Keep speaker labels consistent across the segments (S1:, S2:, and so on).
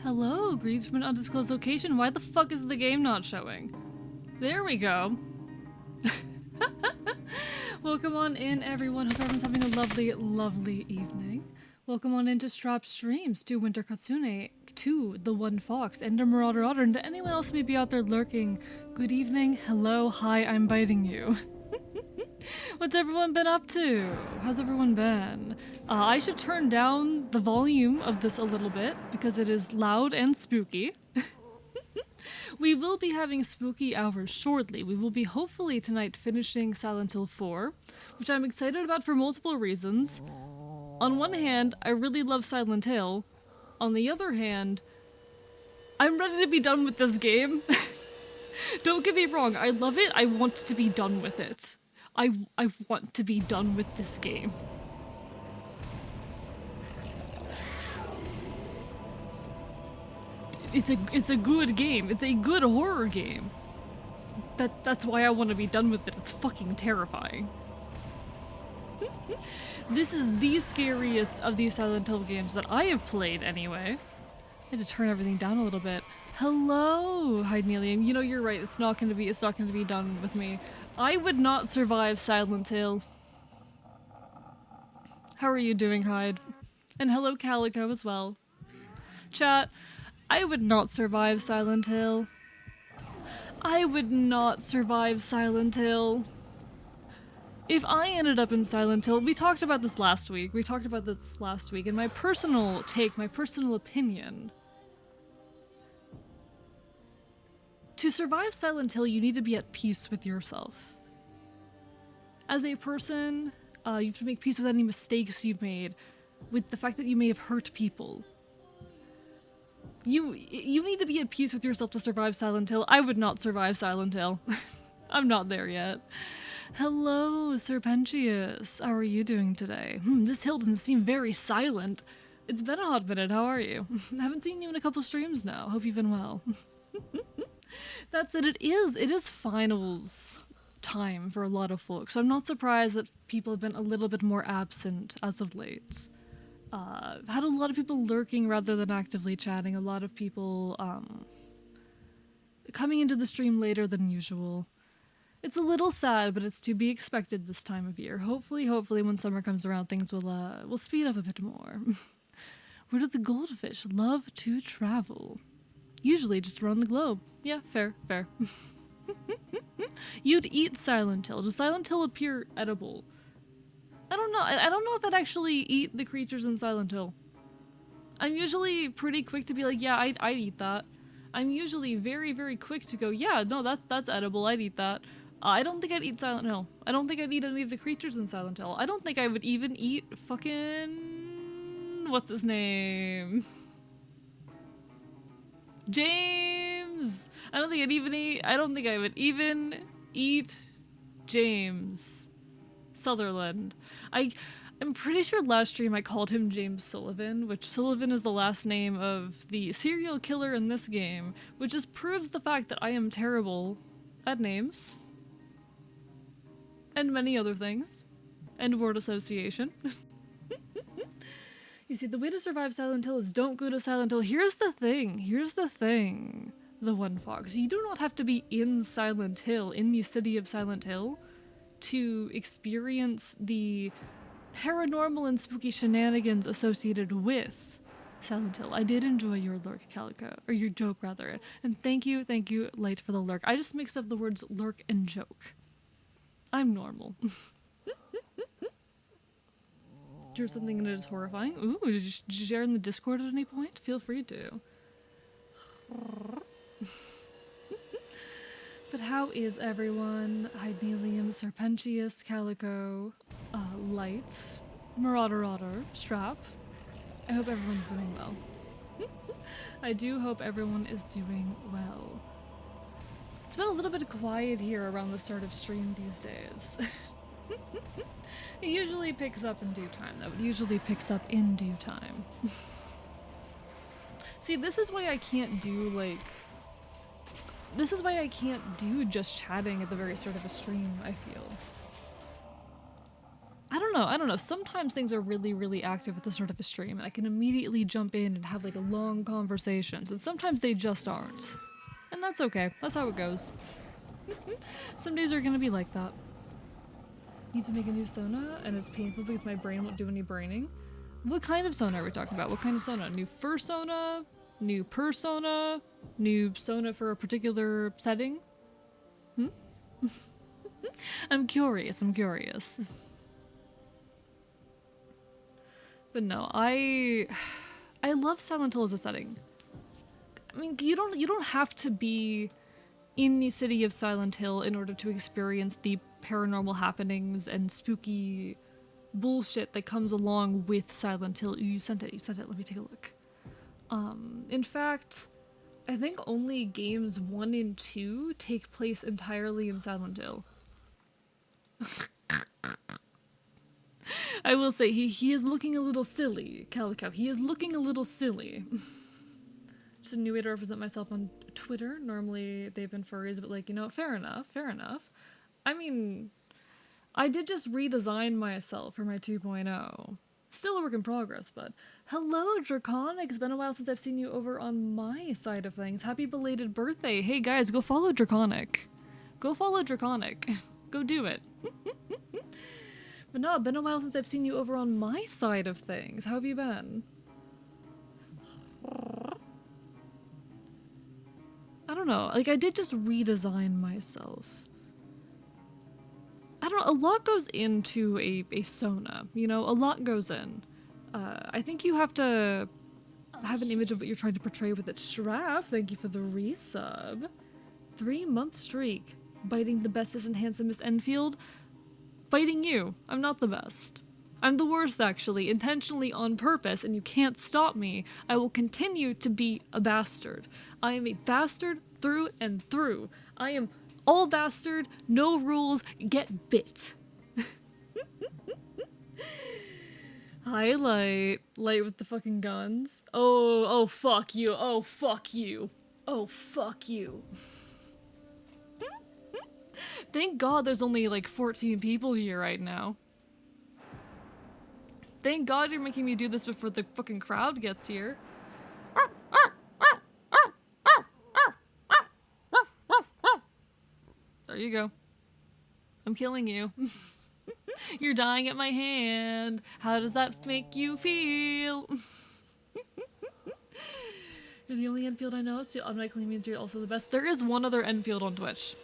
S1: Hello, greetings from an undisclosed location. Why the fuck is the game not showing? There we go. Welcome on in, everyone. Hope everyone's having a lovely, lovely evening. Welcome on into Strap Streams, to Winter Katsune, to The One Fox, and to Marauder Otter, and to anyone else who may be out there lurking. Good evening, hello, hi, I'm biting you. What's everyone been up to? How's everyone been? I should turn down the volume of this a little bit because it is loud and spooky. We will be having spooky hours shortly. We will be hopefully tonight finishing Silent Hill 4, which I'm excited about for multiple reasons. On one hand, I really love Silent Hill. On the other hand, I'm ready to be done with this game. Don't get me wrong, I love it. I want to be done with it. I want to be done with this game. It's a good game. It's a good horror game. That's why I want to be done with it. It's fucking terrifying. This is the scariest of these Silent Hill games that I have played anyway. I had to turn everything down a little bit. Hello, Hydnelium. You know, you're right. It's not going to be done with me. I would not survive Silent Hill. How are you doing, Hyde? And hello, Calico, as well. Chat, I would not survive Silent Hill. I would not survive Silent Hill. If I ended up in Silent Hill, we talked about this last week. And my personal take, my personal opinion. To survive Silent Hill, you need to be at peace with yourself. As a person, you have to make peace with any mistakes you've made, with the fact that you may have hurt people. You need to be at peace with yourself to survive Silent Hill. I would not survive Silent Hill. I'm not there yet. Hello, Serpentius. How are you doing today? This hill doesn't seem very silent. It's been a hot minute. How are you? I haven't seen you in a couple streams now. Hope you've been well. That said, it is finals time for a lot of folks, so I'm not surprised that people have been a little bit more absent as of late. Had a lot of people lurking rather than actively chatting, a lot of people coming into the stream later than usual. It's a little sad, but it's to be expected this time of year. Hopefully when summer comes around, things will speed up a bit more. Where do the goldfish love to travel? Usually just around the globe. Yeah, fair. You'd eat Silent Hill. Does Silent Hill appear edible? I don't know. I don't know if I'd actually eat the creatures in Silent Hill. I'm usually pretty quick to be like, yeah, I'd eat that. I'm usually very, very quick to go, yeah, no, that's edible. I'd eat that. I don't think I'd eat Silent Hill. I don't think I'd eat any of the creatures in Silent Hill. I don't think I would even eat fucking... what's his name? James! I don't think I would even eat James Sutherland. I'm pretty sure last stream I called him James Sullivan, which Sullivan is the last name of the serial killer in this game, which just proves the fact that I am terrible at names. And many other things. And word association. You see, the way to survive Silent Hill is don't go to Silent Hill. Here's the thing, The One Fox. You do not have to be in Silent Hill, in the city of Silent Hill, to experience the paranormal and spooky shenanigans associated with Silent Hill. I did enjoy your lurk, Calico, or your joke rather, and thank you, Light, for the lurk. I just mixed up the words lurk and joke. I'm normal. Drew something that is horrifying. Ooh, did you share in the Discord at any point? Feel free to. But how is everyone? Hydnelium, Serpentius, Calico, Light, Marauder Otter, Strap. I hope everyone's doing well. I do hope everyone is doing well. It's been a little bit quiet here around the start of stream these days. It usually picks up in due time, though. It usually picks up in due time. See, this is why I can't do, like... This is why I can't do just chatting at the very start of a stream, I feel. I don't know. Sometimes things are really, really active at the start of a stream, and I can immediately jump in and have like a long conversations, and sometimes they just aren't. And that's okay. That's how it goes. Some days are gonna be like that. Need to make a new Sona, and it's painful because my brain won't do any braining. What kind of Sona are we talking about? What kind of Sona? New Fursona? New Persona? New Sona for a particular setting? Hmm? I'm curious, I'm curious. But no, I love Silent Hill as a setting. I mean, you don't have to be in the city of Silent Hill in order to experience the paranormal happenings and spooky bullshit that comes along with Silent Hill. You sent it, let me take a look. In fact, I think only games 1 and 2 take place entirely in Silent Hill. I will say, he is looking a little silly, Calico. He is looking a little silly. Just a new way to represent myself on Twitter. Normally they've been furries, but like, you know, fair enough, fair enough. I mean, I did just redesign myself for my 2.0. Still a work in progress, but hello, Draconic. It's been a while since I've seen you over on my side of things. Happy belated birthday. Hey guys, go follow Draconic. Go follow Draconic. Go do it. But no, been a while since I've seen you over on my side of things. How have you been? I don't know. Like, I did just redesign myself. I don't know. A lot goes into a Sona. You know, a lot goes in. I think you have to have an image of what you're trying to portray with it. Shraff, thank you for the resub. 3-month streak. Biting the bestest and handsomest Enfield. Biting you. I'm not the best. I'm the worst, actually, intentionally on purpose, and you can't stop me. I will continue to be a bastard. I am a bastard through and through. I am all bastard, no rules, get bit. Highlight. Light with the fucking guns. Oh, fuck you. Oh, fuck you. Oh, fuck you. Thank God there's only like 14 people here right now. Thank God you're making me do this before the fucking crowd gets here. There you go. I'm killing you. You're dying at my hand. How does that make you feel? You're the only Enfield I know, so automatically means you're also the best. There is one other Enfield on Twitch.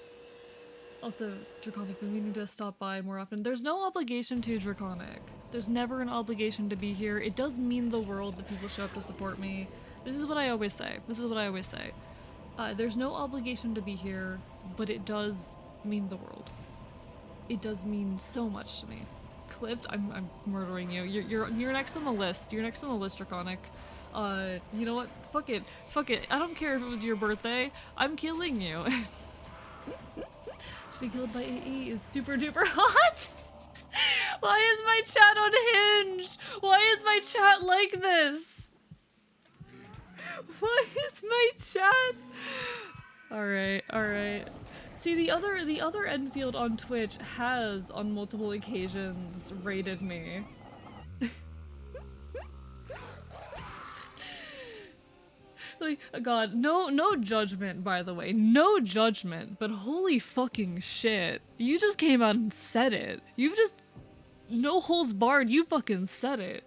S1: Also, Draconic, been meaning to stop by more often. There's no obligation to, Draconic. There's never an obligation to be here. It does mean the world that people show up to support me. This is what I always say. There's no obligation to be here, but it does mean the world. It does mean so much to me. Clipped, I'm murdering you. You're next on the list. You're next on the list, Draconic. You know what? Fuck it. I don't care if it was your birthday. I'm killing you. To be killed by AE is super duper hot. Why is my chat unhinged? Why is my chat like this? Why is my chat? Alright. See, the other Enfield on Twitch has, on multiple occasions, raided me. Like, God, no judgment, by the way. No judgment, but holy fucking shit. You just came out and said it. You've just... No holes barred, you fucking said it.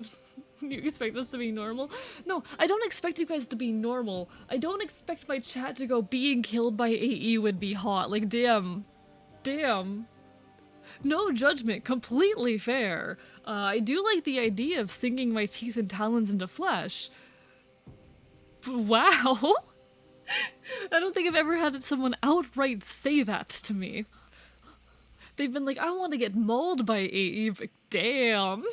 S1: You expect us to be normal? No, I don't expect you guys to be normal. I don't expect my chat to go, being killed by AE would be hot. Like, damn. No judgment, completely fair. I do like the idea of sinking my teeth and talons into flesh. Wow. I don't think I've ever had someone outright say that to me. They've been like, I want to get mauled by AE, but damn.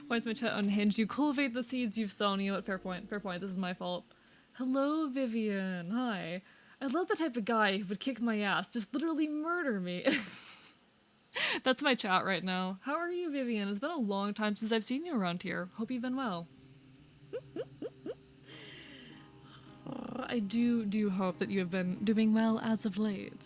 S1: Why is my chat unhinged? You cultivate the seeds you've sown. You know what? Fair point. This is my fault. Hello, Vivian. Hi. I love the type of guy who would kick my ass, just literally murder me. That's my chat right now. How are you, Vivian? It's been a long time since I've seen you around here. Hope you've been well. I do hope that you have been doing well as of late.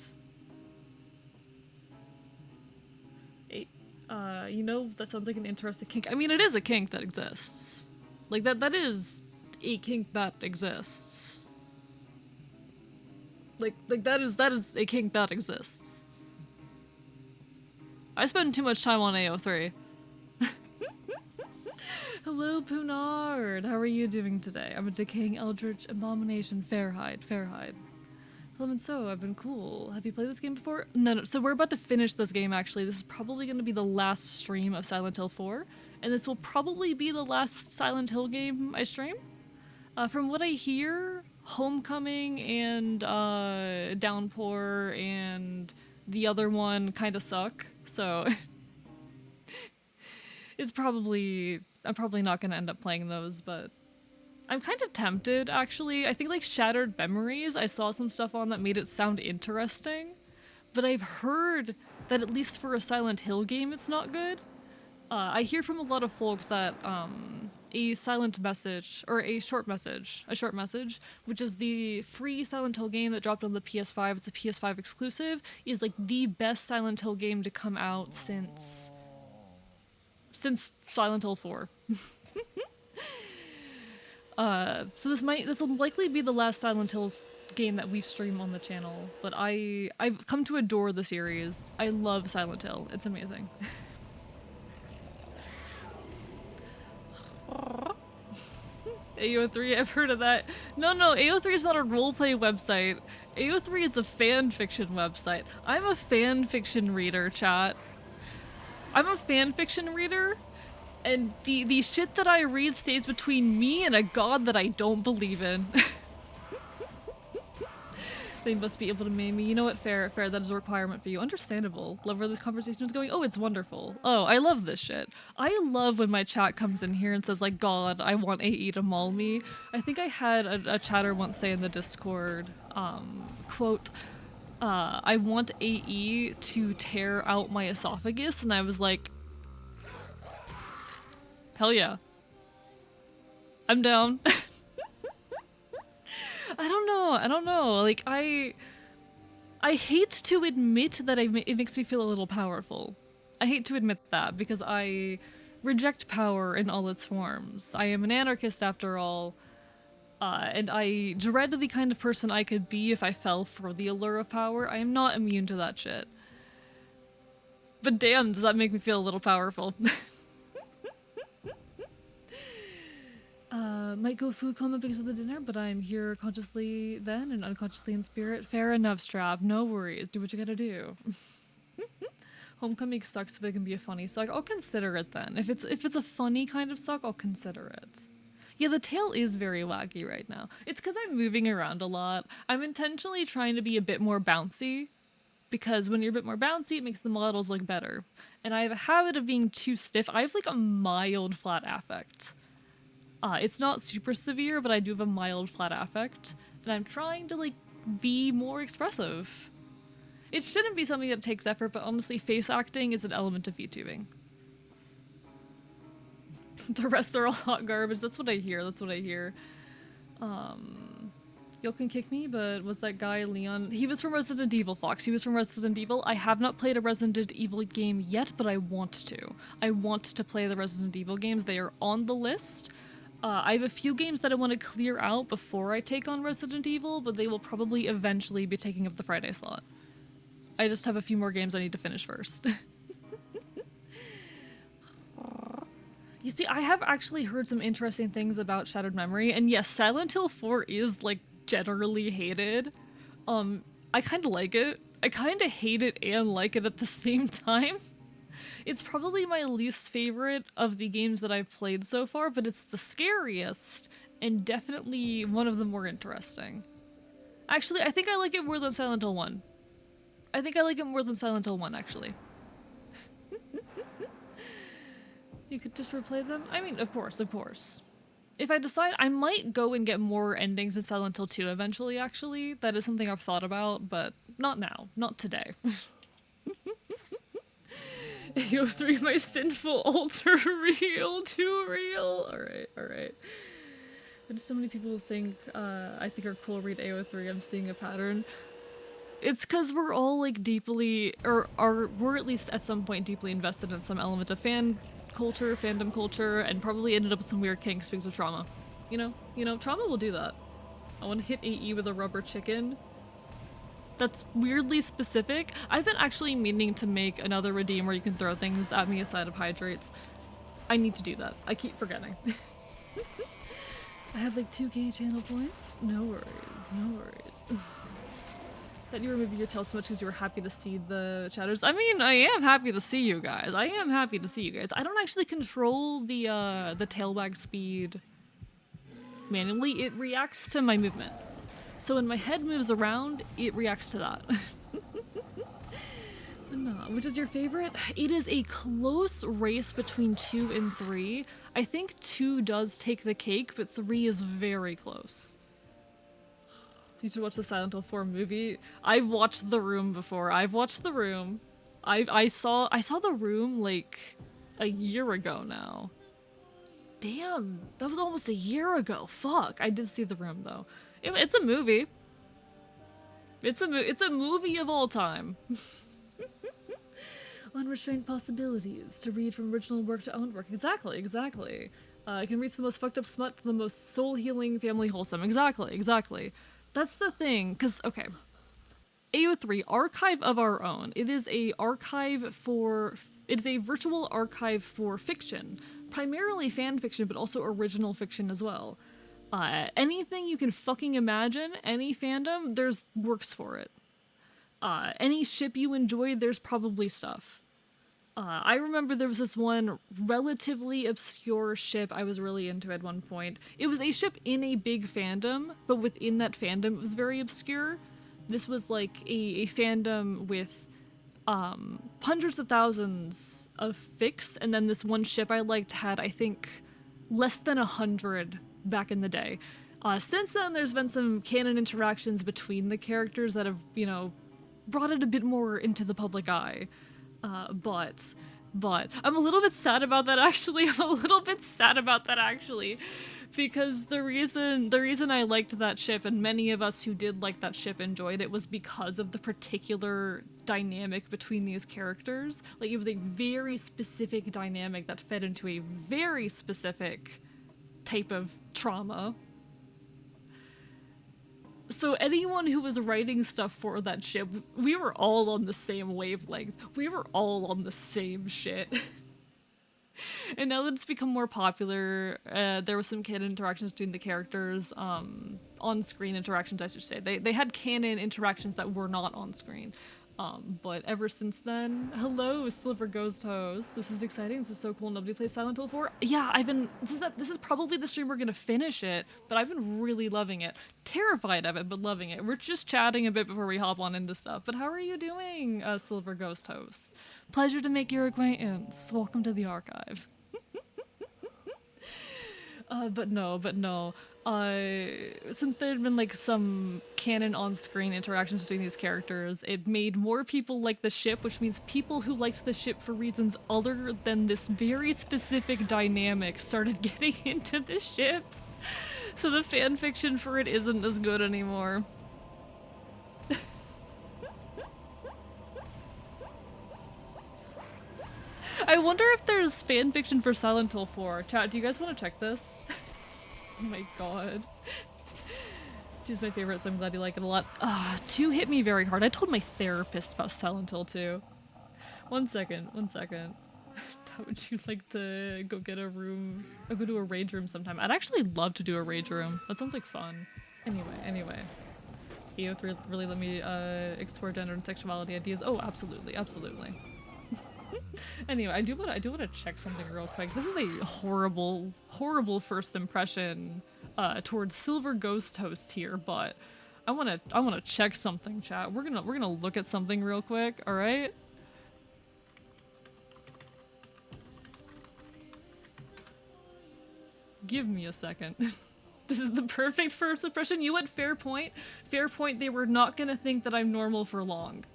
S1: You know, that sounds like an interesting kink. I mean, it is a kink that exists. Like, that is a kink that exists. Like that is a kink that exists. I spend too much time on AO3. Hello, Punard. How are you doing today? I'm a decaying eldritch abomination. Fairhide. Hello, and so I've been cool. Have you played this game before? No. So we're about to finish this game, actually. This is probably going to be the last stream of Silent Hill 4, and this will probably be the last Silent Hill game I stream. From what I hear, Homecoming and Downpour and the other one kind of suck, so I'm probably not going to end up playing those, but I'm kind of tempted, actually. I think, like, Shattered Memories, I saw some stuff on that made it sound interesting, but I've heard that at least for a Silent Hill game, it's not good. I hear from a lot of folks that a silent message, or a short message, which is the free Silent Hill game that dropped on the PS5, it's a PS5 exclusive, is like the best Silent Hill game to come out since Silent Hill 4. So this will likely be the last Silent Hills game that we stream on the channel, but I've come to adore the series. I love Silent Hill. It's amazing. AO3, I've heard of that. No, AO3 is not a roleplay website. AO3 is a fan fiction website. I'm a fan fiction reader, chat. I'm a fan fiction reader, and the shit that I read stays between me and a god that I don't believe in. They must be able to maim me. You know what? Fair. That is a requirement for you. Understandable. Love where this conversation is going. Oh, it's wonderful. Oh, I love this shit. I love when my chat comes in here and says, like, God, I want AE to maul me. I think I had a chatter once say in the Discord, quote, I want AE to tear out my esophagus, and I was like, hell yeah. I'm down. I don't know. Like, I hate to admit that it makes me feel a little powerful. I hate to admit that, because I reject power in all its forms. I am an anarchist after all, and I dread the kind of person I could be if I fell for the allure of power. I am not immune to that shit. But damn, does that make me feel a little powerful. Might go food coma because of the dinner, but I'm here consciously then and unconsciously in spirit. Fair enough, Strap. No worries. Do what you gotta do. Homecoming sucks, but it can be a funny suck. I'll consider it then. If it's a funny kind of suck, I'll consider it. Yeah, the tail is very wacky right now. It's because I'm moving around a lot. I'm intentionally trying to be a bit more bouncy, because when you're a bit more bouncy, it makes the models look better. And I have a habit of being too stiff. I have like a mild flat affect. It's not super severe, but I do have a mild flat affect, and I'm trying to, like, be more expressive. It shouldn't be something that takes effort, but honestly, face acting is an element of VTubing. The rest are all hot garbage. That's what I hear. Y'all can kick me, but was that guy Leon? He was from Resident Evil, Fox. He was from Resident Evil. I have not played a Resident Evil game yet, but I want to. I want to play the Resident Evil games. They are on the list. I have a few games that I want to clear out before I take on Resident Evil, but they will probably eventually be taking up the Friday slot. I just have a few more games I need to finish first. You see, I have actually heard some interesting things about Shattered Memory, and yes, Silent Hill 4 is, like, generally hated. I kind of like it. I kind of hate it and like it at the same time. It's probably my least favorite of the games that I've played so far, but it's the scariest, and definitely one of the more interesting. Actually, I think I like it more than Silent Hill 1. Actually. You could just replay them? I mean, of course. If I decide, I might go and get more endings in Silent Hill 2 eventually, actually. That is something I've thought about, but not now. Not today. AO3, my sinful alter real, too real. Alright. But so many people think I think are cool read AO3. I'm seeing a pattern. It's because we're all like deeply, or are we're at least at some point deeply invested in some element of fan culture, fandom culture, and probably ended up with some weird kinks because of trauma. Trauma will do that. I want to hit AE with a rubber chicken. That's weirdly specific. I've been actually meaning to make another redeem where you can throw things at me aside of hydrates. I need to do that. I keep forgetting. I have like 2k channel points. No worries, no worries. That you were moving your tail so much because you were happy to see the chatters. I mean, I am happy to see you guys. I am happy to see you guys. I don't actually control the tail wag speed manually. It reacts to my movement. So when my head moves around, it reacts to that. No, which is your favorite? It is a close race between 2 and 3. I think 2 does take the cake, but 3 is very close. You should watch the Silent Hill 4 movie. I've watched The Room before. I've watched The Room. I saw The Room like a year ago now. Damn, that was almost a year ago. Fuck, I did see The Room though. It's a movie. It's a movie of all time. Unrestrained possibilities to read from original work to own work. Exactly. It can reach the most fucked up smut to the most soul healing, family wholesome. Exactly. That's the thing, because, okay. AO3, archive of our own. It is a virtual archive for fiction. Primarily fan fiction, but also original fiction as well. Anything you can fucking imagine, any fandom, there's works for it. Any ship you enjoy, there's probably stuff. I remember there was this one relatively obscure ship I was really into at one point. It was a ship in a big fandom, but within that fandom it was very obscure. This was like a fandom with hundreds of thousands of fics, and then this one ship I liked had, I think, less than 100 back in the day. Since then, there's been some canon interactions between the characters that have, brought it a bit more into the public eye. But I'm a little bit sad about that actually. Because the reason I liked that ship, and many of us who did like that ship enjoyed it, was because of the particular dynamic between these characters. Like, it was a very specific dynamic that fed into a very specific type of trauma. So anyone who was writing stuff for that ship, we were all on the same wavelength. We were all on the same shit. And now that it's become more popular, there was some canon interactions between the characters, on-screen interactions, I should say. They had canon interactions that were not on-screen. But ever since then, hello, Sliver Ghost Host. This is exciting. This is so cool. Nobody plays Silent Hill 4. Yeah, this is probably the stream we're gonna finish it, but I've been really loving it. Terrified of it, but loving it. We're just chatting a bit before we hop on into stuff. But how are you doing, Silver Ghost Host? Pleasure to make your acquaintance. Welcome to the archive. But no. Since there had been like some canon on-screen interactions between these characters, it made more people like the ship, which means people who liked the ship for reasons other than this very specific dynamic started getting into the ship. So the fan fiction for it isn't as good anymore. I wonder if there's fan fiction for Silent Hill 4. Chat, do you guys want to check this? Oh my god. 2's my favorite, so I'm glad you like it a lot. 2 hit me very hard. I told my therapist about Silent Hill 2. One second. How would you like to go get a room? Or go to a rage room sometime? I'd actually love to do a rage room. That sounds like fun. Anyway. EO3 really let me explore gender and sexuality ideas. Oh, absolutely. Anyway, I do want to check something real quick. This is a horrible first impression towards Silver Ghost Host here, but I want to check something, chat. We're gonna look at something real quick. All right. Give me a second. This is the perfect first impression. You had fair point. They were not gonna think that I'm normal for long.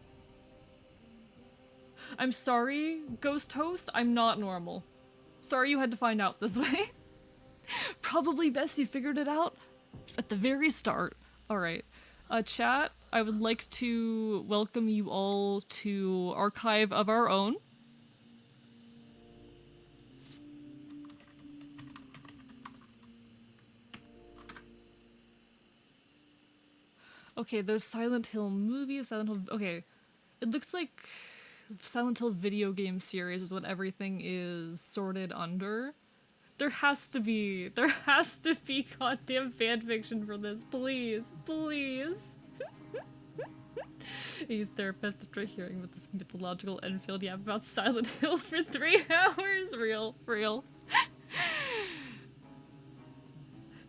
S1: I'm sorry, Ghost Host, I'm not normal. Sorry you had to find out this way. Probably best you figured it out at the very start. Alright. Chat, I would like to welcome you all to Archive of Our Own. Okay, there's Silent Hill movies, Silent Hill... Okay, it looks like Silent Hill video game series is what everything is sorted under. There has to be goddamn fanfiction for this, please, please. He's therapist after hearing with this mythological Enfield yap about Silent Hill for 3 hours. Real.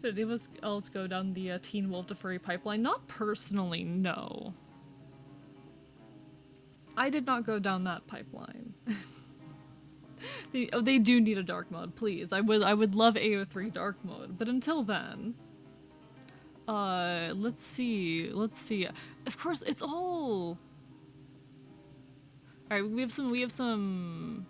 S1: Did anyone else go down the Teen Wolf to Furry pipeline? Not personally, no. I did not go down that pipeline. They do need a dark mode, please. I would love AO3 dark mode, but until then, let's see. Of course, it's all. All right, we have some.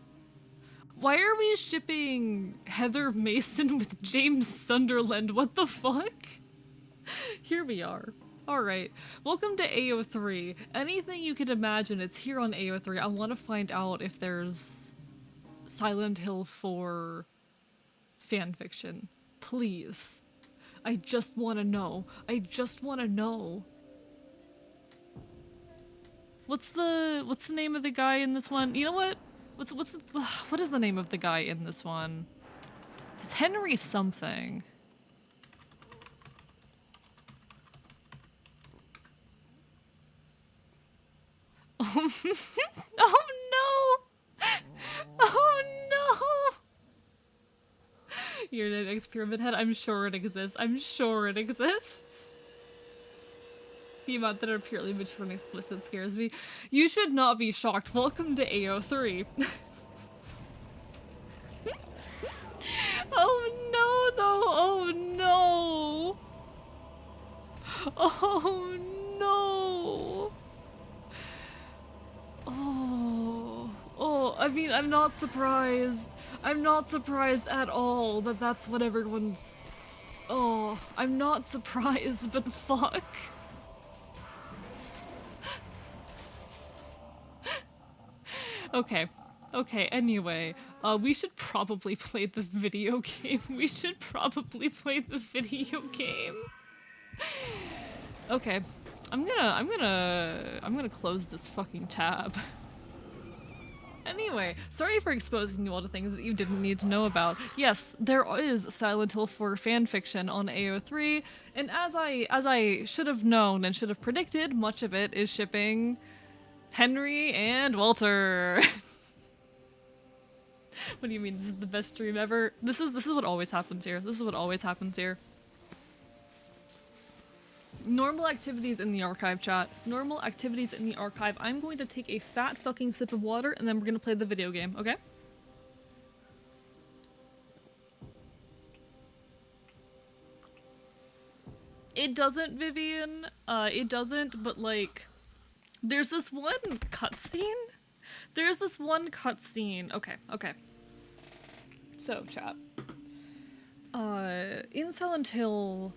S1: Why are we shipping Heather Mason with James Sunderland? What the fuck? Here we are. Alright, welcome to AO3. Anything you could imagine, it's here on AO3. I want to find out if there's Silent Hill 4 fanfiction. Please. I just want to know. What's the name of the guy in this one? You know what? What is the name of the guy in this one? It's Henry something. Oh no! Oh no! You're an experiment head? I'm sure it exists. The amount that are purely mature and explicit scares me. You should not be shocked. Welcome to AO3. Oh no, though. Oh no. Oh no. Oh, I mean, I'm not surprised. I'm not surprised at all that that's what everyone's... Oh, I'm not surprised, but fuck. Okay, anyway, we should probably play the video game. Okay, I'm gonna close this fucking tab. Anyway, sorry for exposing you all to things that you didn't need to know about. Yes, there is Silent Hill 4 fanfiction on AO3, and as I should have known and should have predicted, much of it is shipping Henry and Walter. What do you mean? This is the best stream ever? This is what always happens here. Normal activities in the archive, chat. Normal activities in the archive. I'm going to take a fat fucking sip of water and then we're gonna play the video game, okay? It doesn't, Vivian. It doesn't, but like, there's this one cutscene. Okay. So, chat. In Silent Hill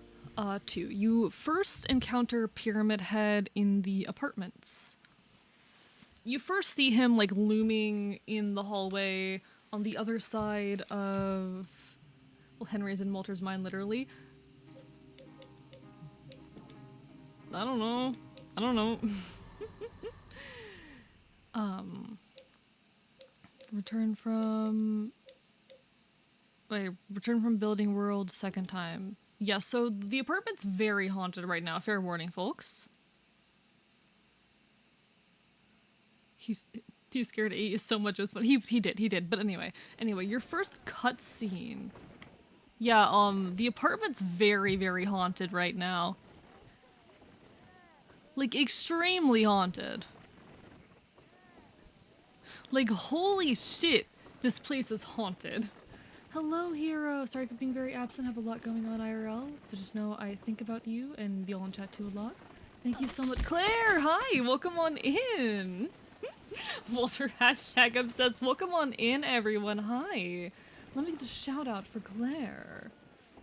S1: 2, you first encounter Pyramid Head in the apartments. You first see him like looming in the hallway on the other side of, well, Henry's and Walter's mind, literally. I don't know. Return from Building World second time. Yeah, so the apartment's very haunted right now. Fair warning, folks. He's scared A so much it was fun. He did. But anyway, your first cutscene. Yeah, the apartment's very, very haunted right now. Like, extremely haunted. Like, holy shit, this place is haunted. Hello, hero. Sorry for being very absent. Have a lot going on IRL, but just know I think about you and y'all in chat too a lot. Thank you so much. Claire, hi. Welcome on in. Walter hashtag obsessed. Welcome on in, everyone. Hi. Let me get a shout out for Claire.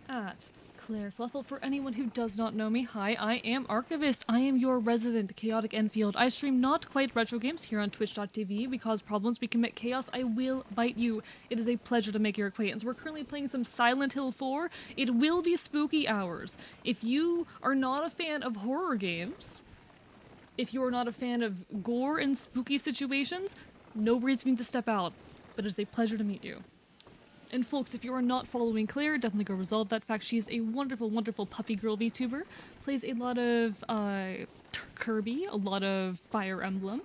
S1: At Claire Fluffle. For anyone who does not know me, hi, I am Archivist. I am your resident chaotic Enfield. I stream not quite retro games here on twitch.tv. Because problems, we commit chaos, I will bite you. It is a pleasure to make your acquaintance. We're currently playing some Silent Hill 4. It will be spooky hours. If you are not a fan of horror games, if you are not a fan of gore and spooky situations, no reason to step out. But it is a pleasure to meet you. And folks, if you are not following Claire, definitely go resolve that fact. She's a wonderful, wonderful puppy girl VTuber. Plays a lot of Kirby, a lot of Fire Emblem,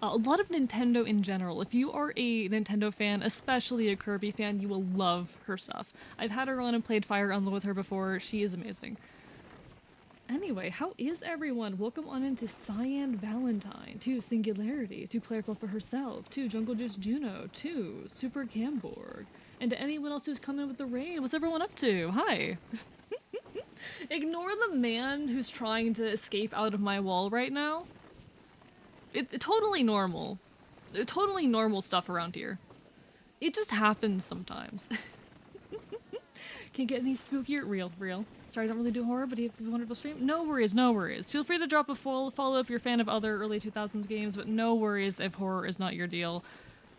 S1: a lot of Nintendo in general. If you are a Nintendo fan, especially a Kirby fan, you will love her stuff. I've had her on and played Fire Emblem with her before. She is amazing. Anyway, how is everyone? Welcome on into Cyan Valentine, to Singularity, to Claire Fluffer herself, to Jungle Juice Juno, to Super Camborg, and to anyone else who's coming with the raid. What's everyone up to? Hi! Ignore the man who's trying to escape out of my wall right now. It's totally normal. Totally normal stuff around here. It just happens sometimes. Can't get any spookier. Real. Sorry, I don't really do horror, but you have a wonderful stream. No worries, no worries. Feel free to drop a follow if you're a fan of other early 2000s games, but no worries if horror is not your deal.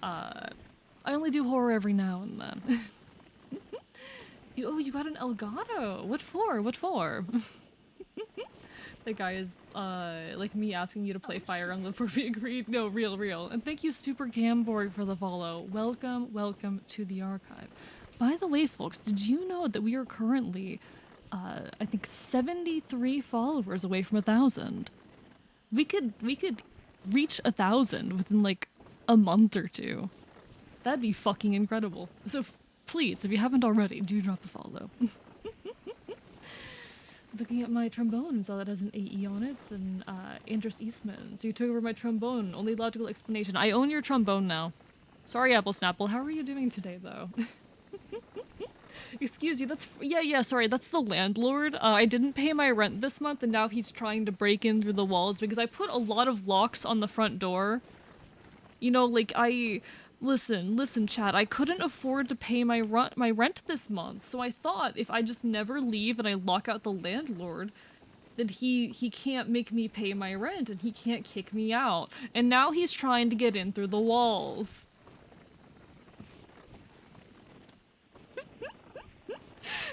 S1: I only do horror every now and then. You got an Elgato. What for? What for? That guy is, like me asking you to play Fire Emblem before we agreed. No, real. And thank you, Super Gamborg, for the follow. Welcome to the archive. By the way, folks, did you know that we are currently, I think 73 followers away from 1,000? We could reach 1,000 within like a month or two. That'd be fucking incredible. So please, if you haven't already, do drop a follow. Looking at my trombone and saw that has an AE on it, and Andrus Eastman. So you took over my trombone. Only logical explanation. I own your trombone now. Sorry, Apple Snapple. How are you doing today, though? Excuse you, that's... Yeah, sorry, that's the landlord. I didn't pay my rent this month, and now he's trying to break in through the walls because I put a lot of locks on the front door. You know, like, Listen, chat, I couldn't afford to pay my rent this month, so I thought if I just never leave and I lock out the landlord, then he can't make me pay my rent and he can't kick me out. And now he's trying to get in through the walls.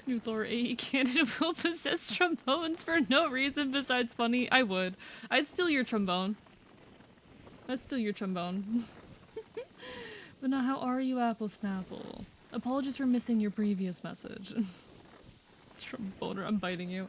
S1: New Thor AE candidate will possess trombones for no reason besides funny. I would. I'd steal your trombone. I'd steal your trombone. But now, how are you, Apple Snapple? Apologies for missing your previous message. Tromboner, I'm biting you.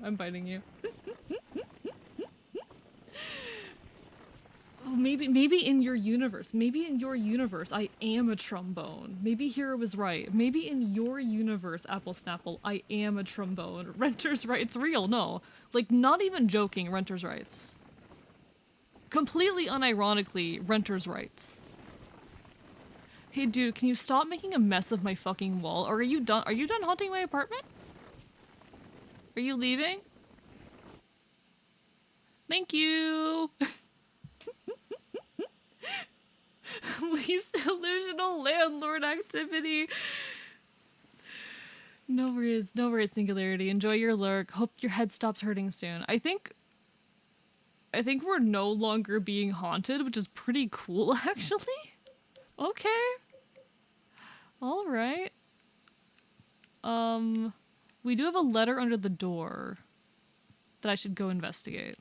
S1: Oh, maybe in your universe. Maybe in your universe, I am a trombone. Maybe Hero was right. Maybe in your universe, Apple Snapple, I am a trombone. Renter's rights, real, no. Like, not even joking, renter's rights. Completely unironically, renter's rights. Hey dude, can you stop making a mess of my fucking wall? Or are you done haunting my apartment? Are you leaving? Thank you! Least delusional landlord activity. No worries, Singularity. Enjoy your lurk. Hope your head stops hurting soon. I think we're no longer being haunted, which is pretty cool, actually. Okay. Alright. We do have a letter under the door that I should go investigate.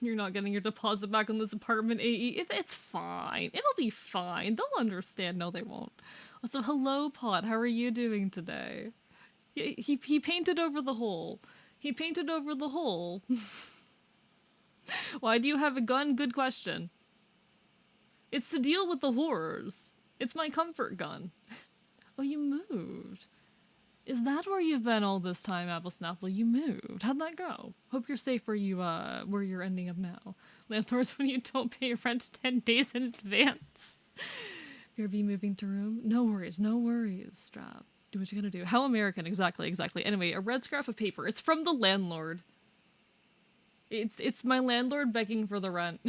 S1: You're not getting your deposit back on this apartment, AE. It's fine. It'll be fine. They'll understand. No, they won't. Also, hello, Pot. How are you doing today? He painted over the hole. He painted over the hole. Why do you have a gun? Good question. It's to deal with the horrors. It's my comfort gun. Oh, you moved. Is that where you've been all this time, Apple Snapple? You moved. How'd that go? Hope you're safe where you're ending up now. Landlords when you don't pay rent 10 days in advance. BRB moving to room? No worries, Strap. Do what you gotta do. How American, exactly. Anyway, a red scrap of paper. It's from the landlord. It's my landlord begging for the rent.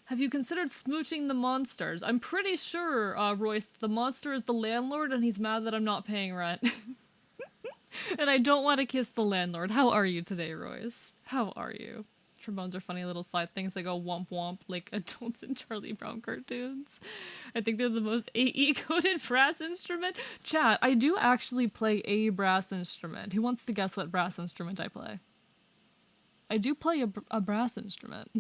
S1: Have you considered smooching the monsters? I'm pretty sure, Royce, the monster is the landlord and he's mad that I'm not paying rent. And I don't want to kiss the landlord. How are you today, Royce? How are you? Trombones are funny little side things that go womp womp like adults in Charlie Brown cartoons. I think they're the most AE-coded brass instrument. Chat, I do actually play a brass instrument. Who wants to guess what brass instrument I play? I do play a brass instrument.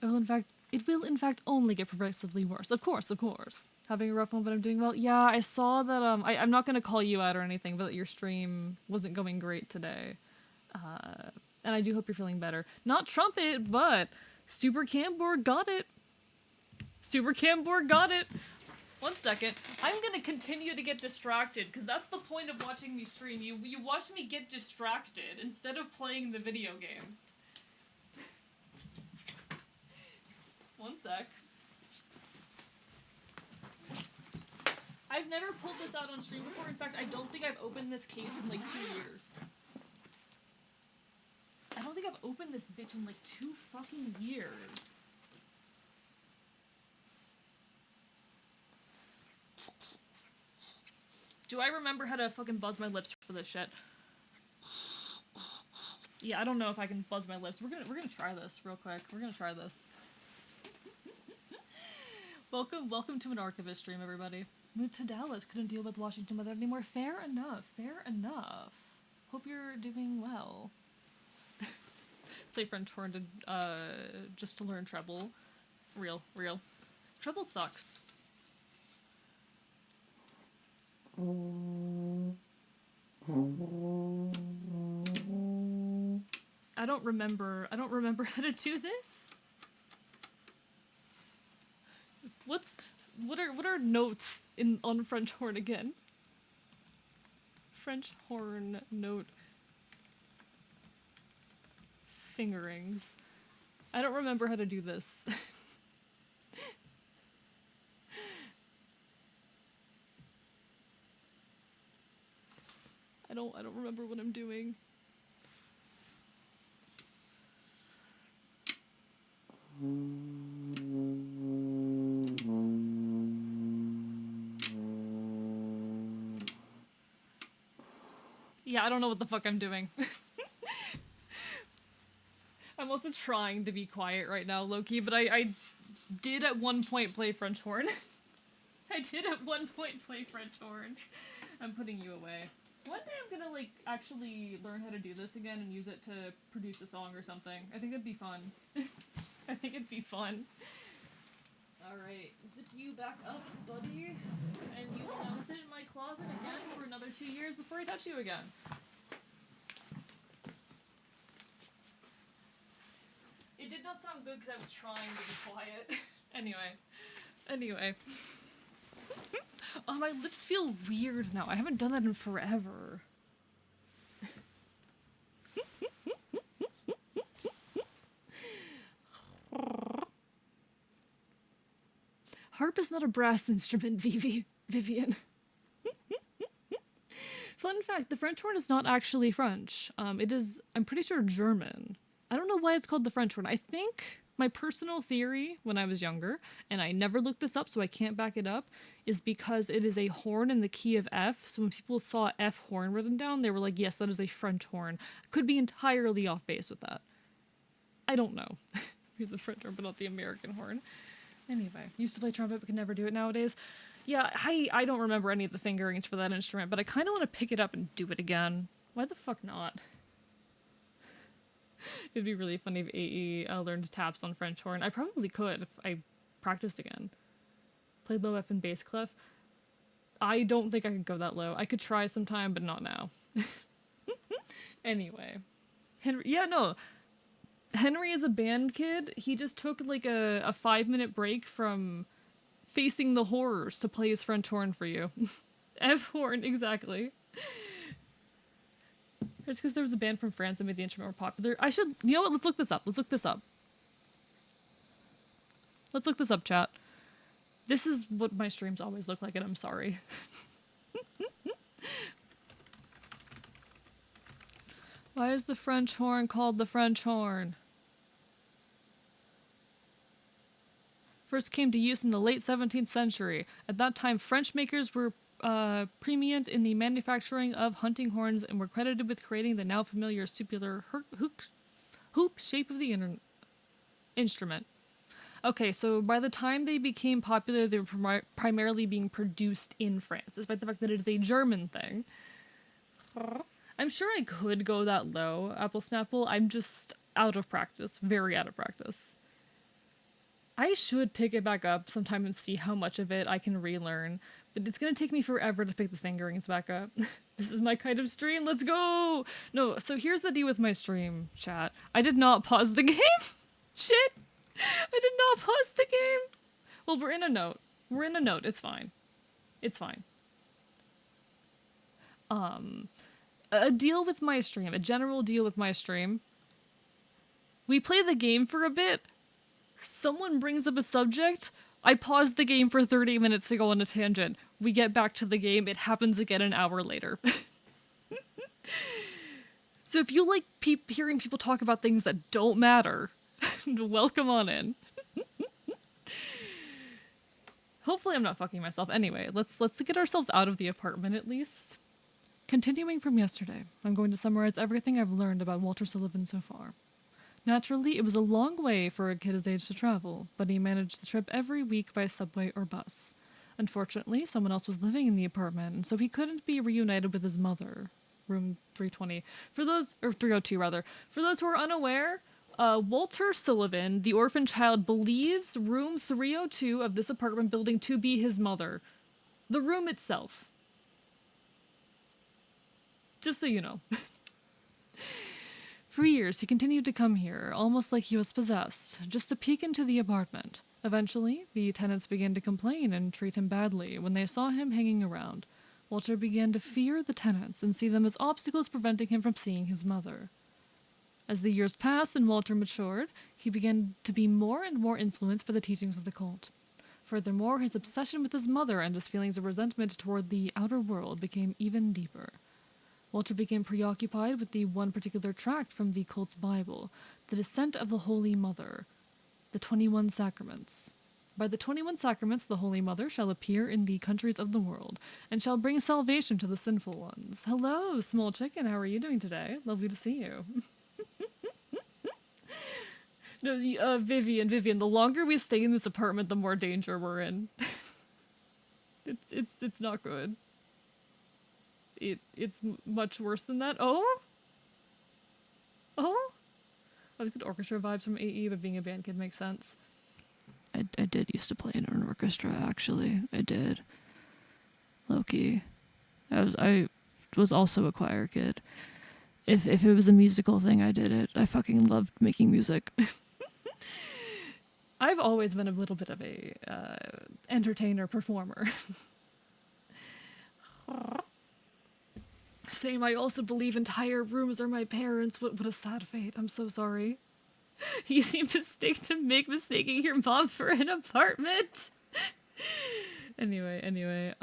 S1: It will in fact only get progressively worse. Of course, of course. Having a rough one, but I'm doing well. Yeah, I saw that, I'm not gonna call you out or anything, but your stream wasn't going great today. And I do hope you're feeling better. Not Trumpet, but Super Camboard got it. Super Camboard got it. 1 second. I'm gonna continue to get distracted, because that's the point of watching me stream. You watch me get distracted instead of playing the video game. 1 sec. I've never pulled this out on stream before. In fact, I don't think I've opened this case in like 2 years. I don't think I've opened this bitch in like 2 fucking years. Do I remember how to fucking buzz my lips for this shit? Yeah, I don't know if I can buzz my lips. We're gonna try this real quick. We're gonna try this. Welcome to an archivist stream, everybody. Moved to Dallas, couldn't deal with Washington weather anymore. Fair enough, fair enough. Hope you're doing well. Play French horn to, just to learn treble. Real. Treble sucks. I don't remember how to do this. What are notes on French horn again? French horn note fingerings. I don't remember how to do this. I don't remember what I'm doing. Yeah, I don't know what the fuck I'm doing. I'm also trying to be quiet right now, low-key, but I did at one point play French horn. I did at one point play French horn. I'm putting you away. One day I'm gonna, like, actually learn how to do this again and use it to produce a song or something. I think it'd be fun. I think it'd be fun. Alright, zip you back up, buddy. And you will now sit in my closet again for another 2 years before I touch you again. It did not sound good because I was trying to be quiet. Anyway. Oh, my lips feel weird now. I haven't done that in forever. Harp is not a brass instrument, Vivian. Fun fact, the French horn is not actually French. It is, I'm pretty sure, German. I don't know why it's called the French horn. I think my personal theory when I was younger, and I never looked this up so I can't back it up, is because it is a horn in the key of F, so when people saw F horn written down, they were like, yes, that is a French horn. Could be entirely off base with that. I don't know. The French horn, but not the American horn. Anyway, used to play trumpet but could never do it nowadays. Yeah, I don't remember any of the fingerings for that instrument, but I kind of want to pick it up and do it again. Why the fuck not? It'd be really funny if AE learned taps on French horn. I probably could if I practiced again. Played low F and bass clef. I don't think I could go that low. I could try sometime, but not now. Anyway. Henry is a band kid. He just took like a 5-minute break from facing the horrors to play his French horn for you. F horn, exactly. It's because there was a band from France that made the instrument more popular. You know what? Let's look this up. Let's look this up, chat. This is what my streams always look like, and I'm sorry. Why is the French horn called the French horn? First came to use in the late 17th century. At that time, French makers were preeminent in the manufacturing of hunting horns and were credited with creating the now familiar circular hoop shape of the instrument. Okay, so by the time they became popular, they were primarily being produced in France, despite the fact that it is a German thing. I'm sure I could go that low, Apple Snapple. I'm just out of practice, very out of practice. I should pick it back up sometime and see how much of it I can relearn, but it's gonna take me forever to pick the fingerings back up. This is my kind of stream, let's go! No, so here's the deal with my stream, chat. I did not pause the game! Shit! I did not pause the game! Well, we're in a note. We're in a note, it's fine. It's fine. A deal with my stream, a general deal with my stream. We play the game for a bit, someone brings up a subject, I pause the game for 30 minutes to go on a tangent. We get back to the game, it happens again an hour later. So if you like hearing people talk about things that don't matter, welcome on in. Hopefully I'm not fucking myself. Anyway, let's get ourselves out of the apartment at least. Continuing from yesterday, I'm going to summarize everything I've learned about Walter Sullivan so far. Naturally, it was a long way for a kid his age to travel, but he managed the trip every week by subway or bus. Unfortunately, someone else was living in the apartment, and so he couldn't be reunited with his mother. Room 320. Or 302 rather. For those who are unaware, Walter Sullivan, the orphan child, believes room 302 of this apartment building to be his mother. The room itself. Just so you know. For years, he continued to come here, almost like he was possessed, just to peek into the apartment. Eventually, the tenants began to complain and treat him badly when they saw him hanging around. Walter began to fear the tenants and see them as obstacles preventing him from seeing his mother. As the years passed and Walter matured, he began to be more and more influenced by the teachings of the cult. Furthermore, his obsession with his mother and his feelings of resentment toward the outer world became even deeper. Walter became preoccupied with the one particular tract from the cult's Bible, the Descent of the Holy Mother, the 21 Sacraments. By the 21 Sacraments the Holy Mother shall appear in the countries of the world, and shall bring salvation to the sinful ones. Hello, small chicken, how are you doing today? Lovely to see you. No, Vivian, the longer we stay in this apartment, the more danger we're in. It's not good. It's much worse than that. Oh? I was good orchestra vibes from AE, but being a band kid makes sense. I did used to play in an orchestra, actually. I did. Low-key. I was also a choir kid. If it was a musical thing, I did it. I fucking loved making music. I've always been a little bit of a entertainer, performer. Same, I also believe entire rooms are my parents. What a sad fate. I'm so sorry. Easy mistake to make, mistaking your mom for an apartment. Anyway,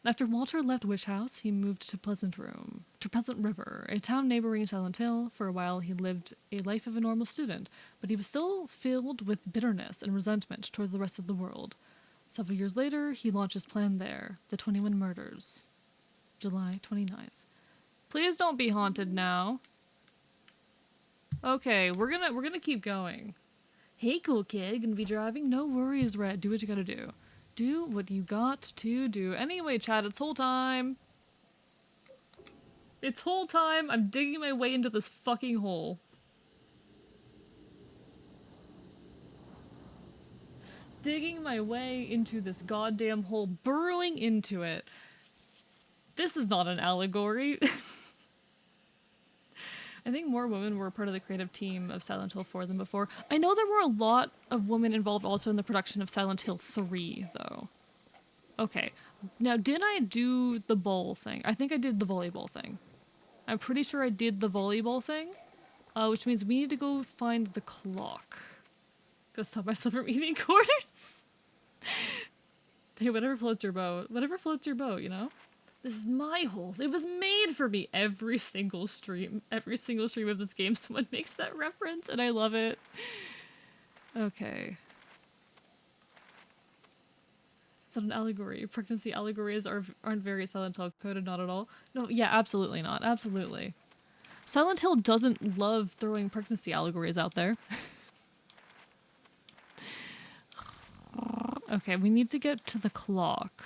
S1: after Walter left Wish House, he moved to Pleasant River, a town neighboring Silent Hill. For a while, he lived a life of a normal student, but he was still filled with bitterness and resentment towards the rest of the world. Several years later, he launched his plan there, the 21 Murders. July 29th. Please don't be haunted now. Okay, we're gonna keep going. Hey, cool kid, gonna be driving? No worries, Red. Do what you gotta do. Do what you got to do. Anyway, chat, it's whole time. It's whole time. I'm digging my way into this fucking hole. Digging my way into this goddamn hole, burrowing into it. This is not an allegory. I think more women were part of the creative team of Silent Hill 4 than before. I know there were a lot of women involved also in the production of Silent Hill 3, though. Okay. Now, did I do the bowl thing? I think I did the volleyball thing. I'm pretty sure I did the volleyball thing, which means we need to go find the clock. Gotta stop myself from eating quarters. Hey, whatever floats your boat. Whatever floats your boat, you know? This is my hole. It was made for me. Every single stream of this game, someone makes that reference, and I love it. Okay. It's not an allegory. Pregnancy allegories aren't very Silent Hill coded, not at all. No, yeah, absolutely not. Absolutely. Silent Hill doesn't love throwing pregnancy allegories out there. Okay, we need to get to the clock.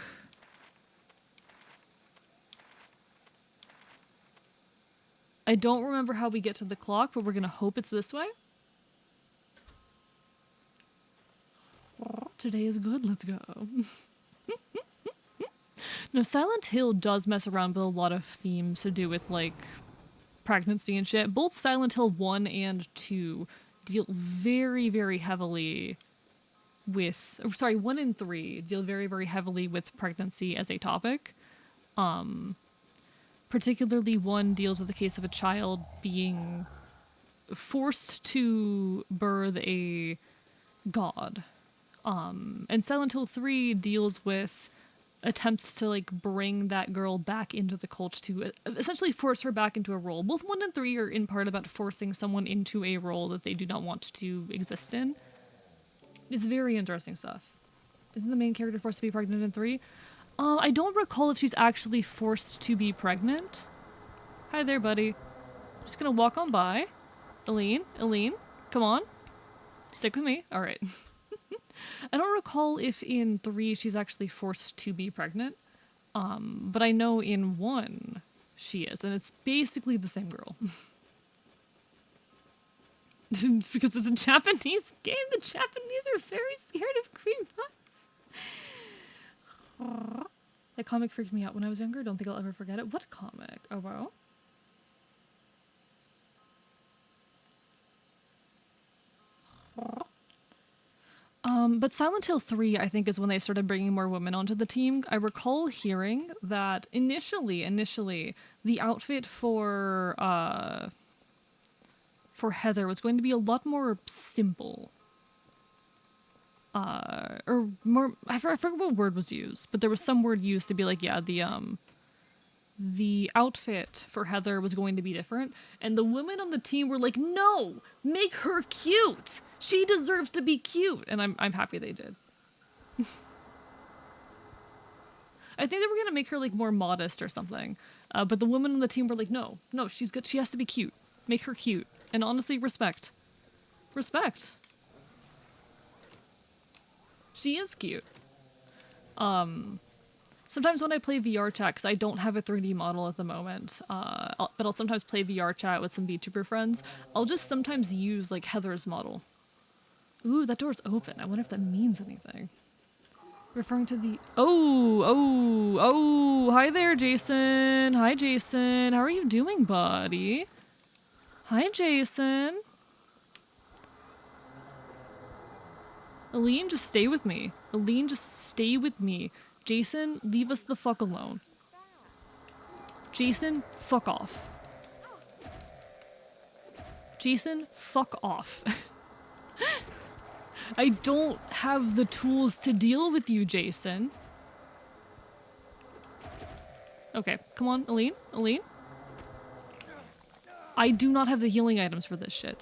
S1: I don't remember how we get to the clock, but we're gonna hope it's this way. Today is good, let's go. No, Silent Hill does mess around with a lot of themes to do with, like, pregnancy and shit. Both Silent Hill 1 and 2 deal very, very heavily with... Oh, sorry, 1 and 3 deal very, very heavily with pregnancy as a topic. Particularly 1 deals with the case of a child being forced to birth a god. And Silent Hill 3 deals with attempts to, like, bring that girl back into the cult to essentially force her back into a role. Both 1 and 3 are in part about forcing someone into a role that they do not want to exist in. It's very interesting stuff. Isn't the main character forced to be pregnant in 3? I don't recall if she's actually forced to be pregnant. Hi there, buddy. Just gonna walk on by. Aline, come on. Stick with me. Alright. I don't recall if in 3 she's actually forced to be pregnant. But I know in 1 she is, and it's basically the same girl. It's because it's a Japanese game. The Japanese are very scared of green bugs. That comic freaked me out when I was younger. Don't think I'll ever forget it. What comic? Oh, wow. But Silent Hill 3, I think, is when they started bringing more women onto the team. I recall hearing that initially, the outfit for Heather was going to be a lot more simple. Or more, I forget what word was used, but there was some word used to be like, yeah, the outfit for Heather was going to be different, and the women on the team were like, no, make her cute! She deserves to be cute! And I'm happy they did. I think they were gonna make her, like, more modest or something, but the women on the team were like, no, she's good, she has to be cute. Make her cute. And honestly, respect. Respect. She is cute. Sometimes when I play VR chat, because I don't have a 3D model at the moment, but I'll sometimes play VR chat with some VTuber friends, I'll just sometimes use, like, Heather's model. Ooh, that door's open. I wonder if that means anything. Referring to the... Oh, hi there, Jason. Hi, Jason. How are you doing, buddy? Hi, Jason. Aline, just stay with me. Aline, just stay with me. Jason, leave us the fuck alone. Jason, fuck off. Jason, fuck off. I don't have the tools to deal with you, Jason. Okay, come on, Aline. I do not have the healing items for this shit.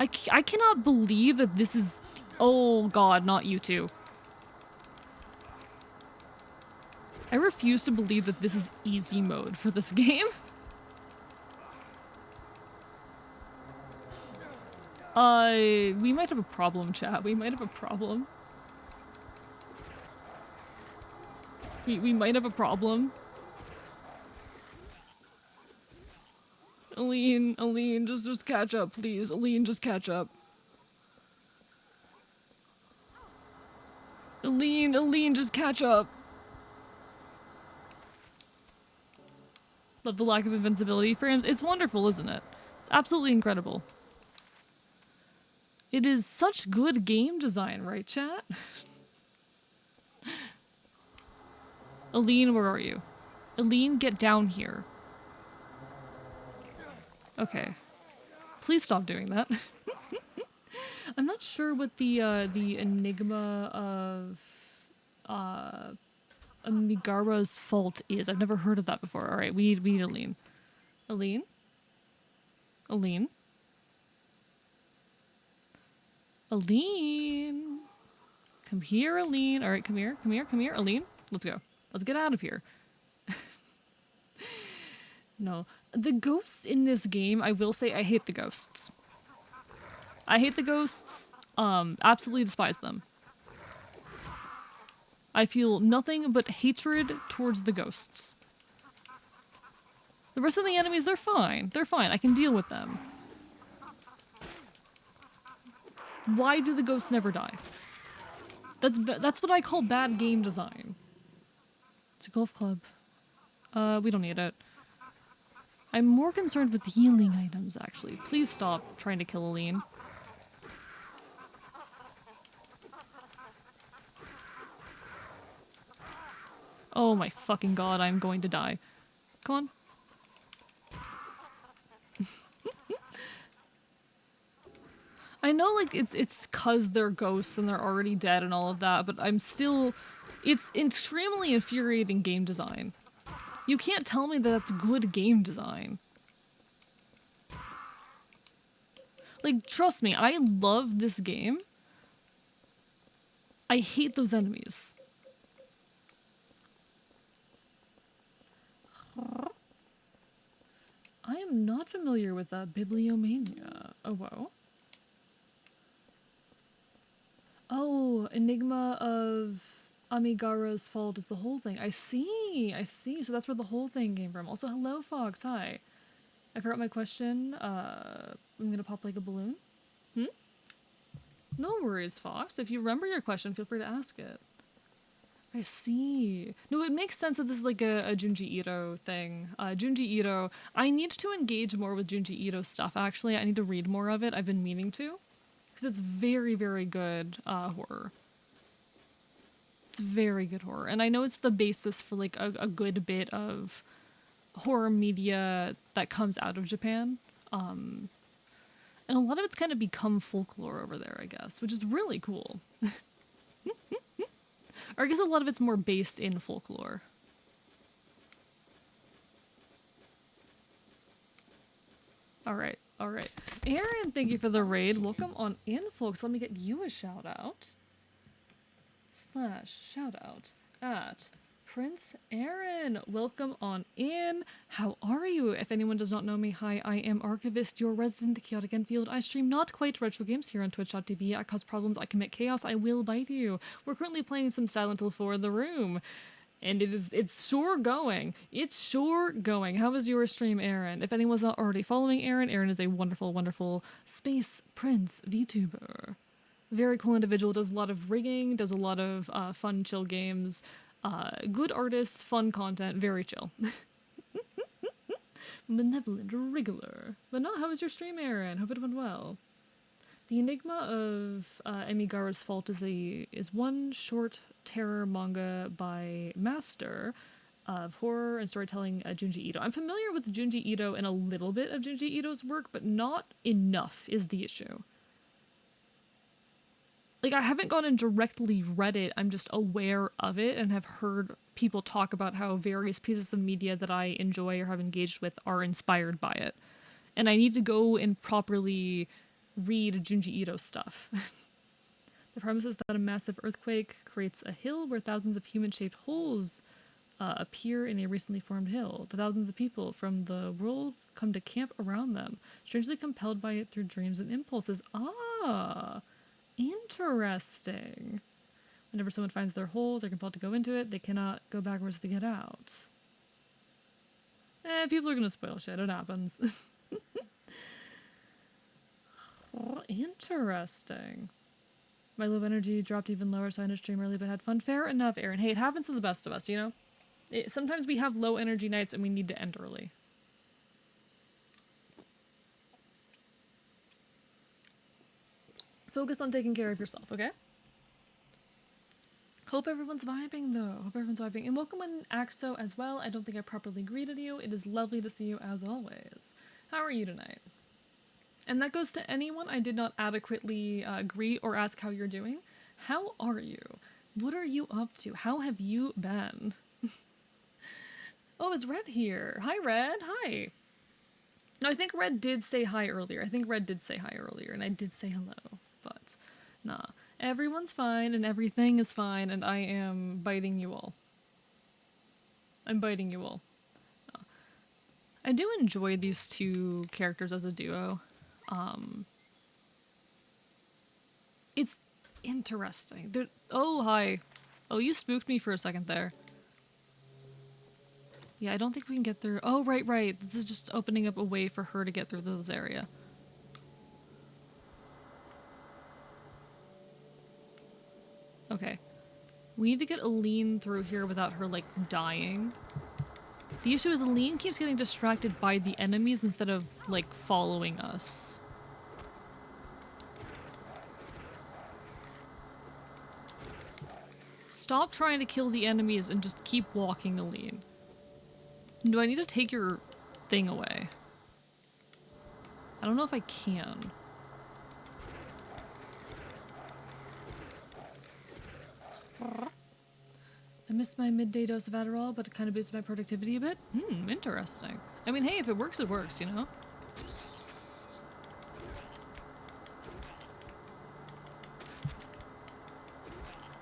S1: I cannot believe that this is... Oh god, not you two. I refuse to believe that this is easy mode for this game. We might have a problem, chat. We might have a problem. We might have a problem. Aline, just catch up, please. Aline, just catch up. Aline, just catch up. Love the lack of invincibility frames. It's wonderful, isn't it? It's absolutely incredible. It is such good game design, right, chat? Aline, where are you? Aline, get down here. Okay. Please stop doing that. I'm not sure what the enigma of Migara's fault is. I've never heard of that before. All right, we need Aline. Aline? Aline? Aline? Come here, Aline. All right, come here, come here, come here, Aline. Let's go. Let's get out of here. No. The ghosts in this game, I will say I hate the ghosts. I hate the ghosts. Absolutely despise them. I feel nothing but hatred towards the ghosts. The rest of the enemies, they're fine. They're fine. I can deal with them. Why do the ghosts never die? That's what I call bad game design. It's a golf club. We don't need it. I'm more concerned with healing items, actually. Please stop trying to kill Aline. Oh my fucking god, I'm going to die. Come on. I know, like, it's cause they're ghosts and they're already dead and all of that, but I'm still... It's extremely infuriating game design. You can't tell me that that's good game design. Like, trust me, I love this game. I hate those enemies. I am not familiar with Bibliomania. Oh, whoa. Oh, Enigma of Amigara's fault is the whole thing. I see, I see. So that's where the whole thing came from. Also, hello, Fox. Hi. I forgot my question. I'm gonna pop like a balloon. Hmm? No worries, Fox. If you remember your question, feel free to ask it. I see. No, it makes sense that this is like a Junji Ito thing. Junji Ito, I need to engage more with Junji Ito stuff, actually. I need to read more of it. I've been meaning to. Because it's very, very good horror. It's very good horror. And I know it's the basis for like a good bit of horror media that comes out of Japan. And a lot of it's kind of become folklore over there, I guess, which is really cool. Or I guess a lot of it's more based in folklore. Alright, alright. Aaron, thank you for the raid. Welcome on in, folks. Let me get you a shout out. Shout out at Prince Aaron. Welcome on in. How are you? If anyone does not know me, hi, I am Archivist, your resident chaotic Enfield. I stream not quite retro games here on twitch.tv. I cause problems, I commit chaos, I will bite you. We're currently playing some Silent Hill 4 The Room. And it's sure going. It's sure going. How was your stream, Aaron? If anyone's not already following Aaron, Aaron is a wonderful, wonderful space prince VTuber. Very cool individual, does a lot of rigging, does a lot of fun, chill games. Good artist, fun content, very chill. Benevolent wriggler. But no, how was your stream, Aaron? Hope it went well. The Enigma of Emigara's Fault is one short terror manga by master of horror and storytelling, Junji Ito. I'm familiar with Junji Ito and a little bit of Junji Ito's work, but not enough is the issue. Like, I haven't gone and directly read it, I'm just aware of it and have heard people talk about how various pieces of media that I enjoy or have engaged with are inspired by it. And I need to go and properly read Junji Ito stuff. The premise is that a massive earthquake creates a hill where thousands of human-shaped holes appear in a recently formed hill. The thousands of people from the world come to camp around them, strangely compelled by it through dreams and impulses. Ah, interesting. Whenever someone finds their hole, they're compelled to go into it. They cannot go backwards to get out. People are gonna spoil shit. It happens. Oh, interesting. My low energy dropped even lower, so I ended stream early, but had fun. Fair enough, Aaron. Hey, it happens to the best of us, you know? Sometimes we have low energy nights and we need to end early. Focus on taking care of yourself, okay? Hope everyone's vibing, though. Hope everyone's vibing. And welcome on Axo as well. I don't think I properly greeted you. It is lovely to see you as always. How are you tonight? And that goes to anyone I did not adequately greet or ask how you're doing. How are you? What are you up to? How have you been? Oh, it's Red here. Hi, Red. Hi. No, I think Red did say hi earlier. And I did say hello. But, nah. Everyone's fine, and everything is fine, and I am biting you all. I'm biting you all. I do enjoy these two characters as a duo. It's interesting. Oh, hi. Oh, you spooked me for a second there. Yeah, I don't think we can get through. Oh, right. This is just opening up a way for her to get through this area. Okay. We need to get Aline through here without her, like, dying. The issue is Aline keeps getting distracted by the enemies instead of, like, following us. Stop trying to kill the enemies and just keep walking, Aline. Do I need to take your thing away? I don't know if I can. I missed my midday dose of Adderall, but it kind of boosted my productivity a bit. Interesting. I mean, hey, if it works, you know?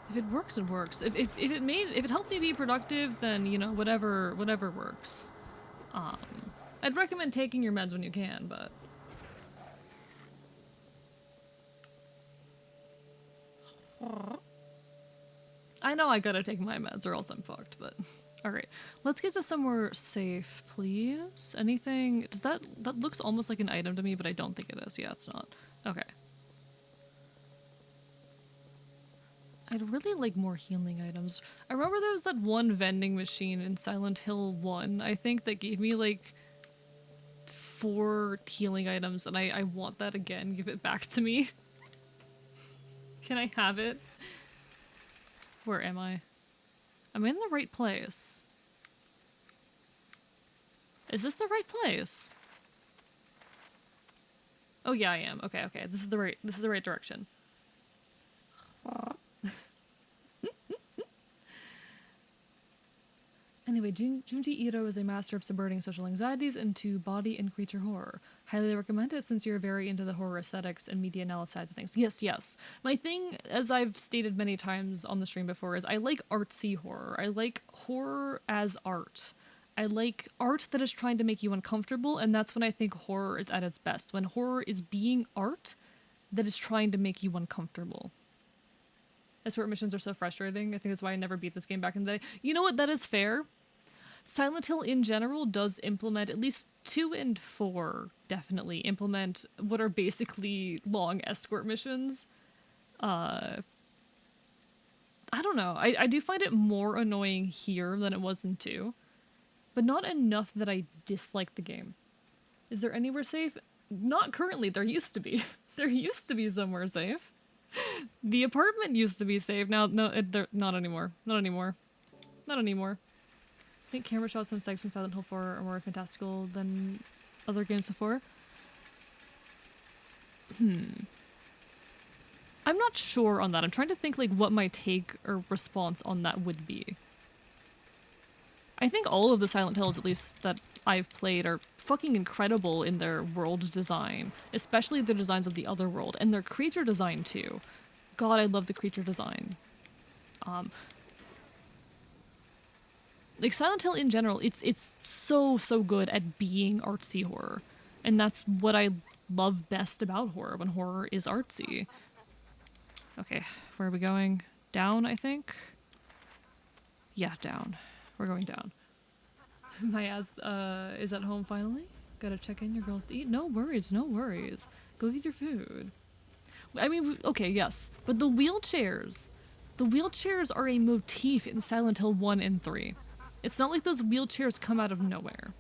S1: If it works, it works. If it helped me be productive, then, you know, whatever works. I'd recommend taking your meds when you can, but... I know I gotta take my meds or else I'm fucked, but... Alright, let's get to somewhere safe, please. Anything... That looks almost like an item to me, but I don't think it is. Yeah, it's not. Okay. I'd really like more healing items. I remember there was that one vending machine in Silent Hill 1, I think, that gave me, like, 4 healing items, and I want that again. Give it back to me. Can I have it? Where am I? Am I in the right place? Is this the right place? Oh yeah, I am. Okay. This is the right direction. Anyway, Junji Ito is a master of subverting social anxieties into body and creature horror. Highly recommend it since you're very into the horror aesthetics and media analysis side of things. Yes. My thing, as I've stated many times on the stream before, is I like artsy horror. I like horror as art. I like art that is trying to make you uncomfortable, and that's when I think horror is at its best. When horror is being art that is trying to make you uncomfortable. Escort missions are so frustrating. I think that's why I never beat this game back in the day. You know what? That is fair. Silent Hill in general does implement, at least 2 and 4 definitely implement what are basically long escort missions. I don't know. I do find it more annoying here than it was in 2, but not enough that I dislike the game. Is there anywhere safe? Not currently. There used to be. There used to be somewhere safe. The apartment used to be safe. Now, no, not anymore. Not anymore. I think camera shots and sex in Silent Hill 4 are more fantastical than other games before. I'm not sure on that. I'm trying to think like what my take or response on that would be. I think all of the Silent Hills, at least that I've played, are fucking incredible in their world design, especially the designs of the other world, and their creature design too. God, I love the creature design. Like Silent Hill in general, it's so good at being artsy horror. And that's what I love best about horror, when horror is artsy. Okay, where are we going? Down, I think? Yeah, down. We're going down. My ass is at home finally. Gotta check in your girls to eat. No worries. Go get your food. I mean, okay, yes. But the wheelchairs are a motif in Silent Hill 1 and 3. It's not like those wheelchairs come out of nowhere.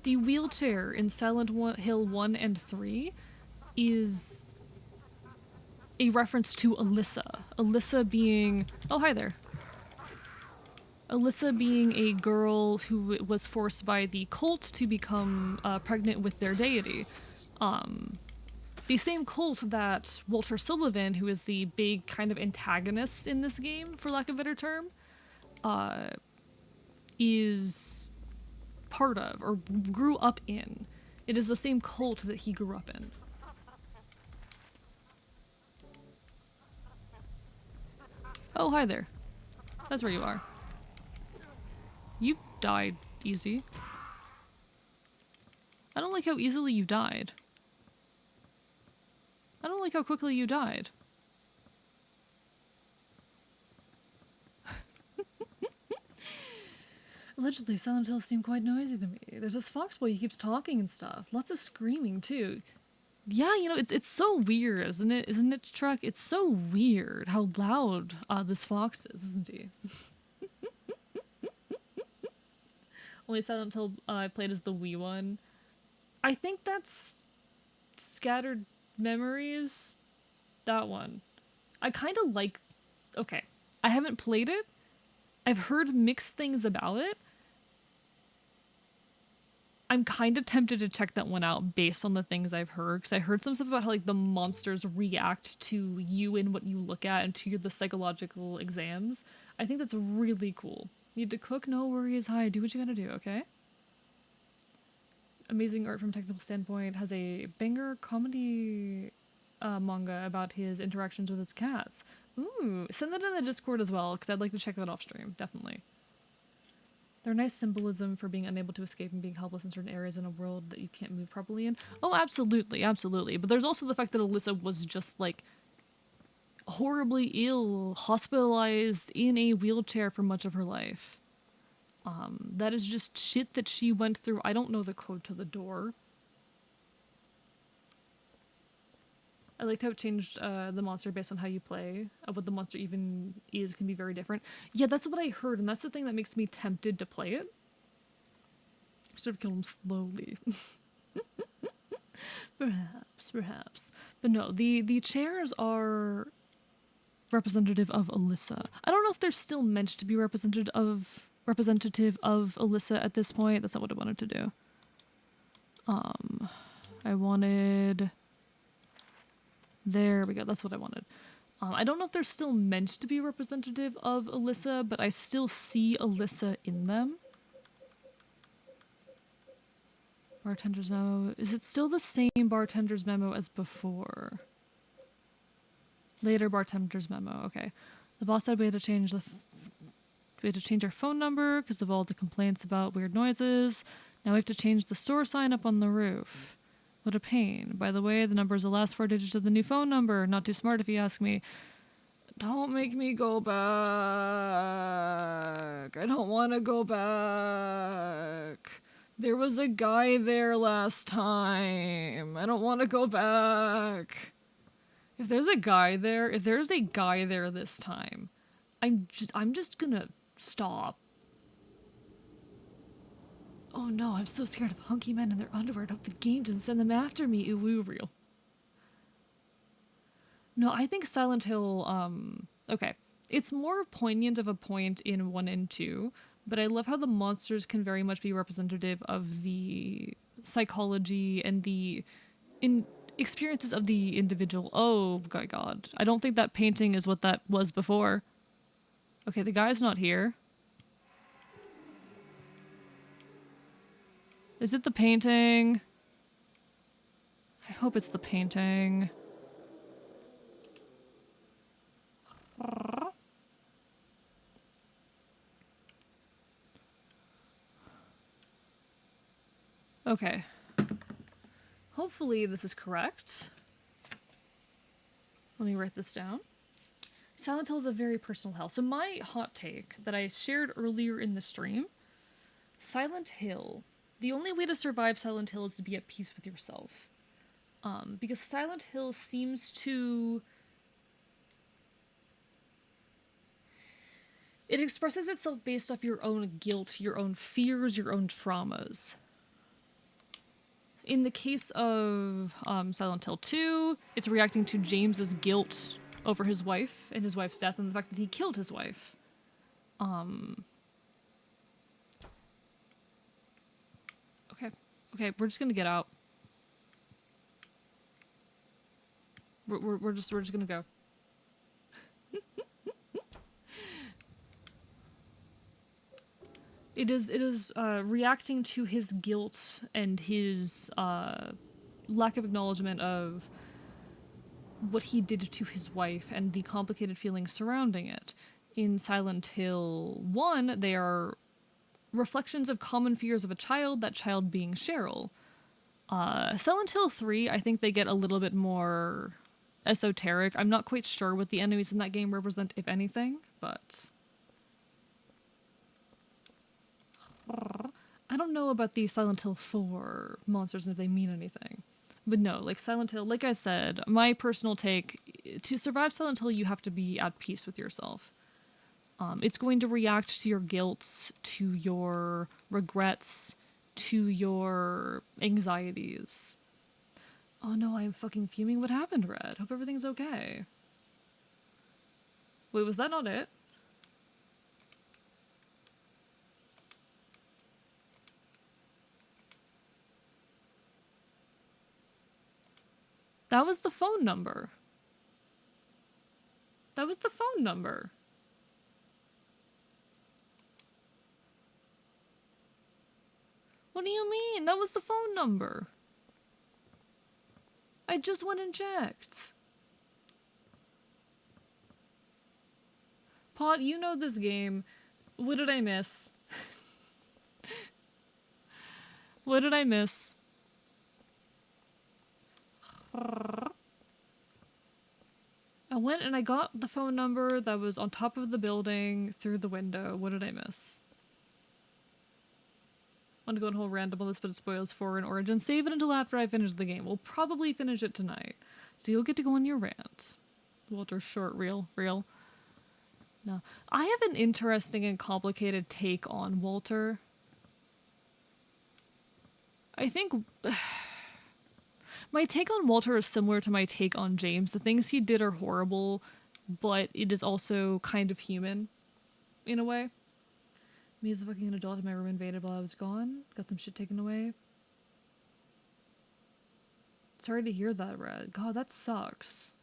S1: The wheelchair in Silent Hill 1 and 3 is a reference to Alyssa. Alyssa being... Oh, hi there. Alyssa being a girl who was forced by the cult to become pregnant with their deity. the same cult that Walter Sullivan, who is the big kind of antagonist in this game, for lack of a better term, is part of or grew up in. It is the same cult that he grew up in. Oh, hi there. That's where you are. You died easy. I don't like how easily you died. I don't like how quickly you died. Allegedly, Silent Hills seem quite noisy to me. There's this fox boy, he keeps talking and stuff. Lots of screaming, too. Yeah, you know, it's so weird, isn't it? Isn't it, Truck? It's so weird how loud this fox is, isn't he? Only Silent Hill I played as the Wii one. I think that's Scattered Memories. That one. I kind of like... Okay. I haven't played it. I've heard mixed things about it. I'm kind of tempted to check that one out based on the things I've heard, because I heard some stuff about how like the monsters react to you and what you look at and to the psychological exams. I think that's really cool. Need to cook? No worries. Hi, do what you gotta do, okay? Amazing art from a technical standpoint. Has a banger comedy manga about his interactions with his cats. Ooh, send that in the Discord as well, because I'd like to check that off stream, definitely. They're nice symbolism for being unable to escape and being helpless in certain areas in a world that you can't move properly in. Oh, absolutely, absolutely. But there's also the fact that Alyssa was just, like, horribly ill, hospitalized in a wheelchair for much of her life. That is just shit that she went through. I don't know the code to the door. I liked how it changed the monster based on how you play. What the monster even is can be very different. Yeah, that's what I heard, and that's the thing that makes me tempted to play it. Instead of kill him slowly. Perhaps. But no, the chairs are representative of Alyssa. I don't know if they're still meant to be representative of Alyssa at this point. That's not what I wanted to do. I wanted... There we go, that's what I wanted. I don't know if they're still meant to be representative of Alyssa, but I still see Alyssa in them. Bartender's memo. Is it still the same bartender's memo as before? Later bartender's memo, okay. The boss said we had to change our phone number because of all the complaints about weird noises. Now we have to change the store sign up on the roof. What a pain. By the way, the number is the last 4 digits of the new phone number. Not too smart if you ask me. Don't make me go back. I don't want to go back. There was a guy there last time. I don't want to go back. If there's a guy there this time, I'm just gonna stop. Oh no, I'm so scared of hunky men in their underwear. I hope the game doesn't send them after me. Ooh, real. No, I think Silent Hill, okay. It's more poignant of a point in 1 and 2, but I love how the monsters can very much be representative of the psychology and the experiences of the individual. Oh, my God. I don't think that painting is what that was before. Okay, the guy's not here. Is it the painting? I hope it's the painting. Okay. Hopefully this is correct. Let me write this down. Silent Hill is a very personal hell. So my hot take that I shared earlier in the stream, Silent Hill, the only way to survive Silent Hill is to be at peace with yourself. Because Silent Hill seems to... It expresses itself based off your own guilt, your own fears, your own traumas. In the case of Silent Hill 2, it's reacting to James's guilt over his wife and his wife's death and the fact that he killed his wife. Okay, we're just gonna get out. We're just gonna go. It is reacting to his guilt and his lack of acknowledgement of what he did to his wife and the complicated feelings surrounding it. In Silent Hill 1, they are reflections of common fears of a child, that child being Cheryl. Silent Hill 3, I think they get a little bit more esoteric. I'm not quite sure what the enemies in that game represent, if anything, but I don't know about the Silent Hill 4 monsters and if they mean anything. But no, like Silent Hill, like I said, my personal take, to survive Silent Hill, you have to be at peace with yourself. It's going to react to your guilt, to your regrets, to your anxieties. Oh no, I'm fucking fuming. What happened, Red? Hope everything's okay. Wait, was that not it? That was the phone number. That was the phone number. What do you mean? That was the phone number. I just went and checked. Pot, you know this game. What did I miss? What did I miss? I went and I got the phone number that was on top of the building through the window. What did I miss? I want to go on a whole random on this, but it spoils 4 in Origin. Save it until after I finish the game. We'll probably finish it tonight. So you'll get to go on your rant. Walter, short, real. No. I have an interesting and complicated take on Walter. I think my take on Walter is similar to my take on James. The things he did are horrible, but it is also kind of human, in a way. Me as a fucking adult in my room invaded while I was gone. Got some shit taken away. Sorry to hear that, Red. God, that sucks.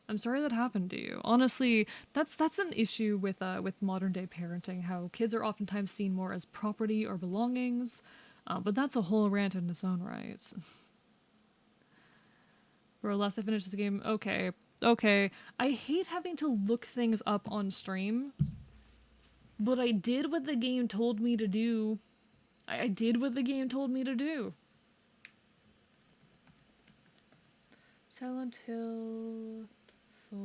S1: I'm sorry that happened to you. Honestly, that's an issue with modern day parenting. How kids are oftentimes seen more as property or belongings, but that's a whole rant in its own right. Bro, last I finished this game. Okay. I hate having to look things up on stream, but I did what the game told me to do. I did what the game told me to do. Silent Hill 4.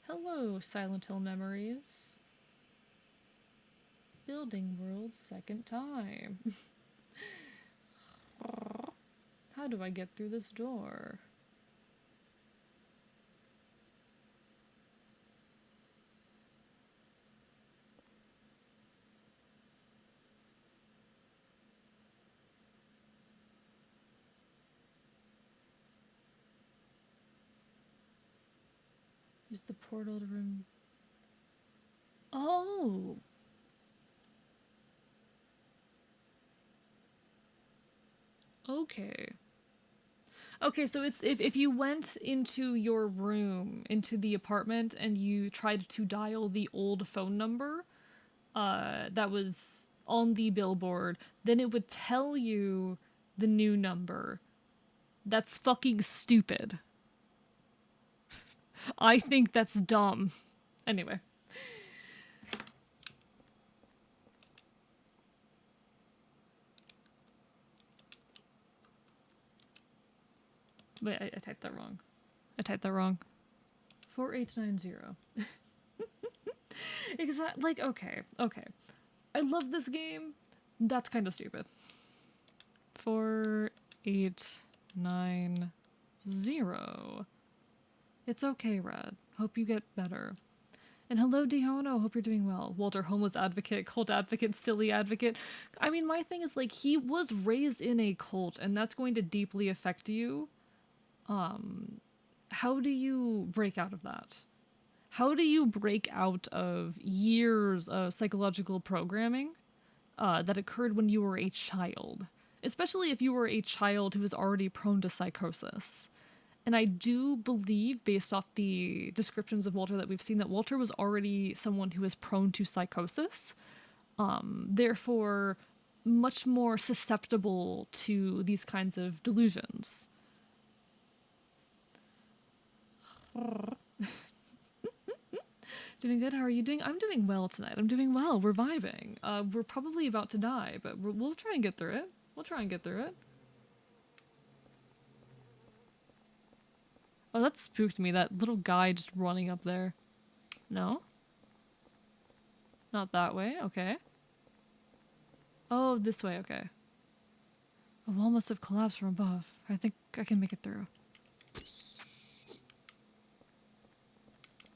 S1: Hello, Silent Hill memories. Building world second time. How do I get through this door? Use the portal to room. Oh! Okay. Okay, so it's if you went into your room, into the apartment, and you tried to dial the old phone number, that was on the billboard, then it would tell you the new number. That's fucking stupid. I think that's dumb. Anyway. Wait, I typed that wrong. 4890. Exactly. Like, okay. I love this game. That's kind of stupid. 4890. It's okay, Red. Hope you get better. And hello, Dihono. Hope you're doing well. Walter, homeless advocate, cult advocate, silly advocate. I mean, my thing is, like, he was raised in a cult, and that's going to deeply affect you. How do you break out of that? How do you break out of years of psychological programming that occurred when you were a child? especially if you were a child who was already prone to psychosis. And I do believe, based off the descriptions of Walter that we've seen, that Walter was already someone who was prone to psychosis, therefore much more susceptible to these kinds of delusions. Doing good. How are you doing? I'm doing well tonight. I'm doing well. We're vibing. We're probably about to die, but we'll try and get through it. We'll try and get through it. Oh, that spooked me. That little guy just running up there. No? Not that way. Okay. Oh, this way. Okay. A wall must have collapsed from above. I think I can make it through.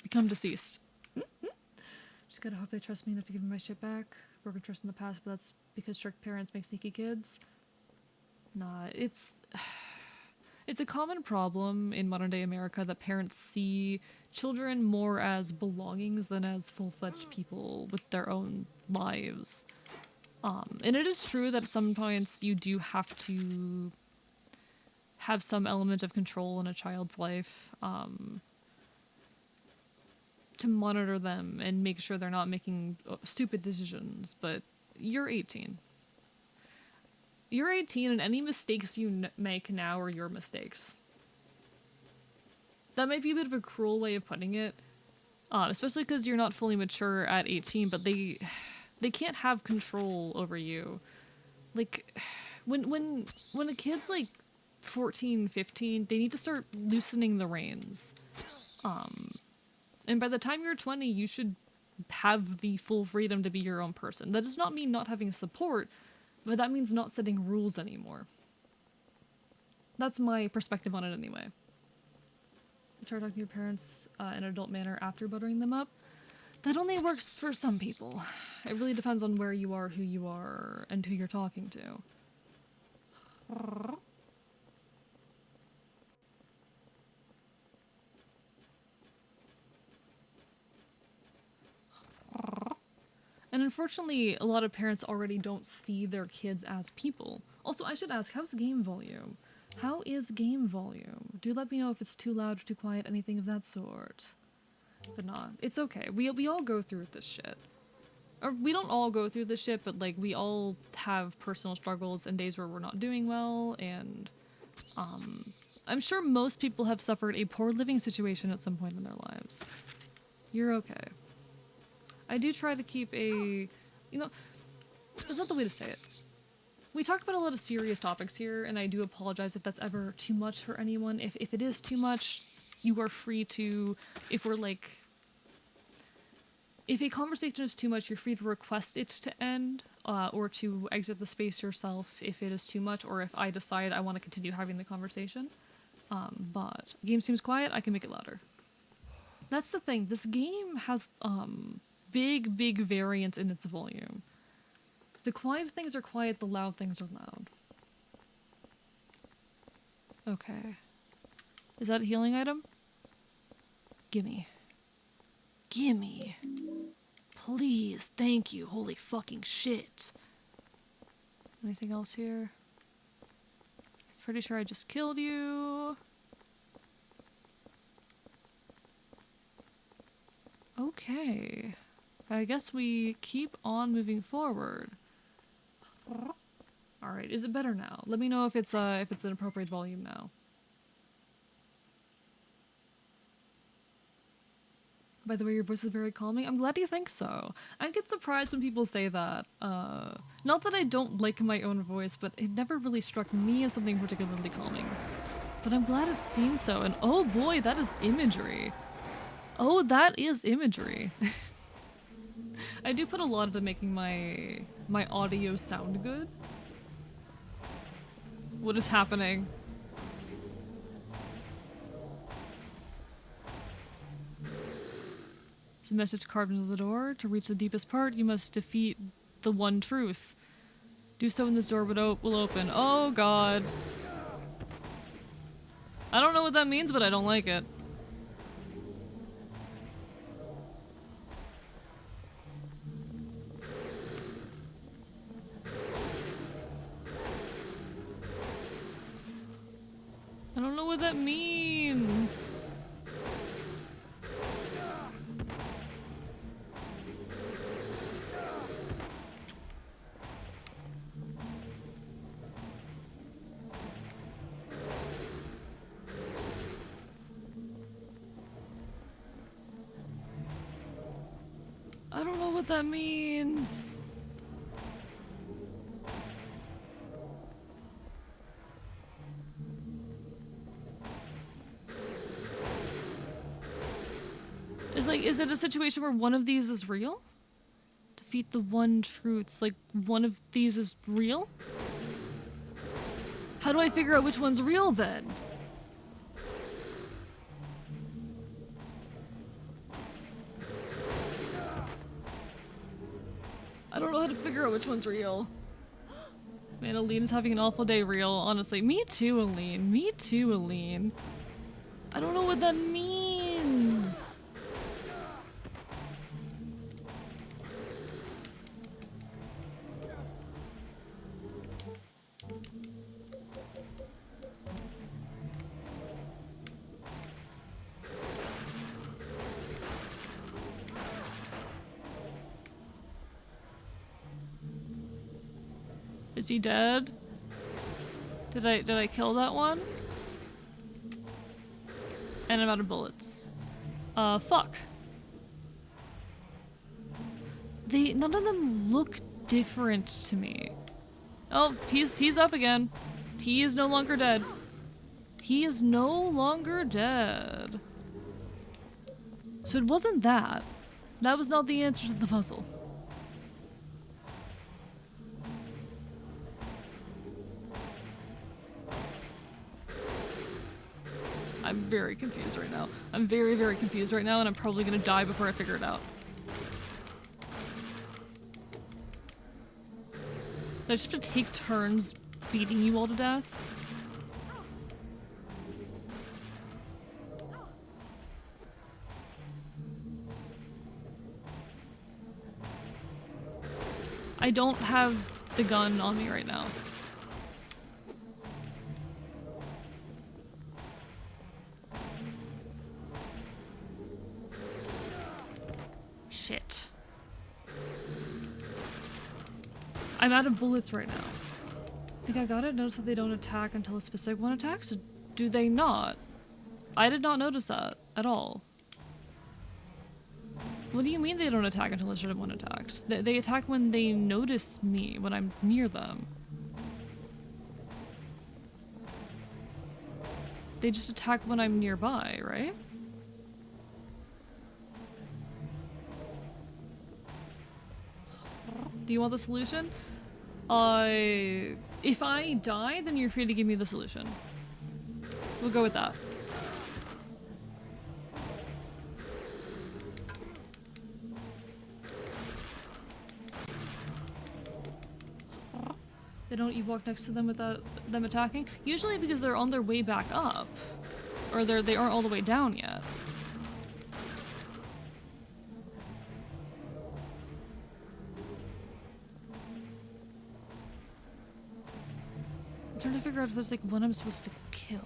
S1: Become deceased. Just gotta hope they trust me enough to give me my shit back. Broken trust in the past, but that's because strict parents make sneaky kids. Nah, it's a common problem in modern day America that parents see children more as belongings than as full-fledged people with their own lives. And it is true that sometimes you do have to have some element of control in a child's life, to monitor them and make sure they're not making stupid decisions, but you're 18. You're 18 and any mistakes you make now are your mistakes. That might be a bit of a cruel way of putting it, especially because you're not fully mature at 18, but they can't have control over you. Like, when a kid's like 14, 15, they need to start loosening the reins. And by the time you're 20, you should have the full freedom to be your own person. That does not mean not having support, but that means not setting rules anymore. That's my perspective on it anyway. Try talking to your parents in an adult manner after buttering them up. That only works for some people. It really depends on where you are, who you are, and who you're talking to. And unfortunately, a lot of parents already don't see their kids as people. Also, I should ask, how's game volume? How is game volume? Do let me know if it's too loud or too quiet, anything of that sort. But nah, it's okay. We all go through this shit. Or we don't all go through this shit, but like we all have personal struggles and days where we're not doing well, and I'm sure most people have suffered a poor living situation at some point in their lives. You're okay. I do try to keep a, that's not the way to say it. We talk about a lot of serious topics here, and I do apologize if that's ever too much for anyone. If it is too much, you are free to, if a conversation is too much, you're free to request it to end, or to exit the space yourself if it is too much, or if I decide I want to continue having the conversation. But game seems quiet, I can make it louder. That's the thing, this game has, big variance in its volume. The quiet things are quiet, the loud things are loud. Okay. Is that a healing item? Gimme. Gimme. Please, thank you, holy fucking shit. Anything else here? Pretty sure I just killed you. Okay. I guess we keep on moving forward. Alright, is it better now? Let me know if it's an appropriate volume now. By the way, your voice is very calming. I'm glad you think so. I get surprised when people say that. Not that I don't like my own voice, but it never really struck me as something particularly calming. But I'm glad it seems so, and oh boy, that is imagery. Oh, that is imagery. I do put a lot into making my audio sound good. What is happening? It's a message carved into the door. To reach the deepest part, you must defeat the one truth. Do so and this door will open. Oh god. I don't know what that means, but I don't like it. I don't know what that means. I don't know what that means. Is it a situation where one of these is real? Defeat the one truths, like one of these is real? How do I figure out which one's real then? I don't know how to figure out which one's real. Man, Aline's having an awful day, real, honestly. Me too, Aline. Me too, Aline. I don't know what that means. Is he dead? Did I kill that one? And I'm out of bullets. Fuck. None of them look different to me. Oh, he's up again. He is no longer dead. He is no longer dead. So it wasn't that. That was not the answer to the puzzle. I'm very confused right now. I'm very, very confused right now, and I'm probably gonna die before I figure it out. Do I just have to take turns beating you all to death? I don't have the gun on me right now. Shit. I'm out of bullets right now. I think I got it. Notice that they don't attack until a specific one attacks. Do they not? I did not notice that at all. What do you mean they don't attack until a certain one attacks? They attack when they notice me, when I'm near them. They just attack when I'm nearby, right? Do you want the solution? If I die, then you're free to give me the solution. We'll go with that. They don't you walk next to them without them attacking? Usually because they're on their way back up. Or they aren't all the way down yet. I'm trying to figure out if there's like one I'm supposed to kill.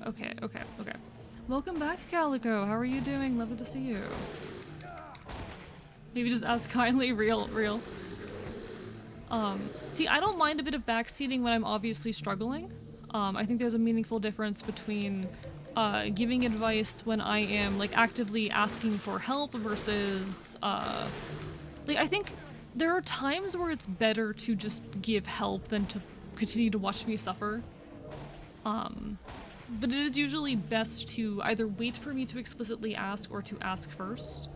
S1: Okay. Welcome back, Calico. How are you doing? Lovely to see you. Maybe just ask kindly, real. See, I don't mind a bit of backseating when I'm obviously struggling. I think there's a meaningful difference between giving advice when I am like actively asking for help versus like I think there are times where it's better to just give help than to continue to watch me suffer. But it is usually best to either wait for me to explicitly ask or to ask first.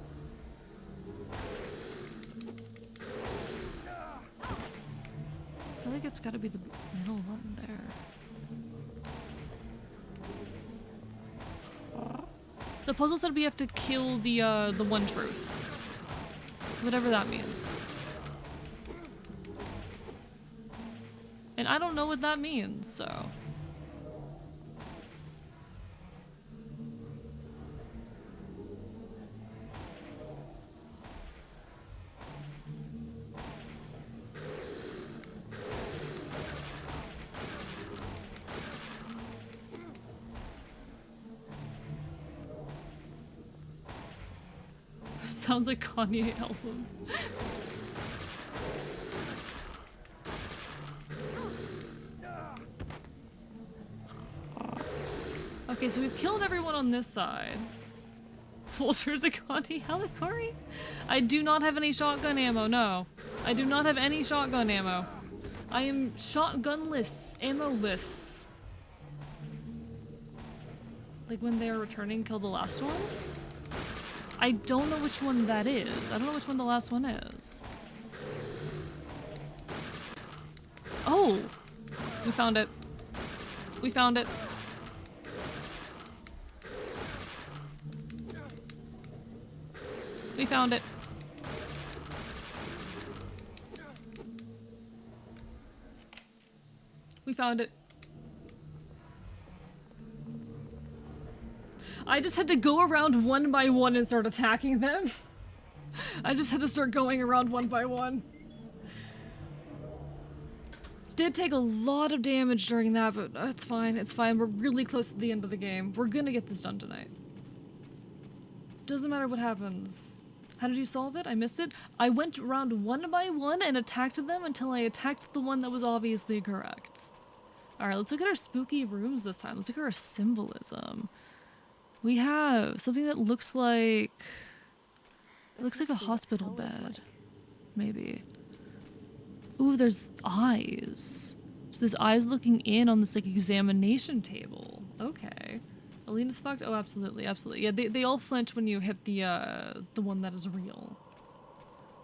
S1: I feel like it's gotta be the middle one there. The puzzle said we have to kill the one truth. Whatever that means. And I don't know what that means, so... Sounds like Kanye album. Okay, so we've killed everyone on this side. Walter's a Kanye allegory? I do not have any shotgun ammo, no. I do not have any shotgun ammo. I am shotgunless, ammo-less. Like when they're returning, kill the last one? I don't know which one that is. I don't know which one the last one is. Oh! We found it. We found it. We found it. We found it. I just had to go around one by one and start attacking them. I just had to start going around one by one. Did take a lot of damage during that, but it's fine, it's fine. We're really close to the end of the game. We're gonna get this done tonight. Doesn't matter what happens. How did you solve it? I missed it. I went around one by one and attacked them until I attacked the one that was obviously correct. Alright, let's look at our spooky rooms this time. Let's look at our symbolism. We have something that looks like... It looks like a hospital bed. Maybe. Ooh, there's eyes. So there's eyes looking in on this, like, examination table. Okay. Alina's fucked? Oh, absolutely, absolutely. Yeah, they all flinch when you hit the one that is real.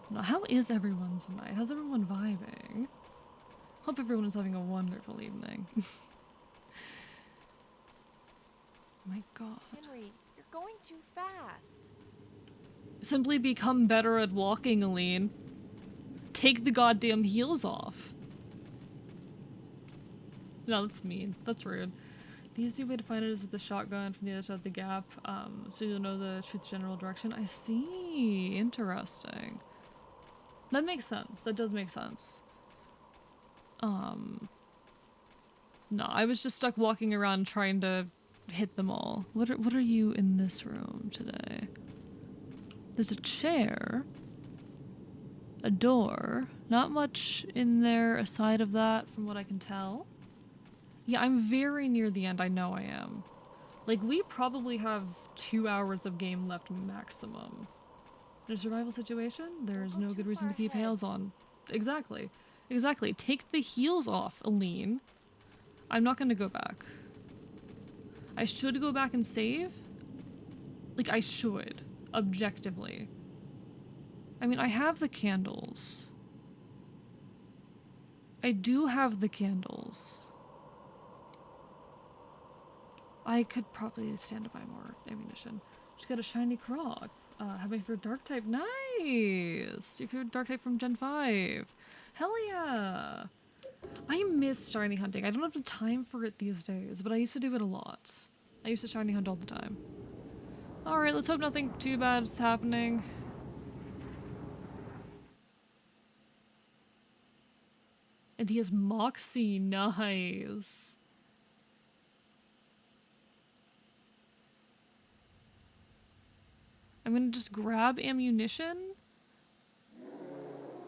S1: Now, how is everyone tonight? How's everyone vibing? Hope everyone is having a wonderful evening. My god.
S2: Henry, you're going too fast.
S1: Simply become better at walking, Aline. Take the goddamn heels off. No, that's mean. That's rude. The easy way to find it is with the shotgun from the other side of the gap, so you'll know the truth's general direction. I see. Interesting. That makes sense. That does make sense. No, I was just stuck walking around trying to hit them all. What are you in this room today? There's a chair. A door. Not much in there aside of that from what I can tell. Yeah, I'm very near the end. I know I am. Like, we probably have 2 hours of game left maximum. In a survival situation, there's no good reason to keep heels on. Exactly. Exactly. Take the heels off, Aline. I'm not gonna go back. I should go back and save. Like, I should. Objectively. I mean, I have the candles. I do have the candles. I could probably stand to buy more ammunition. Just got a shiny croc. Have my favorite dark type. Nice! Your favorite dark type from Gen 5. Hell yeah! I miss shiny hunting. I don't have the time for it these days, but I used to do it a lot. I used to shiny hunt all the time. Alright, let's hope nothing too bad is happening. And he has Moxie. Nice. I'm gonna just grab ammunition,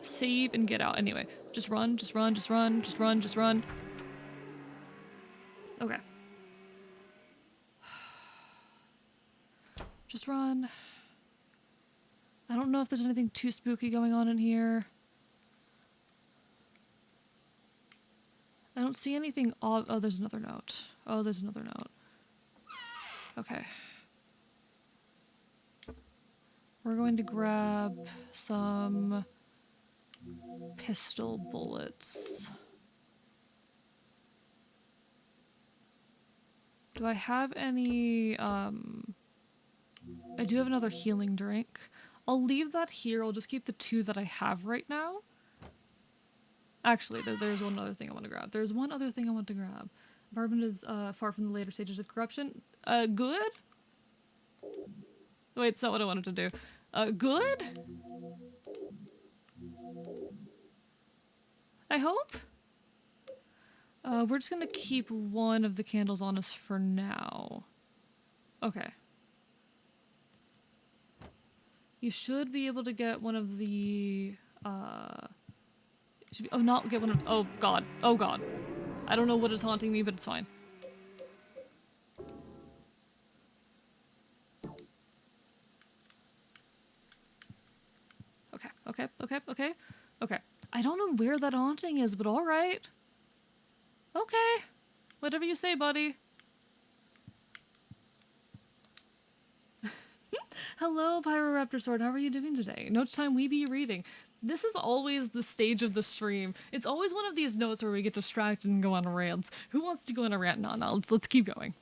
S1: save, and get out. Anyway, just run, just run, just run, just run, just run. Okay. Just run. I don't know if there's anything too spooky going on in here. I don't see anything odd. Oh, there's another note. Oh, there's another note. Okay. We're going to grab some pistol bullets. Do I have any, I do have another healing drink. I'll leave that here. I'll just keep the 2 that I have right now. Actually, there's one other thing I want to grab. There's one other thing I want to grab. Apartment is far from the later stages of corruption. Good? Wait, it's not what I wanted to do. Good? I hope? We're just gonna keep one of the candles on us for now. Okay. You should be able to get one of the, should be, oh, not get one of, oh god, oh god. I don't know what is haunting me, but it's fine. Okay, okay, okay, okay, okay. I don't know where that haunting is, but alright. Okay. Whatever you say, buddy. Hello, Pyroraptor Sword. How are you doing today? Note time we be reading. This is always the stage of the stream. It's always one of these notes where we get distracted and go on rants. Who wants to go on a rant? No, let's keep going.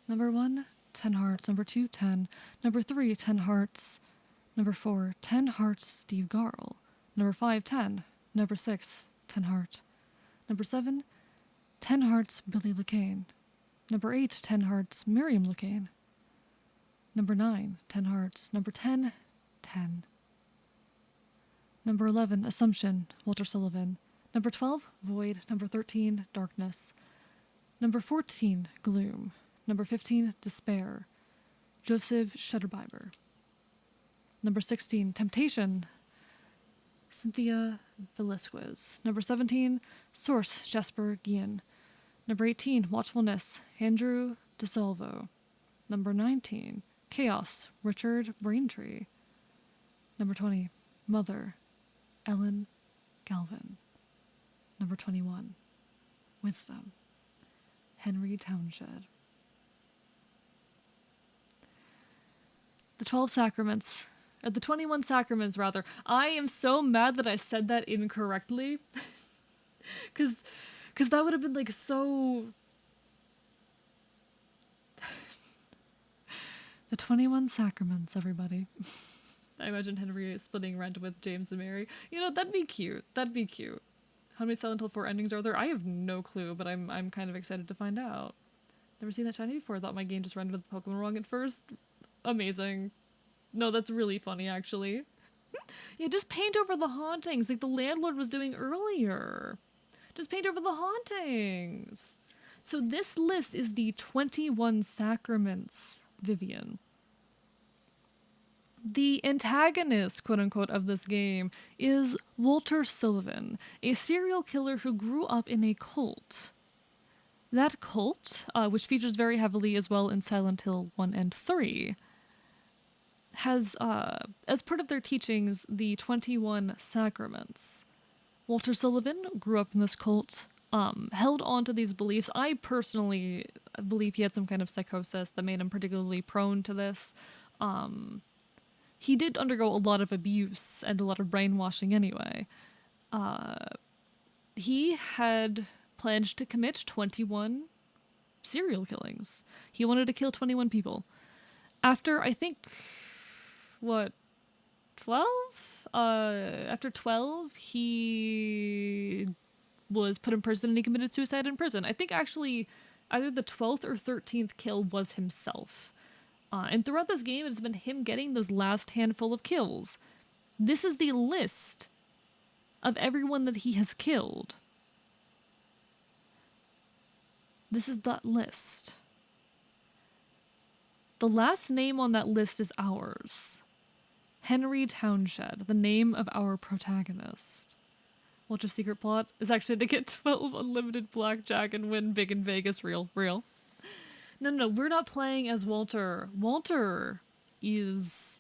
S1: Number 1, 10 hearts. Number 2, 10. Number 3, 10 hearts. Number 4, 10 hearts, Steve Garl. Number 5, 10. Number 6, 10 heart. Number 7, 10 hearts, Billy LeCain. Number 8, 10 hearts, Miriam LeCain. Number 9, 10 hearts. Number 10, 10. Number 11, Assumption, Walter Sullivan. Number 12, Void. Number 13, Darkness. Number 14, Gloom. Number 15, Despair, Joseph Schutterbiber. Number 16, Temptation, Cynthia Velasquez. Number 17, Source, Jasper Guillen. Number 18, Watchfulness, Andrew DeSalvo. Number 19, Chaos, Richard Braintree. Number 20, Mother, Ellen Galvin. Number 21, Wisdom, Henry Townshend. The 12 sacraments, or the 21 sacraments rather. I am so mad that I said that incorrectly. Cause that would have been like so... The 21 sacraments, everybody. I imagine Henry splitting rent with James and Mary. You know, that'd be cute. That'd be cute. How many Silent Hill 4 endings are there? I have no clue, but I'm kind of excited to find out. Never seen that shiny before. I thought my game just rendered the Pokemon wrong at first. Amazing. No, that's really funny, actually. Yeah, just paint over the hauntings like the landlord was doing earlier. Just paint over the hauntings. So this list is the 21 sacraments, Vivian. The antagonist, quote-unquote, of this game is Walter Sullivan, a serial killer who grew up in a cult. That cult, which features very heavily as well in Silent Hill 1 and 3, has, as part of their teachings, the 21 sacraments. Walter Sullivan grew up in this cult, held on to these beliefs. I personally believe he had some kind of psychosis that made him particularly prone to this. He did undergo a lot of abuse and a lot of brainwashing anyway. He had pledged to commit 21 serial killings. He wanted to kill 21 people. After, I think, 12? After 12, he was put in prison and he committed suicide in prison. I think actually either the 12th or 13th kill was himself. And throughout this game, it has been him getting those last handful of kills. This is the list of everyone that he has killed. This is that list. The last name on that list is ours. Henry Townshend, the name of our protagonist. Walter's secret plot is actually to get 12 unlimited blackjack and win big in Vegas. Real. No, we're not playing as Walter. Walter is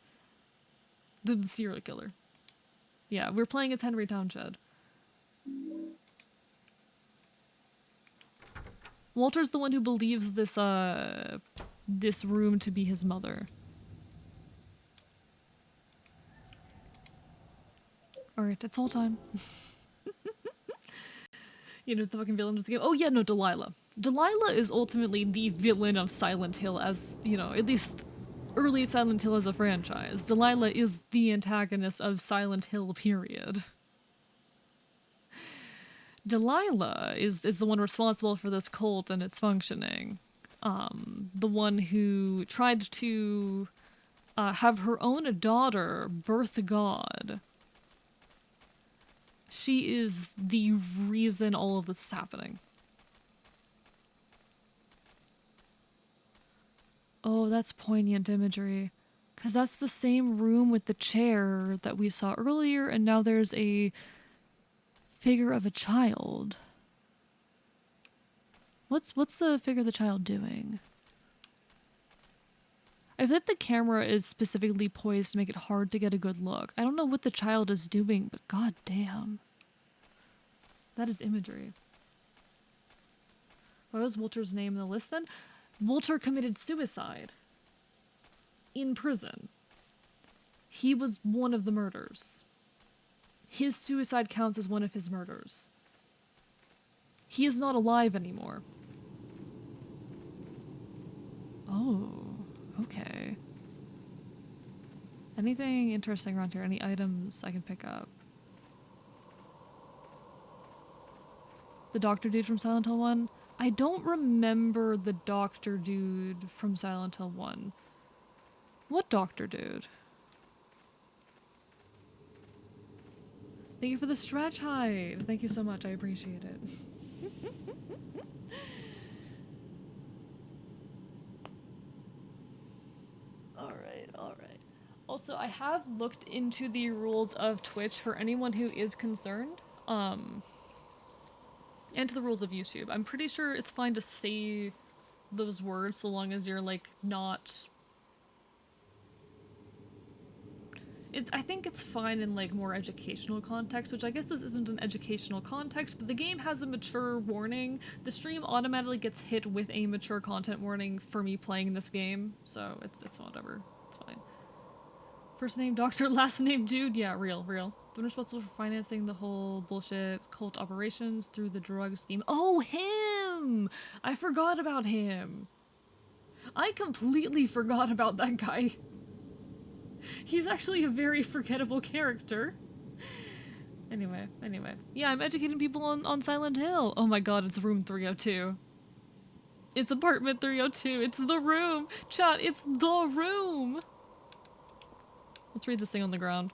S1: the serial killer. Yeah, we're playing as Henry Townshend. Walter's the one who believes this room to be his mother. Alright, it's all time. You know, the fucking villain of the game. Oh yeah, no, Delilah. Delilah is ultimately the villain of Silent Hill as, you know, at least early Silent Hill as a franchise. Delilah is the antagonist of Silent Hill, period. Delilah is the one responsible for this cult and its functioning. The one who tried to have her own daughter birth God. She is the reason all of this is happening. Oh, that's poignant imagery. Because that's the same room with the chair that we saw earlier, and now there's a figure of a child. What's the figure of the child doing? I bet the camera is specifically poised to make it hard to get a good look. I don't know what the child is doing, but god damn. That is imagery. What was Walter's name in the list then? Walter committed suicide. In prison. He was one of the murders. His suicide counts as one of his murders. He is not alive anymore. Oh, okay. Anything interesting around here? Any items I can pick up? The doctor dude from Silent Hill 1? I don't remember the doctor dude from Silent Hill 1. What doctor dude? Thank you for the stretch hide. Thank you so much. I appreciate it. Alright. Also, I have looked into the rules of Twitch for anyone who is concerned. And to the rules of YouTube. I'm pretty sure it's fine to say those words so long as you're, like, not... I think it's fine in, like, more educational context, which I guess this isn't an educational context, but the game has a mature warning. The stream automatically gets hit with a mature content warning for me playing this game, so it's whatever. It's fine. First name doctor, last name dude? Yeah, real. The one responsible for financing the whole bullshit cult operations through the drug scheme. Oh, him! I forgot about him. I completely forgot about that guy. He's actually a very forgettable character. Anyway. Yeah, I'm educating people on Silent Hill. Oh my god, it's room 302. It's apartment 302. It's the room. Chat, it's the room. Let's read this thing on the ground.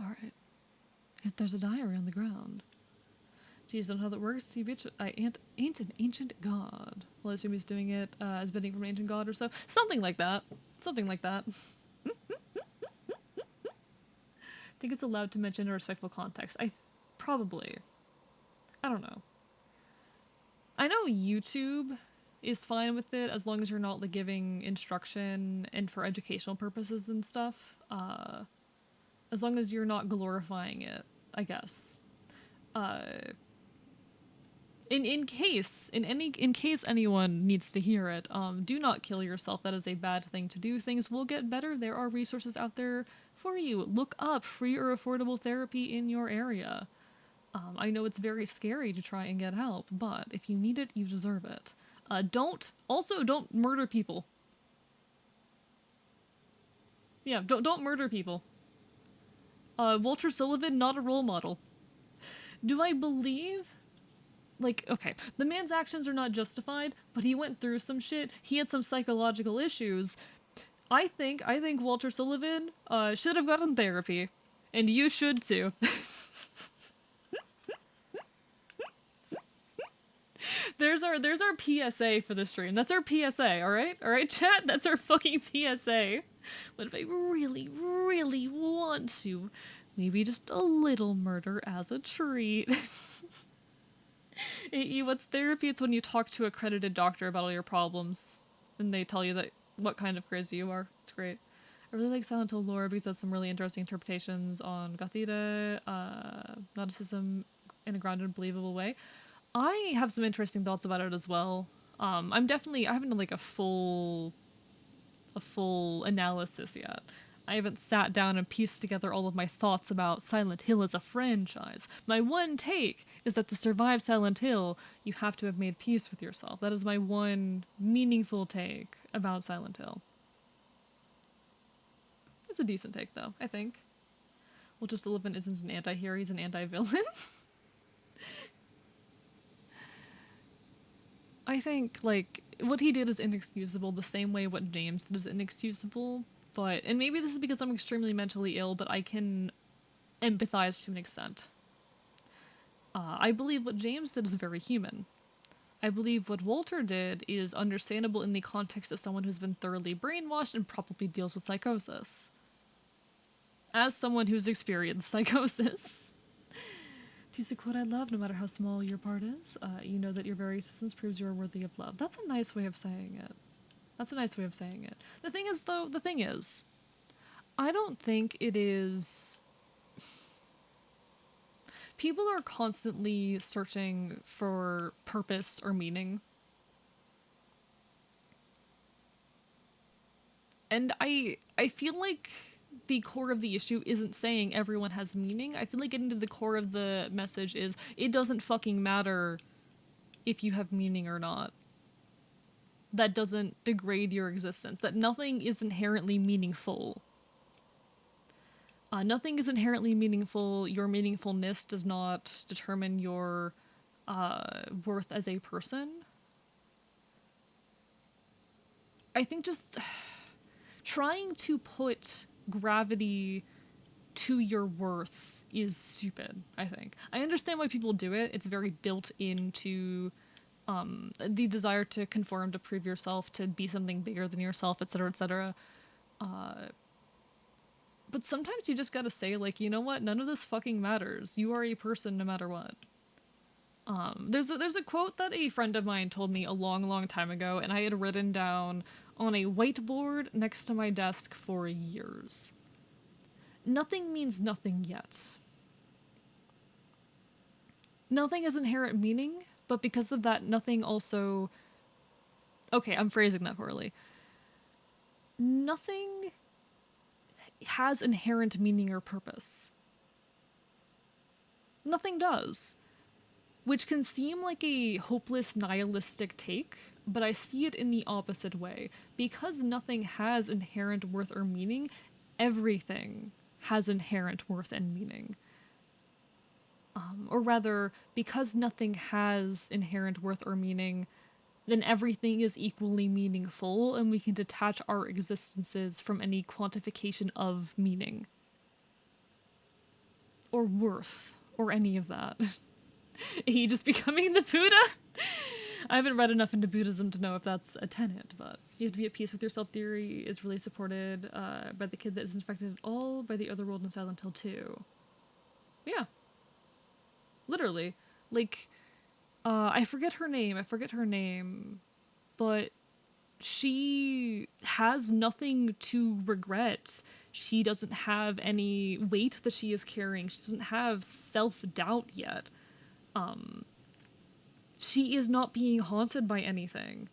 S1: Alright. There's a diary on the ground. Geez, don't know how that works. You bitch. I ain't an ancient god. Well, I assume he's doing it as bidding from an ancient god or so. Something like that. I think it's allowed to mention a respectful context. Probably. I don't know. I know YouTube is fine with it as long as you're not like giving instruction and for educational purposes and stuff. As long as you're not glorifying it, I guess. In case anyone needs to hear it, do not kill yourself. That is a bad thing to do. Things will get better. There are resources out there for you. Look up free or affordable therapy in your area. I know it's very scary to try and get help, but if you need it, you deserve it. Don't murder people. Yeah, don't murder people. Walter Sullivan, not a role model. Do I believe? Like, okay, the man's actions are not justified, but he went through some shit. He had some psychological issues. I think Walter Sullivan should have gotten therapy, and you should too. There's our PSA for the stream. That's our PSA, alright? Alright, chat? That's our fucking PSA. But if I really, really want to, maybe just a little murder as a treat. What's therapy? It's when you talk to a accredited doctor about all your problems, and they tell you that what kind of crazy you are. It's great. I really like Silent Hill lore because it has some really interesting interpretations on Gothita, Gnosticism in a grounded, believable way. I have some interesting thoughts about it as well. I haven't done like a full analysis yet. I haven't sat down and pieced together all of my thoughts about Silent Hill as a franchise. My one take is that to survive Silent Hill, you have to have made peace with yourself. That is my one meaningful take about Silent Hill. It's a decent take, though, I think. Walter Sullivan isn't an anti-hero, he's an anti-villain. I think, like, what he did is inexcusable the same way what James did is inexcusable. But, and maybe this is because I'm extremely mentally ill, but I can empathize to an extent. I believe what James did is very human. I believe what Walter did is understandable in the context of someone who's been thoroughly brainwashed and probably deals with psychosis. As someone who's experienced psychosis. To use a quote I love, no matter how small your part is, you know that your very existence proves you are worthy of love. That's a nice way of saying it. That's a nice way of saying it. The thing is, though, I don't think it is. People are constantly searching for purpose or meaning. And I feel like the core of the issue isn't saying everyone has meaning. I feel like getting to the core of the message is it doesn't fucking matter if you have meaning or not. That doesn't degrade your existence. That nothing is inherently meaningful. Nothing is inherently meaningful. Your meaningfulness does not determine your worth as a person. I think just trying to put gravity to your worth is stupid, I think. I understand why people do it. It's very built into the desire to conform, to prove yourself, to be something bigger than yourself, etc., etc. But sometimes you just gotta say, like, you know what? None of this fucking matters. You are a person no matter what. There's a quote that a friend of mine told me a long, long time ago, and I had written down on a whiteboard next to my desk for years. Nothing means nothing yet. Nothing has inherent meaning, but because of that, nothing also. Okay, I'm phrasing that poorly. Nothing has inherent meaning or purpose. Nothing does. Which can seem like a hopeless, nihilistic take, but I see it in the opposite way. Because nothing has inherent worth or meaning, everything has inherent worth and meaning. Or rather, because nothing has inherent worth or meaning, then everything is equally meaningful, and we can detach our existences from any quantification of meaning. Or worth, or any of that. He just becoming the Buddha? I haven't read enough into Buddhism to know if that's a tenet, but you have to be at peace with yourself theory is really supported by the kid that isn't affected at all by the other world in Silent Hill 2. Yeah. Literally. Like, I forget her name, but she has nothing to regret. She doesn't have any weight that she is carrying. She doesn't have self-doubt yet. She is not being haunted by anything.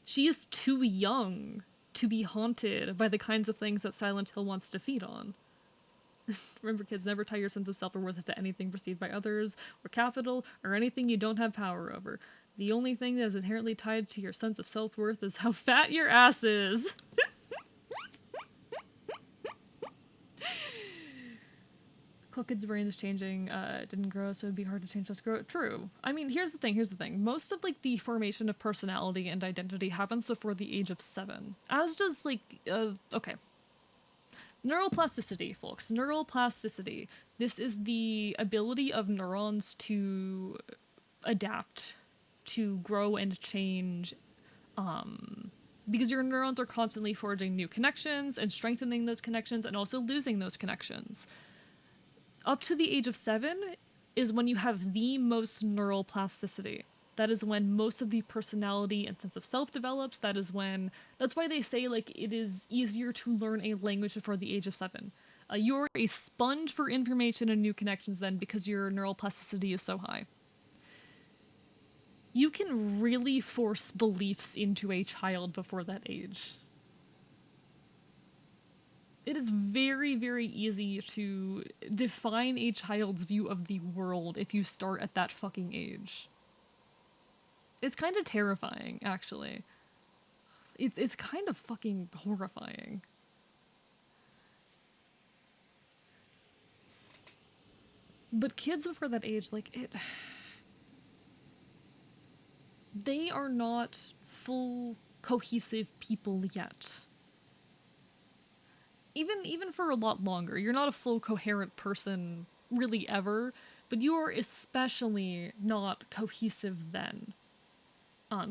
S1: She is too young to be haunted by the kinds of things that Silent Hill wants to feed on. Remember, kids, never tie your sense of self-worth to anything perceived by others, or capital, or anything you don't have power over. The only thing that is inherently tied to your sense of self-worth is how fat your ass is. Cool Kid's brain is changing, it didn't grow, so it'd be hard to change. Let's grow. True. I mean, here's the thing. Most of, like, the formation of personality and identity happens before the age of 7. As does, like, okay. Neuroplasticity, folks. Neuroplasticity. This is the ability of neurons to adapt, to grow and change, because your neurons are constantly forging new connections and strengthening those connections and also losing those connections. Up to the age of 7 is when you have the most neural plasticity. That is when most of the personality and sense of self develops. That's why they say, like, it is easier to learn a language before the age of 7. You're a sponge for information and new connections then because your neural plasticity is so high. You can really force beliefs into a child before that age. It is very, very easy to define a child's view of the world if you start at that fucking age. It's kind of terrifying, actually. It's kind of fucking horrifying. But kids before that age, they are not full, cohesive people yet. Even for a lot longer. You're not a full coherent person really ever, but you are especially not cohesive then.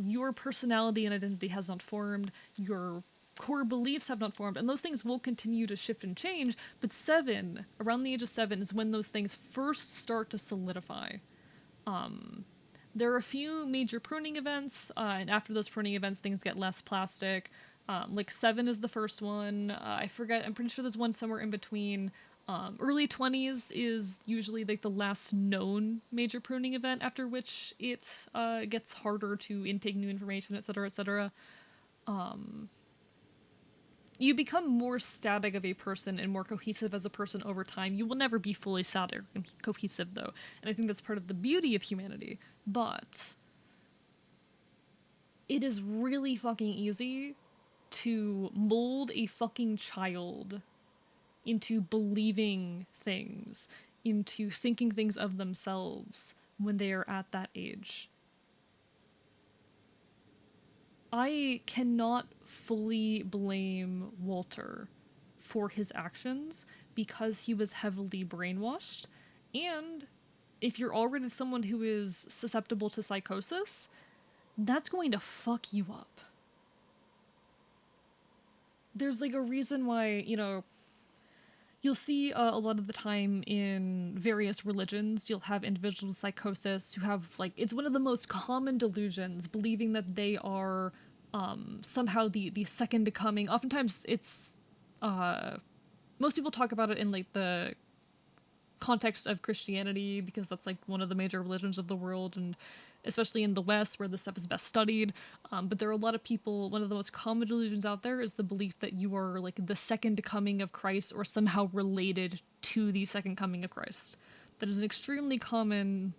S1: Your personality and identity has not formed. Your core beliefs have not formed, and those things will continue to shift and change. But 7, around the age of 7, is when those things first start to solidify. There are a few major pruning events, and after those pruning events, things get less plastic. Like 7 is the first one. I forget. I'm pretty sure there's one somewhere in between. Early 20s is usually like the last known major pruning event, after which it gets harder to intake new information, etc., etc. You become more static of a person and more cohesive as a person over time. You will never be fully static and cohesive, though, and I think that's part of the beauty of humanity. But it is really fucking easy to mold a fucking child into believing things, into thinking things of themselves when they are at that age. I cannot fully blame Walter for his actions because he was heavily brainwashed. And if you're already someone who is susceptible to psychosis, that's going to fuck you up. There's like a reason why, you'll see a lot of the time in various religions, you'll have individuals with psychosis who have, like, it's one of the most common delusions, believing that they are somehow the second coming. Oftentimes, it's most people talk about it in like the context of Christianity because that's like one of the major religions of the world, and especially in the West where this stuff is best studied. But there are a lot of people, one of the most common delusions out there is the belief that you are like the second coming of Christ or somehow related to the second coming of Christ. That is an extremely common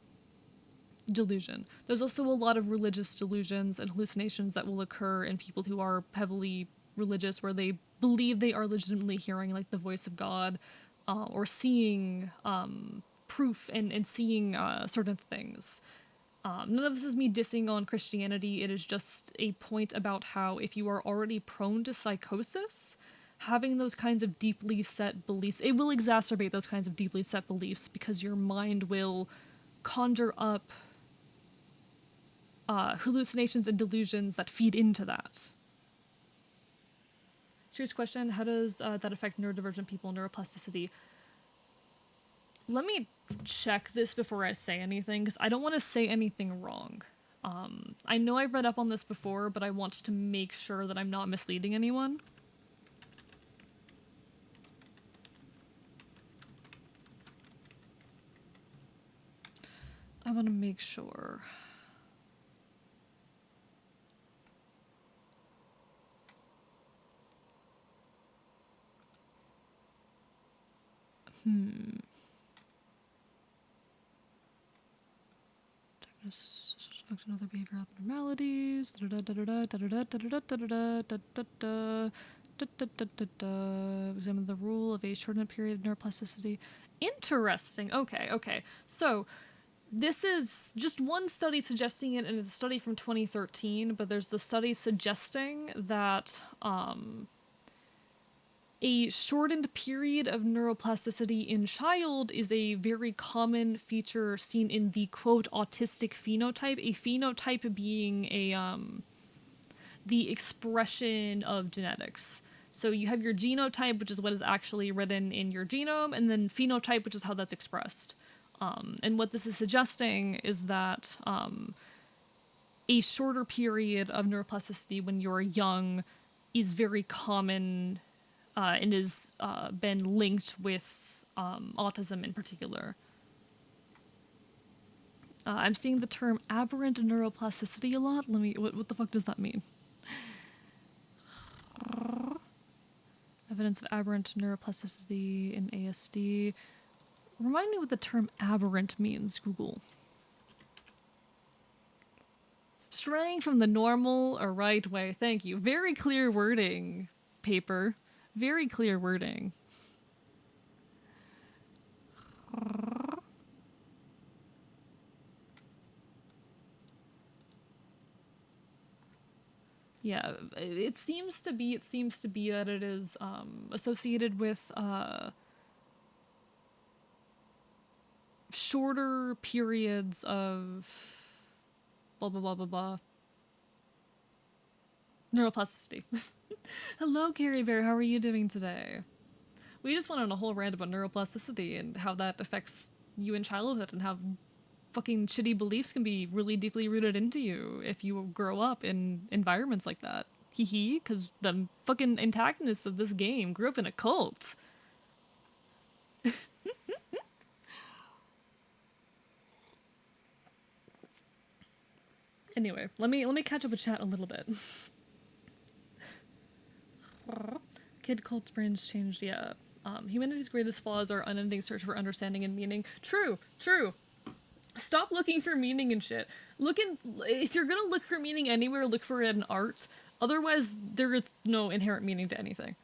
S1: delusion. There's also a lot of religious delusions and hallucinations that will occur in people who are heavily religious, where they believe they are legitimately hearing like the voice of God, or seeing proof and seeing certain things. None of this is me dissing on Christianity. It is just a point about how if you are already prone to psychosis, having those kinds of deeply set beliefs, it will exacerbate those kinds of deeply set beliefs because your mind will conjure up hallucinations and delusions that feed into that. Serious question, how does that affect neurodivergent people, neuroplasticity? Let me check this before I say anything, because I don't want to say anything wrong. I know I've read up on this before, but I want to make sure that I'm not misleading anyone. I want to make sure. Function other behavioral abnormalities. Examine the rule of a shortened period of neuroplasticity. Interesting. Okay. So this is just one study suggesting it, and it's a study from 2013, but there's the study suggesting that a shortened period of neuroplasticity in child is a very common feature seen in the quote autistic phenotype, a phenotype being the expression of genetics. So you have your genotype, which is what is actually written in your genome, and then phenotype, which is how that's expressed. And what this is suggesting is that a shorter period of neuroplasticity when you're young is very common, and has been linked with autism in particular. I'm seeing the term aberrant neuroplasticity a lot. What the fuck does that mean? Evidence of aberrant neuroplasticity in ASD. Remind me what the term aberrant means, Google. Straying from the normal or right way. Thank you. Very clear wording, paper. Very clear wording. Yeah, it seems to be that it is associated with shorter periods of blah blah blah blah blah. Neuroplasticity. Hello, Carrie Bear. How are you doing today? We just went on a whole rant about neuroplasticity and how that affects you in childhood and how fucking shitty beliefs can be really deeply rooted into you if you grow up in environments like that. Hee hee, because the fucking antagonists of this game grew up in a cult. Anyway, let me catch up with chat a little bit. Kid cult's brains changed, yeah. Humanity's greatest flaws are unending search for understanding and meaning. True, true. Stop looking for meaning and shit. If you're gonna look for meaning anywhere, look for it in art. Otherwise, there is no inherent meaning to anything.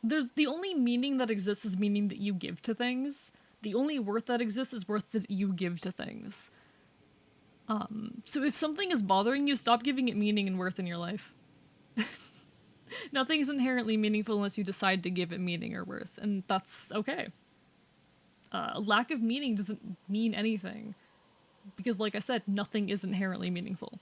S1: There's the only meaning that exists is meaning that you give to things. The only worth that exists is worth that you give to things. So if something is bothering you, stop giving it meaning and worth in your life. Nothing's inherently meaningful unless you decide to give it meaning or worth, and that's okay. A lack of meaning doesn't mean anything, because, like I said, nothing is inherently meaningful.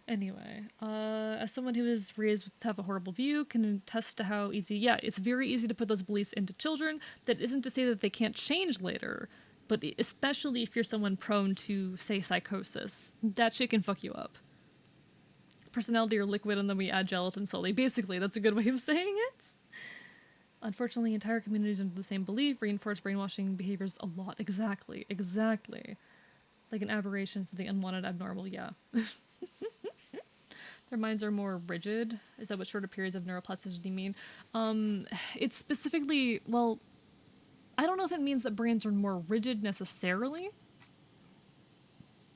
S1: Anyway, as someone who is raised to have a horrible view, can attest to how easy, yeah, it's very easy to put those beliefs into children. That isn't to say that they can't change later, but especially if you're someone prone to, say, psychosis, that shit can fuck you up. Personality or liquid, and then we add gelatin solely. Basically, that's a good way of saying it. Unfortunately, entire communities under the same belief reinforce brainwashing behaviors a lot. Exactly. Like an aberration, something unwanted, abnormal, yeah. Their minds are more rigid. Is that what shorter periods of neuroplasticity mean? It's specifically, well, I don't know if it means that brains are more rigid necessarily.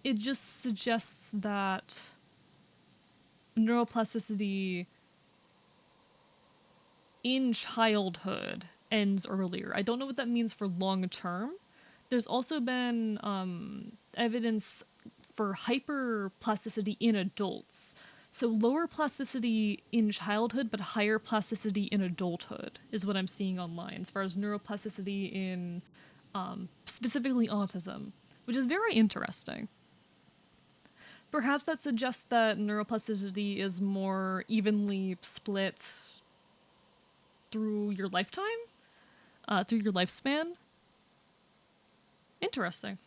S1: It just suggests that neuroplasticity in childhood ends earlier. I don't know what that means for long term. There's also been evidence for hyperplasticity in adults. So lower plasticity in childhood, but higher plasticity in adulthood is what I'm seeing online as far as neuroplasticity in specifically autism, which is very interesting. Perhaps that suggests that neuroplasticity is more evenly split through your lifetime, through your lifespan. Interesting.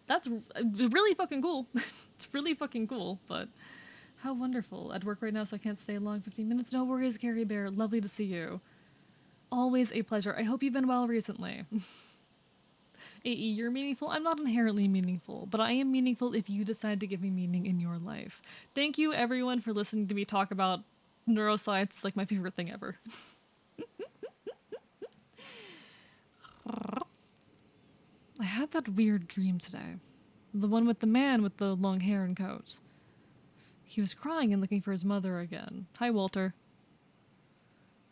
S1: That's really fucking cool. It's really fucking cool, but how wonderful. At work right now, so I can't stay long 15 minutes. No worries, Carrie Bear. Lovely to see you. Always a pleasure. I hope you've been well recently. AE, you're meaningful. I'm not inherently meaningful, but I am meaningful if you decide to give me meaning in your life. Thank you, everyone, for listening to me talk about neuroscience. It's like my favorite thing ever. I had that weird dream today. The one with the man with the long hair and coat. He was crying and looking for his mother again. Hi, Walter.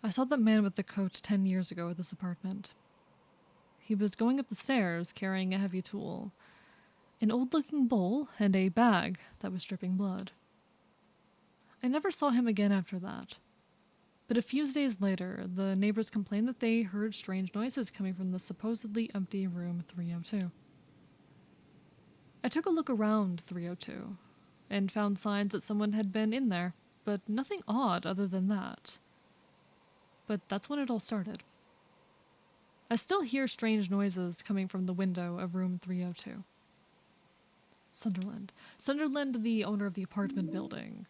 S1: I saw that man with the coat 10 years ago at this apartment. He was going up the stairs carrying a heavy tool, an old-looking bowl, and a bag that was dripping blood. I never saw him again after that. But a few days later, the neighbors complained that they heard strange noises coming from the supposedly empty room 302. I took a look around 302 and found signs that someone had been in there, but nothing odd other than that. But that's when it all started. I still hear strange noises coming from the window of room 302. Sunderland. Sunderland, the owner of the apartment building.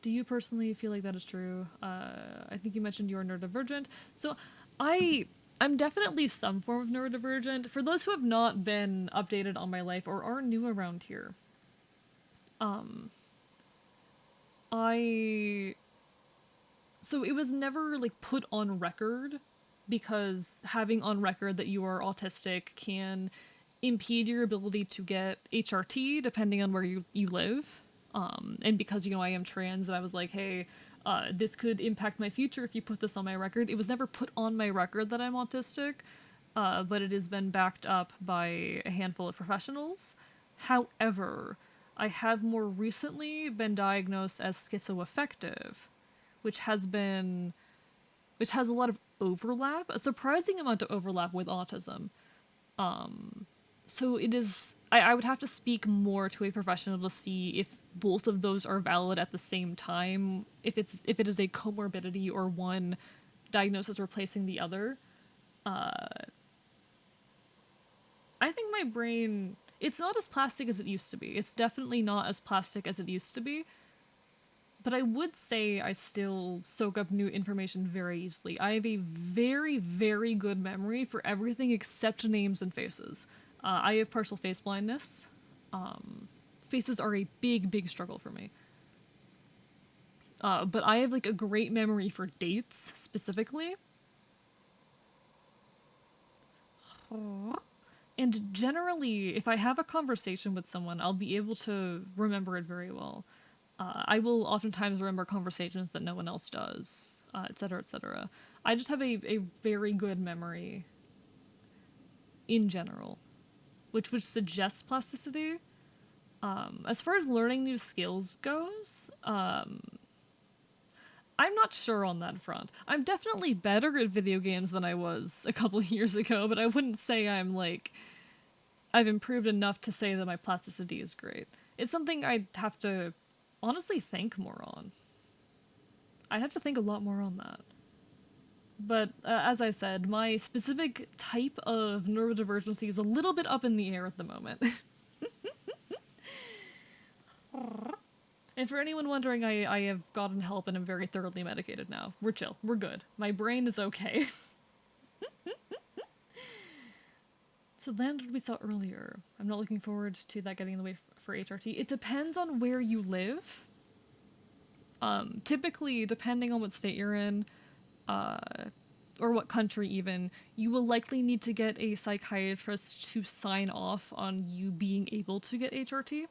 S1: Do you personally feel like that is true? I think you mentioned you're neurodivergent. So I'm definitely some form of neurodivergent. For those who have not been updated on my life or are new around here, so it was never like put on record because having on record that you are autistic can impede your ability to get HRT depending on where you live. And because, I am trans and I was like, hey, this could impact my future if you put this on my record. It was never put on my record that I'm autistic, but it has been backed up by a handful of professionals. However, I have more recently been diagnosed as schizoaffective, which has a lot of overlap, a surprising amount of overlap with autism. So it is I would have to speak more to a professional to see if both of those are valid at the same time, if it is a comorbidity or one diagnosis replacing the other. I think my brain, it's not as plastic as it used to be. It's definitely not as plastic as it used to be. But I would say I still soak up new information very easily. I have a very, very good memory for everything except names and faces. I have partial face blindness. Faces are a big, big struggle for me. But I have like a great memory for dates specifically. And generally, if I have a conversation with someone, I'll be able to remember it very well. I will oftentimes remember conversations that no one else does, etc., etc. I just have a very good memory in general, which would suggest plasticity. As far as learning new skills goes, I'm not sure on that front. I'm definitely better at video games than I was a couple years ago, but I wouldn't say I've improved enough to say that my plasticity is great. It's something I'd have to honestly think more on. I'd have to think a lot more on that. But as I said, my specific type of neurodivergency is a little bit up in the air at the moment. And for anyone wondering, I have gotten help and am very thoroughly medicated now. We're chill. We're good. My brain is okay. So land what we saw earlier. I'm not looking forward to that getting in the way for HRT. It depends on where you live. Typically, depending on what state you're in, or what country even, you will likely need to get a psychiatrist to sign off on you being able to get HRT.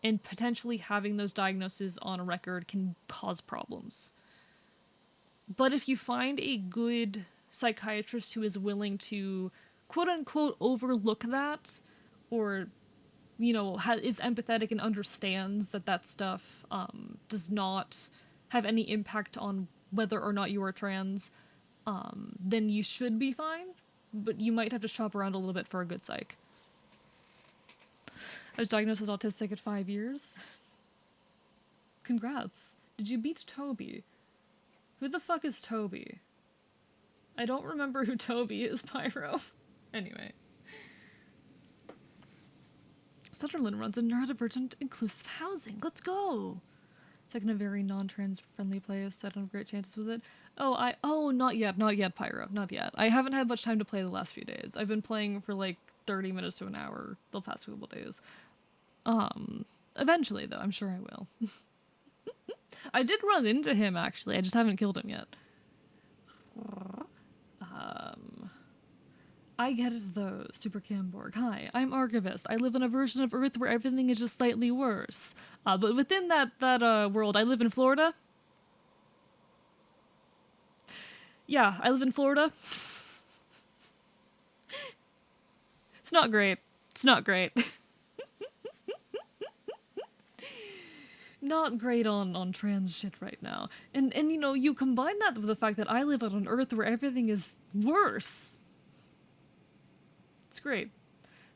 S1: And potentially having those diagnoses on a record can cause problems. But if you find a good psychiatrist who is willing to quote unquote overlook that, or is empathetic and understands that stuff does not have any impact on whether or not you are trans, then you should be fine. But you might have to shop around a little bit for a good psych. I was diagnosed as autistic at 5 years. Congrats. Did you beat Toby? Who the fuck is Toby? I don't remember who Toby is, Pyro. Anyway. Sutherland runs a neurodivergent inclusive housing. Let's go! Second, a very non-trans friendly place, so I don't have great chances with it. Not yet, Pyro. Not yet. I haven't had much time to play the last few days. I've been playing for like 30 minutes to an hour the past couple days. Eventually, though, I'm sure I will. I did run into him, actually. I just haven't killed him yet. I get it, though, Super Camborg. Hi, I'm Archivist. I live in a version of Earth where everything is just slightly worse. But within that world, I live in Florida. Yeah, I live in Florida. It's not great. It's not great. Not great on trans shit right now. And you combine that with the fact that I live on an Earth where everything is worse. It's great.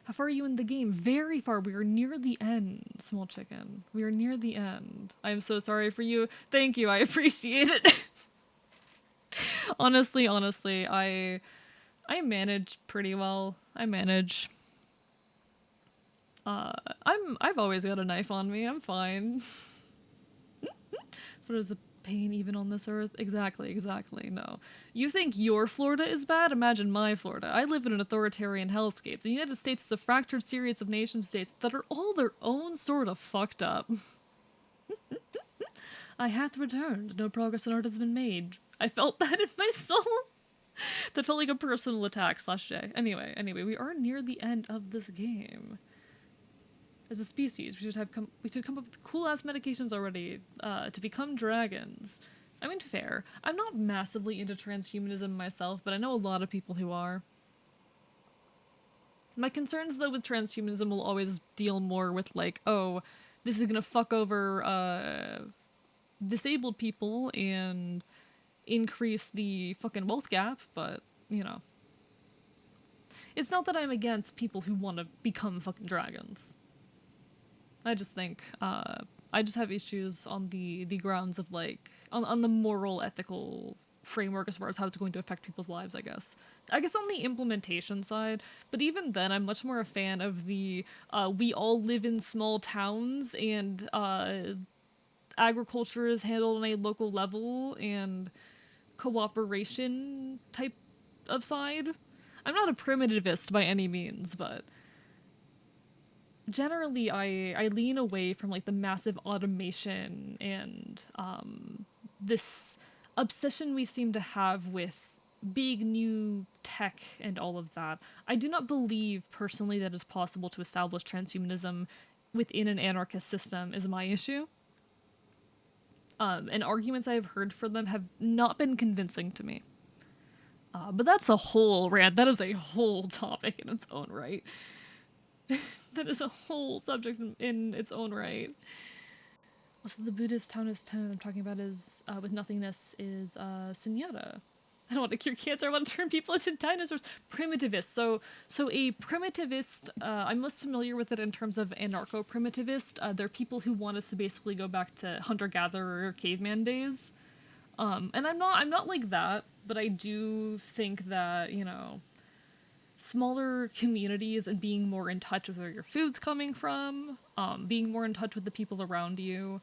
S1: How far are you in the game? Very far. We are near the end, small chicken. We are near the end. I am so sorry for you. Thank you. I appreciate it. honestly, I manage pretty well. I manage. I've always got a knife on me. I'm fine. What is the pain even on this earth? Exactly. No. You think your Florida is bad? Imagine my Florida. I live in an authoritarian hellscape. The United States is a fractured series of nation states that are all their own sort of fucked up. I hath returned. No progress in art has been made. I felt that in my soul. That felt like a personal attack /J. Anyway, we are near the end of this game. As a species, we should come up with cool ass medications already to become dragons. I mean, fair. I'm not massively into transhumanism myself, but I know a lot of people who are. My concerns, though, with transhumanism will always deal more with, like, oh, this is gonna fuck over disabled people and increase the fucking wealth gap, but, It's not that I'm against people who want to become fucking dragons. I just think, I just have issues on the grounds of, like, on the moral, ethical framework as far as how it's going to affect people's lives, I guess. I guess on the implementation side, but even then, I'm much more a fan of the, we all live in small towns and, agriculture is handled on a local level and cooperation type of side. I'm not a primitivist by any means, but generally I lean away from like the massive automation and this obsession we seem to have with big new tech and all of that. I do not believe personally that it's possible to establish transhumanism within an anarchist system is my issue. And arguments I have heard for them have not been convincing to me. But that's a whole rant. That is a whole topic in its own right. That is a whole subject in its own right. Also, the Buddhist Taoist tenet I'm talking about is, with nothingness, is sunyata. I don't want to cure cancer. I want to turn people into dinosaurs. Primitivist. So a primitivist. I'm most familiar with it in terms of anarcho-primitivist. They're people who want us to basically go back to hunter-gatherer, caveman days. And I'm not like that, but I do think that smaller communities and being more in touch with where your food's coming from, being more in touch with the people around you,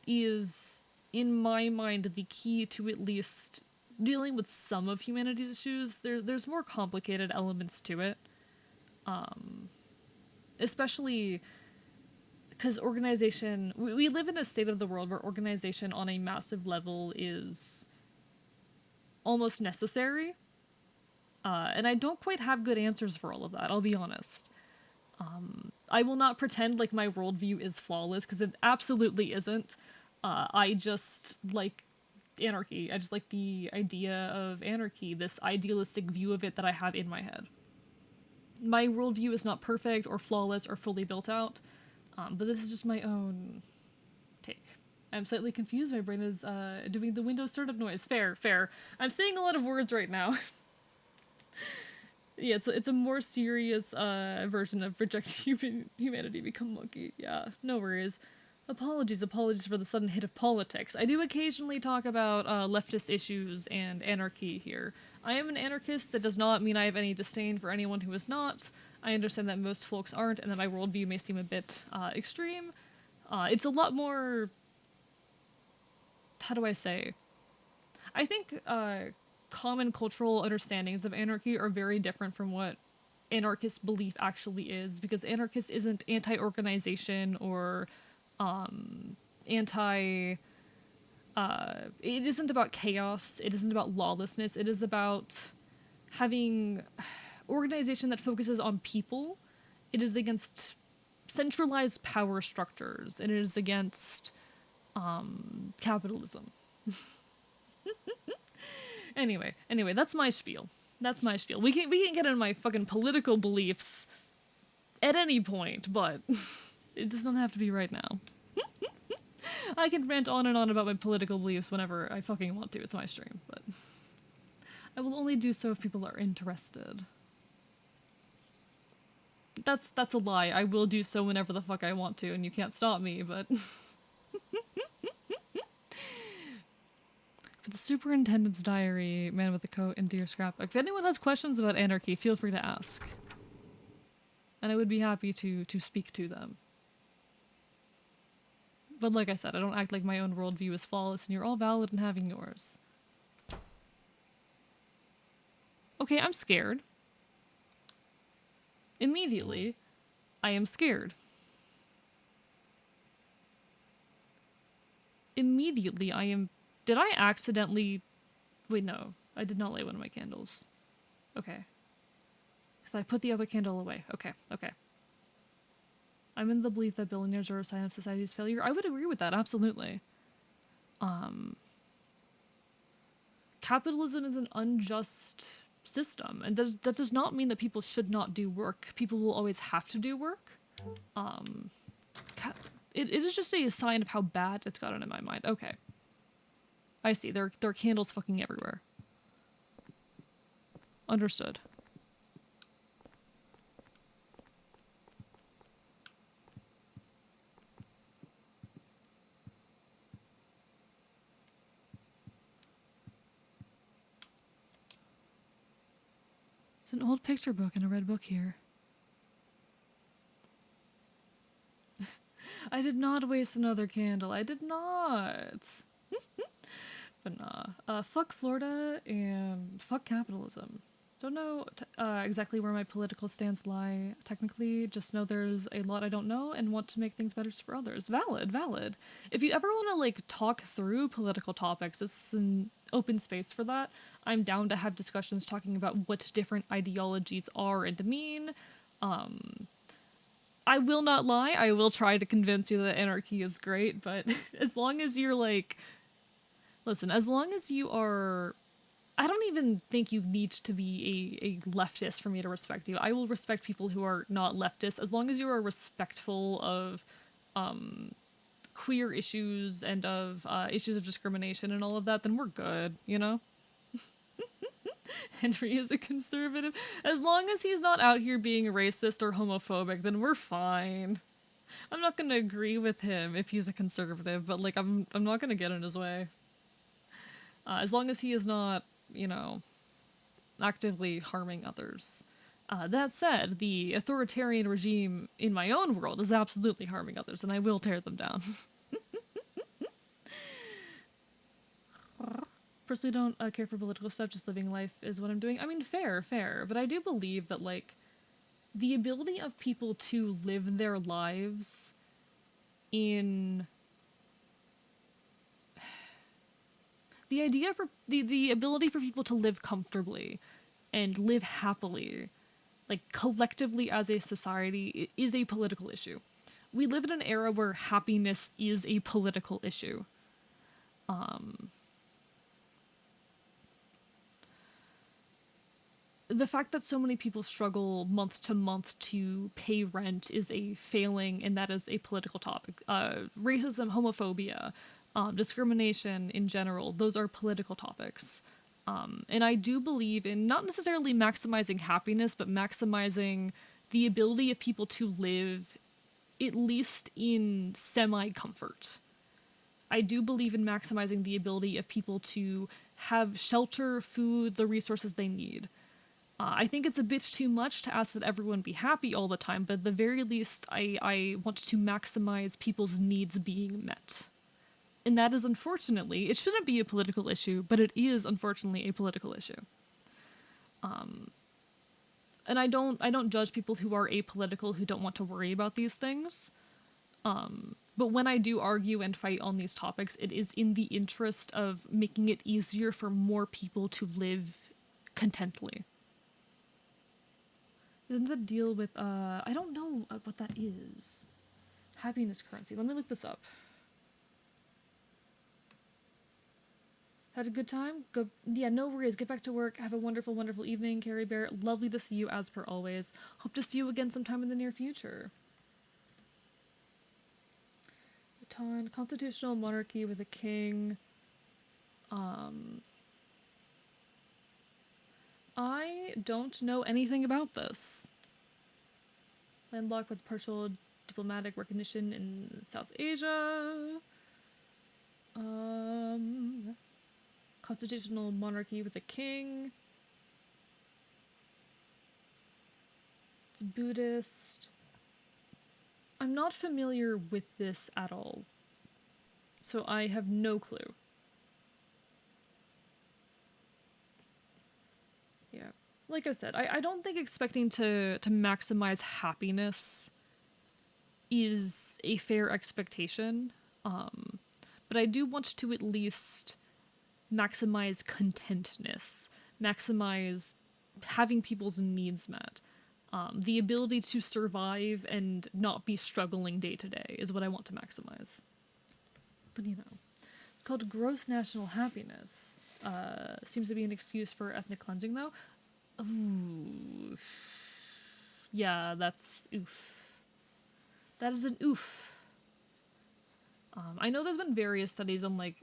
S1: is, in my mind, the key to at least dealing with some of humanity's issues. There's more complicated elements to it, especially because organization. We live in a state of the world where organization on a massive level is almost necessary. And I don't quite have good answers for all of that, I'll be honest. I will not pretend like my worldview is flawless, because it absolutely isn't. I just like anarchy. I just like the idea of anarchy, this idealistic view of it that I have in my head. My worldview is not perfect or flawless or fully built out, but this is just my own take. I'm slightly confused. My brain is doing the Windows startup noise. Fair. I'm saying a lot of words right now. Yeah, it's a more serious version of Project Humanity Become Monkey. Yeah, no worries. Apologies for the sudden hit of politics. I do occasionally talk about leftist issues and anarchy here. I am an anarchist. That does not mean I have any disdain for anyone who is not. I understand that most folks aren't, and that my worldview may seem a bit extreme. It's a lot more... How do I say? I think common cultural understandings of anarchy are very different from what anarchist belief actually is, because anarchist isn't anti-organization or anti... it isn't about chaos, it isn't about lawlessness, it is about having organization that focuses on people. It is against centralized power structures, and it is against capitalism. Anyway, that's my spiel. We can get into my fucking political beliefs at any point, but it does not have to be right now. I can rant on and on about my political beliefs whenever I fucking want to. It's my stream, but I will only do so if people are interested. That's a lie. I will do so whenever the fuck I want to, and you can't stop me, but... For the superintendent's diary, man with a coat, and deer scrapbook. If anyone has questions about anarchy, feel free to ask. And I would be happy to speak to them. But like I said, I don't act like my own worldview is flawless, and you're all valid in having yours. Okay, I'm scared. Immediately, I am scared. Immediately, I am... Did I accidentally... Wait, no. I did not light one of my candles. Okay. Because I put the other candle away. Okay. I'm in the belief that billionaires are a sign of society's failure. I would agree with that, absolutely. Capitalism is an unjust system, and that does not mean that people should not do work. People will always have to do work. It is just a sign of how bad it's gotten in my mind. Okay. I see. There are candles fucking everywhere. Understood. It's an old picture book and a red book here. I did not waste another candle. I did not. But nah. Fuck Florida and fuck capitalism. Don't know exactly where my political stance lie technically, just know there's a lot I don't know and want to make things better for others. Valid, valid. If you ever want to like talk through political topics, it's an open space for that. I'm down to have discussions talking about what different ideologies are and mean. I will not lie, I will try to convince you that anarchy is great, but as long as you're like, listen, as long as you are, I don't even think you need to be a leftist for me to respect you. I will respect people who are not leftist as long as you are respectful of queer issues and of issues of discrimination and all of that, then we're good, you know? Henry is a conservative. As long as he's not out here being racist or homophobic, then we're fine. I'm not gonna agree with him if he's a conservative, but like I'm not gonna get in his way. As long as he is not, you know, actively harming others. That said, the authoritarian regime in my own world is absolutely harming others, and I will tear them down. Personally, don't care for political stuff. Just living life is what I'm doing. I mean, fair, fair, but I do believe that like the ability of people to live their lives in the idea for the ability for people to live comfortably and live happily, like collectively as a society, is a political issue. We live in an era where happiness is a political issue. The fact that so many people struggle month to month to pay rent is a failing, and that is a political topic. Racism, homophobia, discrimination in general, those are political topics. And I do believe in not necessarily maximizing happiness, but maximizing the ability of people to live at least in semi comfort. I do believe in maximizing the ability of people to have shelter, food, the resources they need. I think it's a bit too much to ask that everyone be happy all the time, but at the very least, I want to maximize people's needs being met. And that is unfortunately, it shouldn't be a political issue, but it is unfortunately a political issue. And I don't judge people who are apolitical who don't want to worry about these things. But when I do argue and fight on these topics, it is in the interest of making it easier for more people to live contently. Doesn't that deal with, I don't know what that is. Happiness currency. Let me look this up. Had a good time? Go. Yeah, no worries. Get back to work. Have a wonderful, wonderful evening, Carrie Bear. Lovely to see you as per always. Hope to see you again sometime in the near future. Bhutan, constitutional monarchy with a king. I don't know anything about this. Landlocked with partial diplomatic recognition in South Asia. Constitutional monarchy with a king. It's Buddhist. I'm not familiar with this at all, so I have no clue. Yeah. Like I said, I don't think expecting to maximize happiness is a fair expectation. But I do want to at least maximize contentness, maximize having people's needs met. The ability to survive and not be struggling day to day is what I want to maximize. But you know, it's called gross national happiness. Seems to be an excuse for ethnic cleansing, though. Ooh. Yeah, that's oof. That is an oof. I know there's been various studies on, like,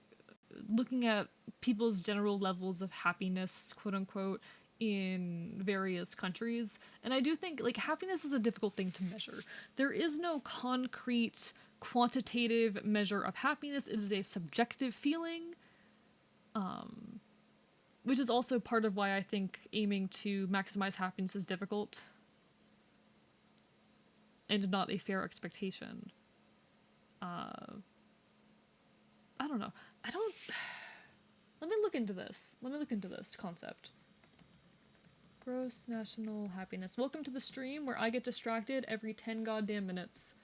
S1: looking at people's general levels of happiness, quote unquote, in various countries. And I do think, like, happiness is a difficult thing to measure. There is no concrete, quantitative measure of happiness. It is a subjective feeling. which is also part of why I think aiming to maximize happiness is difficult and not a fair expectation. I don't know. I don't. Let me look into this. Let me look into this concept. Gross national happiness. Welcome to the stream where I get distracted every 10 goddamn minutes.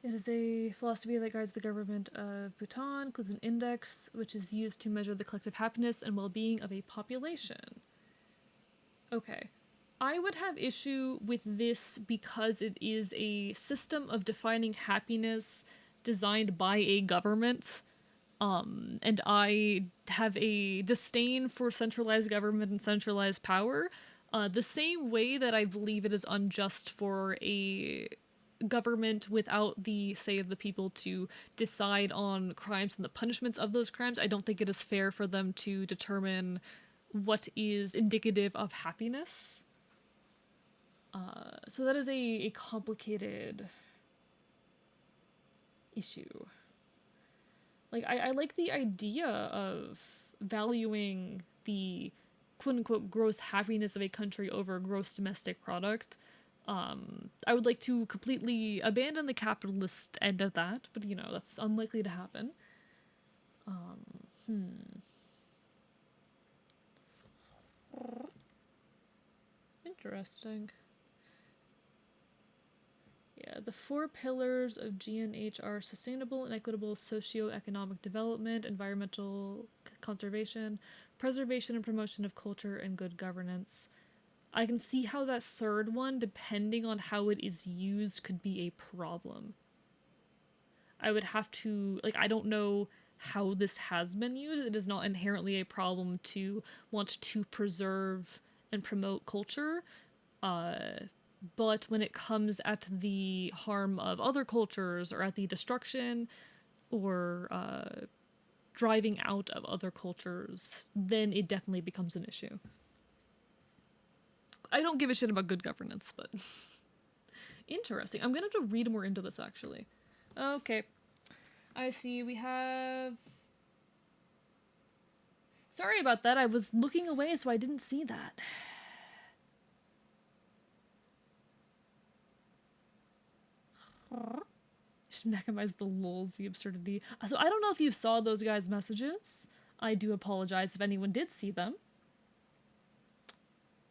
S1: It is a philosophy that guides the government of Bhutan, includes an index which is used to measure the collective happiness and well-being of a population. Okay. I would have issue with this because it is a system of defining happiness designed by a government. And I have a disdain for centralized government and centralized power. The same way that I believe it is unjust for a government without the say of the people to decide on crimes and the punishments of those crimes, I don't think it is fair for them to determine what is indicative of happiness. So that is a complicated issue. Like, I like the idea of valuing the quote-unquote gross happiness of a country over gross domestic product. I would like to completely abandon the capitalist end of that, but you know, that's unlikely to happen. Interesting. Yeah, the 4 pillars of GNH are sustainable and equitable socio-economic development, environmental conservation, preservation and promotion of culture, and good governance. I can see how that third one, depending on how it is used, could be a problem. I would have to, like, I don't know how this has been used. It is not inherently a problem to want to preserve and promote culture. But when it comes at the harm of other cultures or at the destruction or driving out of other cultures, then it definitely becomes an issue. I don't give a shit about good governance, but interesting. I'm gonna have to read more into this, actually. Okay. I see we have... Sorry about that, I was looking away so I didn't see that. Should maximize the lulz, the absurdity. So I don't know if you saw those guys' messages. I do apologize if anyone did see them.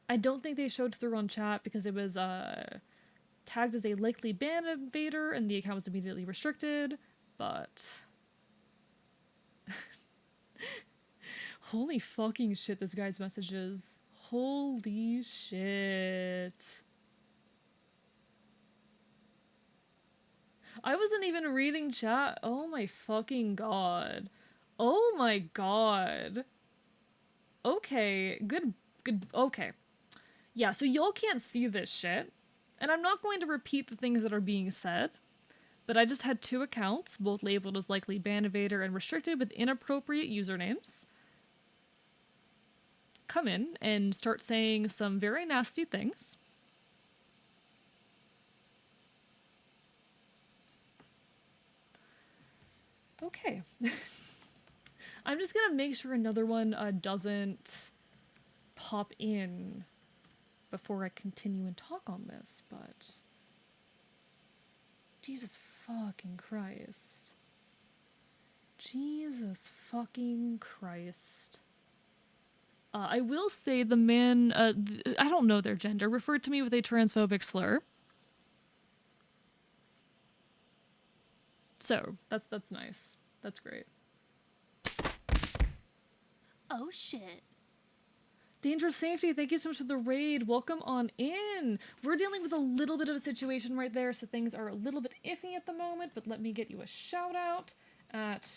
S1: I don't think they showed through on chat because it was tagged as a likely ban invader and the account was immediately restricted, but... Holy fucking shit, this guy's messages. Holy shit. I wasn't even reading chat. Oh my fucking god. Oh my god. Okay, good, okay. Yeah, so y'all can't see this shit, and I'm not going to repeat the things that are being said, but I just had 2 accounts, both labeled as likely ban evader and restricted with inappropriate usernames, come in and start saying some very nasty things. Okay. I'm just gonna make sure another one doesn't pop in before I continue and talk on this, but... Jesus fucking Christ. Jesus fucking Christ. I will say the man, I don't know their gender, referred to me with a transphobic slur. So, that's nice. That's great.
S2: Oh shit.
S1: Dangerous Safety, thank you so much for the raid. Welcome on in. We're dealing with a little bit of a situation right there, so things are a little bit iffy at the moment, but let me get you a shout out at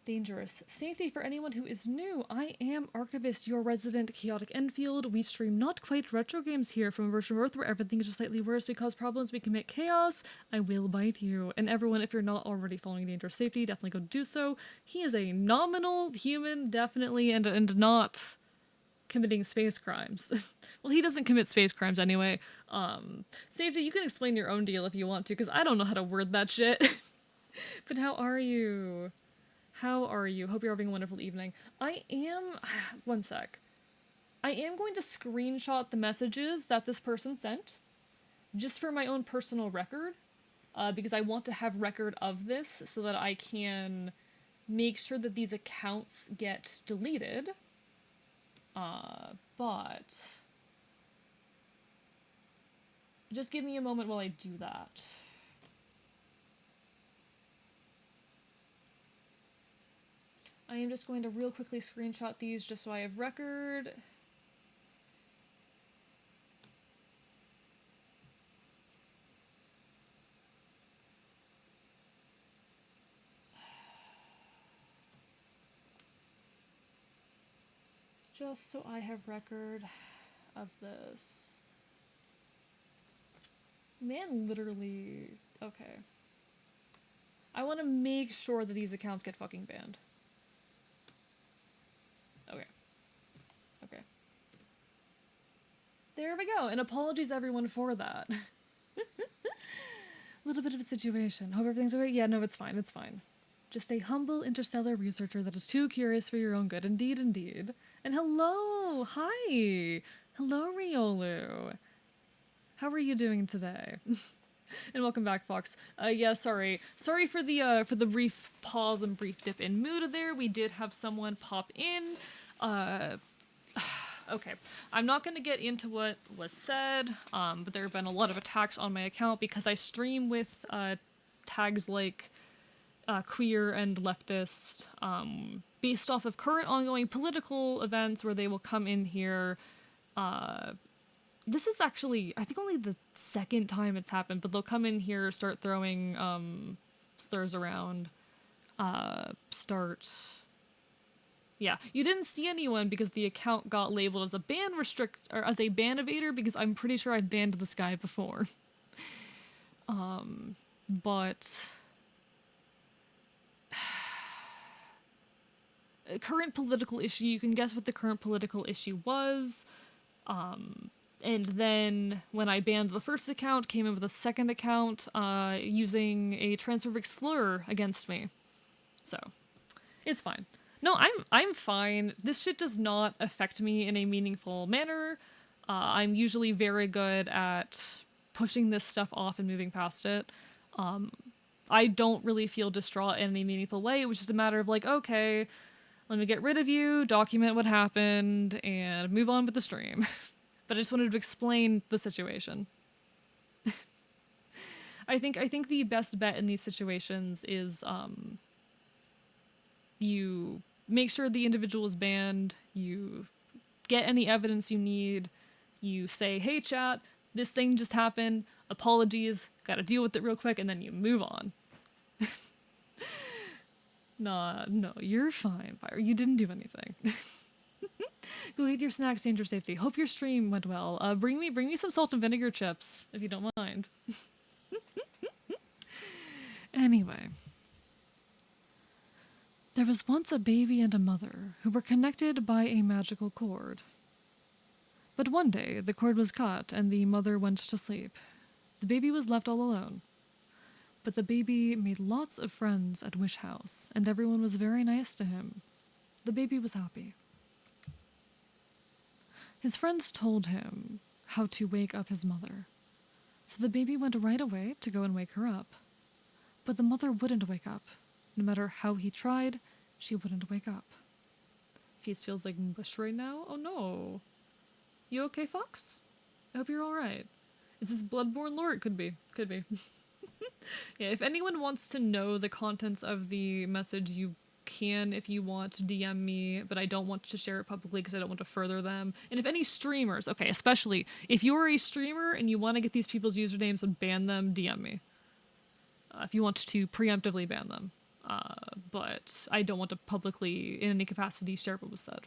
S1: Dangerous Safety. For anyone who is new, I am Archivist, your resident chaotic Enfield. We stream not quite retro games here from a version of Earth where everything is just slightly worse. We cause problems, we commit chaos. I will bite you. And everyone, if you're not already following Dangerous Safety, definitely go do so. He is a nominal human, definitely, and not committing space crimes. Well, he doesn't commit space crimes anyway. Safety, you can explain your own deal if you want to, because I don't know how to word that shit. But how are you? How are you? Hope you're having a wonderful evening. I am. One sec. I am going to screenshot the messages that this person sent, just for my own personal record, because I want to have record of this so that I can make sure that these accounts get deleted. But just give me a moment while I do that. I am just going to real quickly screenshot these just so I have record. Just so I have record of this. Man, literally. Okay. I want to make sure that these accounts get fucking banned. Okay. Okay. There we go. And apologies everyone for that. A little bit of a situation. Hope everything's okay. Yeah, no, it's fine. It's fine. Just a humble interstellar researcher that is too curious for your own good. Indeed, indeed. And hello! Hi! Hello, Riolu! How are you doing today? And welcome back, Fox. Yeah, sorry. Sorry for the brief pause and brief dip in mood there. We did have someone pop in. Okay. I'm not going to get into what was said, but there have been a lot of attacks on my account because I stream with tags like queer and leftist, based off of current ongoing political events where they will come in here. This is actually, I think, only the second time it's happened, but they'll come in here, start throwing slurs around, Yeah, you didn't see anyone because the account got labeled as a or as a ban evader because I'm pretty sure I've banned this guy before. But current political issue, you can guess what the current political issue was. And then when I banned the first account, came in with a second account, using a transphobic slur against me. So, it's fine. No, I'm fine. This shit does not affect me in a meaningful manner. I'm usually very good at pushing this stuff off and moving past it. I don't really feel distraught in any meaningful way. It was just a matter of like, okay, let me get rid of you, document what happened, and move on with the stream. But I just wanted to explain the situation. I think the best bet in these situations is you make sure the individual is banned, you get any evidence you need, you say, hey chat, this thing just happened, apologies, gotta deal with it real quick, and then you move on. Nah, no, you're fine, Fire. You didn't do anything. Go eat your snacks, danger safety. Hope your stream went well. Bring me some salt and vinegar chips, if you don't mind. Anyway. There was once a baby and a mother who were connected by a magical cord. But one day, the cord was cut and the mother went to sleep. The baby was left all alone. But the baby made lots of friends at Wish House, and everyone was very nice to him. The baby was happy. His friends told him how to wake up his mother. So the baby went right away to go and wake her up. But the mother wouldn't wake up. No matter how he tried, she wouldn't wake up. Feast feels like mush right now? Oh no. You okay, Fox? I hope you're alright. Is this Bloodborne lore? It could be. Could be. Yeah, if anyone wants to know the contents of the message, you can if you want to DM me, but I don't want to share it publicly because I don't want to further them. And if any streamers, okay, especially if you're a streamer and you want to get these people's usernames and ban them, DM me. If you want to preemptively ban them. But I don't want to publicly, in any capacity, share what was said.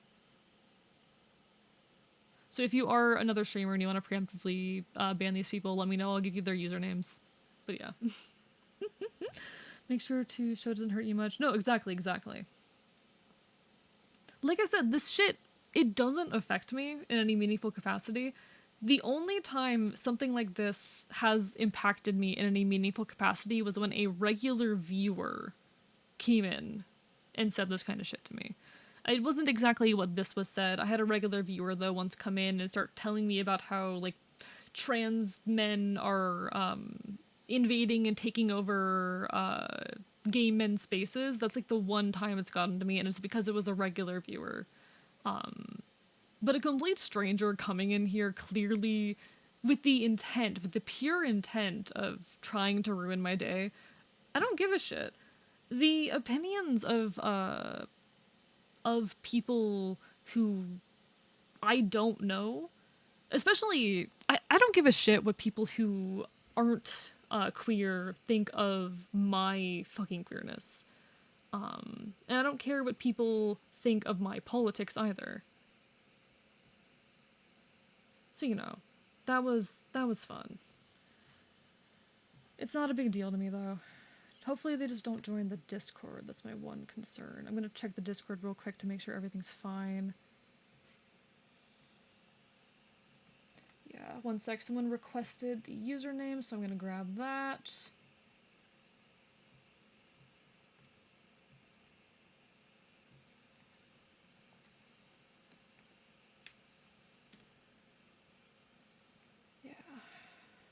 S1: So if you are another streamer and you want to preemptively ban these people, let me know. I'll give you their usernames. But yeah. Make sure to show it doesn't hurt you much. No, exactly. Like I said, this shit, it doesn't affect me in any meaningful capacity. The only time something like this has impacted me in any meaningful capacity was when a regular viewer came in and said this kind of shit to me. It wasn't exactly what this was said. I had a regular viewer though once come in and start telling me about how like trans men are invading and taking over gay men's spaces. That's like the one time it's gotten to me, and it's because it was a regular viewer. But a complete stranger coming in here clearly with with the pure intent of trying to ruin my day. I don't give a shit. The opinions of people who I don't know, especially I don't give a shit what people who aren't queer think of my fucking queerness. And I don't care what people think of my politics either. So you know, that was fun. It's not a big deal to me though. Hopefully they just don't join the Discord. That's my one concern. I'm gonna check the Discord real quick to make sure everything's fine. Yeah, one sec. Someone requested the username, so I'm gonna grab that. Yeah.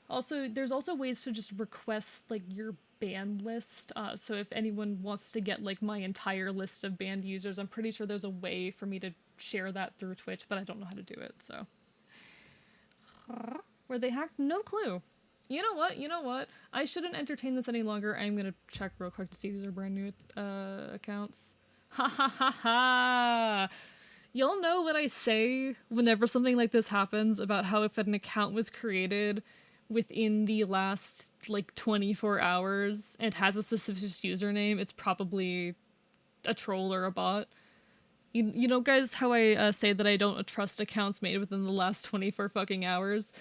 S1: Also, there's also ways to just request like your band list. So if anyone wants to get like my entire list of band users, I'm pretty sure there's a way for me to share that through Twitch, but I don't know how to do it. So, were they hacked? No clue. You know what? You know what? I shouldn't entertain this any longer. I'm gonna check real quick to see these are brand new accounts. Ha ha ha ha! Y'all know what I say whenever something like this happens about how if an account was created within the last like 24 hours and has a suspicious username, it's probably a troll or a bot. You know, guys, how I say that I don't trust accounts made within the last 24 fucking hours?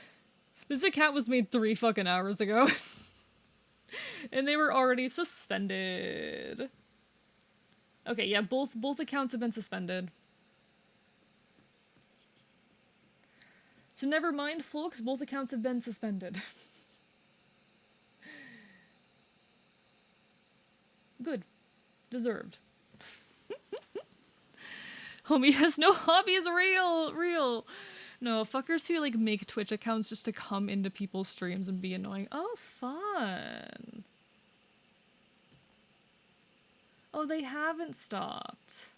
S1: This account was made 3 fucking hours ago. And they were already suspended. Okay, yeah, both accounts have been suspended. So never mind, folks, both accounts have been suspended. Good. Deserved. Homie has no hobbies, real. No, fuckers who like make Twitch accounts just to come into people's streams and be annoying. Oh, fun. Oh, they haven't stopped.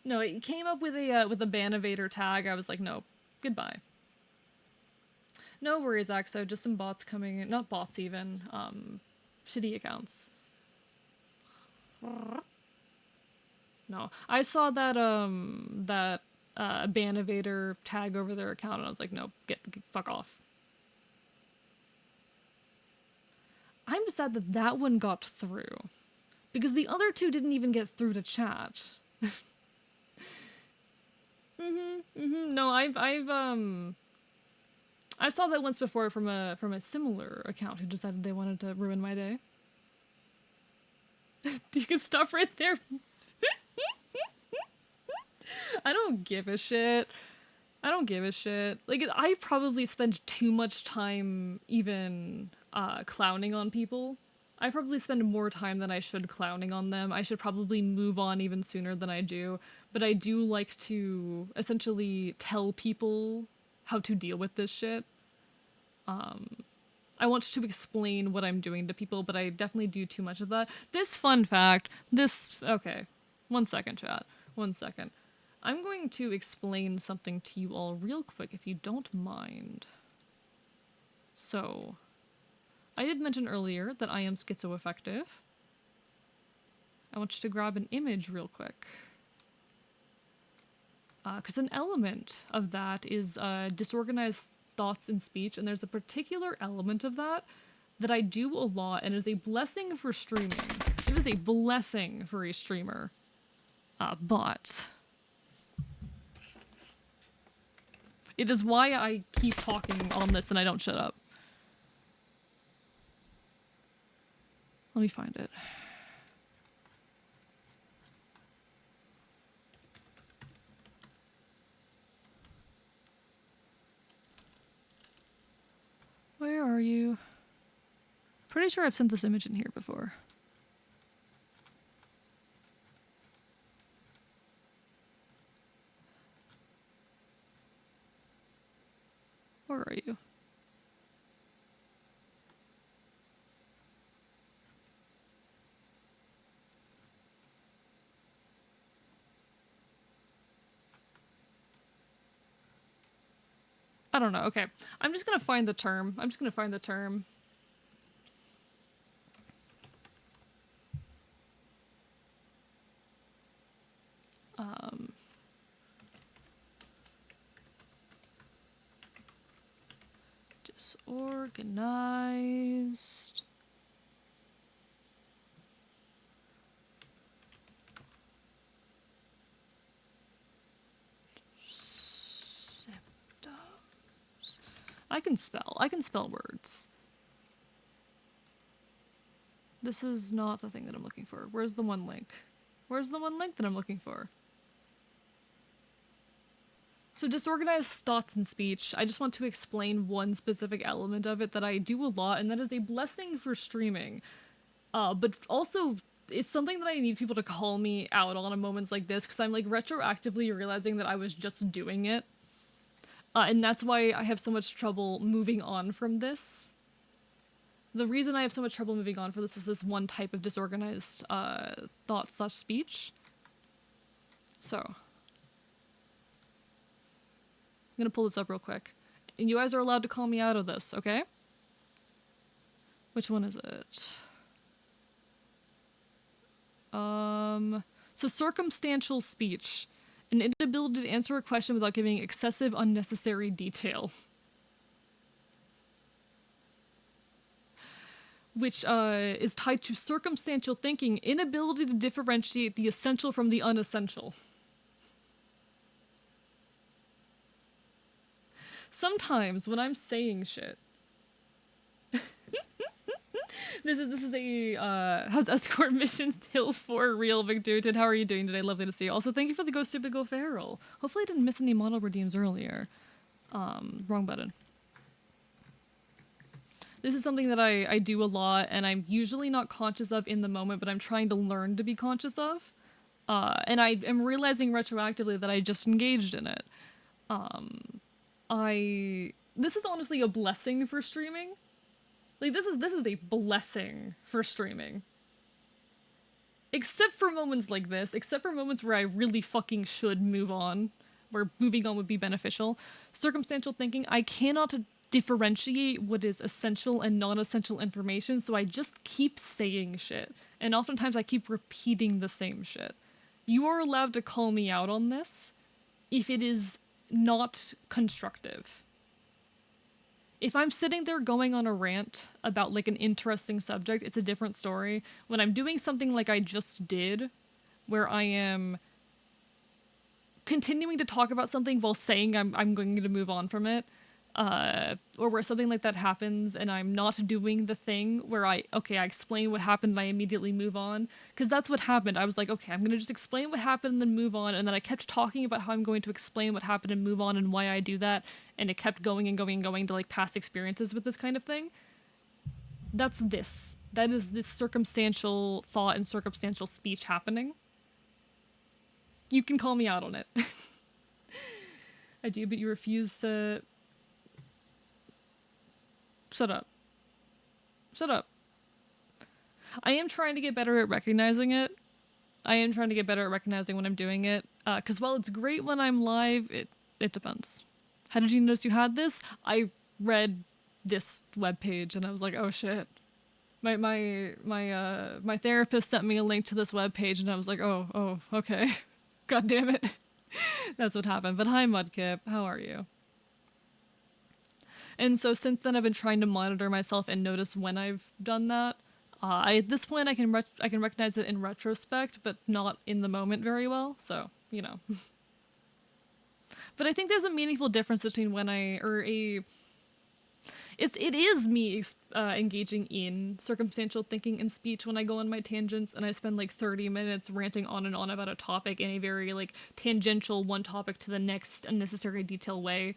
S1: No, it came up with a Banivator tag. I was like, no, goodbye. No worries, Axo. Just some bots coming in. Not bots, even. Shitty accounts. No, I saw that Banivator tag over their account, and I was like, no, get fuck off. I'm sad that that one got through, because the other two didn't even get through to chat. No, I saw that once before from a similar account who decided they wanted to ruin my day. You can stop right there. I don't give a shit. I don't give a shit. Like, I probably spend too much time even clowning on people. I probably spend more time than I should clowning on them. I should probably move on even sooner than I do. But I do like to essentially tell people how to deal with this shit. I want to explain what I'm doing to people, but I definitely do too much of that. This fun fact, okay, 1 second, chat. 1 second. I'm going to explain something to you all real quick, if you don't mind. So, I did mention earlier that I am schizoaffective. I want you to grab an image real quick. Because an element of that is disorganized thoughts and speech, and there's a particular element of that that I do a lot, and is a blessing for streaming. It is a blessing for a streamer. But It is why I keep talking on this and I don't shut up. Let me find it. Where are you? Pretty sure I've sent this image in here before. Where are you? I don't know. Okay. I'm just gonna find the term. Um, disorganized. Symptoms. I can spell words. This is not the thing that I'm looking for. Where's the one link? Where's the one link that I'm looking for? So disorganized thoughts and speech. I just want to explain one specific element of it that I do a lot, and that is a blessing for streaming. But also, it's something that I need people to call me out on in moments like this, because I'm like retroactively realizing that I was just doing it. And that's why I have so much trouble moving on from this. The reason I have so much trouble moving on for this is this one type of disorganized thought/speech. So, I'm gonna pull this up real quick. And you guys are allowed to call me out of this, okay? Which one is it? So circumstantial speech. An inability to answer a question without giving excessive unnecessary detail. Which is tied to circumstantial thinking, inability to differentiate the essential from the unessential. Sometimes when I'm saying shit, this is a how's escort mission still for real, McDude? How are you doing today? Lovely to see you. Also, thank you for the ghost to go feral. Hopefully, I didn't miss any model redeems earlier. Wrong button. This is something that I do a lot, and I'm usually not conscious of in the moment, but I'm trying to learn to be conscious of. And I am realizing retroactively that I just engaged in it. This is honestly a blessing for streaming. Like, this is a blessing for streaming. Except for moments like this, except for moments where I really fucking should move on, where moving on would be beneficial. Circumstantial thinking, I cannot differentiate what is essential and non-essential information, so I just keep saying shit. And oftentimes I keep repeating the same shit. You are allowed to call me out on this if it is not constructive. If I'm sitting there going on a rant about like an interesting subject, it's a different story. When I'm doing something like I just did, where I am continuing to talk about something while saying I'm going to move on from it, or where something like that happens and I'm not doing the thing where I explain what happened and I immediately move on. Because that's what happened. I was like, okay, I'm going to just explain what happened and then move on. And then I kept talking about how I'm going to explain what happened and move on and why I do that. And it kept going and going and going to like past experiences with this kind of thing. That's this. That is this circumstantial thought and circumstantial speech happening. You can call me out on it. I do, but you refuse to... Shut up. Shut up. I am trying to get better at recognizing it. I am trying to get better at recognizing when I'm doing it. Because while it's great when I'm live, it depends. How did you notice you had this? I read this webpage and I was like, oh shit. My therapist sent me a link to this webpage and I was like, oh, okay. God damn it. That's what happened. But hi, Mudkip. How are you? And so since then, I've been trying to monitor myself and notice when I've done that. At this point, I can recognize it in retrospect, but not in the moment very well. So, you know. But I think there's a meaningful difference between when I, or a, it is me engaging in circumstantial thinking and speech when I go on my tangents and I spend like 30 minutes ranting on and on about a topic in a very like tangential one topic to the next unnecessary detail way.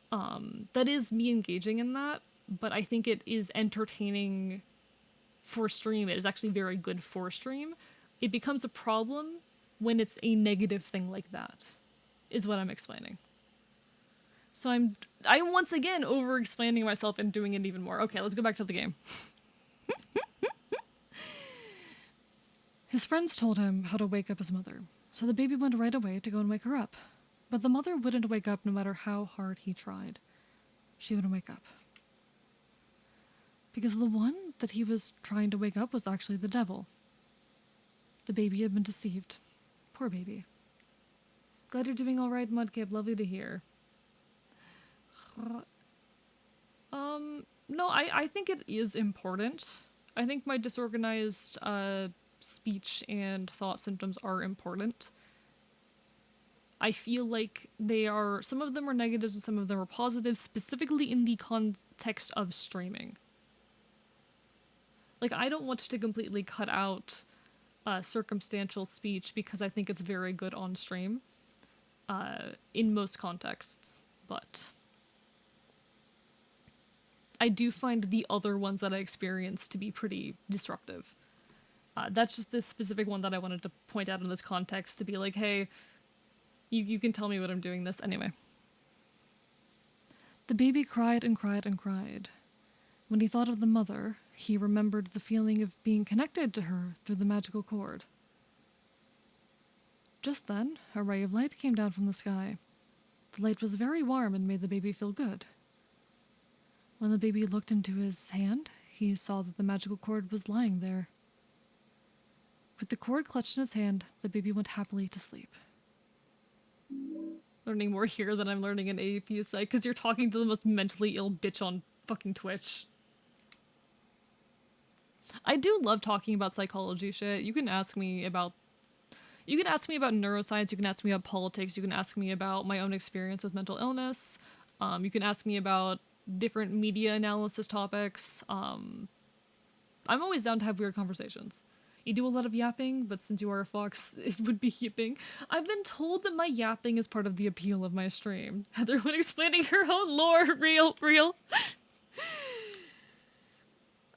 S1: That is me engaging in that, but I think it is entertaining for stream. It is actually very good for stream. It becomes a problem when it's a negative thing like that, is what I'm explaining. So I'm once again over explaining myself and doing it even more. Okay, let's go back to the game. His friends told him how to wake up his mother, so the baby went right away to go and wake her up. But the mother wouldn't wake up no matter how hard he tried. She wouldn't wake up. Because the one that he was trying to wake up was actually the devil. The baby had been deceived. Poor baby. Glad you're doing alright, Mudkip. Lovely to hear. No, I think it is important. I think my disorganized speech and thought symptoms are important. I feel like some of them are negatives and some of them are positives, specifically in the context of streaming. Like, I don't want to completely cut out circumstantial speech because I think it's very good on stream in most contexts, but I do find the other ones that I experience to be pretty disruptive. That's just this specific one that I wanted to point out in this context to be like, hey, you can tell me what I'm doing this anyway. The baby cried and cried and cried. When he thought of the mother, he remembered the feeling of being connected to her through the magical cord. Just then, a ray of light came down from the sky. The light was very warm and made the baby feel good. When the baby looked into his hand, he saw that the magical cord was lying there. With the cord clutched in his hand, the baby went happily to sleep. Learning more here than I'm learning in AAP Psych, because you're talking to the most mentally ill bitch on fucking Twitch. I do love talking about psychology shit. You can ask me about neuroscience, you can ask me about politics, you can ask me about my own experience with mental illness, you can ask me about different media analysis topics. I'm always down to have weird conversations. You do a lot of yapping, but since you are a fox, it would be yipping. I've been told that my yapping is part of the appeal of my stream. Heather when explaining her own lore. Real.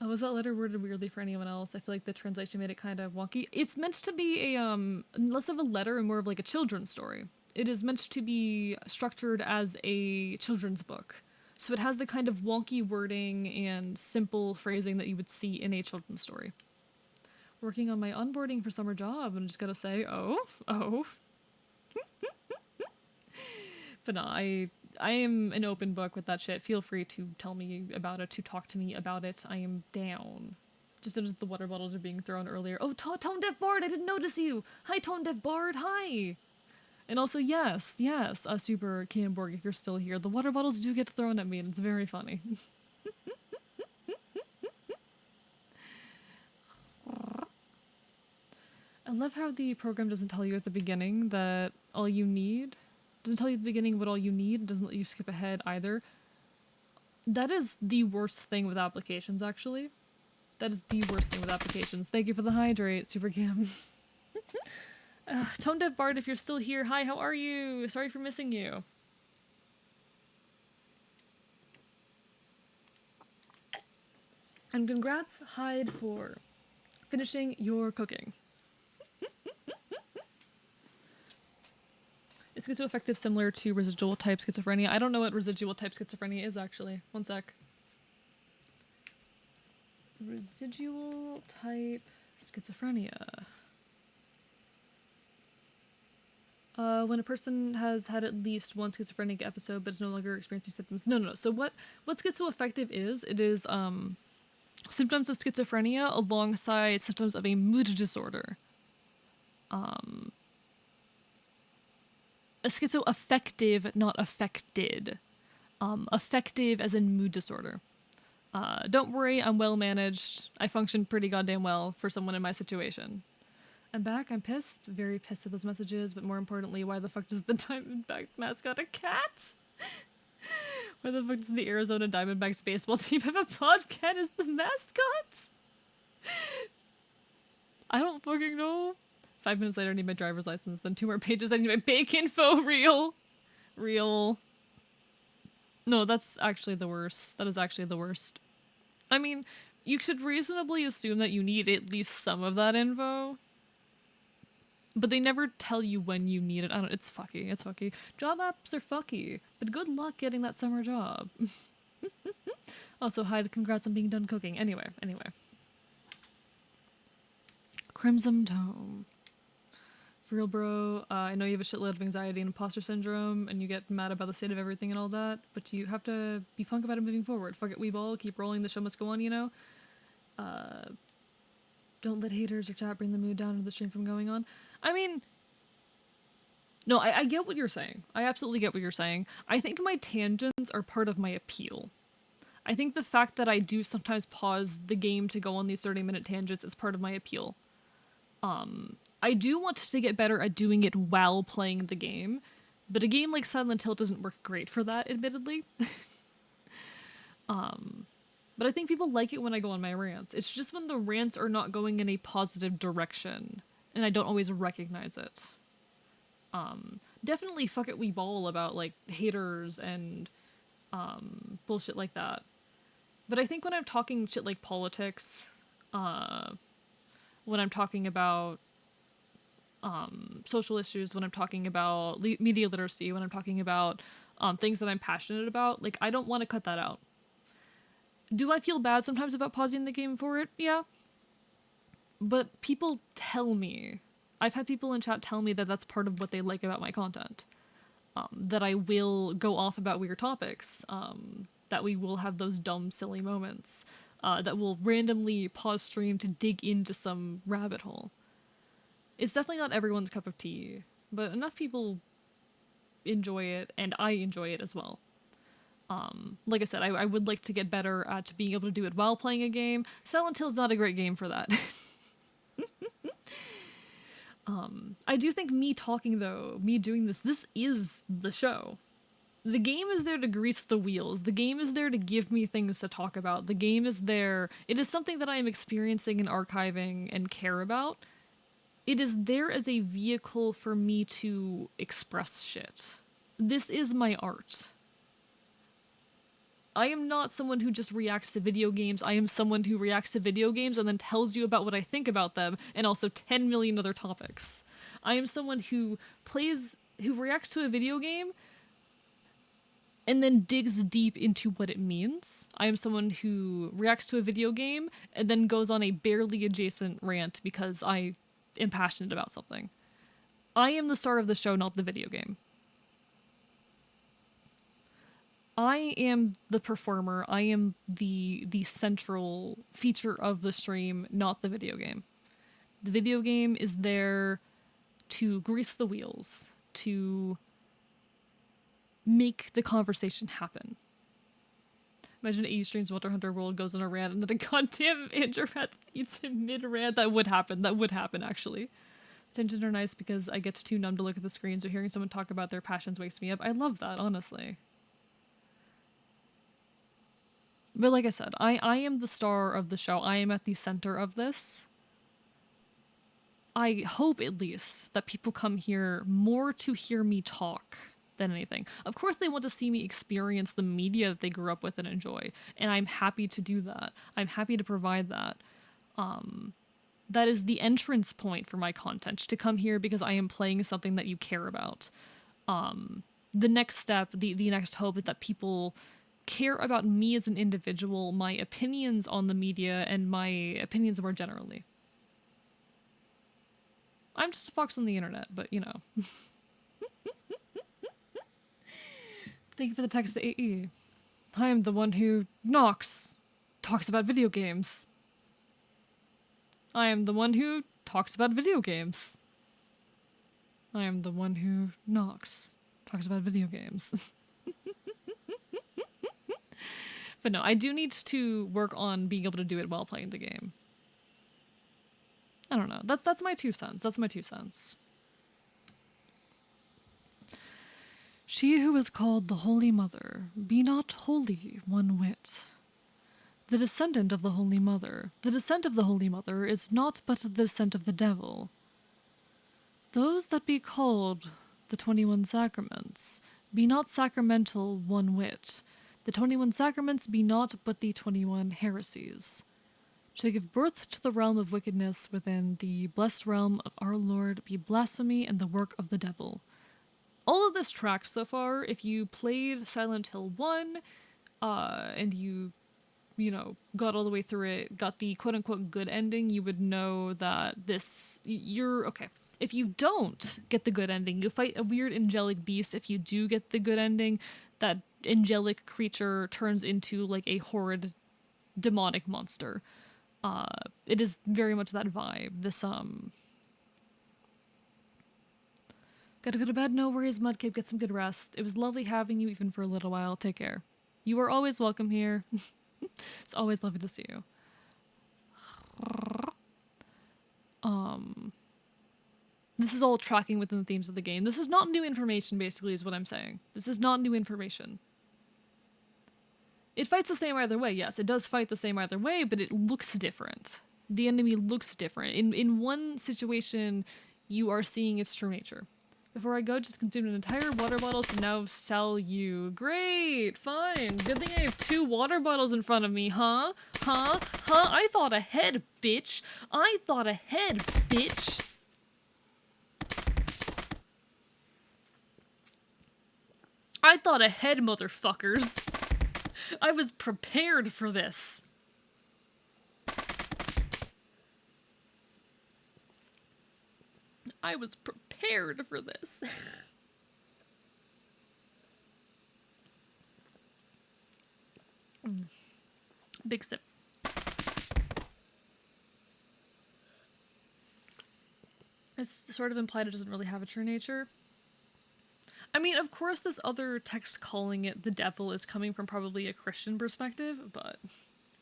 S1: Oh, was that letter worded weirdly for anyone else? I feel like the translation made it kind of wonky. It's meant to be a, less of a letter and more of like a children's story. It is meant to be structured as a children's book. So it has the kind of wonky wording and simple phrasing that you would see in a children's story. Working on my onboarding for summer job, and I'm just gonna say, oh. But no, I am an open book with that shit. Feel free to tell me about it, to talk to me about it. I am down. Just as the water bottles are being thrown earlier. Oh, Tone Deaf Bard, I didn't notice you. Hi, Tone Deaf Bard, hi. And also, yes, Super Camborg, if you're still here, the water bottles do get thrown at me, and it's very funny. I love how the program doesn't tell you at the beginning that all you need. Doesn't tell you at the beginning what all you need. Doesn't let you skip ahead either. That is the worst thing with applications, actually. That is the worst thing with applications. Thank you for the hydrate, Super Cam. Tone Deaf Bard, if you're still here, hi, how are you? Sorry for missing you. And congrats, Hyde, for finishing your cooking. Is schizoaffective similar to residual type schizophrenia? I don't know what residual type schizophrenia is, actually. One sec. Residual type schizophrenia. When a person has had at least one schizophrenic episode but is no longer experiencing symptoms. No. So what schizoaffective is, it is symptoms of schizophrenia alongside symptoms of a mood disorder. A schizoaffective, not affected. Affective as in mood disorder. Don't worry, I'm well managed. I function pretty goddamn well for someone in my situation. I'm back. I'm pissed. Very pissed at those messages, but more importantly, why the fuck does the Diamondback mascot a cat? Why the fuck does the Arizona Diamondbacks baseball team have a podcat as the mascot? I don't fucking know. 5 minutes later, I need my driver's license. Then 2 more pages, I need my bank info. Real. No, that's actually the worst. That is actually the worst. I mean, you should reasonably assume that you need at least some of that info. But they never tell you when you need it. I don't. It's fucky. It's fucky. Job apps are fucky. But good luck getting that summer job. Also, hi, congrats on being done cooking. Anyway. Crimson Tome. For real, bro, I know you have a shitload of anxiety and imposter syndrome, and you get mad about the state of everything and all that, but you have to be punk about it moving forward. Fuck it, we ball, keep rolling, the show must go on, you know? Don't let haters or chat bring the mood down or the stream from going on. I mean, no, I get what you're saying. I absolutely get what you're saying. I think my tangents are part of my appeal. I think the fact that I do sometimes pause the game to go on these 30-minute tangents is part of my appeal. I do want to get better at doing it while playing the game, but a game like Silent Hill doesn't work great for that, admittedly. But I think people like it when I go on my rants. It's just when the rants are not going in a positive direction, and I don't always recognize it. Definitely fuck it we ball about, like, haters and, bullshit like that. But I think when I'm talking shit like politics, when I'm talking about social issues, when I'm talking about media literacy, when I'm talking about things that I'm passionate about, like, I don't want to cut that out. Do I feel bad sometimes about pausing the game for it? Yeah. But people tell me. I've had people in chat tell me that that's part of what they like about my content. That I will go off about weird topics. That we will have those dumb, silly moments. That will randomly pause stream to dig into some rabbit hole. It's definitely not everyone's cup of tea, but enough people enjoy it, and I enjoy it as well. Like I said, I would like to get better at being able to do it while playing a game. Silent Hill's not a great game for that. I do think me talking, though, me doing this is the show. The game is there to grease the wheels. The game is there to give me things to talk about. The game is there. It is something that I am experiencing and archiving and care about. It is there as a vehicle for me to express shit. This is my art. I am not someone who just reacts to video games. I am someone who reacts to video games and then tells you about what I think about them and also 10 million other topics. I am someone who reacts to a video game and then digs deep into what it means. I am someone who reacts to a video game and then goes on a barely adjacent rant because I am passionate about something. I am the star of the show, not the video game. I am the performer. I am the central feature of the stream, not the video game. The video game is there to grease the wheels, to make the conversation happen. Imagine E streams Walter Hunter World goes on a rant and then a goddamn Android eats him mid-rant. That would happen. That would happen, actually. Tensions are nice because I get too numb to look at the screen, so hearing someone talk about their passions wakes me up. I love that, honestly. But like I said, I am the star of the show. I am at the center of this. I hope, at least, that people come here more to hear me talk than anything. Of course, they want to see me experience the media that they grew up with and enjoy, and I'm happy to do that. I'm happy to provide that. That is the entrance point for my content, to come here because I am playing something that you care about. The next step, the next hope is that people care about me as an individual, my opinions on the media, and my opinions more generally. I'm just a fox on the internet, but you know. Thank you for the text to AE. I am the one who talks about video games. I am the one who talks about video games. I am the one who talks about video games. But no, I do need to work on being able to do it while playing the game. I don't know. That's my 2 cents. That's my 2 cents. She who is called the Holy Mother, be not holy one whit. The descendant of the Holy Mother, the descent of the Holy Mother is not but the descent of the devil. Those that be called the 21 Sacraments, be not sacramental one whit. The 21 Sacraments be not but the 21 heresies. To give birth to the realm of wickedness within the blessed realm of our Lord be blasphemy and the work of the devil. All of this tracks so far. If you played Silent Hill 1, and you got all the way through it, got the quote-unquote good ending, you would know that you're okay. If you don't get the good ending, you fight a weird angelic beast. If you do get the good ending, that angelic creature turns into like a horrid demonic monster. It is very much that vibe. Gotta go to bed, no worries, Mudkip, get some good rest. It was lovely having you even for a little while. Take care. You are always welcome here. It's always lovely to see you. This is all tracking within the themes of the game. This is not new information, basically, is what I'm saying. This is not new information. It fights the same either way, yes, it does fight the same either way, but it looks different. The enemy looks different. In one situation, you are seeing its true nature. Before I go, just consumed an entire water bottle, so now shall you. Great, fine. Good thing I have 2 water bottles in front of me, huh? Huh? I thought ahead, bitch. I thought ahead, bitch. I thought ahead, motherfuckers. I was prepared for this. I was prepared for this. Big sip. It's sort of implied it doesn't really have a true nature. I mean, of course, this other text calling it the devil is coming from probably a Christian perspective, but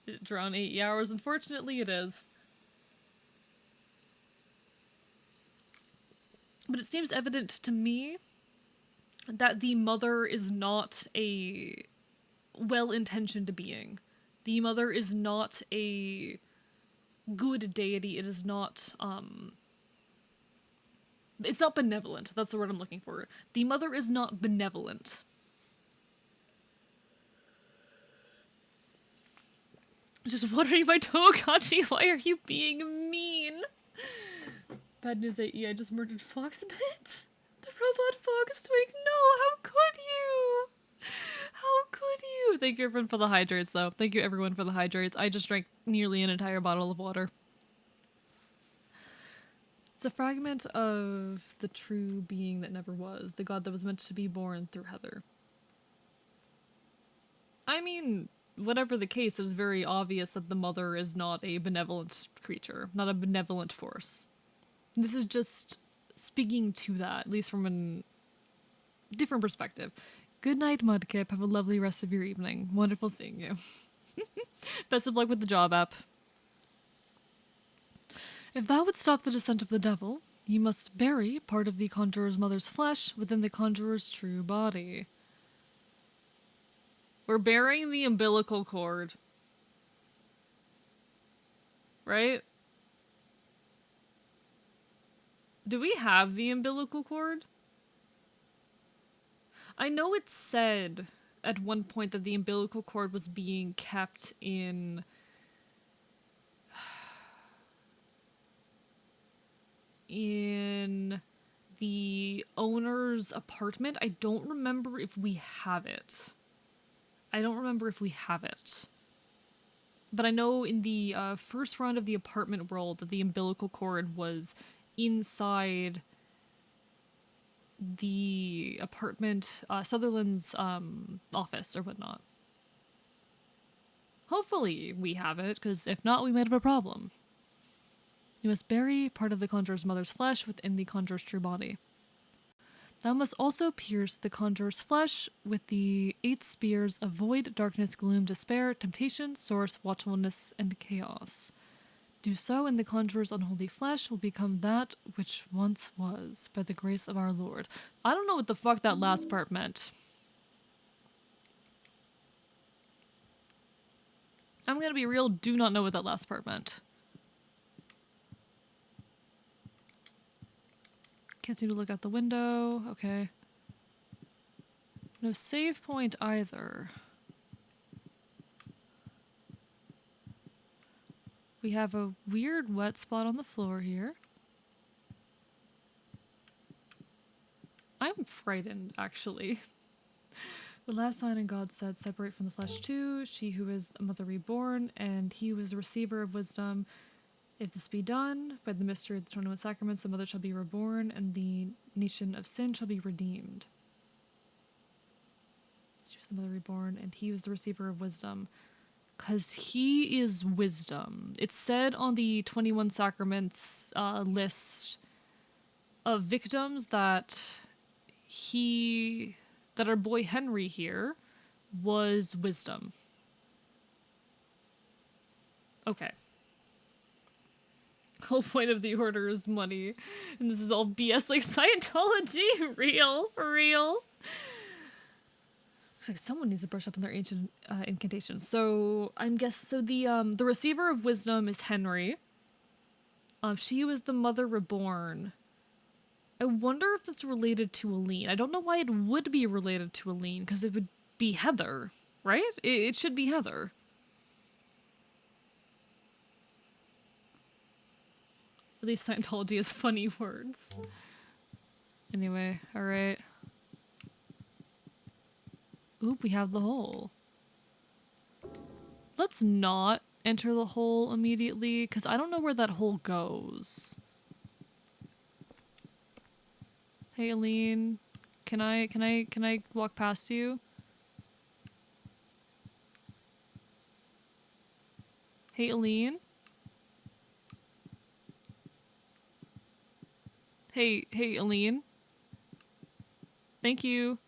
S1: is it around 8 hours? Unfortunately, it is. But it seems evident to me that the mother is not a well-intentioned being. The mother is not a good deity. It is not, it's not benevolent. That's the word I'm looking for. The mother is not benevolent. Just wondering, my Togachi, why are you being mean? Bad news, AE, I just murdered Foxbit. The robot fox twig. No, how could you? How could you? Thank you everyone for the hydrates, though. Thank you everyone for the hydrates. I just drank nearly an entire bottle of water. It's a fragment of the true being that never was, the god that was meant to be born through Heather. I mean, whatever the case, it's very obvious that the mother is not a benevolent creature, not a benevolent force. This is just speaking to that, at least from a different perspective. Good night, Mudkip. Have a lovely rest of your evening. Wonderful seeing you. Best of luck with the job app. If thou would stop the descent of the devil, you must bury part of the conjurer's mother's flesh within the conjurer's true body. We're burying the umbilical cord. Right? Do we have the umbilical cord? I know it said at one point that the umbilical cord was being kept in the owner's apartment. I don't remember if we have it. But I know in the first round of the apartment world that the umbilical cord was inside the apartment, Sutherland's office or whatnot. Hopefully we have it, because if not, we might have a problem. You must bury part of the conjurer's mother's flesh within the conjurer's true body. Thou must also pierce the conjurer's flesh with the 8 spears of void, darkness, gloom, despair, temptation, source, watchfulness, and chaos. Do so, and the conjurer's unholy flesh will become that which once was, by the grace of our Lord. I don't know what the fuck that last part meant. I'm gonna be real, do not know what that last part meant. Can't seem to look out the window. Okay. No save point either. We have a weird wet spot on the floor here. I'm frightened, actually. The last line in God said, separate from the flesh too, she who is a mother reborn, and he who is a receiver of wisdom. If this be done, by the mystery of the 21 sacraments, the mother shall be reborn, and the nation of sin shall be redeemed. She was the mother reborn, and he was the receiver of wisdom. Because he is wisdom. It's said on the 21 sacraments list of victims that our boy Henry here was wisdom. Okay. The whole point of the order is money. And this is all BS like Scientology. Real. Looks like someone needs to brush up on their ancient incantations. So the receiver of wisdom is Henry. She was the mother reborn. I wonder if that's related to Aline. I don't know why it would be related to Aline, because it would be Heather, right? It should be Heather. At least Scientology has funny words. Anyway, alright. Oop, we have the hole. Let's not enter the hole immediately, because I don't know where that hole goes. Hey, Aline. Can I walk past you? Hey, Aline? Hey, Aline? Thank you.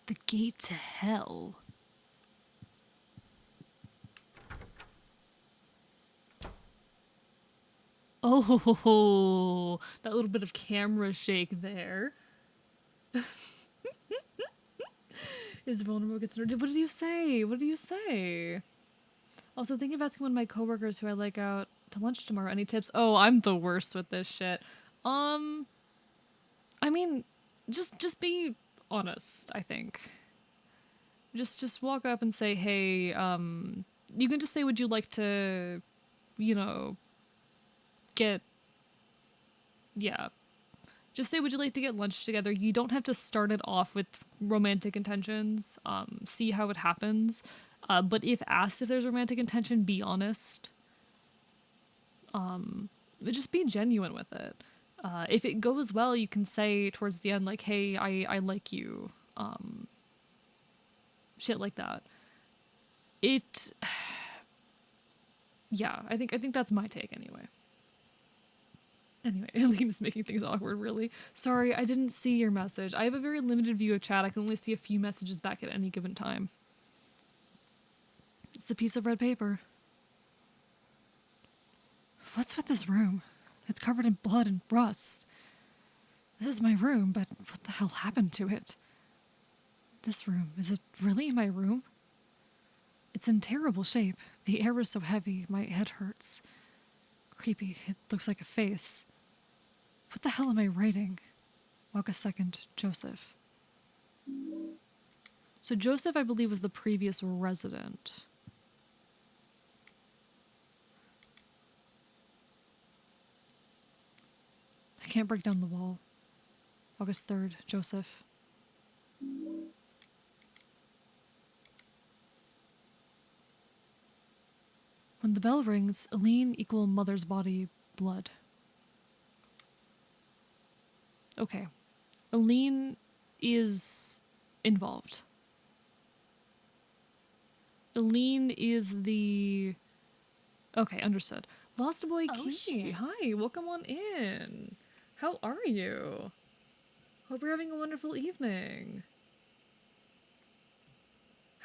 S1: The gate to hell. Oh, that little bit of camera shake there. Is vulnerable gets started. What did you say? What did you say? Also, thinking of asking one of my coworkers who I like out to lunch tomorrow. Any tips? Oh, I'm the worst with this shit. I mean, just be honest, I think. Just walk up and say, hey, you can just say, would you like to, you know, get, yeah. Just say, would you like to get lunch together? You don't have to start it off with romantic intentions. See how it happens. But if asked if there's romantic intention, be honest. Just be genuine with it. If it goes well, you can say towards the end, like, hey, I like you. Shit like that. Yeah, I think that's my take anyway. Anyway, Aline making things awkward, really. Sorry, I didn't see your message. I have a very limited view of chat. I can only see a few messages back at any given time. It's a piece of red paper. What's with this room? It's covered in blood and rust. This is my room, but what the hell happened to it? This room, is it really my room? It's in terrible shape. The air is so heavy, my head hurts. Creepy, it looks like a face. What the hell am I writing? August 2nd, Joseph. So Joseph, I believe, was the previous resident. I can't break down the wall. August 3rd, Joseph. When the bell rings, Aline equal mother's body, blood. Okay. Aline is involved. Aline is the... Okay, understood. Lost Boy
S2: Oh,
S1: Key.
S2: shit.
S1: Hi, welcome on in. How are you? Hope you're having a wonderful evening.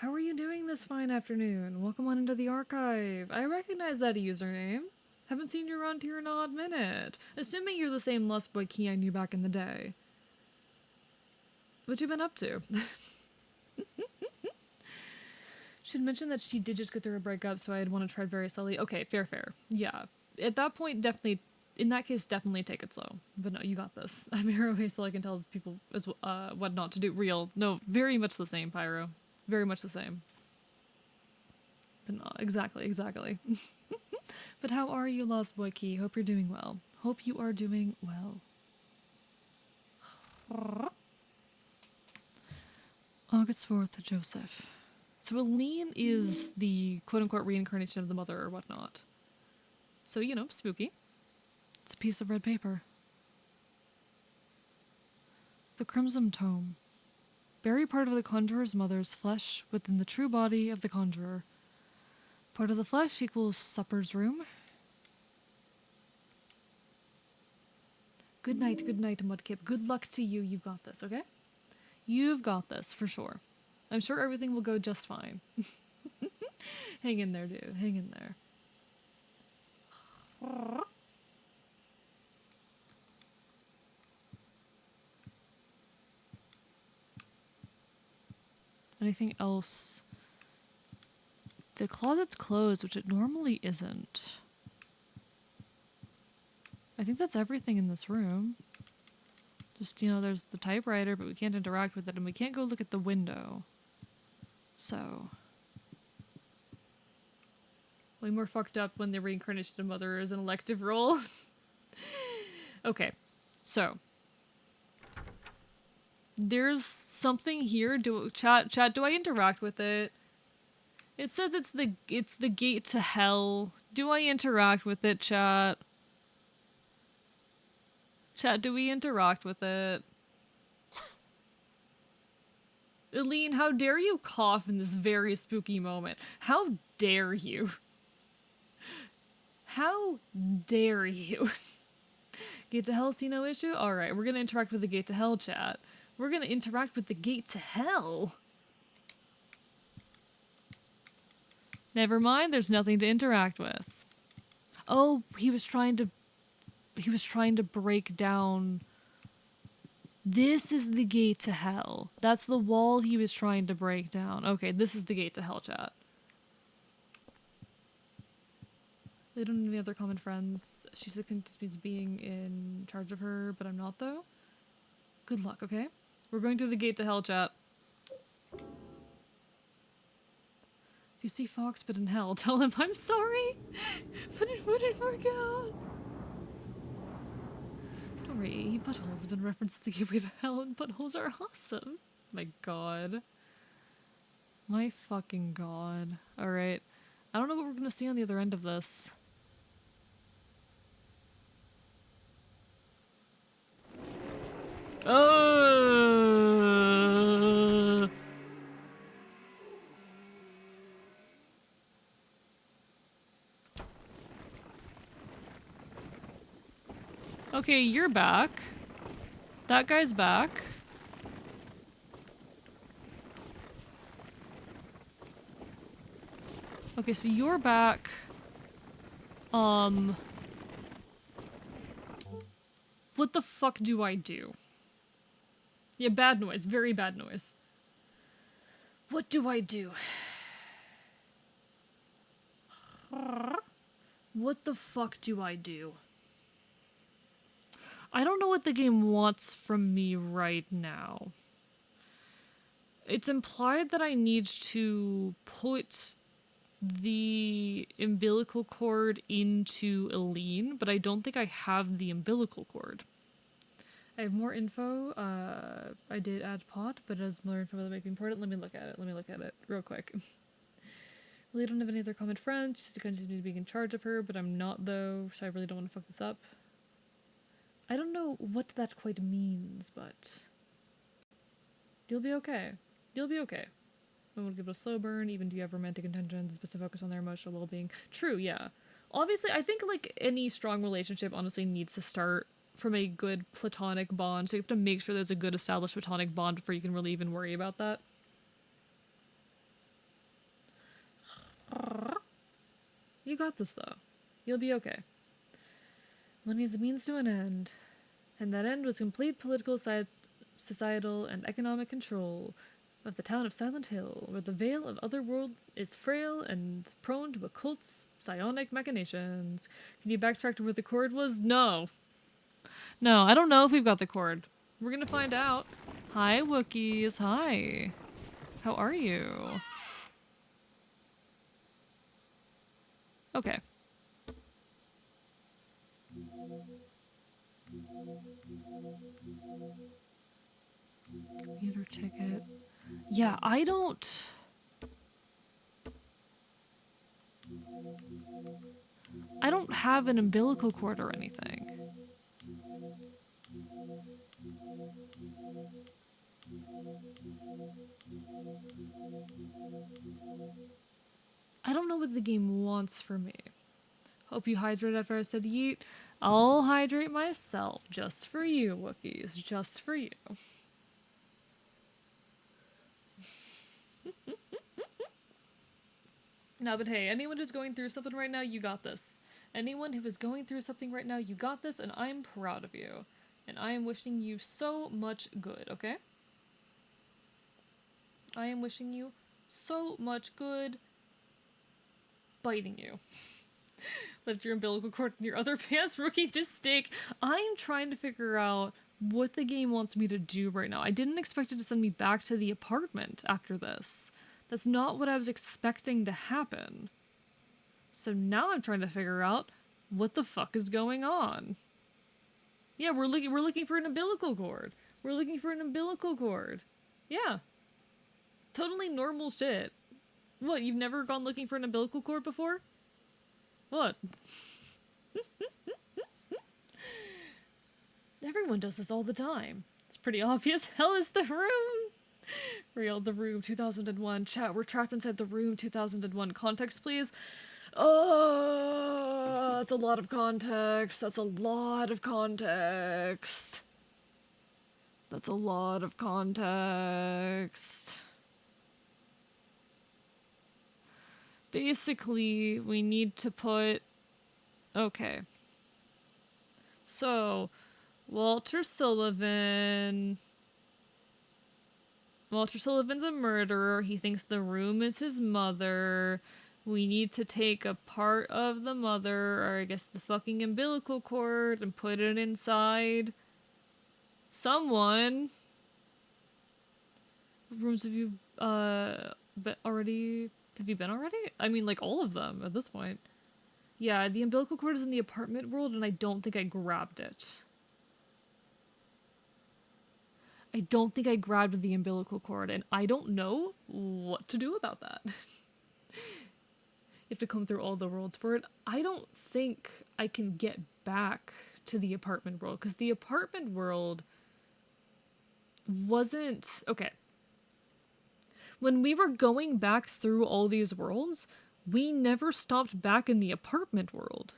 S1: How are you doing this fine afternoon? Welcome on into the archive. I recognize that username. Haven't seen you around here in an odd minute. Assuming you're the same Lust Boy Key I knew back in the day. What you been up to? Should mention that she did just go through a breakup, so I'd want to tread very slowly. Okay, fair. Yeah. At that point, definitely, in that case, definitely take it slow. But no, you got this. I'm Hero so I can tell people as what not to do. Real. No, very much the same, Pyro. Very much the same. But no, exactly. But how are you, Lost Boy Key? Hope you're doing well. Hope you are doing well. August 4th, Joseph. So Aline is the quote-unquote reincarnation of the mother or whatnot. So, you know, spooky. It's a piece of red paper. The Crimson Tome. Bury part of the conjurer's mother's flesh within the true body of the conjurer. Part of the flesh equals supper's room. Good night, Mudkip. Good luck to you. You've got this, okay? You've got this, for sure. I'm sure everything will go just fine. Hang in there, dude. Hang in there. Anything else? The closet's closed, which it normally isn't. I think that's everything in this room. Just, you know, there's the typewriter, but we can't interact with it, and we can't go look at the window. So... way more fucked up when the reincarnation of mother is an elective role. Okay, so... there's something here. Chat, do I interact with it? It says it's the gate to hell. Do I interact with it, chat? Chat, do we interact with it? Aline, how dare you cough in this very spooky moment? How dare you? How dare you? Gate to hell, see no issue? Alright, we're gonna interact with the gate to hell, chat. We're gonna interact with the gate to hell. Never mind, there's nothing to interact with. Oh, he was trying to break down. This is the gate to hell. That's the wall he was trying to break down. Okay, this is the gate to hell, chat. They don't have any other common friends. She means being in charge of her, but I'm not, though. Good luck, okay? We're going through the gate to hell, chat. If you see Fox but in hell, tell him I'm sorry, but it wouldn't work out. Don't worry, buttholes have been referenced to the gateway to hell, and buttholes are awesome. My god. My fucking god. Alright. I don't know what we're gonna see on the other end of this. Okay, you're back. That guy's back. Okay, so you're back. What the fuck do I do? Yeah, bad noise. Very bad noise. What do I do? What the fuck do I do? I don't know what the game wants from me right now. It's implied that I need to put the umbilical cord into Aline, but I don't think I have the umbilical cord. I have more info. I did add pot, but as more info that might be important, let me look at it real quick. Really don't have any other common friends. Just kind of seems to be being in charge of her, but I'm not though, so I really don't want to fuck this up. I don't know what that quite means, but you'll be okay. You'll be okay. I want to give it a slow burn. Even do you have romantic intentions? It's supposed to focus on their emotional well-being. True, yeah. Obviously, I think like any strong relationship honestly needs to start from a good platonic bond. So you have to make sure there's a good established platonic bond before you can really even worry about that. You got this, though. You'll be okay. Money is a means to an end, and that end was complete political, societal, and economic control of the town of Silent Hill, where the veil of Otherworld is frail and prone to occult psionic machinations. Can you backtrack to where the cord was? No. No, I don't know if we've got the cord. We're gonna find out. Hi, Wookiees. Hi. How are you? Okay. Commuter ticket. Yeah, I don't have an umbilical cord or anything. I don't know what the game wants for me. Hope you hydrate after I said yeet. I'll hydrate myself just for you, Wookiees. Just for you. No, but hey, anyone who's going through something right now, you got this. Anyone who is going through something right now, you got this, and I'm proud of you. And I am wishing you so much good, okay? I am wishing you so much good. Biting you. Left your umbilical cord in your other pants. Rookie mistake. I'm trying to figure out what the game wants me to do right now. I didn't expect it to send me back to the apartment after this. That's not what I was expecting to happen. So now I'm trying to figure out what the fuck is going on. Yeah, we're looking for an umbilical cord. We're looking for an umbilical cord. Yeah. Totally normal shit. What, you've never gone looking for an umbilical cord before? What? Everyone does this all the time. It's pretty obvious. Hell is the room! Real, the room, 2001. Chat, we're trapped inside the room, 2001. Context, please. Oh, that's a lot of context. That's a lot of context. That's a lot of context. Basically, we need to put... Okay. So, Walter Sullivan's a murderer. He thinks the room is his mother. We need to take a part of the mother, or I guess the fucking umbilical cord, and put it inside someone. What rooms have you, already... Have you been already? I mean, like, all of them at this point. Yeah, the umbilical cord is in the apartment world, and I don't think I grabbed it. I don't think I grabbed the umbilical cord, and I don't know what to do about that. You have to come through all the worlds for it. I don't think I can get back to the apartment world, because the apartment world wasn't... Okay. When we were going back through all these worlds, we never stopped back in the apartment world.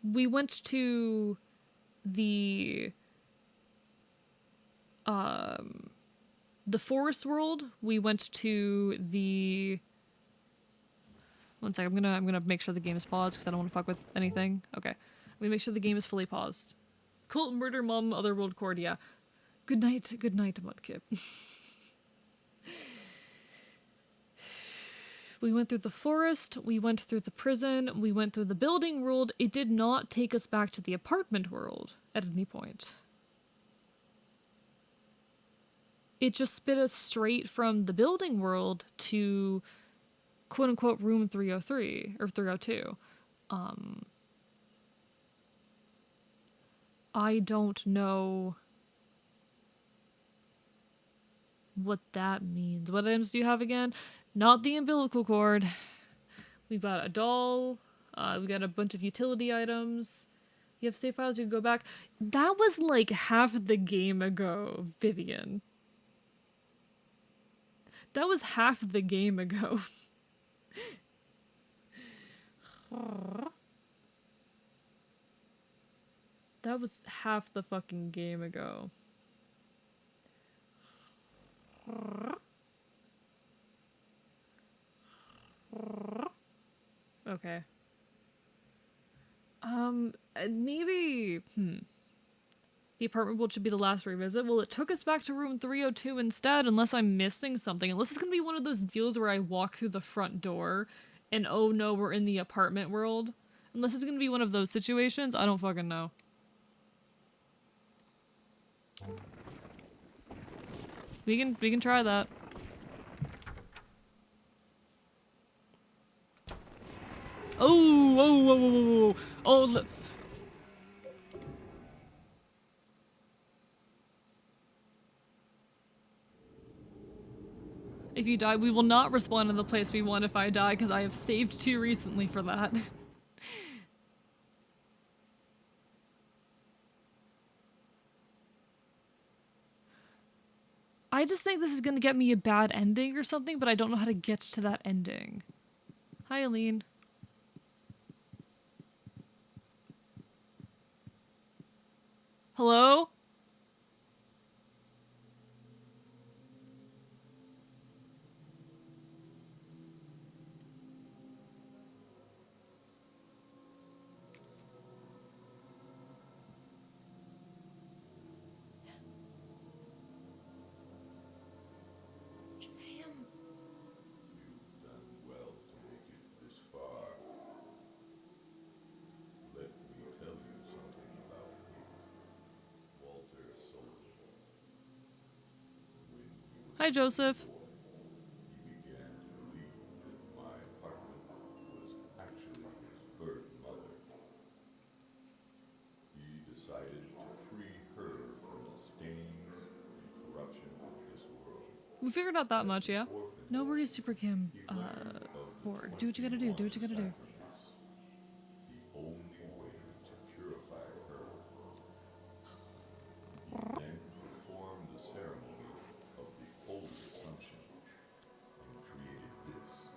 S1: We went to the forest world. We went to the... One sec, I'm gonna make sure the game is paused because I don't want to fuck with anything. Okay. I'm gonna make sure the game is fully paused. Cult murder mom otherworld cord, yeah. Good night, Mudkip. We went through the forest, we went through the prison, we went through the building world. It did not take us back to the apartment world at any point. It just spit us straight from the building world to quote-unquote room 303, or 302. I don't know what that means. What items do you have again? Not the umbilical cord. We've got a doll. We got a bunch of utility items. You have save files, you can go back. That was like half the game ago, Vivian. That was half the game ago. That was half the fucking game ago. Okay. Maybe, the apartment build should be the last revisit. Well, it took us back to room 302 instead, unless I'm missing something. Unless it's gonna be one of those deals where I walk through the front door and oh no, we're in the apartment world. Unless it's gonna be one of those situations, I don't fucking know. We can try that. Oh, whoa, whoa, whoa, whoa, whoa. Oh, look. If you die, we will not respawn in the place we want if I die, because I have saved too recently for that. I just think this is gonna get me a bad ending or something, but I don't know how to get to that ending. Hi, Aline. Hello?
S2: It's him.
S3: You've done well to make it this far. Let me tell you something about him, Walter Sullivan. When he was
S1: Hi,
S3: a little
S1: Joseph.
S3: boy, he began to believe that my apartment was actually his birth mother. He decided to free her from the stains and corruption of this world.
S1: We figured out that
S3: At
S1: much,
S3: the
S1: yeah? No
S3: orphanage,
S1: worries, Super Kim.
S3: he learned of the
S1: Poor. Do what you gotta do. Do
S3: 21
S1: what you gotta do.
S3: sacraments, the only way to purify her. He then performed the ceremony of the Holy Assumption and created this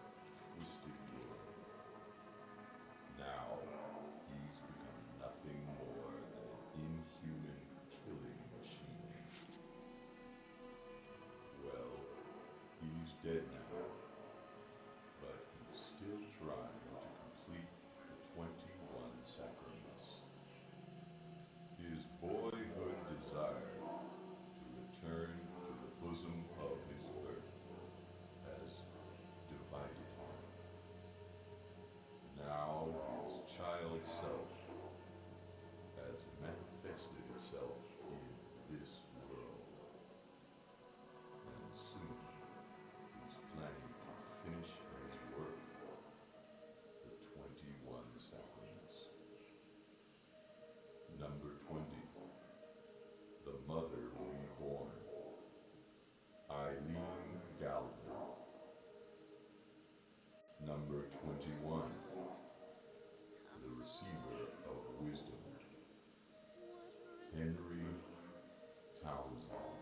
S3: twisted world. Now, he's become nothing more than an inhuman killing machine. Well, he's dead now, but he's still trying to complete the 21 sacraments. His boyhood desire to return to the bosom of his earth has divided him. Now his child self has manifested itself in this world, and soon he's planning to finish his work, the 21 sacraments. Number 20, the Mother Reborn, Eileen Galvin. Number 21, the Receiver of Wisdom, Henry Townsend.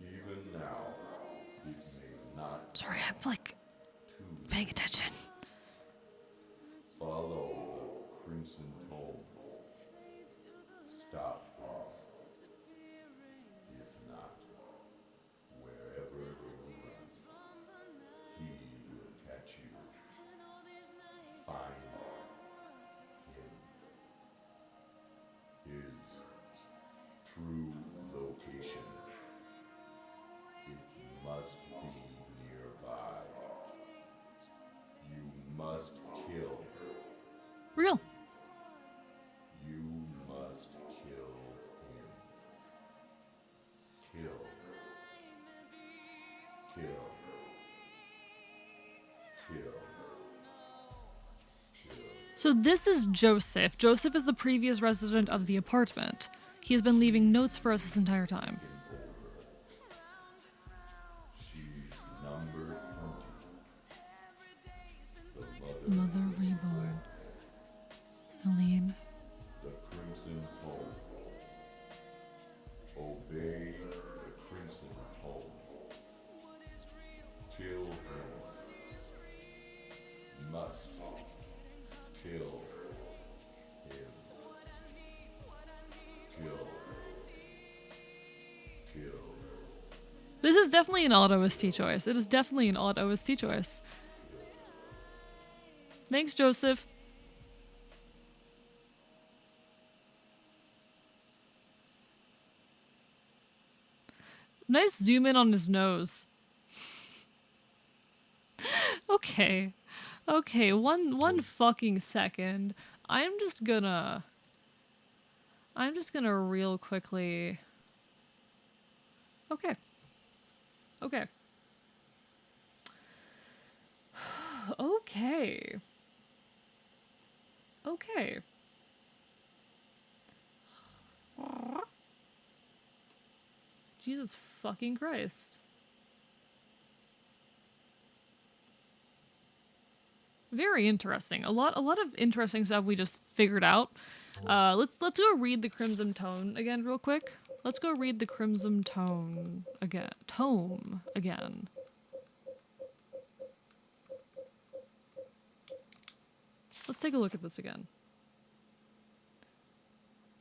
S3: Even now, it may not
S1: Sorry, I'm like
S3: too
S1: paying attention.
S3: follow the crimson tome. Stop him. If not, wherever you run, he will catch you. Find him. His true location. It must be nearby. You must kill.
S1: Real.
S3: You must kill him. Kill. Kill. Kill. Kill.
S1: So this is Joseph. Joseph is the previous resident of the apartment. He has been leaving notes for us this entire time.
S3: She's number 20. The
S1: Mother Reborn. Aline.
S3: The Crimson Tome. Obey the Crimson Tome. Kill him. Must kill him. Kill. Kill.
S1: This is definitely an odd OST choice. It is definitely an odd OST choice. Thanks, Joseph. Nice zoom in on his nose. Okay. Okay, one fucking second. I'm just gonna real quickly. Okay. Okay. Okay. Okay. Jesus fucking Christ. Very interesting. A lot of interesting stuff we just figured out. Let's go read the Crimson Tome again real quick. Let's go read the Crimson Tome again. Tome again. Let's take a look at this again.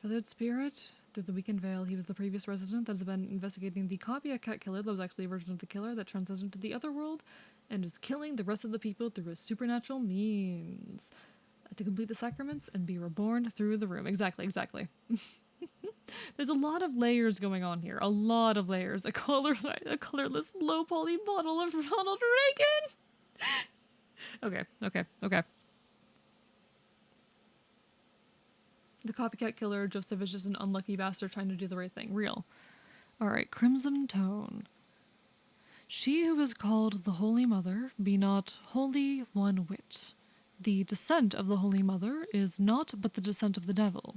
S1: Feathered Spirit, through the weakened veil, he was the previous resident that has been investigating the copycat killer that was actually a version of the killer that transitioned to the other world and is killing the rest of the people through his supernatural means. To complete the sacraments and be reborn through the room. Exactly, exactly. There's a lot of layers going on here. A lot of layers. A colorless, low poly bottle of Ronald Reagan. Okay. The copycat killer, Joseph, is just an unlucky bastard trying to do the right thing. Real. Alright, Crimson Tone. She who is called the Holy Mother be not holy one whit. The descent of the Holy Mother is naught but the descent of the devil.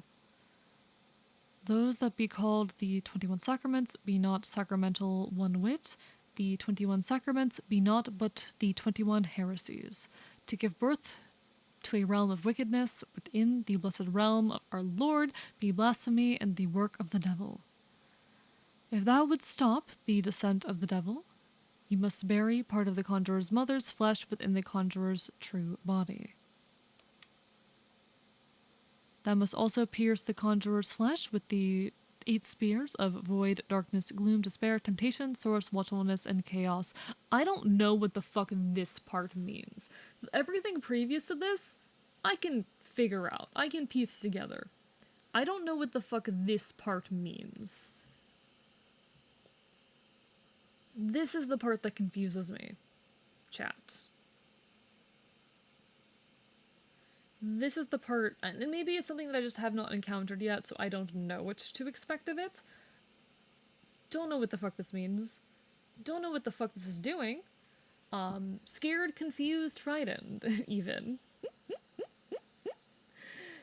S1: Those that be called the 21 Sacraments be not sacramental one whit. The 21 Sacraments be not but the 21 heresies. To give birth to a realm of wickedness within the blessed realm of our Lord be blasphemy and the work of the devil. If thou wouldst stop the descent of the devil, you must bury part of the conjurer's mother's flesh within the conjurer's true body. Thou must also pierce the conjurer's flesh with the 8 spears of void, darkness, gloom, despair, temptation, source, watchfulness, and chaos. I don't know what the fuck this part means. Everything previous to this, I can figure out. I can piece together. I don't know what the fuck this part means. This is the part that confuses me. Chat. This is the part, and maybe it's something that I just have not encountered yet, so I don't know what to expect of it. Don't know what the fuck this means. Don't know what the fuck this is doing. Scared, confused, frightened, even.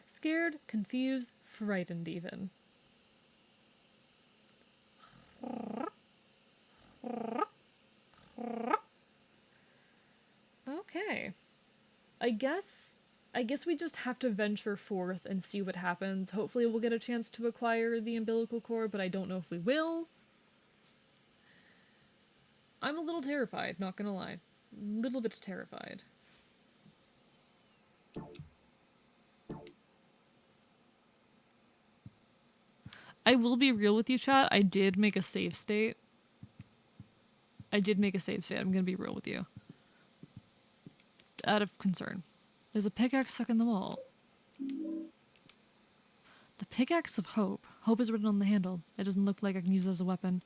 S1: Scared, confused, frightened, even. Okay. I guess we just have to venture forth and see what happens. Hopefully we'll get a chance to acquire the umbilical cord, but I don't know if we will. I'm a little terrified, not gonna lie. A little bit terrified. I will be real with you, chat. I did make a save state. I'm gonna be real with you. Out of concern. There's a pickaxe stuck in the wall. The pickaxe of hope. Hope is written on the handle. It doesn't look like I can use it as a weapon.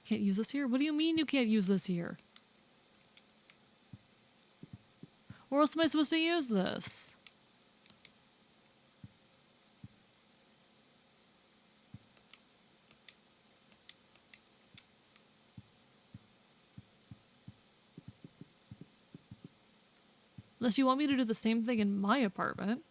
S1: Can't use this here? What do you mean you can't use this here? Where else am I supposed to use this? Unless you want me to do the same thing in my apartment.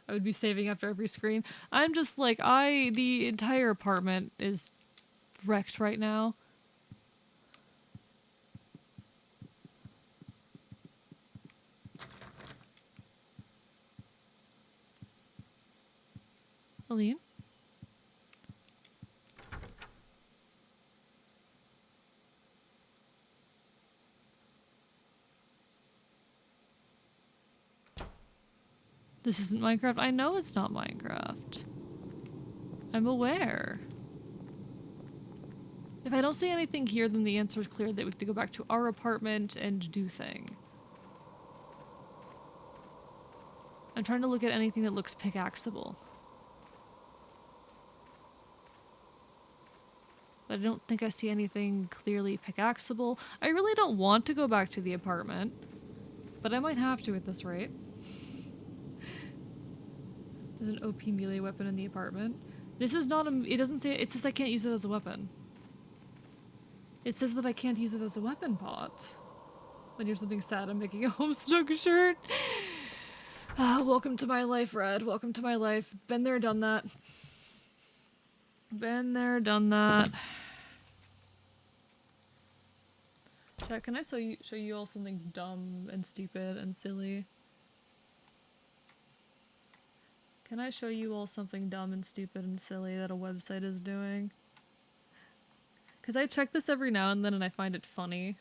S1: I would be saving after every screen. I'm just like, the entire apartment is wrecked right now. Aline? This isn't Minecraft. I know it's not Minecraft. I'm aware. If I don't see anything here, then the answer is clear that we have to go back to our apartment and do thing. I'm trying to look at anything that looks pickaxeable. But I don't think I see anything clearly pickaxeable. I really don't want to go back to the apartment, but I might have to at this rate. There's an OP melee weapon in the apartment. This is not a- it doesn't say- it says I can't use it as a weapon. It says that I can't use it as a weapon pot. When you're something sad, I'm making a Homestuck shirt. Welcome to my life, Red. Welcome to my life. Been there, done that. Been there, done that. Chat, can I show you all something dumb and stupid and silly? Can I show you all something dumb and stupid and silly that a website is doing? Because I check this every now and then and I find it funny.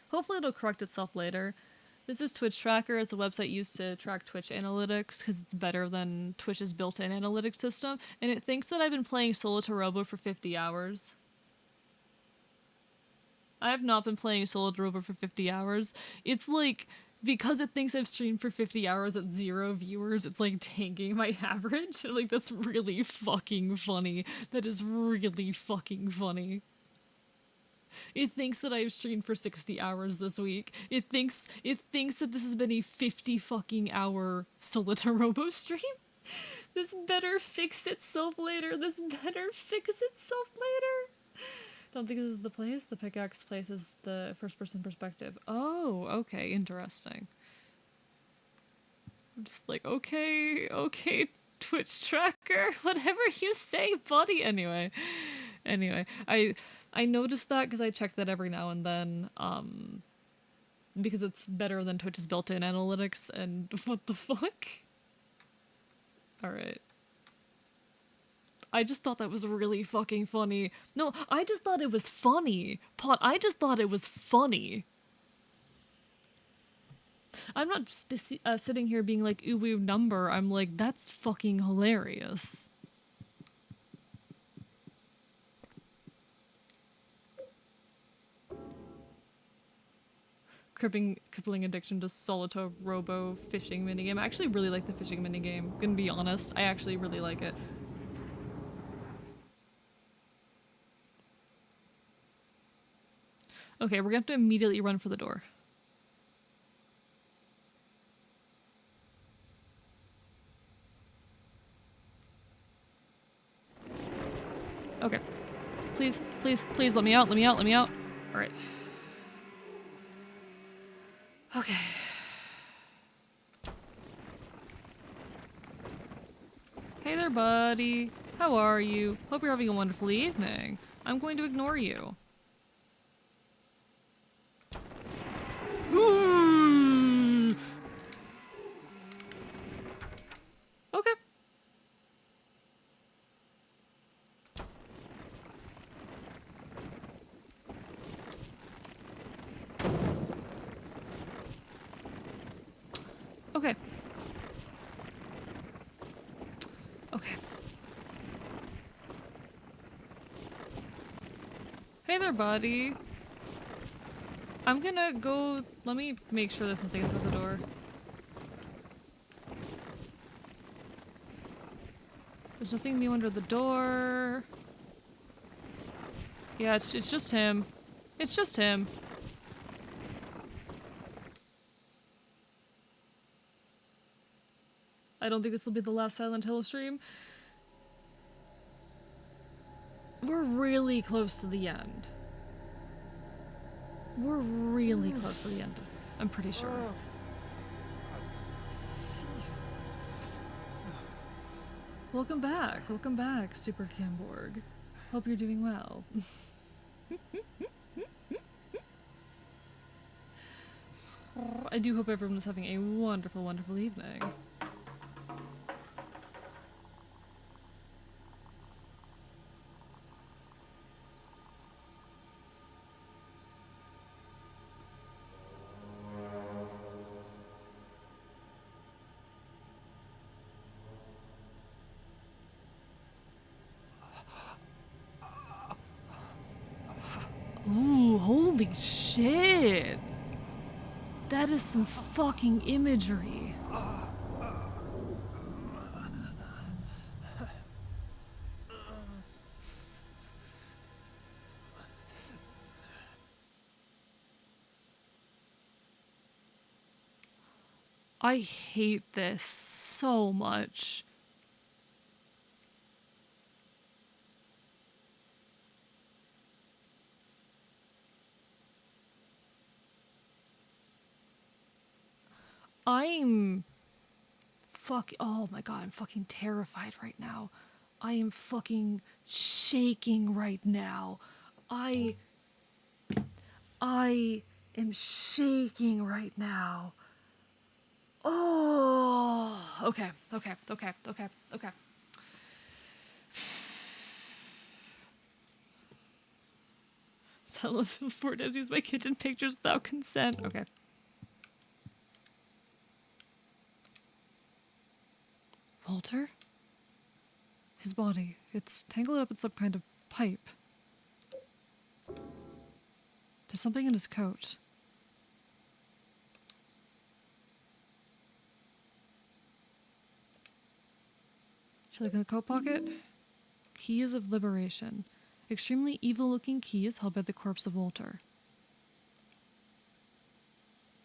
S1: Hopefully it'll correct itself later. This is Twitch Tracker. It's a website used to track Twitch analytics because it's better than Twitch's built-in analytics system. And it thinks that I've been playing Solo to Robo for 50 hours. I have not been playing Solo to Robo for 50 hours. It's like, because it thinks I've streamed for 50 hours at 0 viewers, it's like tanking my average. Like, that's really fucking funny. That is really fucking funny. It thinks that I've streamed for 60 hours this week. It thinks that this has been a 50 fucking hour Solitaire Robo stream. This better fix itself later. This better fix itself later. Don't think this is the place. The pickaxe place is the first person perspective. Oh, okay, interesting. I'm just like, okay, Twitch Tracker, whatever you say, buddy. Anyway, I noticed that because I check that every now and then, because it's better than Twitch's built-in analytics, and what the fuck? Alright. I just thought that was really fucking funny. No, I just thought it was funny. Pot, I just thought it was funny. I'm not sitting here being like, ooh, ooh, number. I'm like, that's fucking hilarious. Crippling addiction to Solitaire Robo fishing minigame. I actually really like the fishing minigame. Gonna be honest, I actually really like it. Okay, we're gonna have to immediately run for the door. Okay. Please, please, please let me out, let me out, let me out. Alright. Okay. Hey there, buddy. How are you? Hope you're having a wonderful evening. I'm going to ignore you. Ooh. Okay. Okay. Okay. Hey there, buddy. I'm gonna go... Let me make sure there's nothing under the door. There's nothing new under the door. Yeah, it's just him. It's just him. I don't think this will be the last Silent Hill stream. We're really close to the end. We're really close to the end. I'm pretty sure. Welcome back, Super Camborg. Hope you're doing well. I do hope everyone is having a wonderful, wonderful evening. Holy shit! That is some fucking imagery. I hate this so much. I'm oh my god, I'm fucking terrified right now. I am fucking shaking right now. I am shaking right now. Oh, okay. Silence before Debs use my kitchen pictures without consent. Okay. Walter? His body. It's tangled up in some kind of pipe. There's something in his coat. Should I look in the coat pocket? Keys of Liberation. Extremely evil-looking keys held by the corpse of Walter.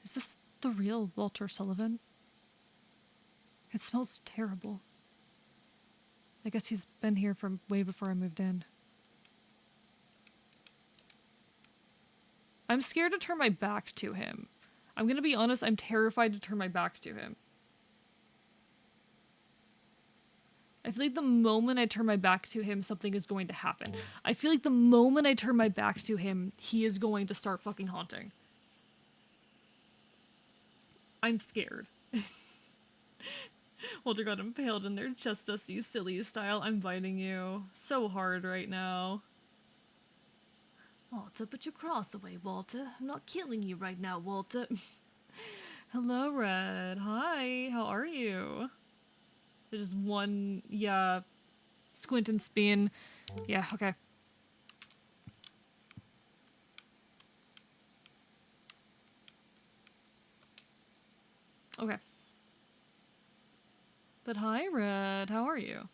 S1: Is this the real Walter Sullivan? It smells terrible. I guess he's been here from way before I moved in. I'm scared to turn my back to him. I'm gonna be honest, I'm terrified to turn my back to him. I feel like the moment I turn my back to him, something is going to happen. I feel like the moment I turn my back to him, he is going to start fucking haunting. I'm scared. Walter got impaled in their chest dust, you silly style. I'm biting you so hard right now. Walter, put your cross away, Walter. I'm not killing you right now, Walter. Hello, Red. Hi, how are you? There's just one, yeah, squint and spin. Yeah, okay. Okay. But hi, Red. How are you?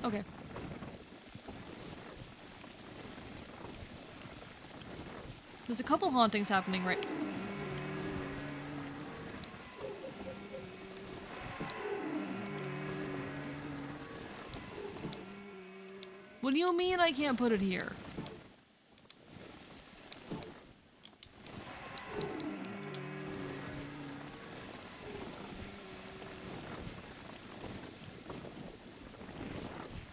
S1: Okay. There's a couple hauntings happening right... What do you mean I can't put it here?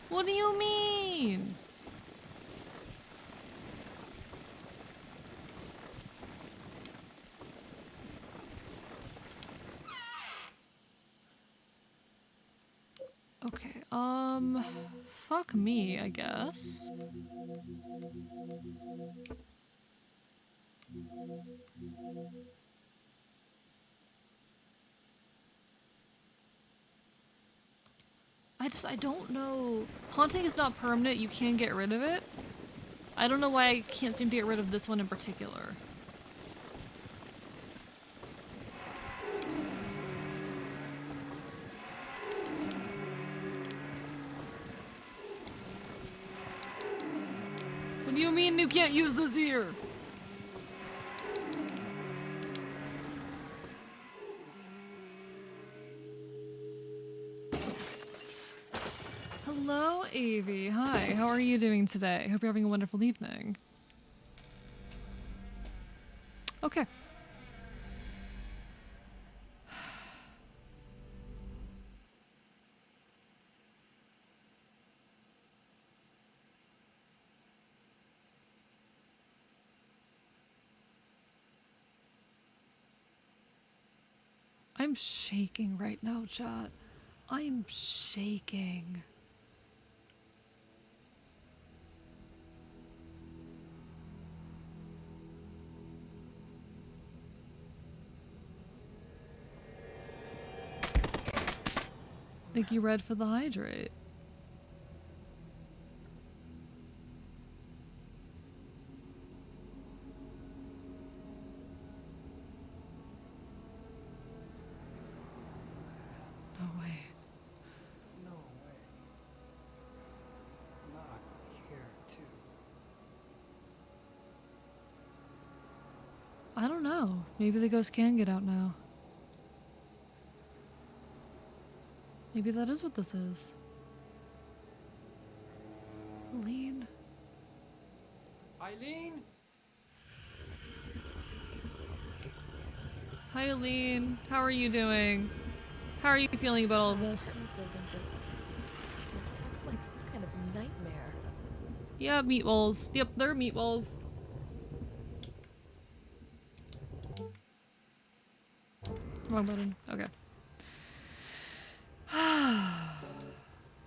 S1: What do you mean? Okay, fuck me, I guess. I don't know. Haunting is not permanent, you can get rid of it. I don't know why I can't seem to get rid of this one in particular. What do you mean you can't use this here? Hello, Avi. Hi, how are you doing today? Hope you're having a wonderful evening. Okay. I'm shaking right now, chat. I'm shaking. Thank you, Red, for the hydrate. I don't know. Maybe the ghost can get out now. Maybe that is what this is. Eileen.
S4: Eileen?
S1: Hi, Eileen. How are you doing? How are you feeling about all of this?
S2: Building, but it looks like some kind of nightmare.
S1: Yeah, meatballs. Yep, they're meatballs. Wrong button. Okay.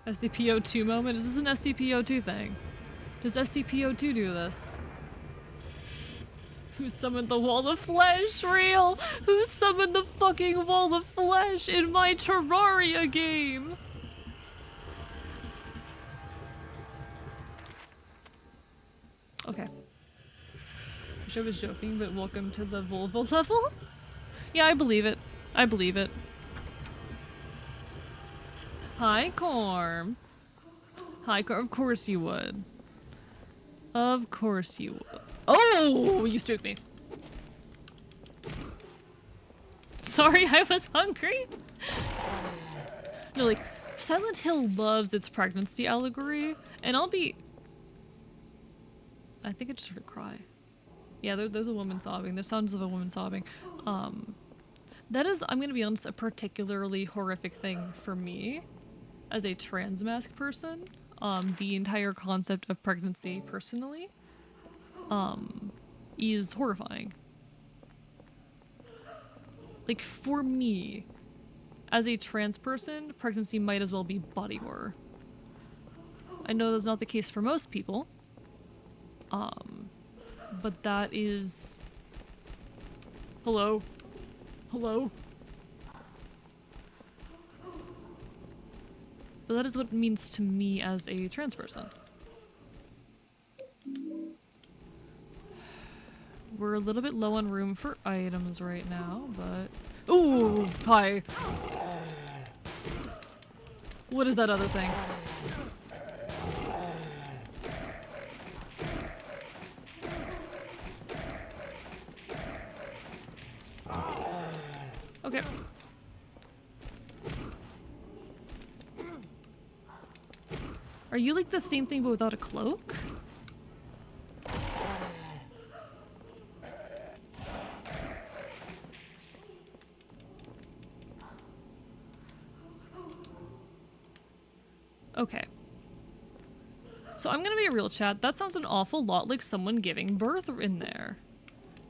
S1: SCP-02 moment? Is this an SCP-02 thing? Does SCP-02 do this? Who summoned the wall of flesh? Real! Who summoned the fucking wall of flesh in my Terraria game? Okay. Wish I was joking, but welcome to the Volvo level? Yeah, I believe it. I believe it. Hi, Corm. Hi, Corm. Of course you would. Of course you would. Oh, you spooked me. Sorry, I was hungry. No, like, Silent Hill loves its pregnancy allegory, and I'll be... I think I just heard a cry. Yeah, there's a woman sobbing. There's sounds of a woman sobbing. That is, I'm gonna be honest, a particularly horrific thing for me as a trans mask person. The entire concept of pregnancy, personally, is horrifying. Like, for me, as a trans person, pregnancy might as well be body horror. I know that's not the case for most people, but that is... Hello? Hello? But that is what it means to me as a trans person. We're a little bit low on room for items right now, but... Ooh! Hi! What is that other thing? Okay. Are you like the same thing but without a cloak? Okay. So I'm gonna be a real chat. That sounds an awful lot like someone giving birth in there.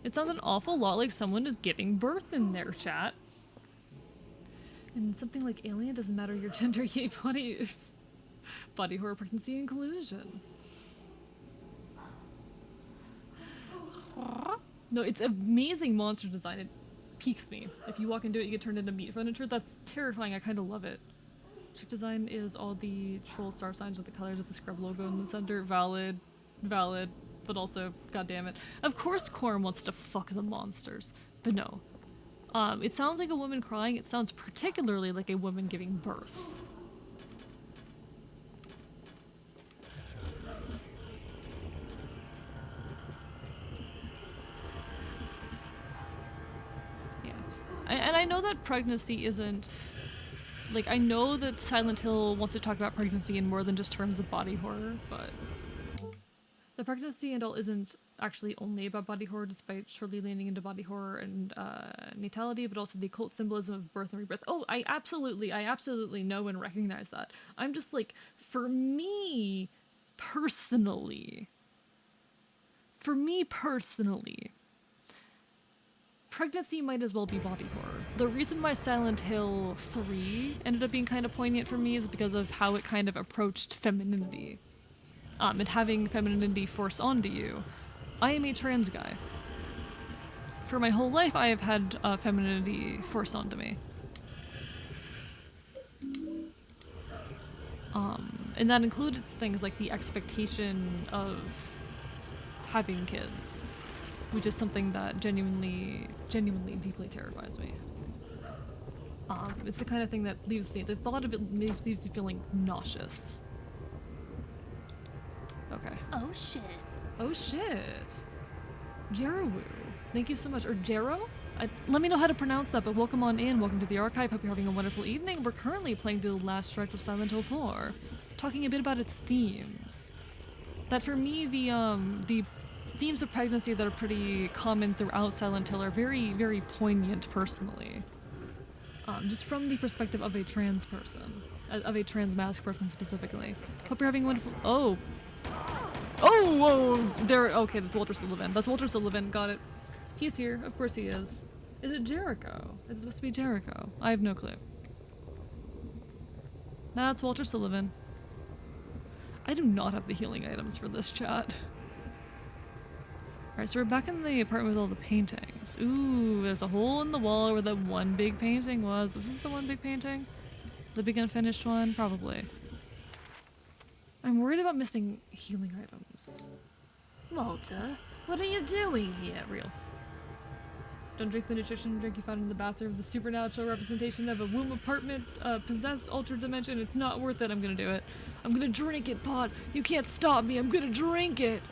S1: It sounds an awful lot like someone is giving birth in their chat. And something like alien doesn't matter your gender, yay body horror, pregnancy, inclusion. No, it's amazing monster design. It piques me. If you walk into it, you get turned into meat furniture. That's terrifying. I kind of love it. Trick design is all the troll star signs with the colors of the scrub logo in the center. Valid. Valid. But also, goddammit. Of course Corm wants to fuck the monsters. But no. It sounds like a woman crying. It sounds particularly like a woman giving birth. Yeah. And I know that pregnancy isn't... Like, I know that Silent Hill wants to talk about pregnancy in more than just terms of body horror, but... The pregnancy and all isn't actually only about body horror, despite surely leaning into body horror and natality, but also the occult symbolism of birth and rebirth. Oh, I absolutely know and recognize that. I'm just like, for me personally, pregnancy might as well be body horror. The reason why Silent Hill 3 ended up being kind of poignant for me is because of how it kind of approached femininity. And having femininity force onto you. I am a trans guy. For my whole life, I have had femininity force onto me. And that included things like the expectation of having kids, which is something that genuinely deeply terrifies me. It's the kind of thing that leaves me, the thought of it leaves me feeling nauseous. Okay.
S2: Oh shit.
S1: Oh shit. Jerowu. Thank you so much. Or Jero? Let me know how to pronounce that, but welcome on in. Welcome to the archive. Hope you're having a wonderful evening. We're currently playing through the last stretch of Silent Hill 4, talking a bit about its themes. That for me, the themes of pregnancy that are pretty common throughout Silent Hill are very, very poignant personally. Just from the perspective of a trans person, of a trans mask person specifically. Hope you're having a wonderful. Oh, whoa, there. Okay, that's Walter Sullivan. That's Walter Sullivan. Got it. He's here. Of course he is. Is it Jericho? Is it supposed to be Jericho? I have no clue. That's Walter Sullivan. I do not have the healing items for this chat. Alright, so we're back in the apartment with all the paintings. Ooh, there's a hole in the wall where that one big painting was. Was this the one big painting? The big unfinished one? Probably. I'm worried about missing healing items.
S2: Walter, what are you doing here?
S1: Real. Don't drink the nutrition drink you found in the bathroom. The supernatural representation of a womb apartment, possessed altered dimension. It's not worth it. I'm gonna do it. I'm gonna drink it, Pod. You can't stop me. I'm gonna drink it.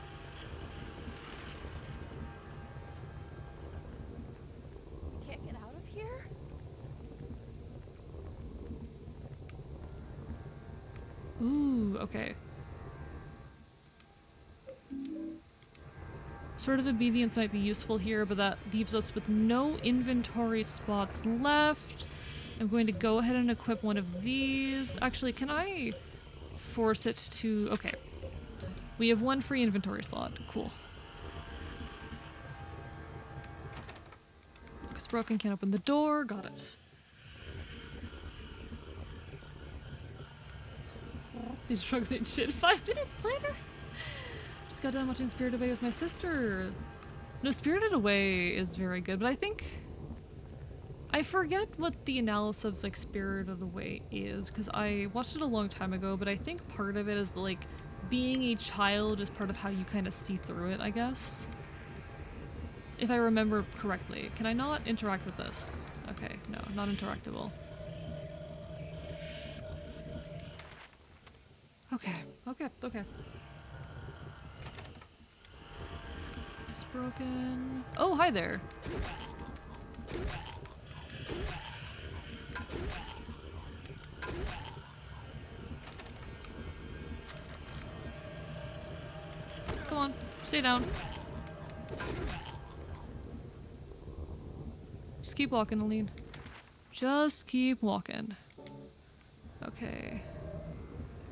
S2: We can't get out of here?
S1: Ooh, okay. Sort of obedience might be useful here, but that leaves us with no inventory spots left. I'm going to go ahead and equip one of these. Actually, can I force it to... Okay. We have one free inventory slot. Cool. Because broken can't open the door. Got it. These drugs ain't shit. 5 minutes later? Just got done watching Spirited Away with my sister. No, Spirited Away is very good, but I think... I forget what the analysis of, like, Spirited Away is, because I watched it a long time ago, but I think part of it is, like, being a child is part of how you kind of see through it, I guess. If I remember correctly. Can I not interact with this? Okay, no, not interactable. Okay. It's broken. Oh, hi there. Come on, stay down. Just keep walking, Aline. Just keep walking. Okay.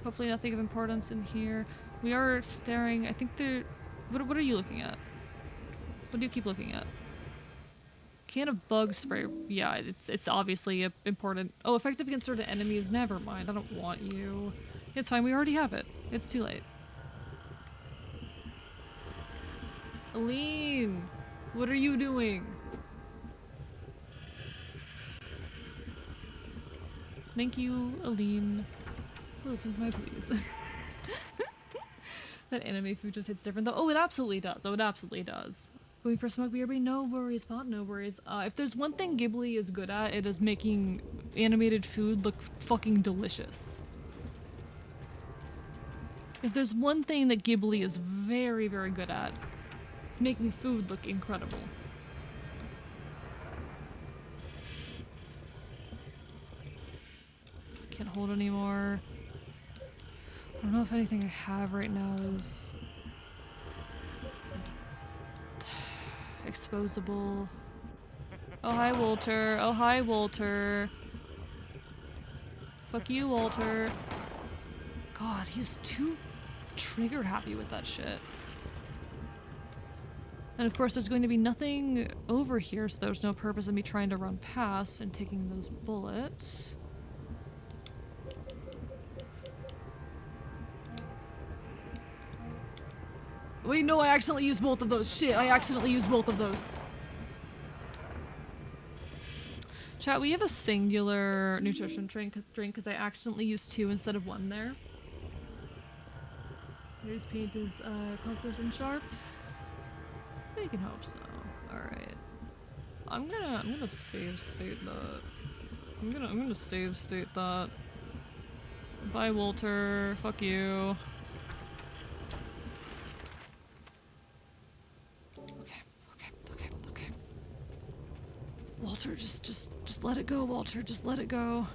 S1: Hopefully nothing of importance in here. We are staring, I think there... What are you looking at? What do you keep looking at? Can of bug spray. Yeah, it's obviously important. Oh, effective against certain enemies. Never mind. I don't want you. It's fine. We already have it. It's too late. Aline! What are you doing? Thank you, Aline, for listening to my pleas. That anime food just hits different though. Oh, it absolutely does. Oh, it absolutely does. Going for a smoke BRB? No worries, Pot. No worries. If there's one thing Ghibli is good at, it is making animated food look fucking delicious. If there's one thing that Ghibli is very, very good at, it's making food look incredible. Can't hold anymore. I don't know if anything I have right now is exposable. Oh, hi, Walter. Oh, hi, Walter. Fuck you, Walter. God, he's too trigger happy with that shit. And of course, there's going to be nothing over here, so there's no purpose in me trying to run past and taking those bullets. Wait, no, I accidentally used both of those. Shit, I accidentally used both of those. Chat, we have a singular nutrition drink because I accidentally used 2 instead of 1 there. Here's paint is constant and sharp. We can hope so. Alright. I'm gonna save state that. I'm gonna save state that. Bye, Walter. Fuck you. Okay. Walter, just let it go, Walter. Just let it go.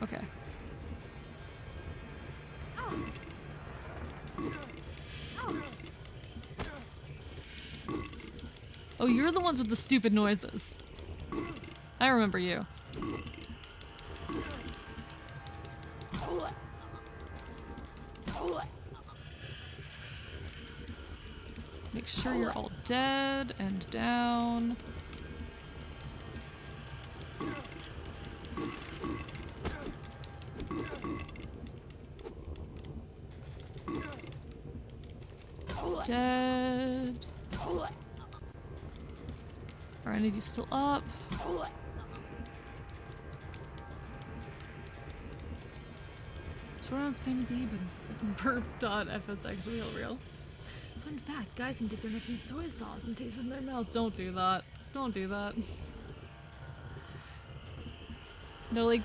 S1: Okay. Oh, you're the ones with the stupid noises. I remember you. Make sure you're all dead and down. Dead. Are any of you still up? Swear on spamming the but burp.fsx real. Fun fact, guys can dip their nuts in soy sauce and taste it in their mouths. Don't do that. Don't do that. No, like,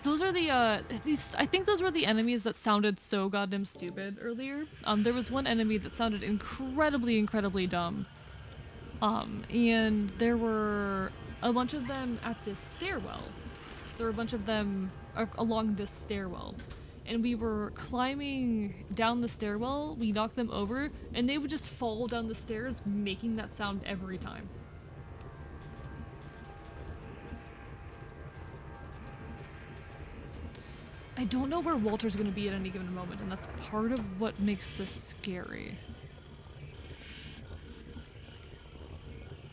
S1: those are the, I think those were the enemies that sounded so goddamn stupid earlier. There was one enemy that sounded incredibly dumb. And there were a bunch of them at this stairwell. There were a bunch of them along this stairwell. And we were climbing down the stairwell, we knocked them over, and they would just fall down the stairs, making that sound every time. I don't know where Walter's gonna be at any given moment, and that's part of what makes this scary.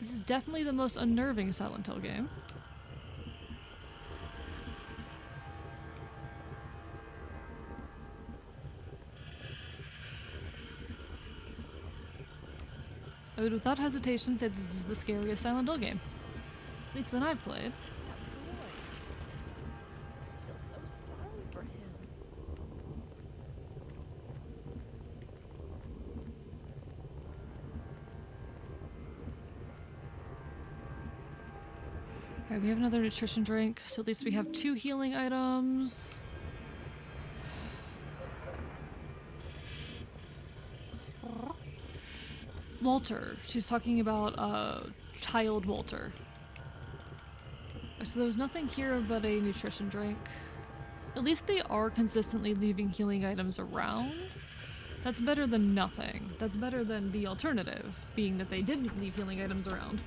S1: This is definitely the most unnerving Silent Hill game. I would without hesitation say that this is the scariest Silent Hill game. At least that I've played.
S2: That boy. I feel so sorry for him.
S1: Alright, we have another nutrition drink, so at least we have 2 healing items. Walter. She's talking about, child Walter. So there was nothing here but a nutrition drink. At least they are consistently leaving healing items around. That's better than nothing. That's better than the alternative, being that they didn't leave healing items around.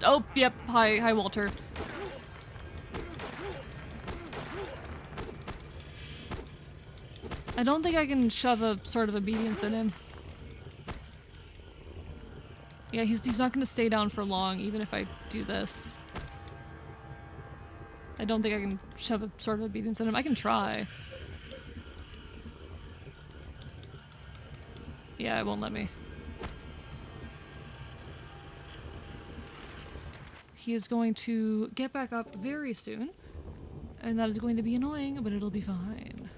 S1: Oh, yep, hi, Walter. I don't think I can shove a sort of obedience in him. Yeah, he's not gonna stay down for long, even if I do this. I don't think I can shove a sort of obedience in him. I can try. Yeah, it won't let me. He is going to get back up very soon, and that is going to be annoying, but it'll be fine.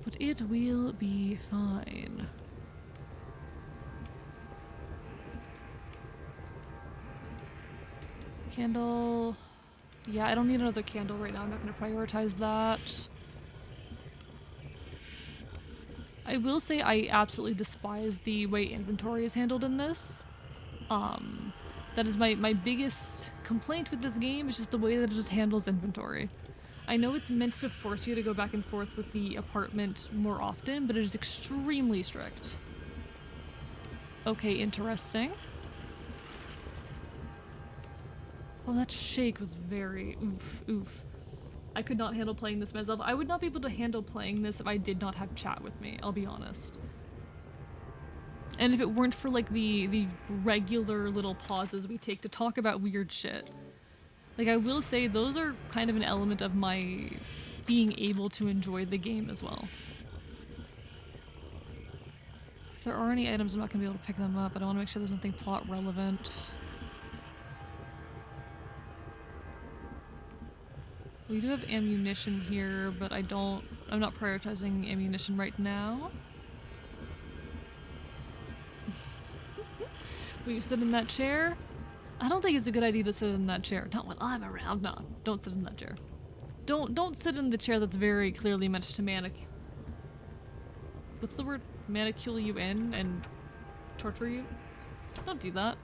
S1: But it will be fine. Candle. Yeah, I don't need another candle right now. I'm not going to prioritize that. I will say I absolutely despise the way inventory is handled in this. That is my biggest complaint with this game, is just the way that it just handles inventory. I know it's meant to force you to go back and forth with the apartment more often, but it is extremely strict. Okay, interesting. Oh, that shake was very oof. I could not handle playing this myself. I would not be able to handle playing this if I did not have chat with me, I'll be honest. And if it weren't for like the regular little pauses we take to talk about weird shit. Like, I will say those are kind of an element of my being able to enjoy the game as well. If there are any items, I'm not gonna be able to pick them up. I don't want to make sure there's nothing plot relevant. We do have ammunition here, but I don't I'm not prioritizing ammunition right now. Will you sit in that chair? I don't think it's a good idea to sit in that chair. Not when I'm around. No, don't sit in that chair. Don't sit in the chair that's very clearly meant to what's the word? Manicule you in and torture you? Don't do that.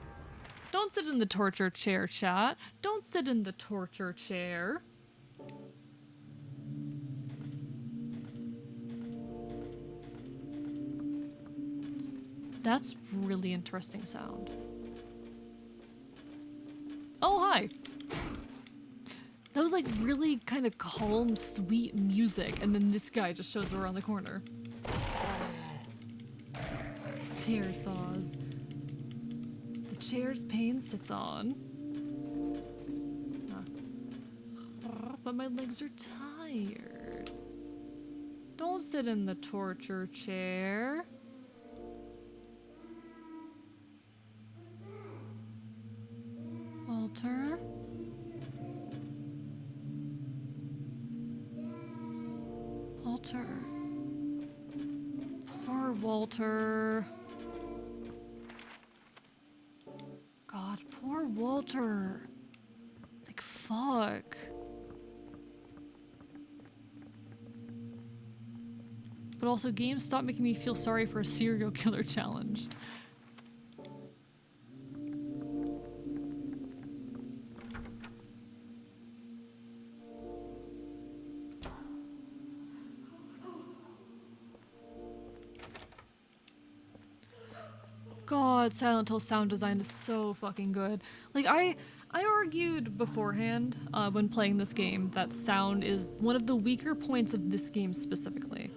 S1: Don't sit in the torture chair, chat. Don't sit in the torture chair. That's really interesting sound. Oh, hi. That was like really kind of calm, sweet music, and then this guy just shows around the corner. Chair saws. The chair's pain sits on. But my legs are tired. Don't sit in the torture chair. Walter? Walter. Poor Walter. God, poor Walter. Like, fuck. But also, games stop making me feel sorry for a serial killer challenge. God, Silent Hill sound design is so fucking good. Like, I argued beforehand, when playing this game, that sound is one of the weaker points of this game specifically.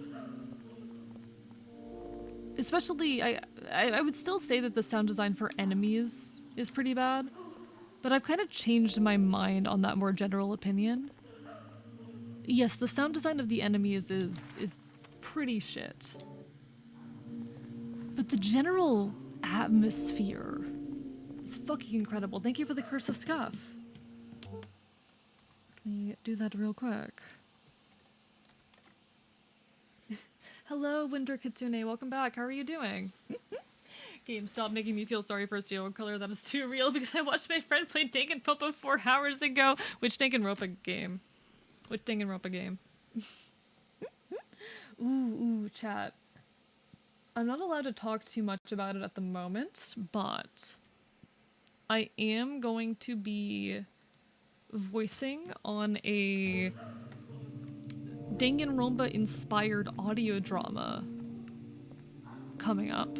S1: Especially, I would still say that the sound design for enemies is pretty bad, but I've kind of changed my mind on that more general opinion. Yes, the sound design of the enemies is pretty shit. But the general atmosphere is fucking incredible. Thank you for the Curse of Scuff. Let me do that real quick. Hello, Winter Kitsune. Welcome back. How are you doing? Game, stop making me feel sorry for a serial killer. That is too real because I watched my friend play Danganronpa 4 hours ago. Which Danganronpa game? Which Danganronpa game? Ooh, chat. I'm not allowed to talk too much about it at the moment, but I am going to be voicing on a Danganronpa inspired audio drama coming up.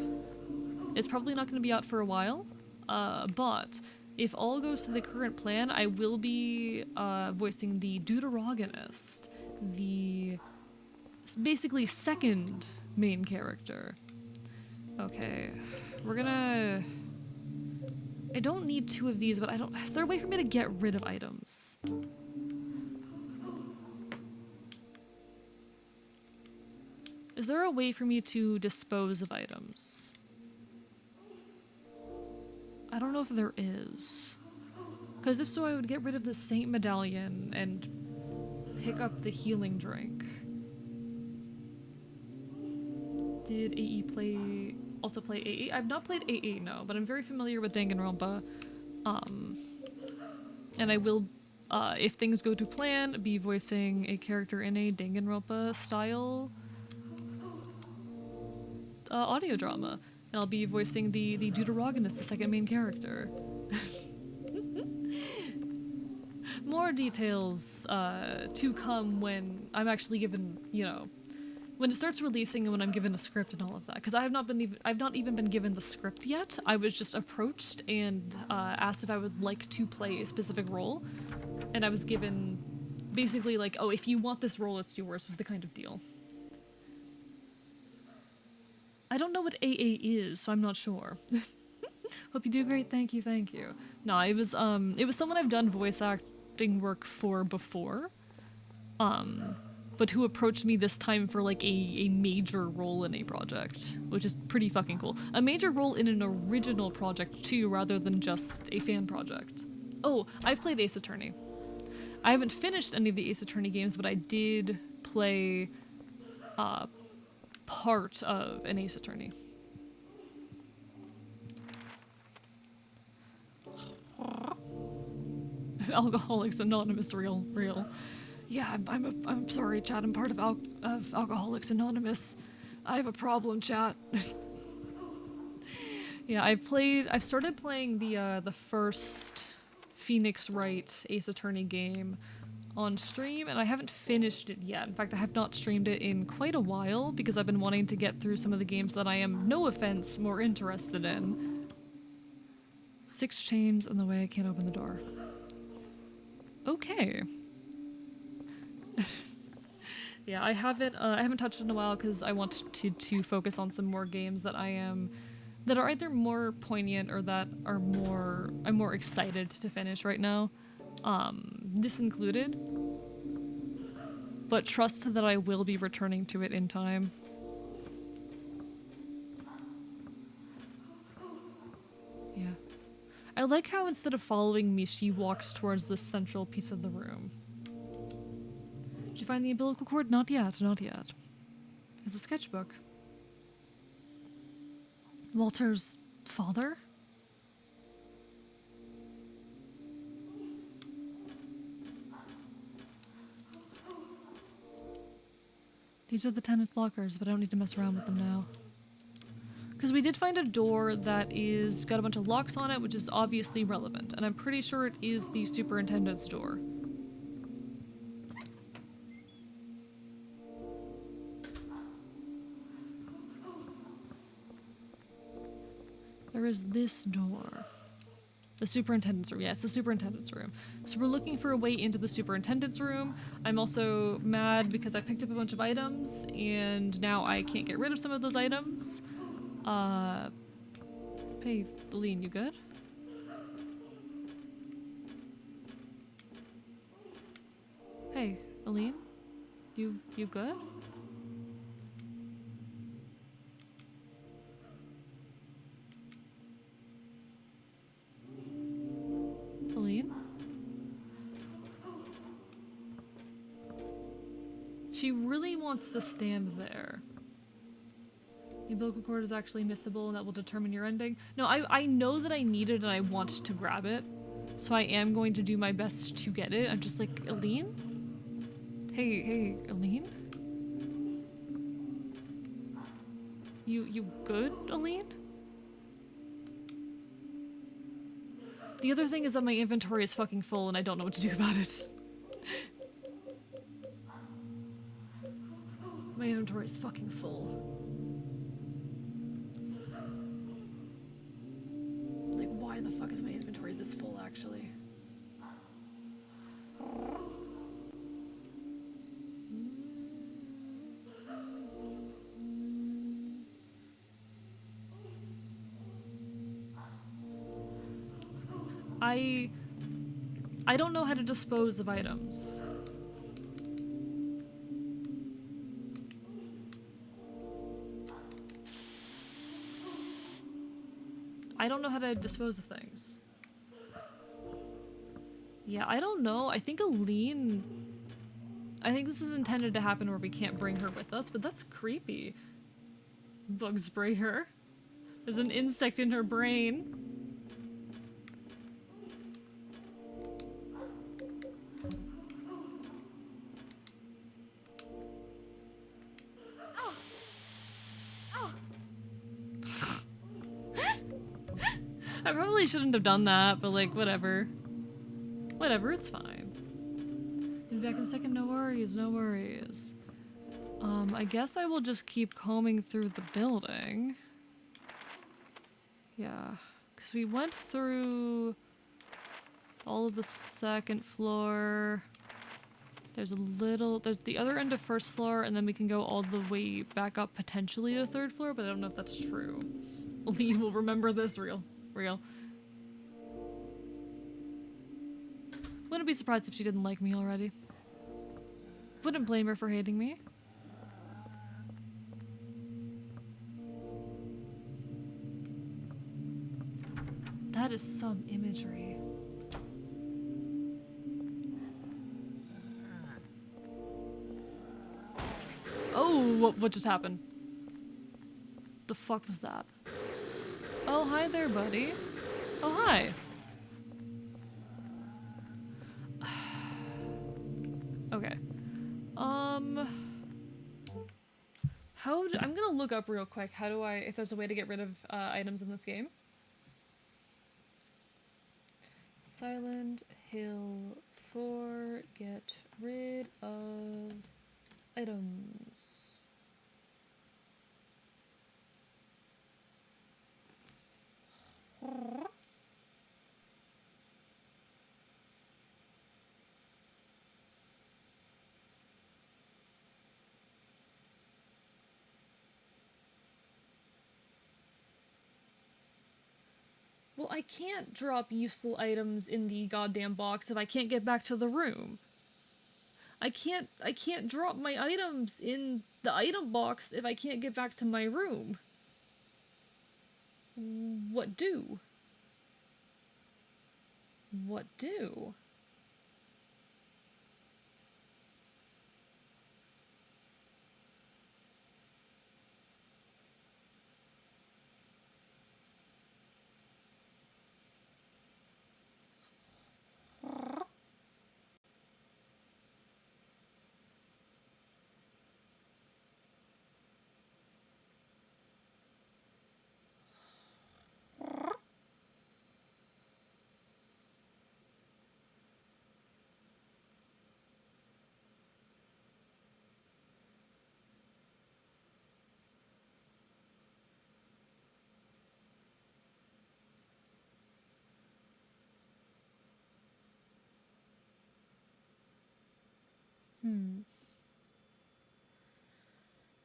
S1: It's probably not going to be out for a while, but if all goes to the current plan, I will be voicing the Deuteragonist, the basically second main character. Okay, we're gonna... I don't need 2 of these, but I don't... Is there a way for me to get rid of items? Is there a way for me to dispose of items? I don't know if there is. Because if so, I would get rid of the Saint Medallion and pick up the healing drink. Did AE also play AE? I've not played AE, no, but I'm very familiar with Danganronpa. And I will, if things go to plan, be voicing a character in a Danganronpa style audio drama. And I'll be voicing the Deuteragonist, the second main character. More details to come when I'm actually given, you know, when it starts releasing and when I'm given a script and all of that. Because I've not even been given the script yet. I was just approached and asked if I would like to play a specific role. And I was given basically like, oh, if you want this role, it's yours, was the kind of deal. I don't know what AA is, so I'm not sure. Hope you do great, thank you, thank you. No, it was someone I've done voice acting work for before. But who approached me this time for like a major role in a project, which is pretty fucking cool. A major role in an original project too, rather than just a fan project. Oh, I've played Ace Attorney. I haven't finished any of the Ace Attorney games, but I did play part of an Ace Attorney. Alcoholics Anonymous, real. Yeah, I'm sorry, chat. I'm part of Alcoholics Anonymous. I have a problem, chat. Yeah, I've started playing the first Phoenix Wright Ace Attorney game on stream, and I haven't finished it yet. In fact, I have not streamed it in quite a while because I've been wanting to get through some of the games that I am, no offense, more interested in. 6 chains in the way I can't open the door. Okay. Yeah, I haven't touched it in a while because I want to focus on some more games that that are either more poignant or that are I'm more excited to finish right now. This included. But trust that I will be returning to it in time. Yeah. I like how instead of following me, she walks towards the central piece of the room. Did you find the umbilical cord? Not yet, not yet. It's a sketchbook. Walter's father? These are the tenants' lockers, but I don't need to mess around with them now. Because we did find a door that got a bunch of locks on it, which is obviously relevant, and I'm pretty sure it is the superintendent's door. There is this door. The superintendent's room. Yeah, it's the superintendent's room. So we're looking for a way into the superintendent's room. I'm also mad because I picked up a bunch of items and now I can't get rid of some of those items. Hey, Aline, you good? Hey, Aline? You good? Aline? She really wants to stand there. The umbilical cord is actually missable and that will determine your ending. No, I know that I need it and I want to grab it. So I am going to do my best to get it. I'm just like, Aline? Hey, Aline? You good, Aline? The other thing is that my inventory is fucking full and I don't know what to do about it. My inventory is fucking full. Like, why the fuck is my inventory this full, actually? I don't know how to dispose of items. I don't know how to dispose of things. Yeah, I don't know. I think this is intended to happen where we can't bring her with us, but that's creepy. Bug spray her. There's an insect in her brain. I probably shouldn't have done that, but like, whatever. Whatever, it's fine. Gonna be back in a second, no worries, no worries. I guess I will just keep combing through the building. Yeah, because we went through all of the second floor. There's the other end of first floor, and then we can go all the way back up potentially to the third floor, but I don't know if that's true. Lee will remember this, real. Wouldn't be surprised if she didn't like me already. Wouldn't blame her for hating me. That is some imagery. Oh! what just happened? The fuck was that? Oh, hi there, buddy. Oh, hi. Okay. I'm gonna look up real quick. How do if there's a way to get rid of items in this game? Silent Hill 4, get rid of items. Well, I can't drop useful items in the goddamn box if I can't get back to the room. I can't drop my items in the item box if I can't get back to my room. What do? What do?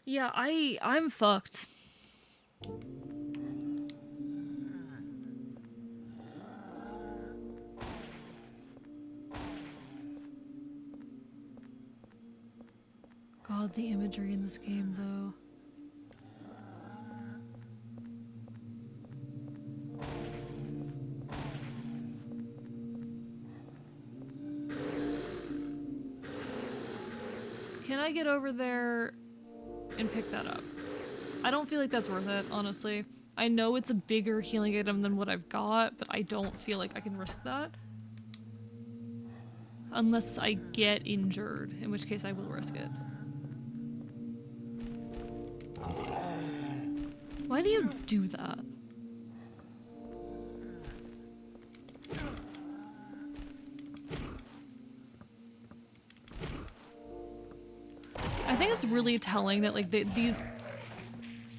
S1: Yeah, I'm fucked. God, the imagery in this game, though. Can I get over there and pick that up? I don't feel like that's worth it, honestly. I know it's a bigger healing item than what I've got, but I don't feel like I can risk that. Unless I get injured, in which case I will risk it. Why do you do that? I think it's really telling that like these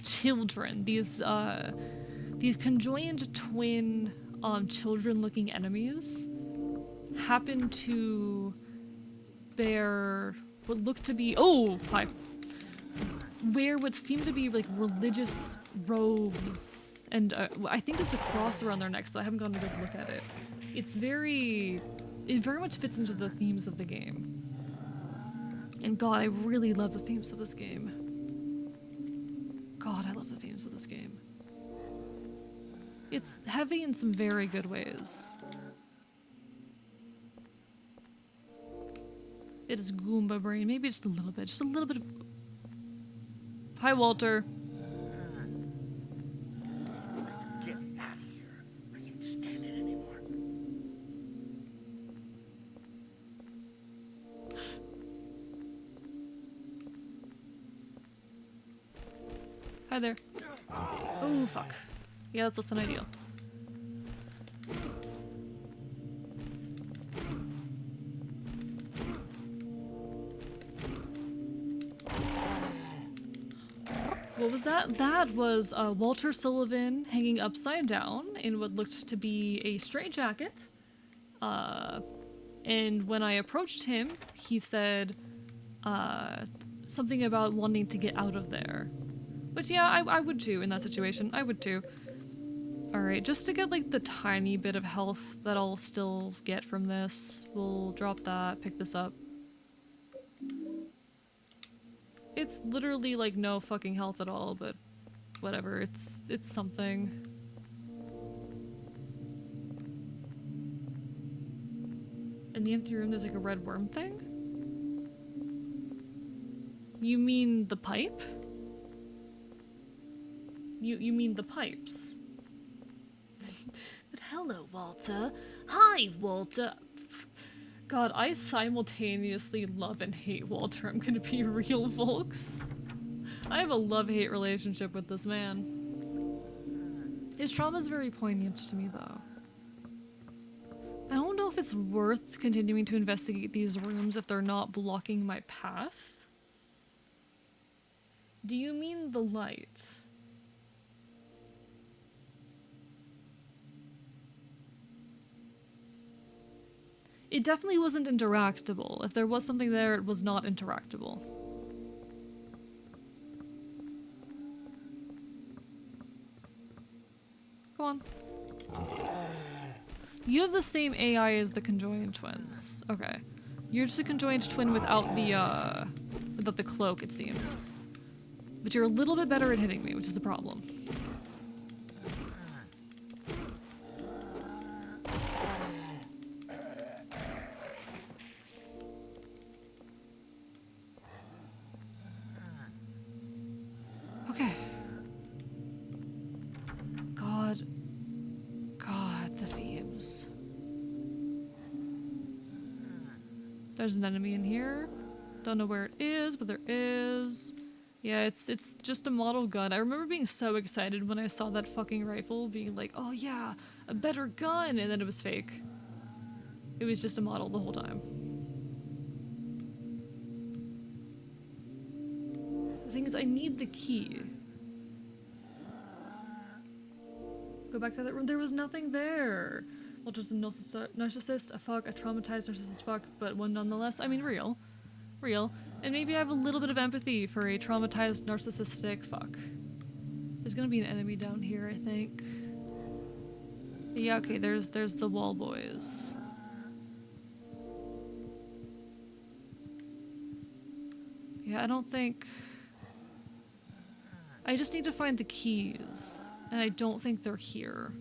S1: children, these conjoined twin children-looking enemies happen to bear what look to be wear what seem to be like religious robes, and I think it's a cross around their neck, so I haven't gone to take a look at it. It very much fits into the themes of the game. And God, I really love the themes of this game. God, I love the themes of this game. It's heavy in some very good ways. It is Goomba brain, maybe just a little bit of... Hi, Walter.
S4: Get out of here. I can't stand it anymore.
S1: Hi there. Oh, fuck. Yeah, that's less than ideal. What was that? That was Walter Sullivan hanging upside down in what looked to be a straitjacket. And when I approached him, he said something about wanting to get out of there. But yeah, I would too in that situation. I would too. Alright, just to get like the tiny bit of health that I'll still get from this, we'll drop that, pick this up. It's literally like no fucking health at all, but whatever, it's something. In the empty room there's like a red worm thing? You mean the pipe? You mean the pipes? But hello, Walter. Hi, Walter. God, I simultaneously love and hate Walter. I'm gonna be real, folks. I have a love-hate relationship with this man. His trauma is very poignant to me, though. I don't know if it's worth continuing to investigate these rooms if they're not blocking my path. Do you mean the light? It definitely wasn't interactable. If there was something there, it was not interactable. Come on. You have the same AI as the conjoined twins. Okay. You're just a conjoined twin without the cloak, it seems. But you're a little bit better at hitting me, which is a problem. Okay. God, the themes. There's an enemy in here. Don't know where it is, but there is. Yeah, it's just a model gun. I remember being so excited when I saw that fucking rifle, being like, oh yeah, a better gun, and then it was fake. It was just a model the whole time. The thing is, I need the key. Go back to that room. There was nothing there. Well, just a narcissist, a fuck, a traumatized narcissist fuck, but one nonetheless. I mean, real. And maybe I have a little bit of empathy for a traumatized narcissistic fuck. There's gonna be an enemy down here, I think. Yeah, okay, there's the wall boys. Yeah, I don't think... I just need to find the keys. And I don't think they're here.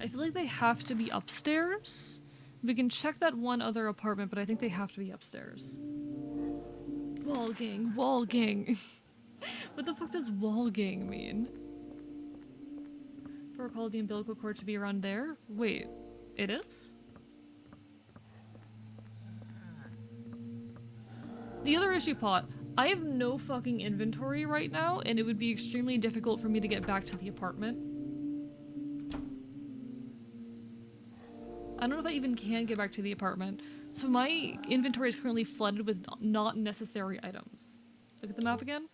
S1: I feel like they have to be upstairs. We can check that one other apartment, but I think they have to be upstairs. Wall gang, wall gang. What the fuck does wall gang mean? If I recall the umbilical cord to be around there? Wait, it is? The other issue, Pot, I have no fucking inventory right now, and it would be extremely difficult for me to get back to the apartment. I don't know if I even can get back to the apartment. So my inventory is currently flooded with not necessary items. Look at the map again.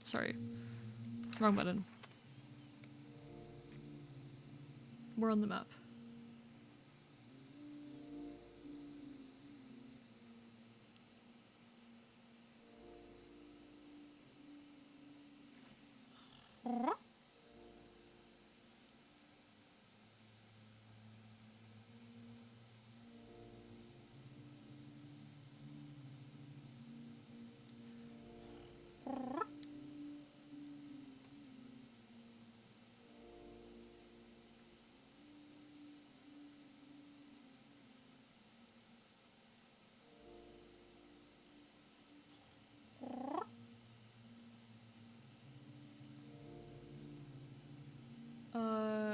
S1: Sorry. Wrong button. We're on the map.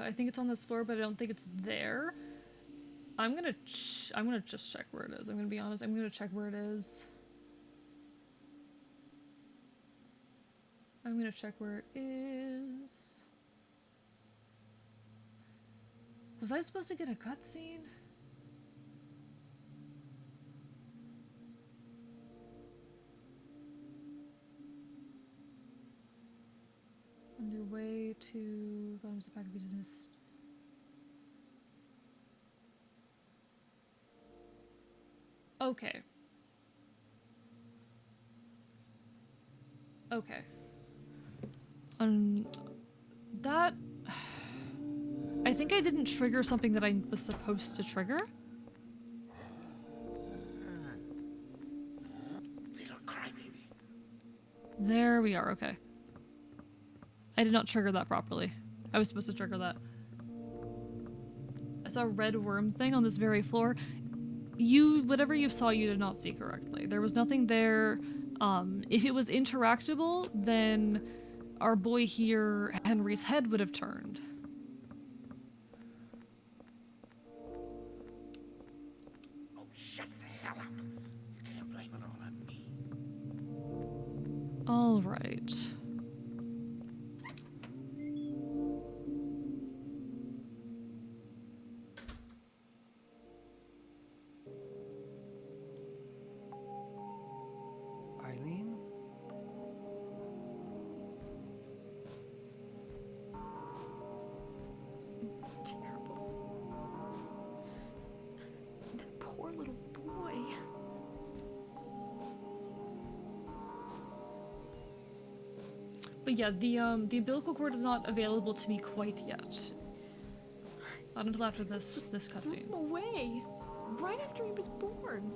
S1: I think it's on this floor, but I don't think it's there. I'm gonna just check where it is. I'm gonna be honest. I'm gonna check where it is. I'm gonna check where it is. Was I supposed to get a cutscene? On your way to bottoms of pack of business. Okay. Okay. That... I think I didn't trigger something that I was supposed to trigger.
S4: Little crybaby.
S1: There we are, okay. I did not trigger that properly. I was supposed to trigger that. I saw a red worm thing on this very floor. whatever you saw, you did not see correctly. There was nothing there. If it was interactable, then our boy here, Henry's head would have turned.
S4: Oh, shut the hell up. You can't blame it all on me.
S1: All right.
S5: Eileen?
S2: It's terrible. That poor little boy.
S1: But yeah, the umbilical cord is not available to me quite yet. Not until after this
S2: Threw
S1: cutscene.
S2: him away. Right after he was born.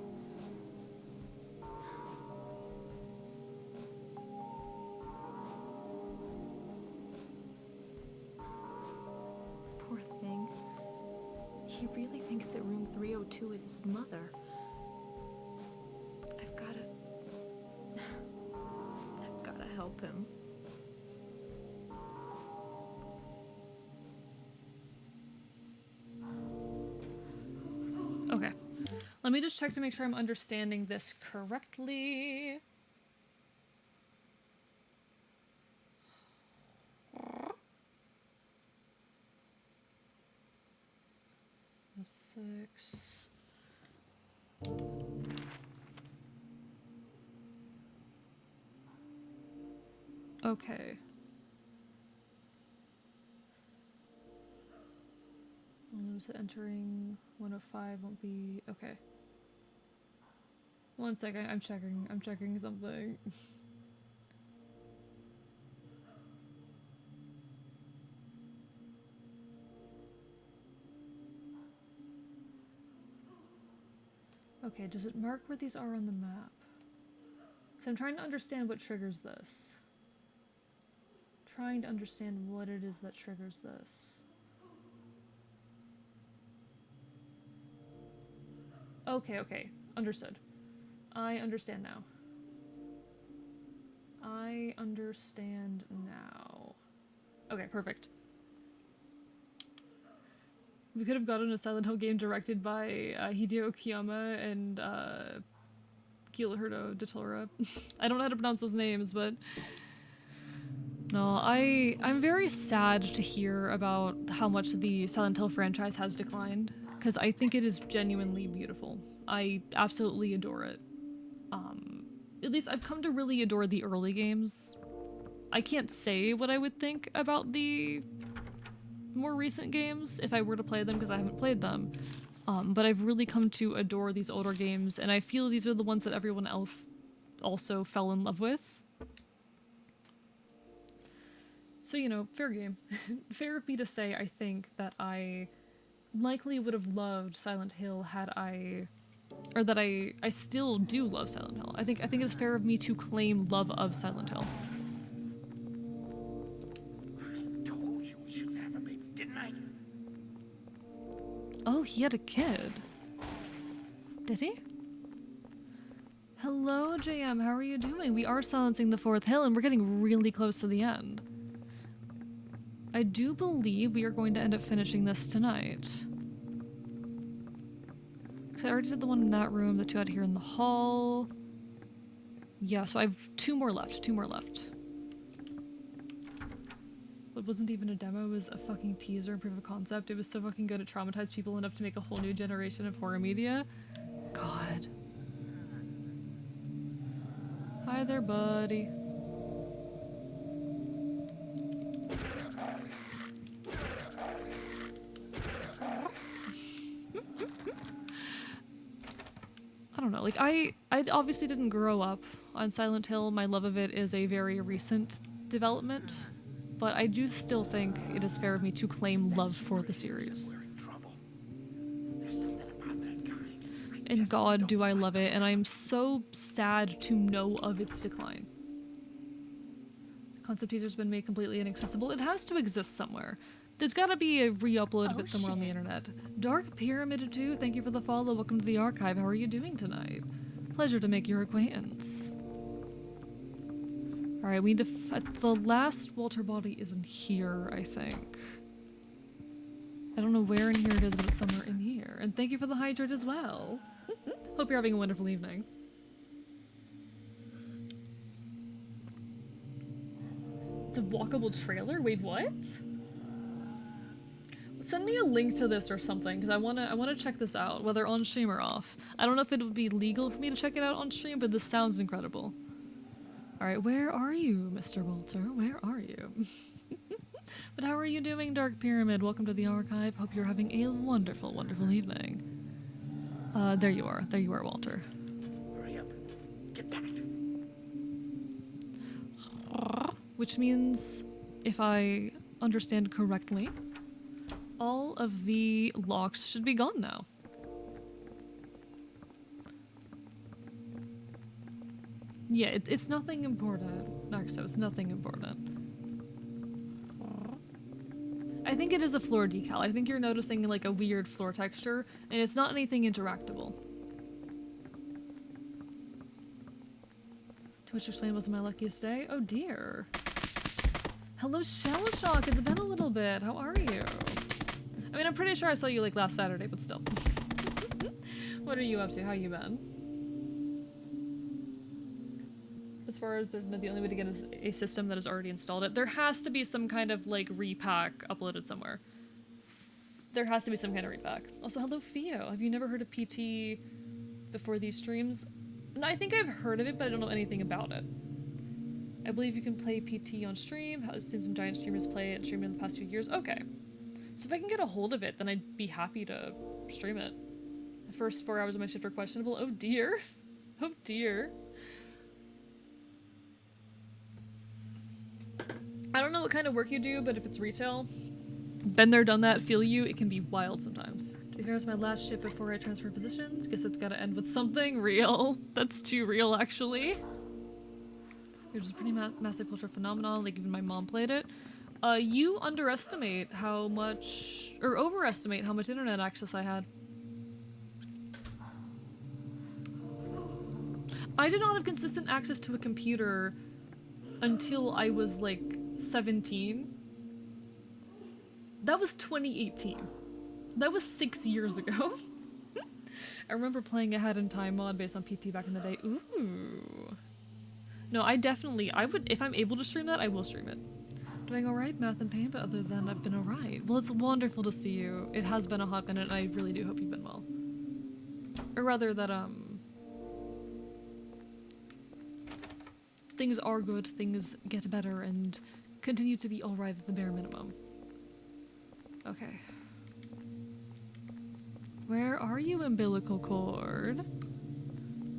S2: Poor thing. He really thinks that room 302 is his mother. I've gotta help him.
S1: Okay. Let me just check to make sure I'm understanding this correctly. Six. Okay. So entering 105 won't be okay. 1 second, I'm checking something. Okay, does it mark where these are on the map? So I'm trying to understand what triggers this. Trying to understand what it is that triggers this. Okay, understood. I understand now. I understand now. Okay, perfect. We could have gotten a Silent Hill game directed by Hideo Kiyama and Guillermo del Toro. I don't know how to pronounce those names, but no, I'm very sad to hear about how much the Silent Hill franchise has declined, because I think it is genuinely beautiful. I absolutely adore it. At least I've come to really adore the early games. I can't say what I would think about the more recent games if I were to play them, because I haven't played them. But I've really come to adore these older games, and I feel these are the ones that everyone else also fell in love with. So, you know, fair game. Fair of me to say, I think that I likely would have loved Silent Hill had I... or that I still do love Silent Hill. I think it's fair of me to claim love of Silent Hill.
S4: I told you we shouldn't have a baby, didn't I?
S1: Oh, he had a kid. Did he? Hello, JM. How are you doing? We are silencing the fourth hill, and we're getting really close to the end. I do believe we are going to end up finishing this tonight. Because I already did the one in that room, the two out here in the hall. Yeah, so I have two more left. What wasn't even a demo, it was a fucking teaser and proof of concept. It was so fucking good, it traumatized people enough to make a whole new generation of horror media. God. Hi there, buddy. I don't know, like, I obviously didn't grow up on Silent Hill. My love of it is a very recent development, but I do still think it is fair of me to claim love for the series.
S4: We're in trouble. There's something about that guy.
S1: And God, do I love it, and I'm so sad to know of its decline. The concept teaser's been made completely inaccessible. It has to exist somewhere. There's gotta be a re-upload of
S2: Oh,
S1: it somewhere on the
S2: shit.
S1: internet. Dark Pyramid 2, thank you for the follow. Welcome to the archive. How are you doing tonight? Pleasure to make your acquaintance. Alright, we need to the last Walter body isn't here, I think. I don't know where in here it is, but it's somewhere in here. And thank you for the hydrate as well. Hope you're having a wonderful evening. It's a walkable trailer? Wait, what? Send me a link to this or something, because I wanna check this out, whether on stream or off. I don't know if it would be legal for me to check it out on stream, but this sounds incredible. Alright, where are you, Mr. Walter? Where are you? But how are you doing, Dark Pyramid? Welcome to the archive. Hope you're having a wonderful, wonderful evening. There you are. There you are, Walter.
S4: Hurry up. Get that.
S1: Which means, if I understand correctly, all of the locks should be gone now. Yeah, it's nothing important. Naxo, it's nothing important. I think it is a floor decal. I think you're noticing like a weird floor texture, and it's not anything interactable. Twitch Explain wasn't my luckiest day? Oh dear. Hello, Shell Shock. It's been a little bit. How are you? I mean, I'm pretty sure I saw you like last Saturday, but still. What are you up to? How you been? As far as the only way to get is a system that has already installed it, there has to be some kind of like repack uploaded somewhere. There has to be some kind of repack. Also, hello, Theo. Have you never heard of PT before these streams? No, I think I've heard of it, but I don't know anything about it. I believe you can play PT on stream. I've seen some giant streamers play it, stream it in the past few years. Okay. So if I can get a hold of it, then I'd be happy to stream it. The first 4 hours of my shift were questionable. Oh dear. Oh dear. I don't know what kind of work you do, but if it's retail, been there, done that, feel you, it can be wild sometimes. To be fair, it's my last ship before I transfer positions. Guess it's gotta end with something real. That's too real, actually. Which is a pretty massive cultural phenomenon, like even my mom played it. You underestimate how much, or overestimate how much internet access I had. I did not have consistent access to a computer until I was like 17. That was 2018. That was 6 years ago. I remember playing a Hat in Time mod based on PT back in the day. Ooh. No, I would, if I'm able to stream that, I will stream it. Doing alright, math and pain, but other than that, I've been alright. Well, it's wonderful to see you. It has been a hot minute, and I really do hope you've been well. Or rather that, things are good, things get better, and continue to be alright at the bare minimum. Okay. Where are you, umbilical cord?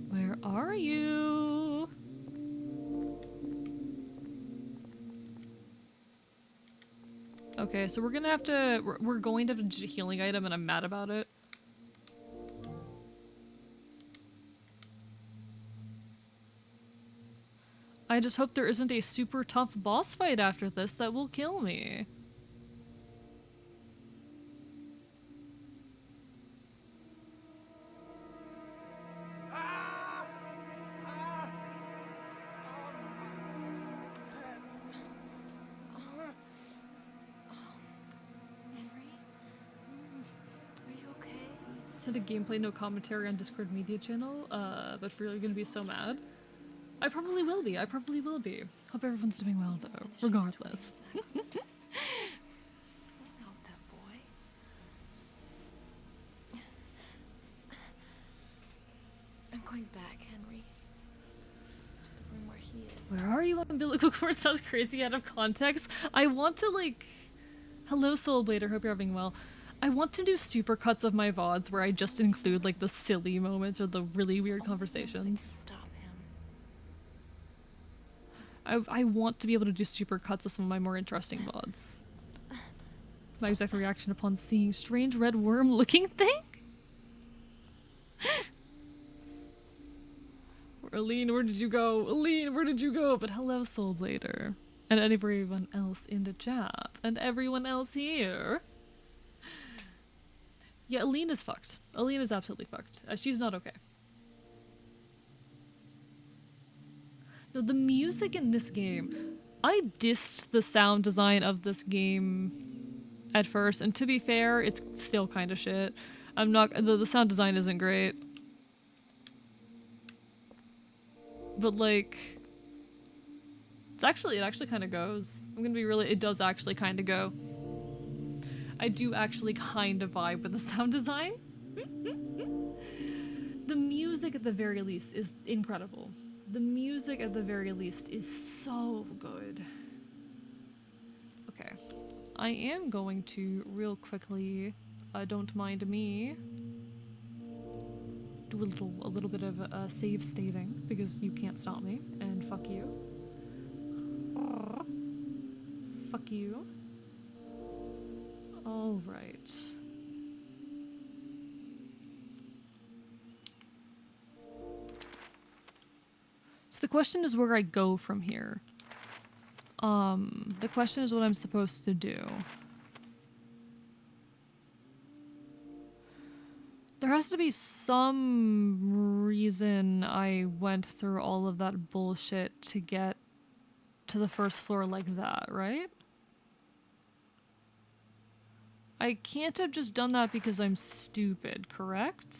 S1: Where are you? Okay, so we're going to have a healing item, and I'm mad about it. I just hope there isn't a super tough boss fight after this that will kill me.
S2: Henry? Are you okay?
S1: Send a gameplay, no commentary on Discord media channel, but for you're gonna be so mad. I probably will be. Hope everyone's doing well though, regardless.
S2: Help that boy. I'm going back, Henry. To the room where he is.
S1: Where are you? Umbilical cord sounds crazy out of context. I want to like... Hello Soulblader, hope you're having well. I want to do supercuts of my VODs where I just include like the silly moments or the really weird conversations.
S2: Stop him.
S1: I want to be able to do supercuts of some of my more interesting VODs. My exact reaction upon seeing strange red worm looking thing? Aline, where did you go? Aline, where did you go? But hello, Soulblader. And everyone else in the chat. And everyone else here. Yeah, Alina's fucked. Alina's absolutely fucked. She's not okay. No, the music in this game. I dissed the sound design of this game at first, and to be fair, it's still kind of shit. I'm not. The sound design isn't great. But like. It actually kind of goes. I'm gonna be really. It does actually kind of go. I do actually kind of vibe with the sound design. The music at the very least is incredible. The music at the very least is so good. Okay. I am going to real quickly, don't mind me, do a little bit of save stating because you can't stop me, and fuck you. Fuck you. All right. So the question is where I go from here. The question is what I'm supposed to do. There has to be some reason I went through all of that bullshit to get to the first floor like that, right? I can't have just done that because I'm stupid, correct?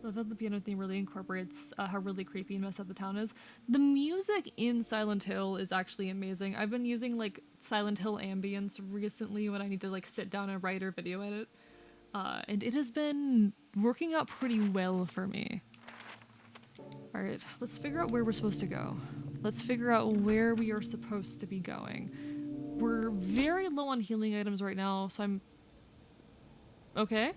S1: I love the piano theme really incorporates how really creepy and messed up the town is. The music in Silent Hill is actually amazing. I've been using like Silent Hill ambience recently when I need to like sit down and write or video edit. And it has been working out pretty well for me. Alright, let's figure out where we're supposed to go. Let's figure out where we are supposed to be going. We're very low on healing items right now, so I'm... Okay.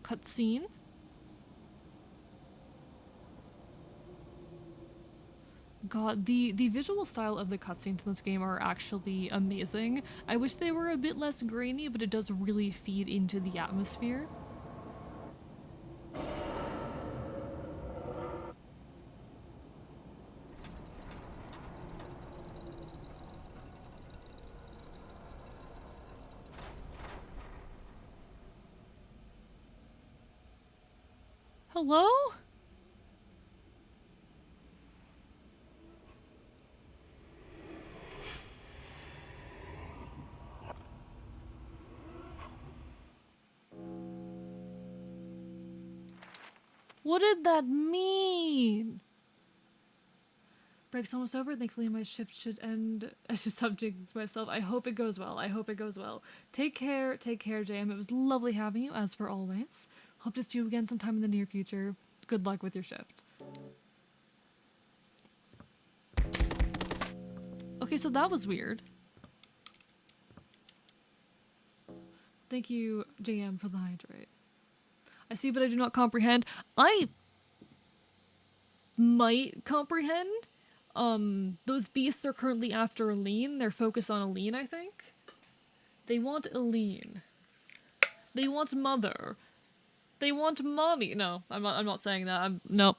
S1: Cutscene? God, the visual style of the cutscenes in this game are actually amazing. I wish they were a bit less grainy, but it does really feed into the atmosphere. Hello? What did that mean? Break's almost over. Thankfully, my shift should end. I should stop jinxing myself. I hope it goes well. I hope it goes well. Take care, JM. It was lovely having you, as per always. Hope to see you again sometime in the near future. Good luck with your shift. Okay, so that was weird. Thank you, JM, for the hydrate. I see, but I do not comprehend. I might comprehend. Those beasts are currently after Aline. They're focused on Aline, I think. They want Aline. They want mother. They want mommy. No, I'm not saying that. Nope.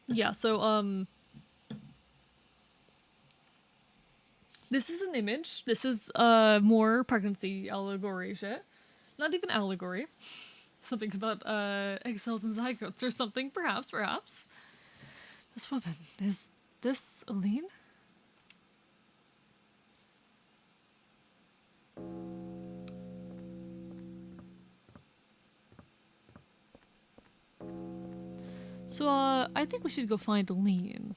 S1: Yeah, so, this is an image. This is, more pregnancy allegory shit. Not even allegory. Something about, egg cells and zygotes or something, perhaps. This woman, is this Aline? So, I think we should go find Aline.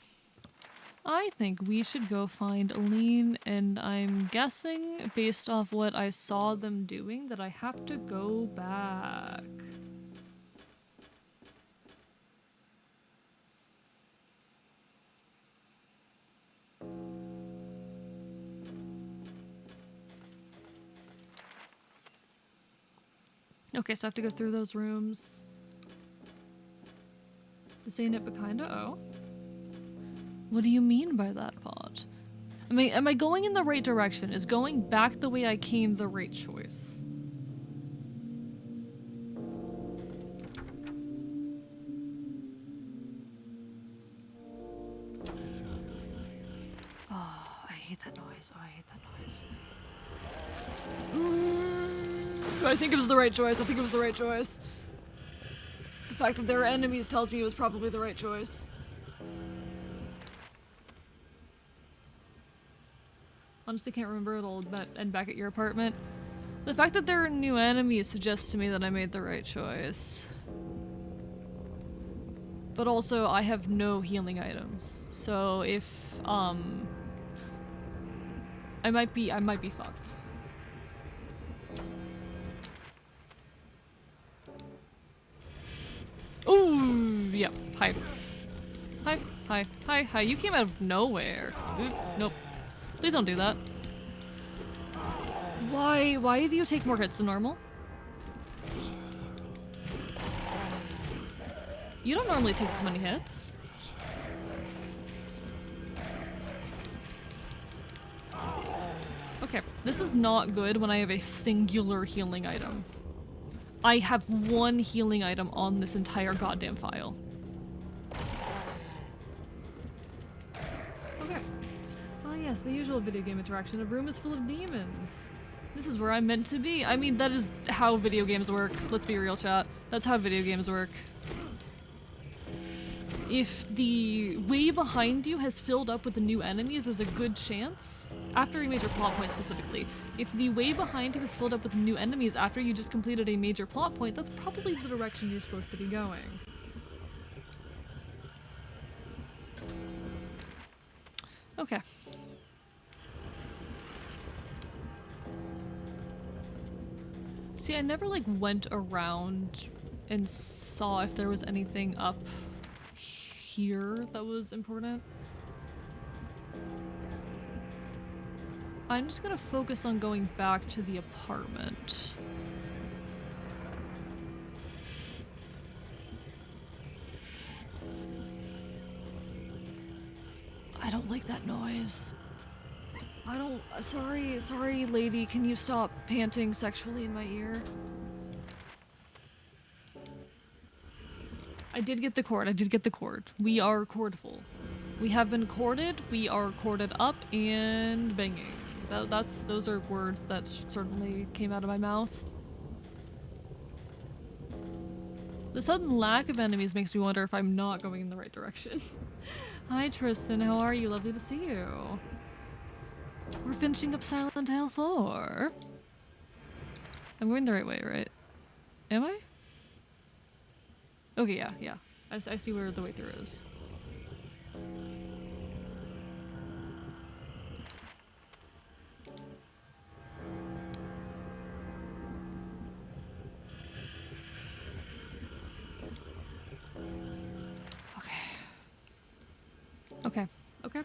S1: And I'm guessing, based off what I saw them doing, that I have to go back. Okay, so I have to go through those rooms. This ain't it, but kinda, oh. What do you mean by that, Pod? Am I going in the right direction? Is going back the way I came the right choice? Oh, I hate that noise. Oh, I hate that noise. I think it was the right choice. I think it was the right choice. The fact that there are enemies tells me it was probably the right choice. Honestly, can't remember. It'll end back at your apartment. The fact that there are new enemies suggests to me that I made the right choice. But also, I have no healing items. So if, I might be fucked. Ooh, yep. Hi. Hi, hi, hi, hi. You came out of nowhere. Oop, nope. Please don't do that. Why do you take more hits than normal? You don't normally take this many hits. Okay, this is not good when I have a singular healing item. I have one healing item on this entire goddamn file. Okay. Oh yes, the usual video game interaction. A room is full of demons. This is where I'm meant to be. I mean, that is how video games work. Let's be real, chat. That's how video games work. If the way behind you has filled up with the new enemies, there's a good chance, after a major plot point specifically, if the way behind you is filled up with new enemies after you just completed a major plot point, that's probably the direction you're supposed to be going. Okay. See, I never like went around and saw if there was anything up here that was important. I'm just gonna focus on going back to the apartment. I don't like that noise. I don't- sorry lady, can you stop panting sexually in my ear? I did get the cord, We are cordful. We have been corded, we are corded up and banging. Those are words that certainly came out of my mouth. The sudden lack of enemies makes me wonder if I'm not going in the right direction. Hi Tristan, how are you? Lovely to see you. We're finishing up Silent Hill 4. I'm going the right way, right? Am I? Okay, yeah. I see where the way through is.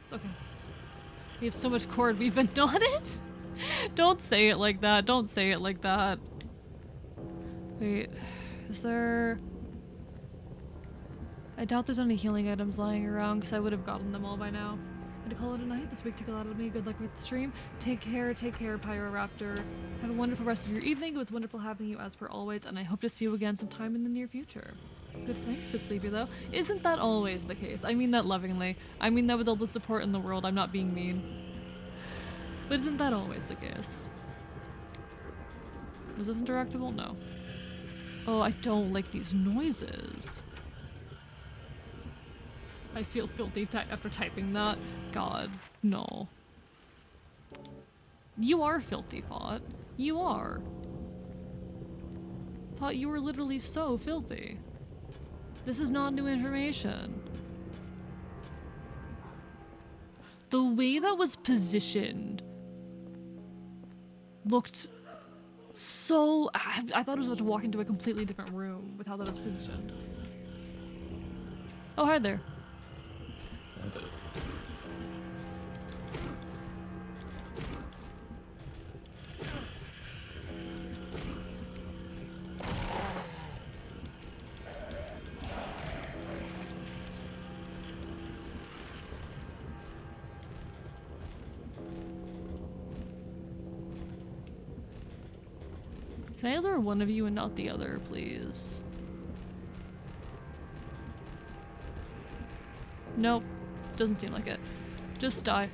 S1: Okay. We have so much cord, we've been knotted? Don't say it like that, Wait, is there... I doubt there's any healing items lying around because I would have gotten them all by now. And to call it a night, this week took a lot of me. Good luck with the stream. Take care, Pyroraptor. Have a wonderful rest of your evening. It was wonderful having you as per always, and I hope to see you again sometime in the near future. Good, thanks, bit sleepy though. Isn't that always the case? I mean that lovingly. I mean that with all the support in the world. I'm not being mean. But isn't that always the case? Was this interactable? No. Oh, I don't like these noises. I feel filthy after typing that. God, no. You are filthy, Pot. You are. Pot, you are literally so filthy. This is not new information. The way that was positioned looked so... I thought I was about to walk into a completely different room with how that was positioned. Oh, hi there. Can I lure one of you and not the other, please? Nope. Doesn't seem like it. Just die.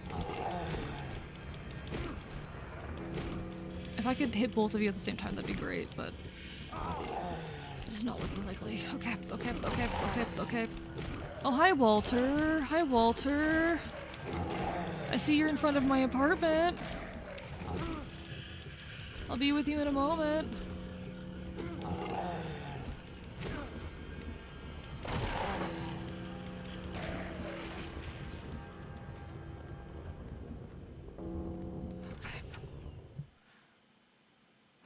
S1: If I could hit both of you at the same time, that'd be great, but it's not looking likely. Okay, okay, okay, okay, okay. Oh, hi, Walter. Hi, Walter. I see you're in front of my apartment. I'll be with you in a moment.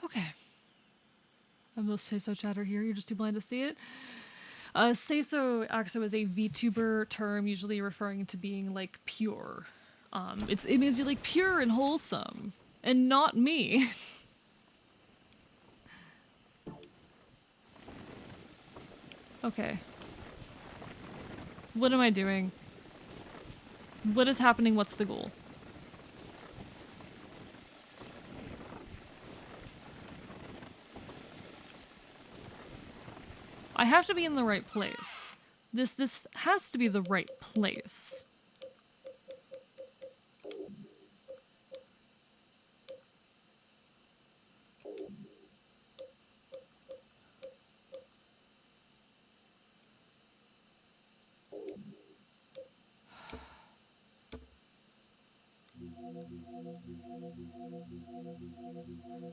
S1: Okay. I'm no say-so chatter here. You're just too blind to see it. Say-so actually is a VTuber term, usually referring to being like pure. It means you're like pure and wholesome, and not me. Okay. What am I doing? What is happening? What's the goal? I have to be in the right place. This has to be the right place.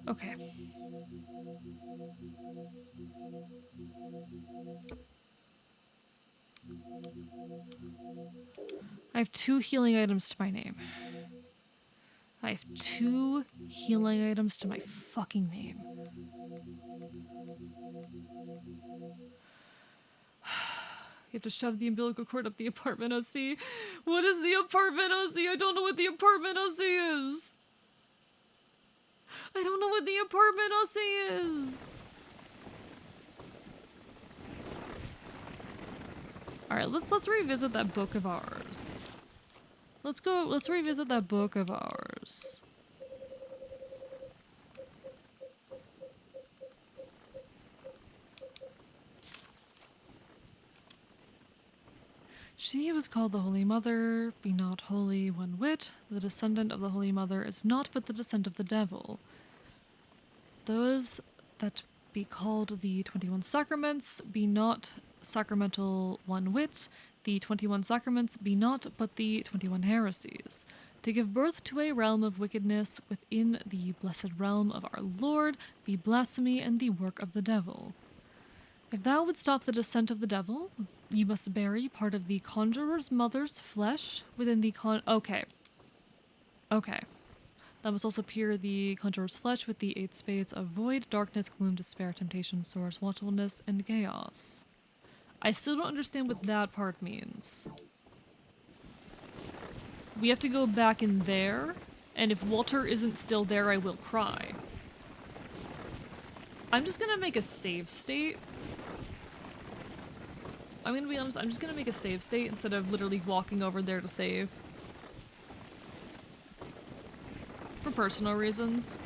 S1: Okay. I have 2 healing items to my name. I have 2 healing items to my fucking name. You have to shove the umbilical cord up the apartment OC. What is the apartment OC? I don't know what the apartment OC is. I don't know what the apartment OC is. Alright, let's revisit that book of ours. Let's revisit that book of ours. She was called the Holy Mother, be not holy one whit. The descendant of the Holy Mother is not but the descent of the devil. Those that be called the 21 Sacraments be not sacramental one whit. The 21 Sacraments be not but the 21 heresies. To give birth to a realm of wickedness within the blessed realm of our Lord be blasphemy and the work of the devil. If thou would stop the descent of the devil, you must bury part of the conjurer's mother's flesh within the Okay. Okay. Thou must also peer the conjurer's flesh with the 8 spades of void, darkness, gloom, despair, temptation, source, watchfulness, and chaos. I still don't understand what that part means. We have to go back in there, and if Walter isn't still there, I will cry. I'm just gonna make a save state. I'm gonna be honest, I'm just gonna make a save state instead of literally walking over there to save. For personal reasons.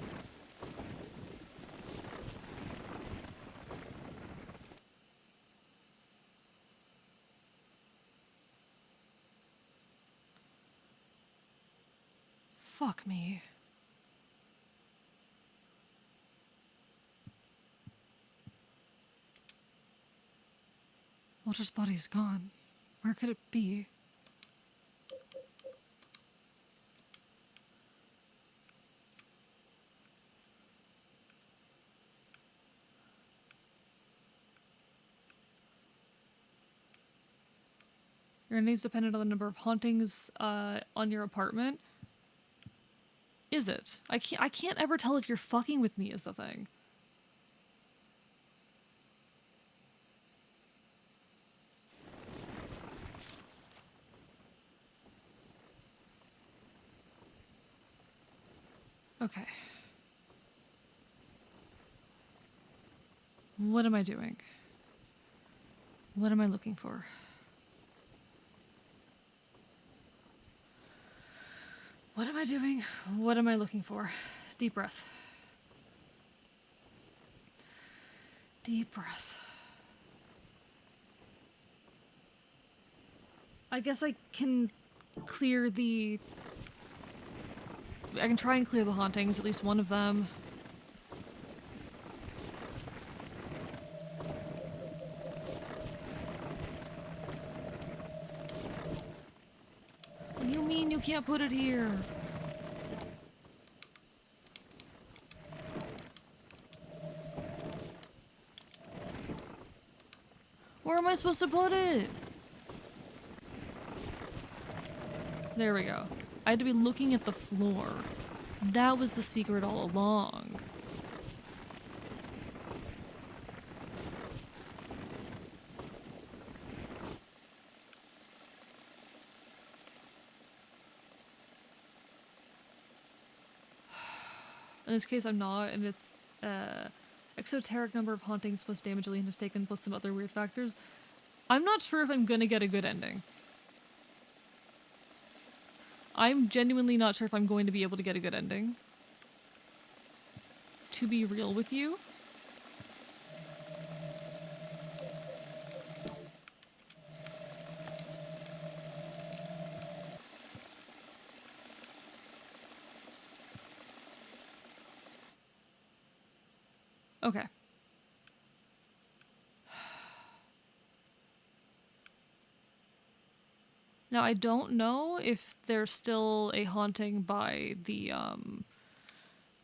S1: Fuck me. Walter's body's gone. Where could it be? Your earnings dependent on the number of hauntings on your apartment. Is it? I can't ever tell if you're fucking with me is the thing. Okay. What am I doing? What am I looking for? What am I doing? What am I looking for? Deep breath. Deep breath. I guess I can clear the... I can try and clear the hauntings, at least one of them. What do you mean you can't put it here? Where am I supposed to put it? There we go. I had to be looking at the floor. That was the secret all along. In this case, I'm not, and it's exoteric number of hauntings plus damage Aline has taken plus some other weird factors. I'm not sure if I'm gonna get a good ending. I'm genuinely not sure if I'm going to be able to get a good ending. To be real with you. Okay. Now, I don't know if there's still a haunting by the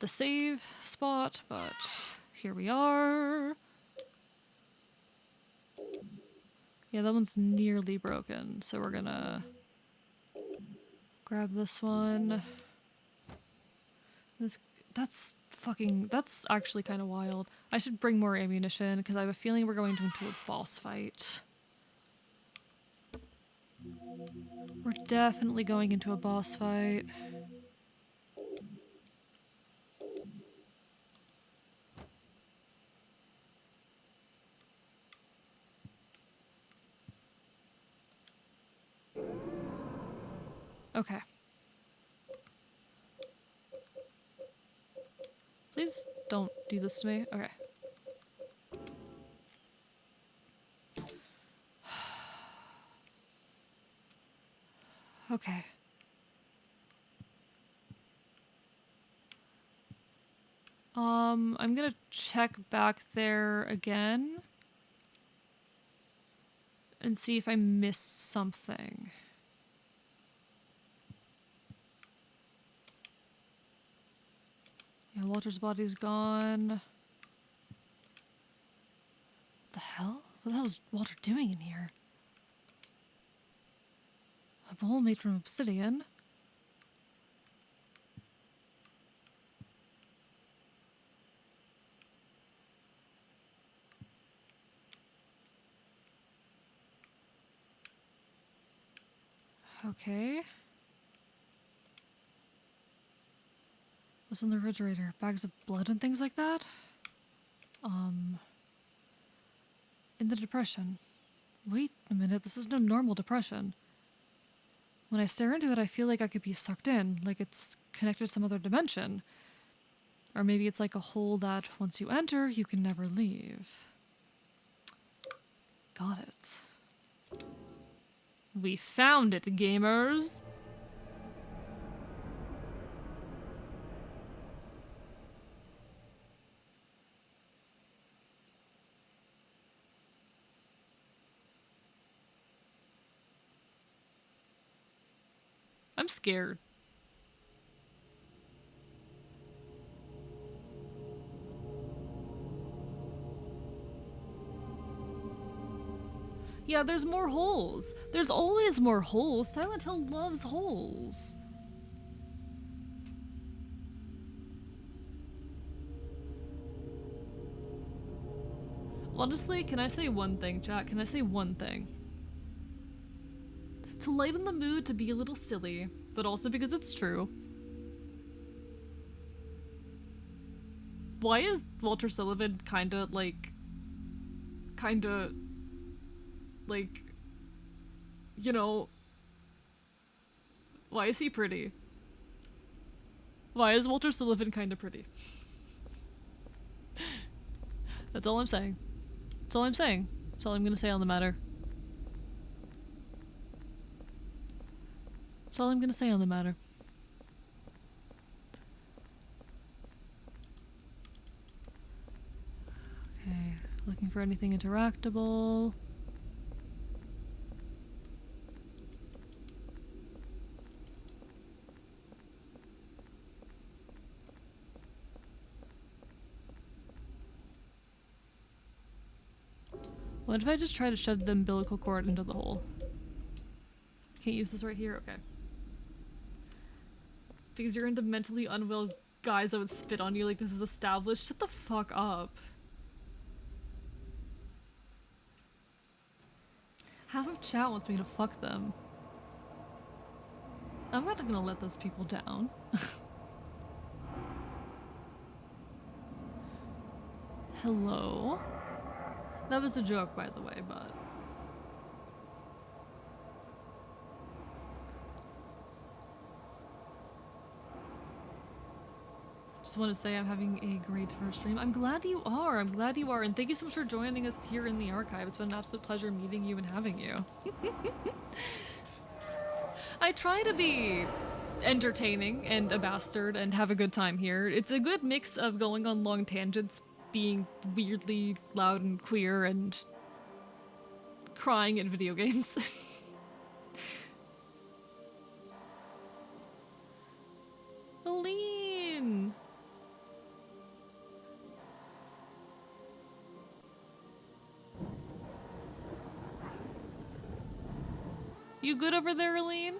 S1: save spot, but here we are. Yeah, that one's nearly broken, so we're gonna grab this one. That's actually kind of wild. I should bring more ammunition, because I have a feeling we're going into a boss fight. We're definitely going into a boss fight. Okay. Please don't do this to me. Okay. Okay. I'm gonna check back there again and see if I missed something. Yeah, Walter's body's gone. What the hell? What the hell is Walter doing in here? A bowl made from obsidian. Okay. What's in the refrigerator? Bags of blood and things like that? In the depression. Wait a minute, this is no normal depression. When I stare into it, I feel like I could be sucked in, like it's connected to some other dimension. Or maybe it's like a hole that once you enter, you can never leave. Got it. We found it, gamers! I'm scared. Yeah, there's more holes. There's always more holes. Silent Hill loves holes. Honestly, can I say one thing, chat? Can I say one thing? To lighten the mood, to be a little silly, but also because it's true. Why is Walter Sullivan kinda, you know, why is he pretty? Why is Walter Sullivan kinda pretty? That's all I'm saying. That's all I'm saying. That's all I'm gonna say on the matter. That's all I'm gonna say on the matter. Okay, looking for anything interactable. What if I just try to shove the umbilical cord into the hole? Can't use this right here? Okay. Because you're into mentally unwell guys that would spit on you like this is established. Shut the fuck up. Half of chat wants me to fuck them. I'm not gonna let those people down. Hello? That was a joke, by the way, but... Just want to say I'm having a great first stream. I'm glad you are. I'm glad you are. And thank you so much for joining us here in the archive. It's been an absolute pleasure meeting you and having you. I try to be entertaining and a bastard and have a good time here. It's a good mix of going on long tangents, being weirdly loud and queer, and crying at video games. Aline! You good over there, Aline?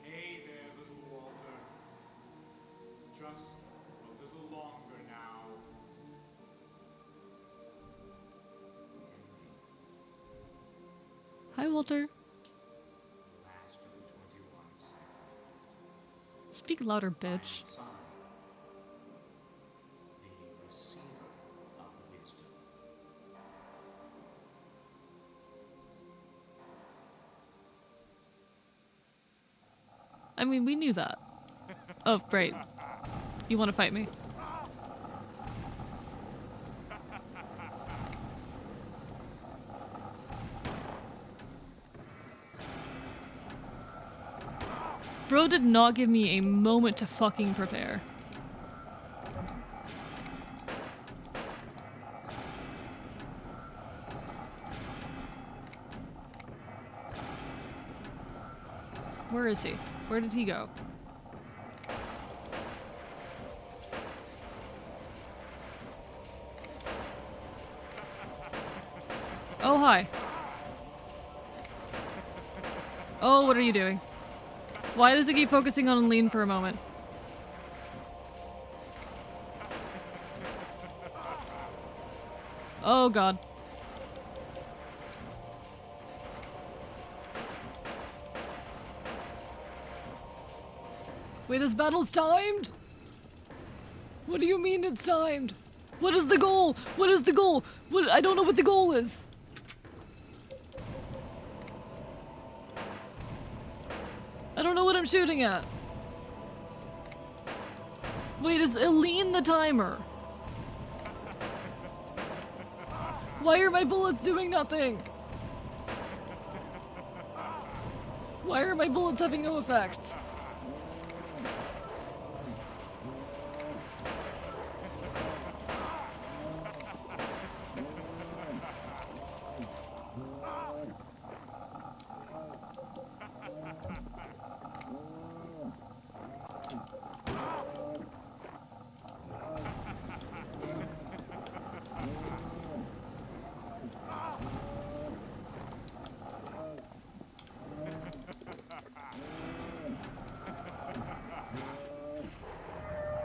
S5: Hey there, little Walter. Just a little longer now.
S1: Hi, Walter.
S5: Last of the 21 seconds.
S1: Speak louder, bitch.
S5: Son, the receiver of wisdom.
S1: I mean, we knew that. Oh, great. You want to fight me? Bro did not give me a moment to fucking prepare. Where is he? Where did he go? Oh, hi. Oh, what are you doing? Why does it keep focusing on Aline for a moment? Oh god. Wait, this battle's timed? What do you mean it's timed? What is the goal? What is the goal? What? I don't know what the goal is. I don't know what I'm shooting at. Wait, is Aline the timer? Why are my bullets doing nothing? Why are my bullets having no effect?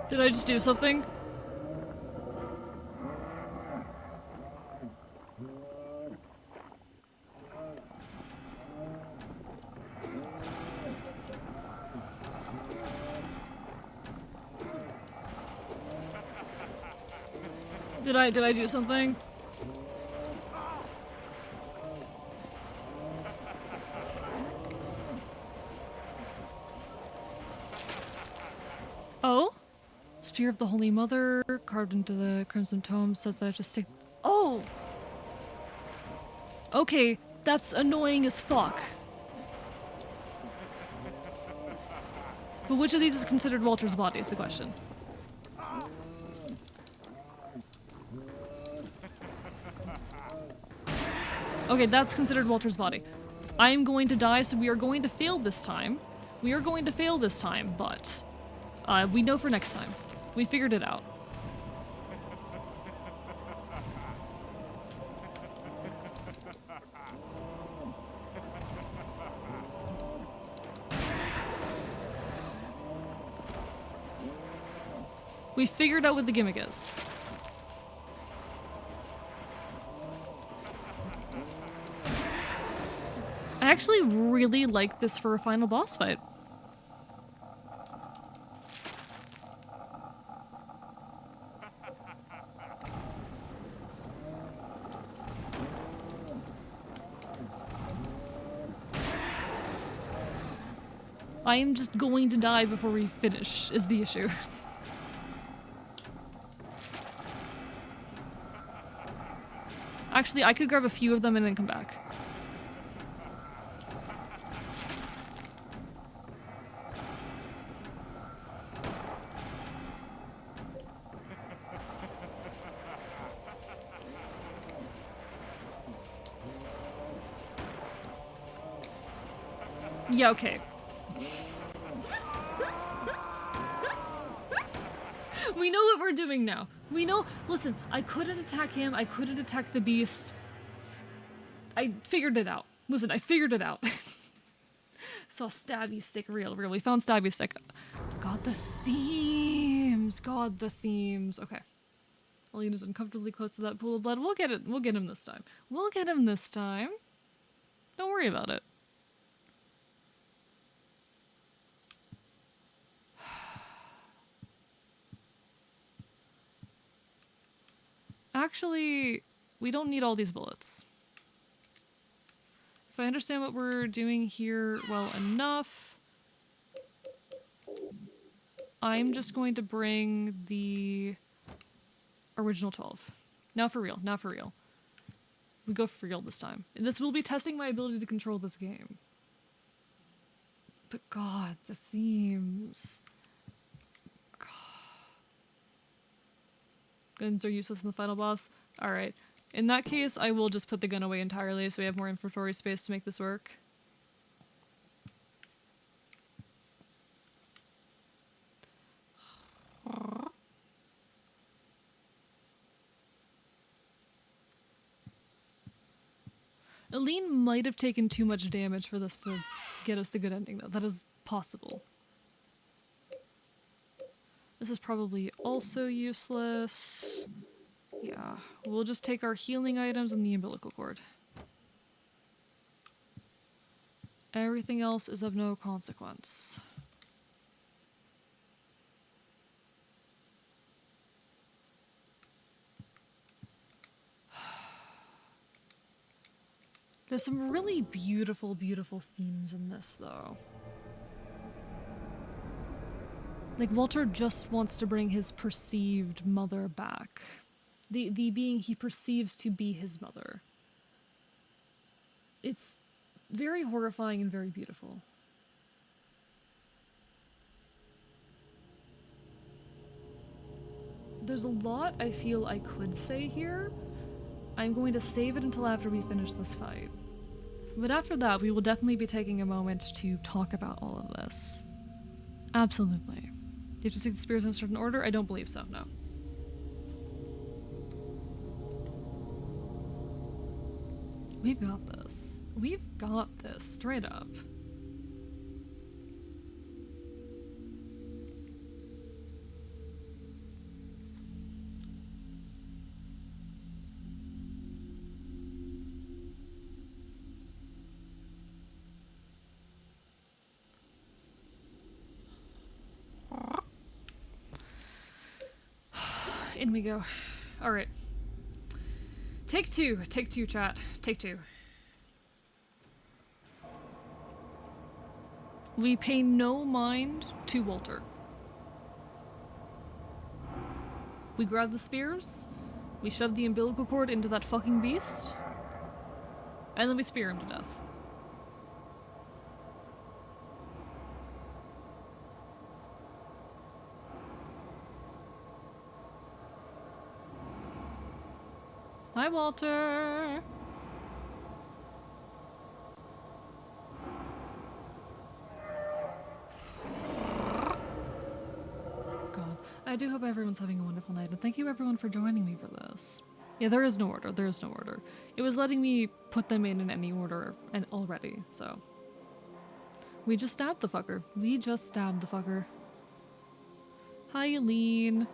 S1: Did I just do something? Did I do something? Spear of the Holy Mother, carved into the Crimson Tome, says that I have to stick. Oh! Okay, that's annoying as fuck. But which of these is considered Walter's body is the question. Okay, that's considered Walter's body. I am going to die, so we are going to fail this time. We are going to fail this time, but we know for next time. We figured it out. We figured out what the gimmick is. I actually really like this for a final boss fight. I am just going to die before we finish, is the issue. Actually, I could grab a few of them and then come back. Yeah, okay. We know what we're doing now. We know- listen, I couldn't attack him, I couldn't attack the beast. I figured it out. Listen, I figured it out. Saw stabby stick real. We found stabby stick. God, the themes! God, the themes. Okay. Alina's uncomfortably close to that pool of blood. We'll get it. We'll get him this time. We'll get him this time. Don't worry about it. Actually, we don't need all these bullets. If I understand what we're doing here well enough, I'm just going to bring the original 12. Now for real, now for real. We go for real this time. And this will be testing my ability to control this game. But God, the themes. Guns are useless in the final boss. Alright. In that case, I will just put the gun away entirely so we have more inventory space to make this work. Aline might have taken too much damage for this to get us the good ending, though. That is possible. This is probably also useless. Yeah, we'll just take our healing items and the umbilical cord. Everything else is of no consequence. There's some really beautiful, beautiful themes in this, though. Like, Walter just wants to bring his perceived mother back. The being he perceives to be his mother. It's very horrifying and very beautiful. There's a lot I feel I could say here. I'm going to save it until after we finish this fight. But after that, we will definitely be taking a moment to talk about all of this. Absolutely. Do you have to stick the spears in a certain order? I don't believe so, no. We've got this. We've got this, straight up. In we go. Alright. Take two, chat. Take two. We pay no mind to Walter. We grab the spears, we shove the umbilical cord into that fucking beast, and then we spear him to death. Hi, Walter! God. I do hope everyone's having a wonderful night, and thank you everyone for joining me for this. Yeah, there is no order. There is no order. It was letting me put them in any order and already, so. We just stabbed the fucker. We just stabbed the fucker. Hi, Eileen.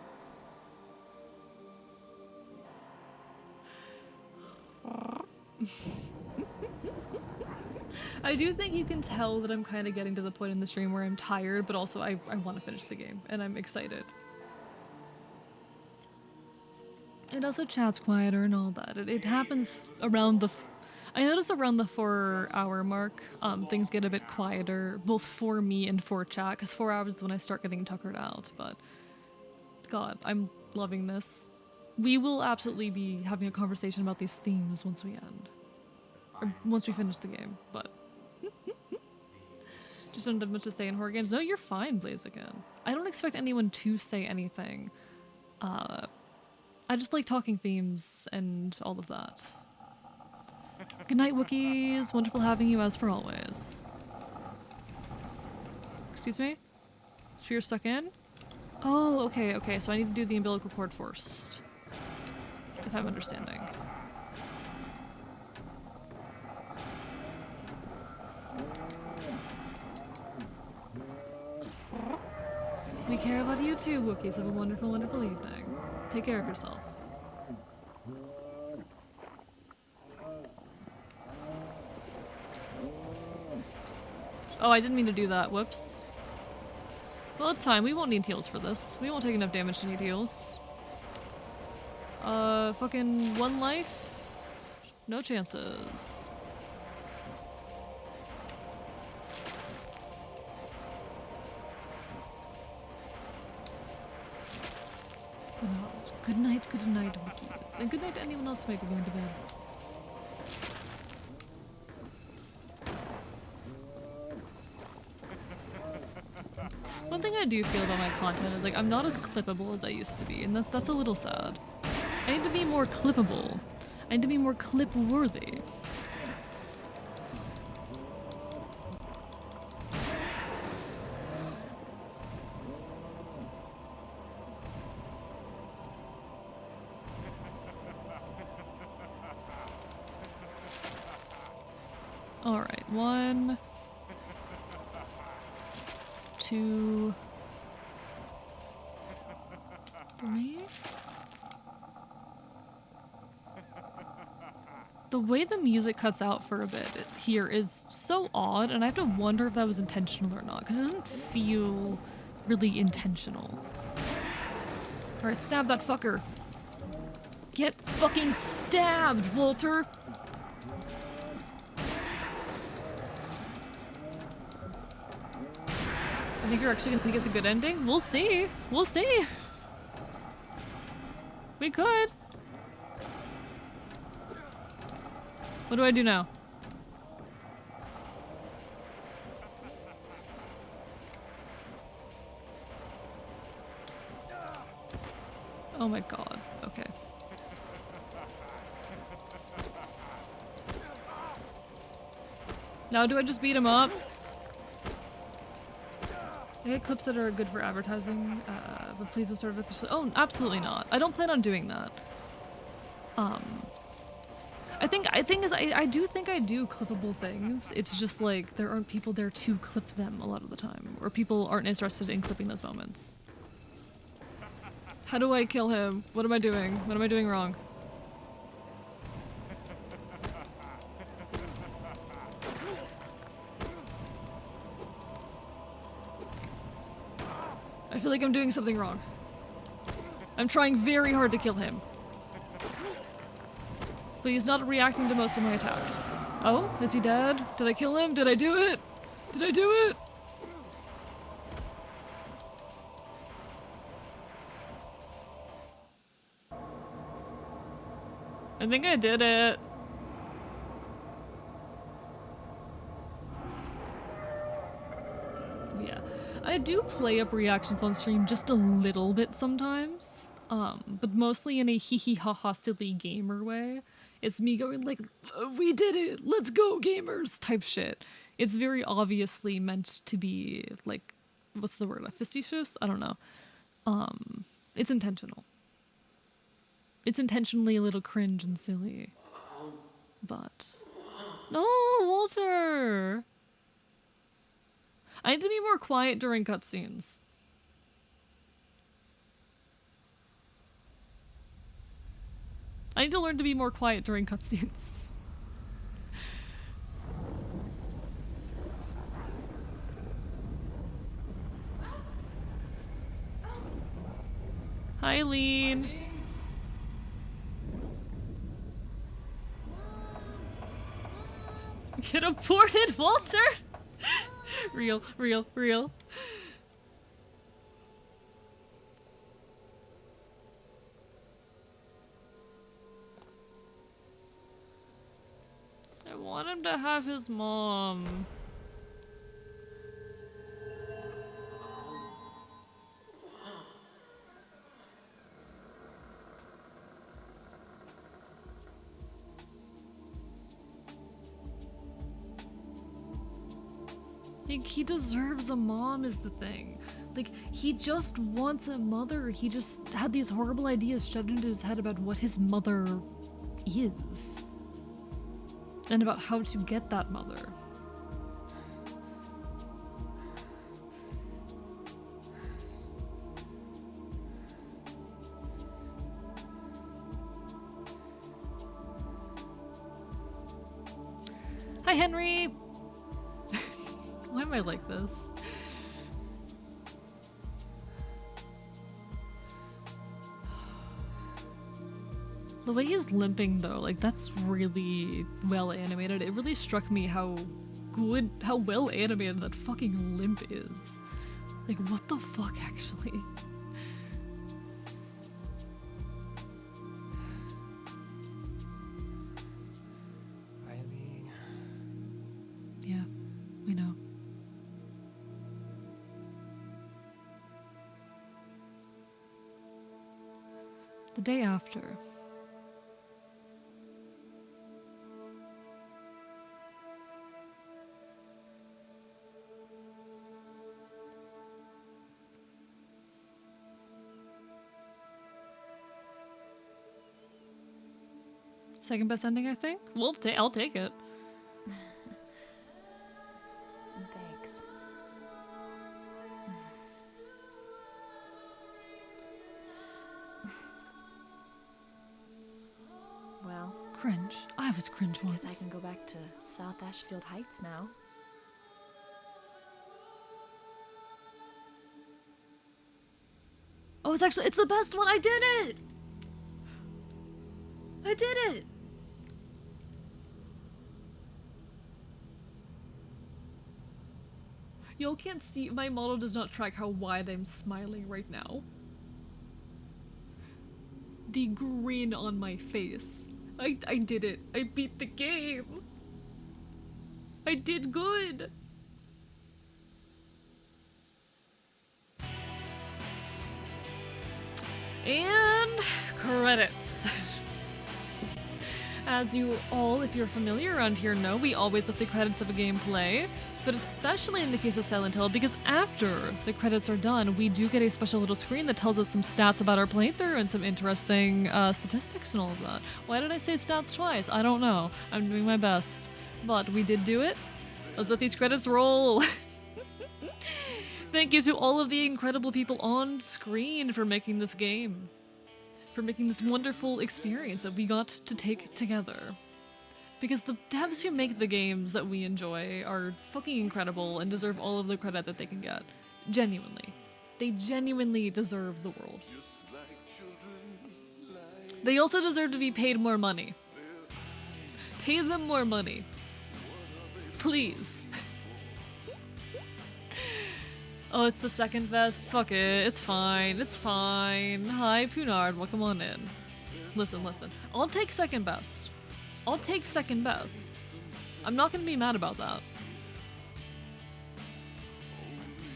S1: I do think you can tell that I'm kind of getting to the point in the stream where I'm tired, but also I want to finish the game, and I'm excited. And also chat's quieter and all that. It happens around the... I notice around the 4-hour mark, things get a bit quieter, both for me and for chat, because 4 hours is when I start getting tuckered out, but... God, I'm loving this. We will absolutely be having a conversation about these themes once we end. Or once we finish the game, but... Just don't have much to say in horror games. No, you're fine, Blaziken. I don't expect anyone to say anything. I just like talking themes and all of that. Good night, Wookiees. Wonderful having you as per always. Excuse me? Spear stuck in? Oh, okay, so I need to do the umbilical cord first. If I'm understanding. We care about you too, Wookiees. Have a wonderful, wonderful evening. Take care of yourself. Oh, I didn't mean to do that. Whoops. Well, it's fine. We won't need heals for this. We won't take enough damage to need heals. Fucking 1 life? No chances. Good night, Wookiees. And good night to anyone else who might be going to bed. One thing I do feel about my content is like I'm not as clippable as I used to be, and that's a little sad. I need to be more clippable. I need to be more clip-worthy. Alright, 1, 2, 3. The way the music cuts out for a bit here is so odd, and I have to wonder if that was intentional or not, because it doesn't feel really intentional. Alright, stab that fucker. Get fucking stabbed, Walter! I think you're actually gonna get the good ending. We'll see. We'll see. We could. What do I do now? Oh my god. Okay. Now do I just beat him up? I get clips that are good for advertising, but please don't start of episode. Oh, absolutely not. I don't plan on doing that. I do think I do clippable things. It's just like there aren't people there to clip them a lot of the time, or people aren't interested in clipping those moments. How do I kill him? What am I doing? What am I doing wrong? I feel like I'm doing something wrong. I'm trying very hard to kill him. But he's not reacting to most of my attacks. Oh, is he dead? Did I kill him? Did I do it? Did I do it? I think I did it. Yeah. I do play up reactions on stream just a little bit sometimes. But mostly in a hee hee ha ha silly gamer way. It's me going like, we did it, let's go gamers type shit. It's very obviously meant to be like, what's the word, facetious? I don't know. It's intentional. It's intentionally a little cringe and silly. But no, Walter! I need to be more quiet during cutscenes. I need to learn to be more quiet during cutscenes. Hi, Lean. Get aborted, Walter! Real, real, real. I want him to have his mom. Like, he deserves a mom is the thing. Like, he just wants a mother. He just had these horrible ideas shoved into his head about what his mother is. And about how to get that mother. Hi, Henry! Why am I like this? The way he's limping though, like that's really well animated. It really struck me how well animated that fucking limp is. Like what the fuck actually?
S6: Eileen.
S1: Yeah, we know. The day after. Second best ending, I think. Well, I'll take it.
S2: Thanks. Well,
S1: Cringe. I was cringe
S2: I
S1: once.
S2: guess I can go back to South Ashfield Heights now.
S1: Oh, it's the best one. I did it. I did it. Y'all can't see, my model does not track how wide I'm smiling right now. The grin on my face. I did it. I beat the game. I did good. And credits. As you all, if you're familiar around here, know, we always let the credits of a game play, but especially in the case of Silent Hill, because after the credits are done, we do get a special little screen that tells us some stats about our playthrough and some interesting statistics and all of that. Why did I say stats twice? I don't know. I'm doing my best. But we did do it. Let's let these credits roll. Thank you to all of the incredible people on screen for making this game. For making this wonderful experience that we got to take together. Because the devs who make the games that we enjoy are fucking incredible and deserve all of the credit that they can get. Genuinely. They genuinely deserve the world. They also deserve to be paid more money. Pay them more money. Please. Oh, it's the second best? Fuck it. It's fine. It's fine. Hi, Punard. Welcome on in. Listen. I'll take second best. I'll take second best. I'm not gonna be mad about that.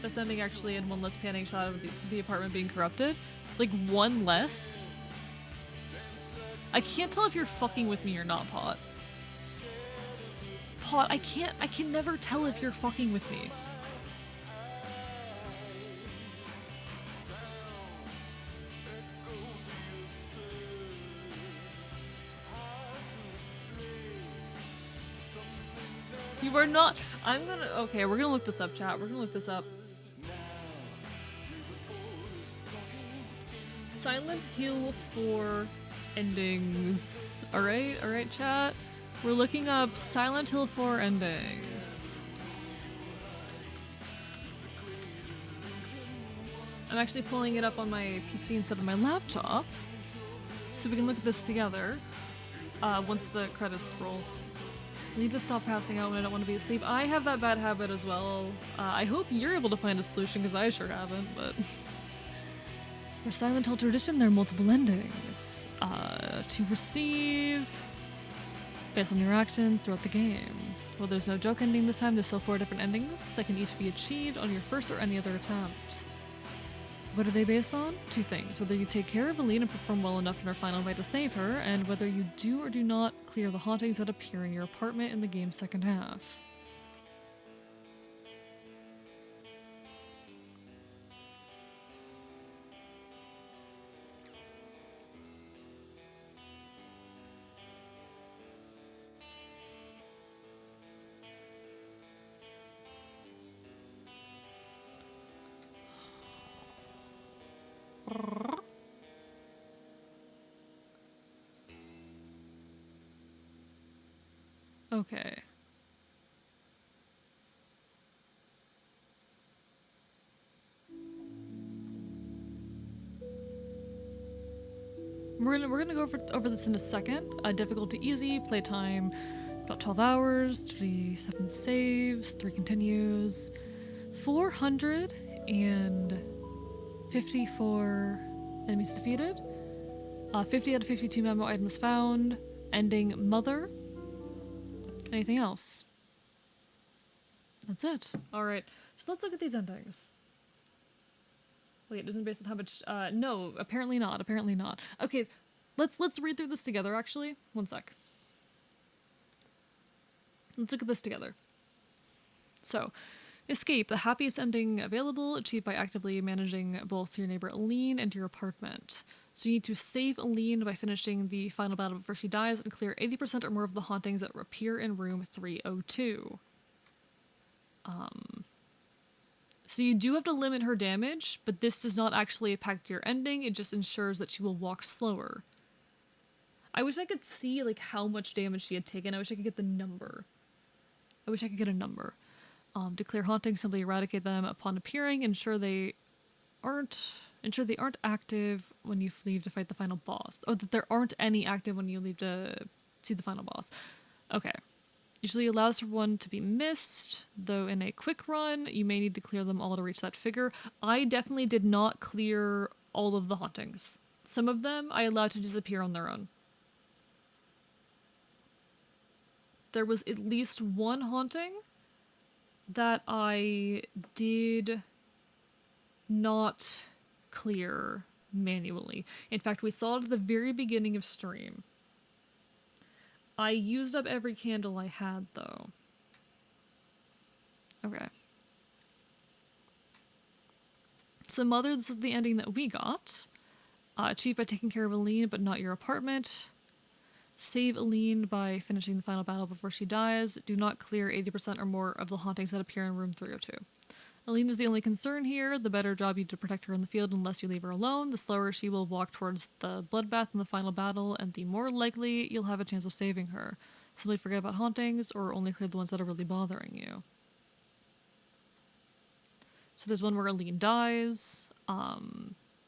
S1: Best ending actually in one less panning shot of the apartment being corrupted. Like, one less? I can't tell if you're fucking with me or not, Pot. Pot, I can never tell if you're fucking with me. You are not. Okay, we're gonna look this up, chat. We're gonna look this up. Silent Hill 4 endings. Alright, chat. We're looking up Silent Hill 4 endings. I'm actually pulling it up on my PC instead of my laptop, so we can look at this together once the credits roll. I need to stop passing out when I don't want to be asleep. I have that bad habit as well. I hope you're able to find a solution, because I sure haven't, but... For Silent Hill tradition, there are multiple endings to receive based on your actions throughout the game. Well, there's no joke ending this time, there's still 4 different endings that can each be achieved on your first or any other attempt. What are they based on? 2 things. Whether you take care of Aline and perform well enough in our final fight to save her, and whether you do or do not clear the hauntings that appear in your apartment in the game's second half. Okay. We're gonna go over this in a second. Difficulty easy, playtime about 12 hours, 37 saves, 3 continues, 454 enemies defeated, 50 out of 52 memo items found, ending Mother. Anything else? That's it. Alright, so let's look at these endings. Wait, it isn't based on how much, no, apparently not, Okay, let's read through this together, actually. One sec. Let's look at this together. So, escape, the happiest ending available, achieved by actively managing both your neighbor Aline and your apartment. So you need to save Aline by finishing the final battle before she dies and clear 80% or more of the hauntings that appear in room 302. So you do have to limit her damage, but this does not actually impact your ending, it just ensures that she will walk slower. I wish I could see, like, how much damage she had taken. I wish I could get the number. I wish I could get a number. Declare hauntings, simply eradicate them upon appearing, ensure they aren't active when you leave to fight the final boss. Oh, that there aren't any active when you leave to see the final boss. Okay. Usually allows for one to be missed, though in a quick run, you may need to clear them all to reach that figure. I definitely did not clear all of the hauntings. Some of them I allowed to disappear on their own. There was at least one haunting that I did not clear manually. In fact, we saw it at the very beginning of stream. I used up every candle I had, though. Okay. So Mother, this is the ending that we got. Achieved by taking care of Aline, but not your apartment. Save Aline by finishing the final battle before she dies. Do not clear 80% or more of the hauntings that appear in room 302. Aline is the only concern here. The better job you do to protect her in the field unless you leave her alone, the slower she will walk towards the bloodbath in the final battle, and the more likely you'll have a chance of saving her. Simply forget about hauntings, or only clear the ones that are really bothering you. So there's one where Aline dies.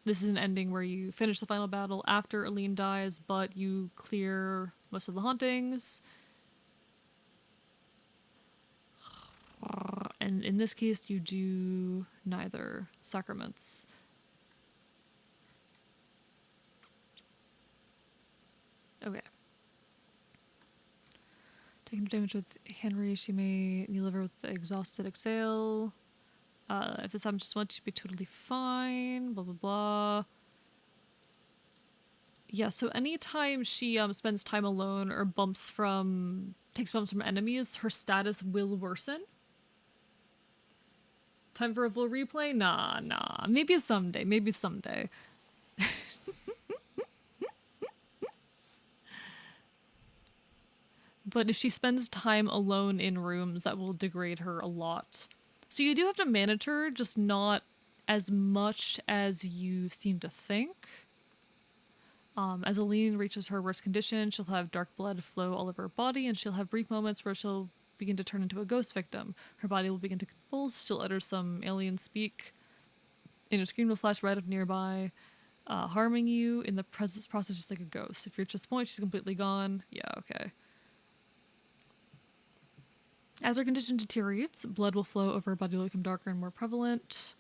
S1: This is an ending where you finish the final battle after Aline dies, but you clear most of the hauntings. And in this case, you do neither sacraments. Okay. Taking damage with Henry, she may deliver with the exhausted exhale. If this happens just once, she'd be totally fine. Blah blah blah. Yeah, so anytime she spends time alone or takes bumps from enemies, her status will worsen. Time for a full replay? Nah, nah. Maybe someday. Maybe someday. But if she spends time alone in rooms, that will degrade her a lot. So you do have to manage her, just not as much as you seem to think. As Aline reaches her worst condition, she'll have dark blood flow all over her body, and she'll have brief moments where she'll begin to turn into a ghost victim. Her body will begin to convulse, she'll utter some alien speak, and her screen will flash red if nearby, harming you in the process just like a ghost. If you're at this point, she's completely gone. Yeah, okay. As her condition deteriorates, blood will flow over her body will become darker and more prevalent.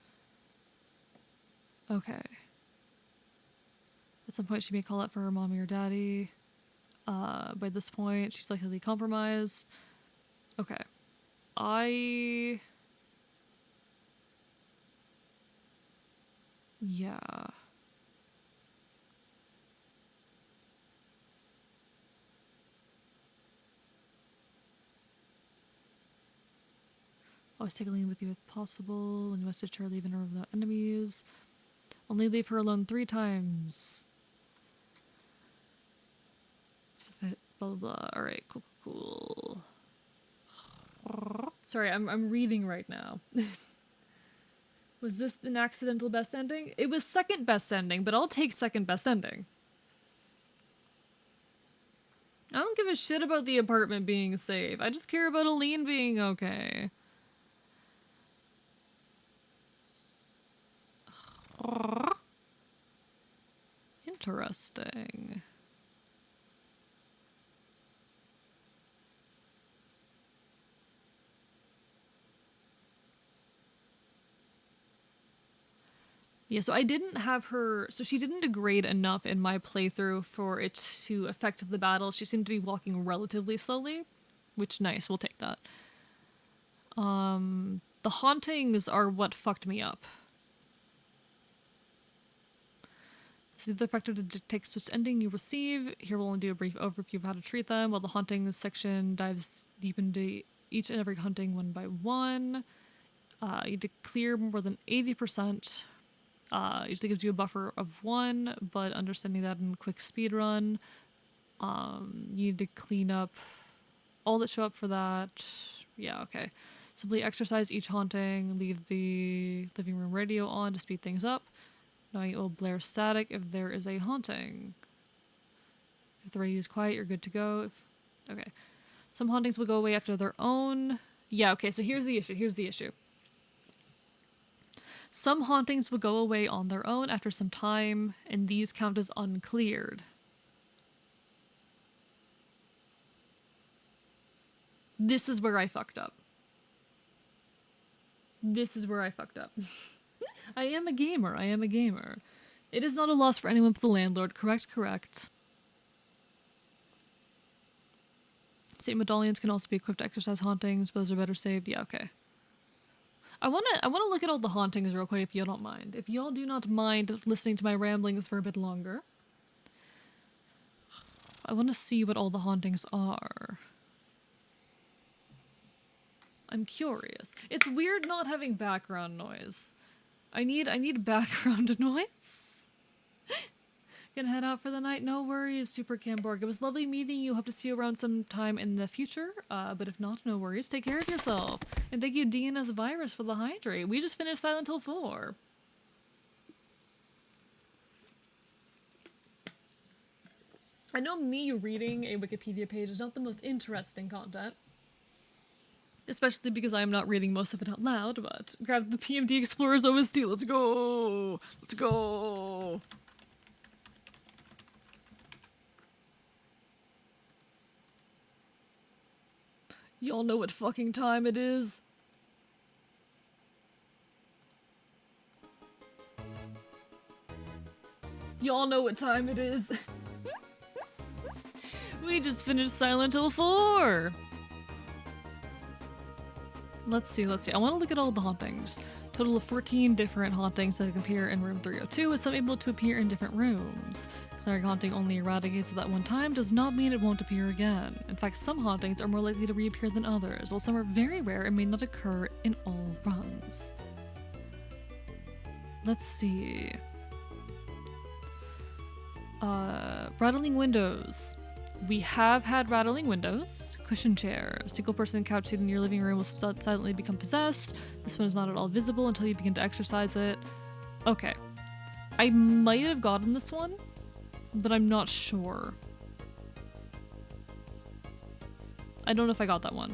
S1: Okay. At some point, she may call out for her mommy or daddy. By this point, she's likely compromised. Okay. Yeah. Always take a lean with you if possible. When you message her, leave in a room without enemies. Only leave her alone 3 times. Blah blah blah. Alright, cool. Sorry, I'm reading right now. Was this an accidental best ending? It was second best ending, but I'll take second best ending. I don't give a shit about the apartment being safe. I just care about Aline being okay. Interesting. Yeah, so I didn't have her... So she didn't degrade enough in my playthrough for it to affect the battle. She seemed to be walking relatively slowly, which, nice, we'll take that. The hauntings are what fucked me up. See the effect of the dictate switch ending you receive. Here we'll only do a brief overview of how to treat them, while the hauntings section dives deep into each and every haunting one by one. You need to clear more than 80%. Usually gives you a buffer of 1, but understanding that in a quick speed run, you need to clean up all that show up for that. Yeah, okay. Simply exercise each haunting, leave the living room radio on to speed things up, knowing it will blare static if there is a haunting. If the radio is quiet, you're good to go. Okay. Some hauntings will go away after their own. Yeah, okay, so here's the issue. Some hauntings will go away on their own after some time, and these count as uncleared. This is where I fucked up. I am a gamer. It is not a loss for anyone but the landlord. Correct. State medallions can also be equipped to exercise hauntings, but those are better saved. Yeah, okay. I wanna look at all the hauntings real quick if you don't mind. If y'all do not mind listening to my ramblings for a bit longer. I wanna see what all the hauntings are. I'm curious. It's weird not having background noise. I need background noise. Gonna head out for the night? No worries, Super Camborg. It was lovely meeting you. Hope to see you around sometime in the future. But if not, no worries. Take care of yourself. And thank you, DNS Virus, for the hydrate. We just finished Silent Hill 4. I know me reading a Wikipedia page is not the most interesting content. Especially because I'm not reading most of it out loud, but grab the PMD Explorer's OST. Let's go! Let's go! Y'all know what fucking time it is. Y'all know what time it is. We just finished Silent Hill 4! Let's see. I want to look at all the hauntings. Total of 14 different hauntings that appear in room 302, with some able to appear in different rooms. Cleric haunting only eradicates it that one time does not mean it won't appear again. In fact, some hauntings are more likely to reappear than others, while some are very rare and may not occur in all runs. Let's see. Rattling windows. We have had rattling windows. Cushion chair. A single person couch seated in your living room will silently become possessed. This one is not at all visible until you begin to exercise it. Okay. I might have gotten this one, but I'm not sure. I don't know if I got that one.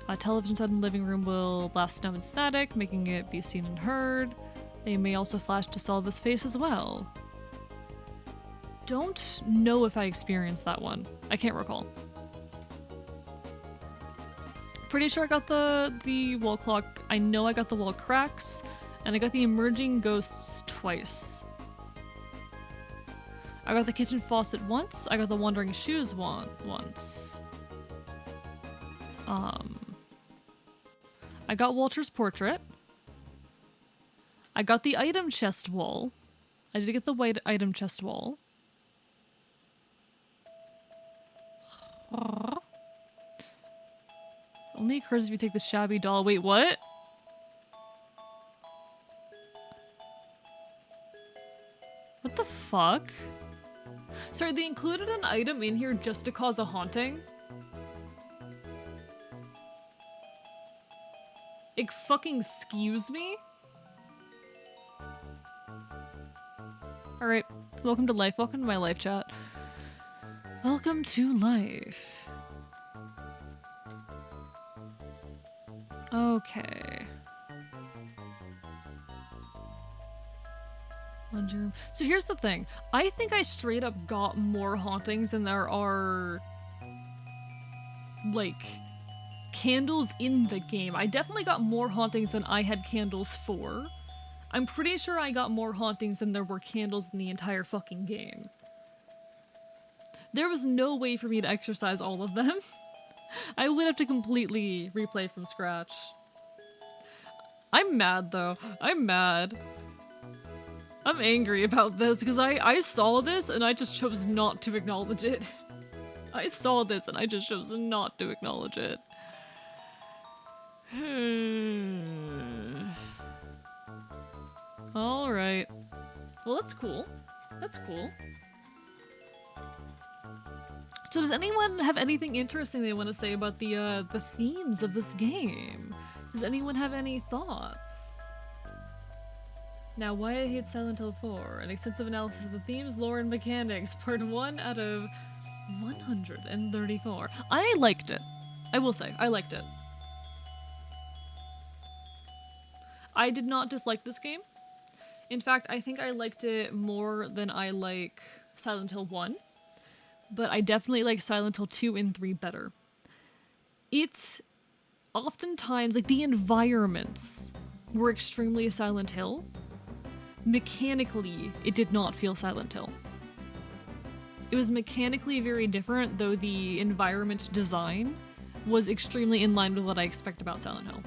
S1: A television set in the living room will blast snow and static, making it be seen and heard. They may also flash to Salva's face as well. Don't know if I experienced that one. I can't recall. Pretty sure I got the wall clock. I know I got the wall cracks, and I got the emerging ghosts twice. I got the kitchen faucet once. I got the wandering shoes once. I got Walter's portrait. I got the item chest wall. I did get the white item chest wall. Only occurs if you take the shabby doll. Wait, what? What the fuck? Sorry, they included an item in here just to cause a haunting? Fucking excuse me? Alright, welcome to life. Welcome to my life chat. Welcome to life. Okay. Laundry room. So here's the thing. I think I straight up got more hauntings than there are, like, candles in the game. I definitely got more hauntings than I had candles for. I'm pretty sure I got more hauntings than there were candles in the entire fucking game. There was no way for me to exercise all of them. I would have to completely replay from scratch. I'm mad though. I'm mad. I'm angry about this because I saw this and I just chose not to acknowledge it. I saw this and I just chose not to acknowledge it. Alright. Well, that's cool. That's cool. So does anyone have anything interesting they want to say about the themes of this game? Does anyone have any thoughts? Now, why I hate Silent Hill 4. An extensive analysis of the themes, lore, and mechanics. Part 1 out of 134. I liked it. I will say, I liked it. I did not dislike this game. In fact, I think I liked it more than I like Silent Hill 1. But I definitely like Silent Hill 2 and 3 better. It's oftentimes, like, the environments were extremely Silent Hill. Mechanically, it did not feel Silent Hill. It was mechanically very different, though the environment design was extremely in line with what I expect about Silent Hill.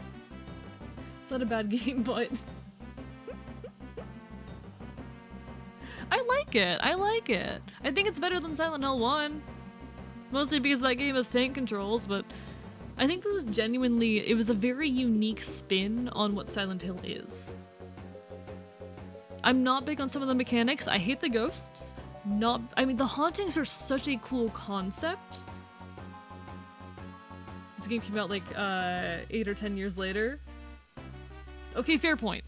S1: It's not a bad game, but I like it. I like it. I think it's better than Silent Hill 1. Mostly because that game has tank controls, but I think this was genuinely, it was a very unique spin on what Silent Hill is. I'm not big on some of the mechanics. I hate the ghosts. I mean, the hauntings are such a cool concept. This game came out like 8 or 10 years later. Okay, fair point.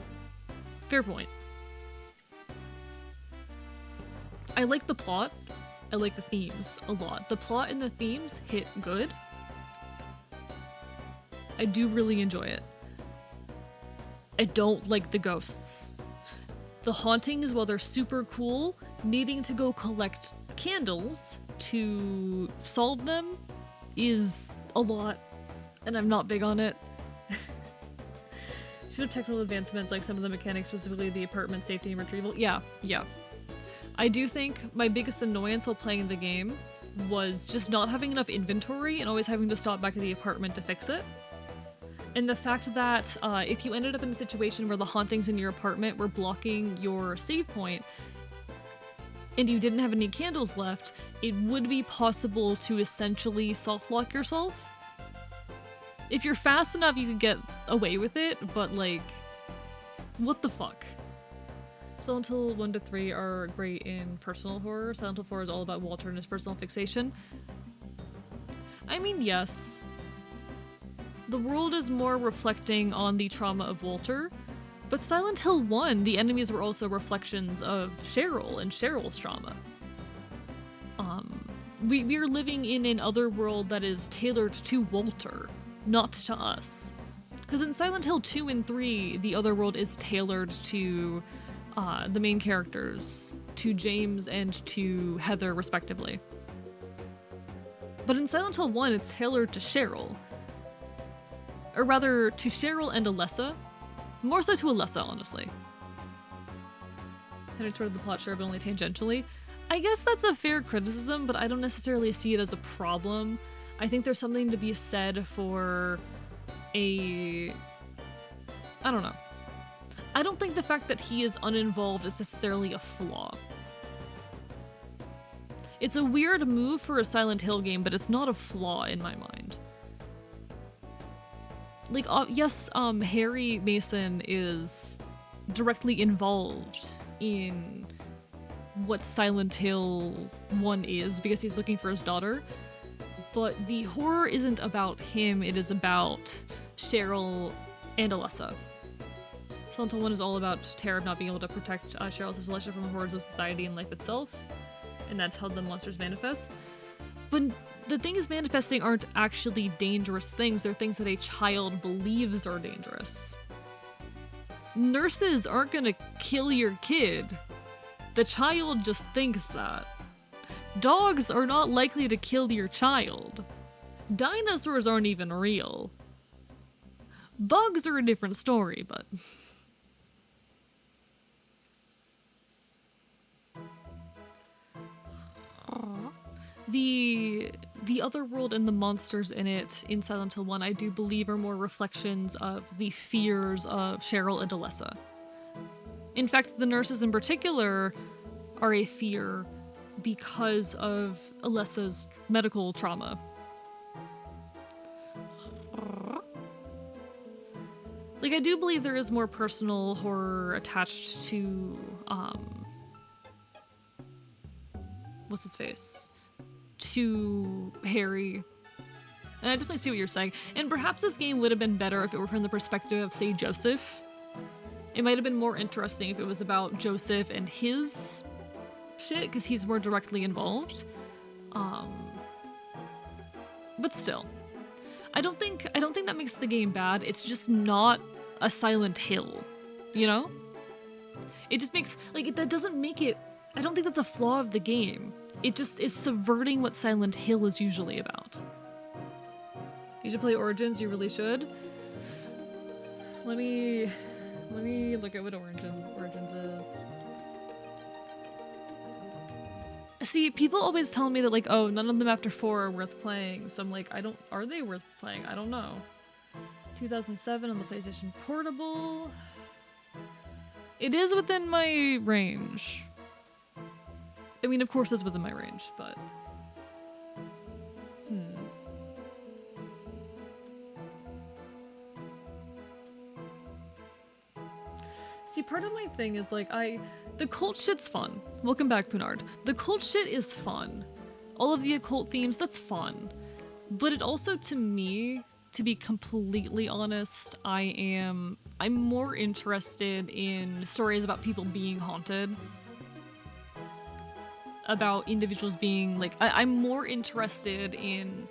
S1: Fair point. I like the plot. I like the themes a lot. The plot and the themes hit good. I do really enjoy it. I don't like the ghosts. The hauntings, while they're super cool, needing to go collect candles to solve them is a lot, and I'm not big on it. Should have technical advancements like some of the mechanics, specifically the apartment safety and retrieval. Yeah. I do think my biggest annoyance while playing the game was just not having enough inventory and always having to stop back at the apartment to fix it. And the fact that if you ended up in a situation where the hauntings in your apartment were blocking your save point and you didn't have any candles left, it would be possible to essentially soft-lock yourself. If you're fast enough, you could get away with it, but like, what the fuck? Silent Hill 1 to 3 are great in personal horror. Silent Hill 4 is all about Walter and his personal fixation. I mean, yes. The world is more reflecting on the trauma of Walter, but Silent Hill 1, the enemies were also reflections of Cheryl and Cheryl's trauma. We are living in an other world that is tailored to Walter, not to us. Because in Silent Hill 2 and 3, the other world is tailored to the main characters, to James and to Heather, respectively. But in Silent Hill 1, it's tailored to Cheryl. Or rather, to Cheryl and Alessa. More so to Alessa, honestly. Heading toward the plot, sure, but only tangentially. I guess that's a fair criticism, but I don't necessarily see it as a problem. I think there's something to be said for I don't know. I don't think the fact that he is uninvolved is necessarily a flaw. It's a weird move for a Silent Hill game, but it's not a flaw in my mind. Like, yes, Harry Mason is directly involved in what Silent Hill 1 is because he's looking for his daughter, but the horror isn't about him, it is about Cheryl and Alessa. Silent Hill 1 is all about Tara not being able to protect Cheryl's isolation from the horrors of society and life itself, and that's how the monsters manifest. But the things manifesting aren't actually dangerous things, they're things that a child believes are dangerous. Nurses aren't gonna kill your kid. The child just thinks that. Dogs are not likely to kill your child. Dinosaurs aren't even real. Bugs are a different story, but... The other world and the monsters in it, in Silent Hill 1, I do believe are more reflections of the fears of Cheryl and Alessa. In fact, the nurses in particular are a fear because of Alessa's medical trauma. Like, I do believe there is more personal horror attached to, what's his face? To Harry. And I definitely see what you're saying. And perhaps this game would have been better if it were from the perspective of, say, Joseph. It might have been more interesting if it was about Joseph and his shit, because he's more directly involved. But still. I don't think that makes the game bad. It's just not a Silent Hill, you know? It just makes, like, that doesn't make it, I don't think that's a flaw of the game. It just is subverting what Silent Hill is usually about. You should play Origins, you really should. Let me look at what Origins is. See, people always tell me that, like, oh, none of them after 4 are worth playing, so I'm like, are they worth playing? I don't know. 2007 on the PlayStation Portable. It is within my range. I mean, of course it's within my range, but... See, part of my thing is, like, the cult shit's fun. Welcome back, Punard. The cult shit is fun. All of the occult themes, that's fun. But it also, to me, to be completely honest, I'm more interested in stories about people being haunted. About individuals being, like, I'm more interested in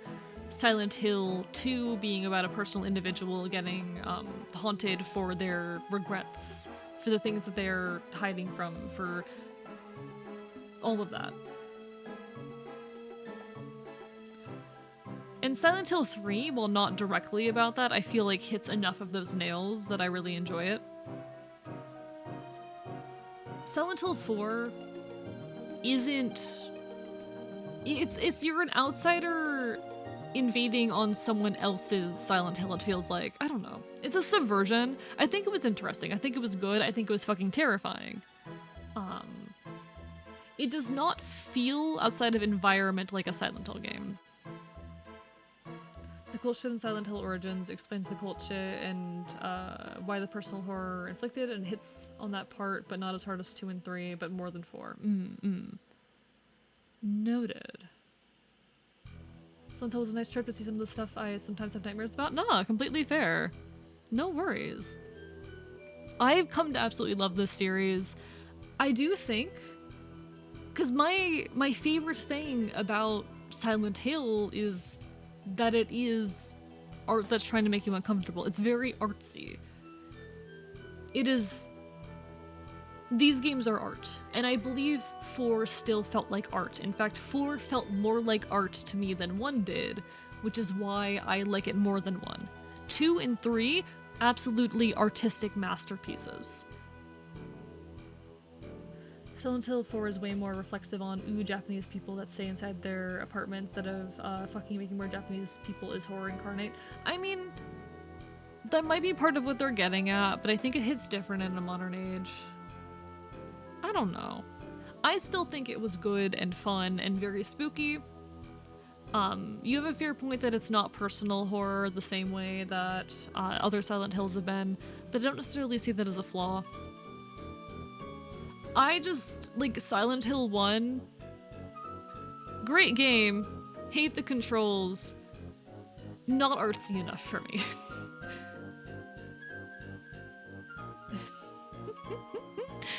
S1: Silent Hill 2 being about a personal individual getting haunted for their regrets, for the things that they're hiding from, for all of that. And Silent Hill 3, while not directly about that, I feel like hits enough of those nails that I really enjoy it. Silent Hill 4 isn't It's you're an outsider invading on someone else's Silent Hill, it feels like. I don't know. It's a subversion. I think it was interesting. I think it was good. I think it was fucking terrifying. It does not feel outside of environment like a Silent Hill game. The cult shit in Silent Hill Origins explains the cult shit and why the personal horror inflicted and hits on that part, but not as hard as 2 and 3, but more than 4. Noted. Silent Hill was a nice trip to see some of the stuff I sometimes have nightmares about. Nah, completely fair. No worries. I've come to absolutely love this series. I do think, because my favorite thing about Silent Hill is that it is art that's trying to make you uncomfortable. It's very artsy. It is... These games are art, and I believe 4 still felt like art. In fact, 4 felt more like art to me than 1 did, which is why I like it more than 1. 2 and 3, absolutely artistic masterpieces. Silent Hill 4 is way more reflexive on Japanese people that stay inside their apartments instead of fucking making more Japanese people is horror incarnate. I mean, that might be part of what they're getting at, but I think it hits different in a modern age. I don't know. I still think it was good and fun and very spooky. You have a fair point that it's not personal horror the same way that other Silent Hills have been, but I don't necessarily see that as a flaw. I just, like, Silent Hill 1, great game, hate the controls, not artsy enough for me.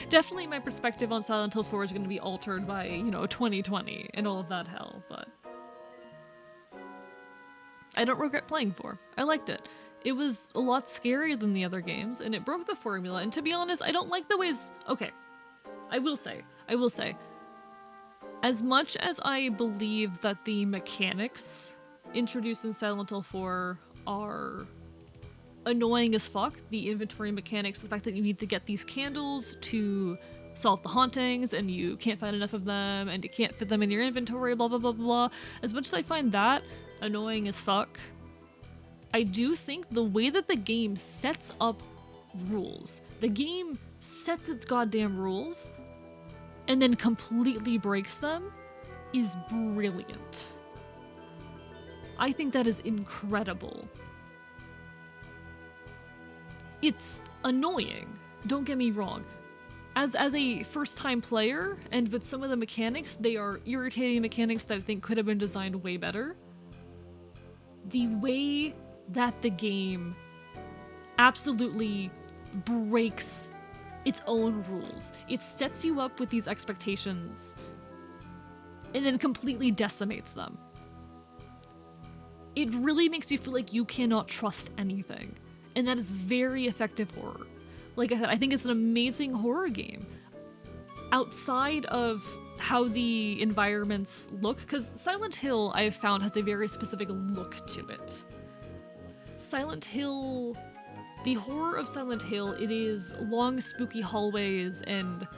S1: Definitely my perspective on Silent Hill 4 is going to be altered by, 2020 and all of that hell, but I don't regret playing 4. I liked it. It was a lot scarier than the other games, and it broke the formula, and to be honest, I don't like the ways... Okay, I will say, as much as I believe that the mechanics introduced in Silent Hill 4 are annoying as fuck, the inventory mechanics, the fact that you need to get these candles to solve the hauntings, and you can't find enough of them, and you can't fit them in your inventory, blah blah blah blah. As much as I find that annoying as fuck, I do think the way that the game sets up rules, the game sets its goddamn rules, and then completely breaks them, is brilliant. I think that is incredible. It's annoying, don't get me wrong. As a first-time player, and with some of the mechanics, they are irritating mechanics that I think could have been designed way better. The way that the game absolutely breaks its own rules. It sets you up with these expectations and then completely decimates them. It really makes you feel like you cannot trust anything. And that is very effective horror. Like I said, I think it's an amazing horror game. Outside of how the environments look, because Silent Hill, I have found, has a very specific look to it. Silent Hill... The horror of Silent Hill, it is long, spooky hallways, and,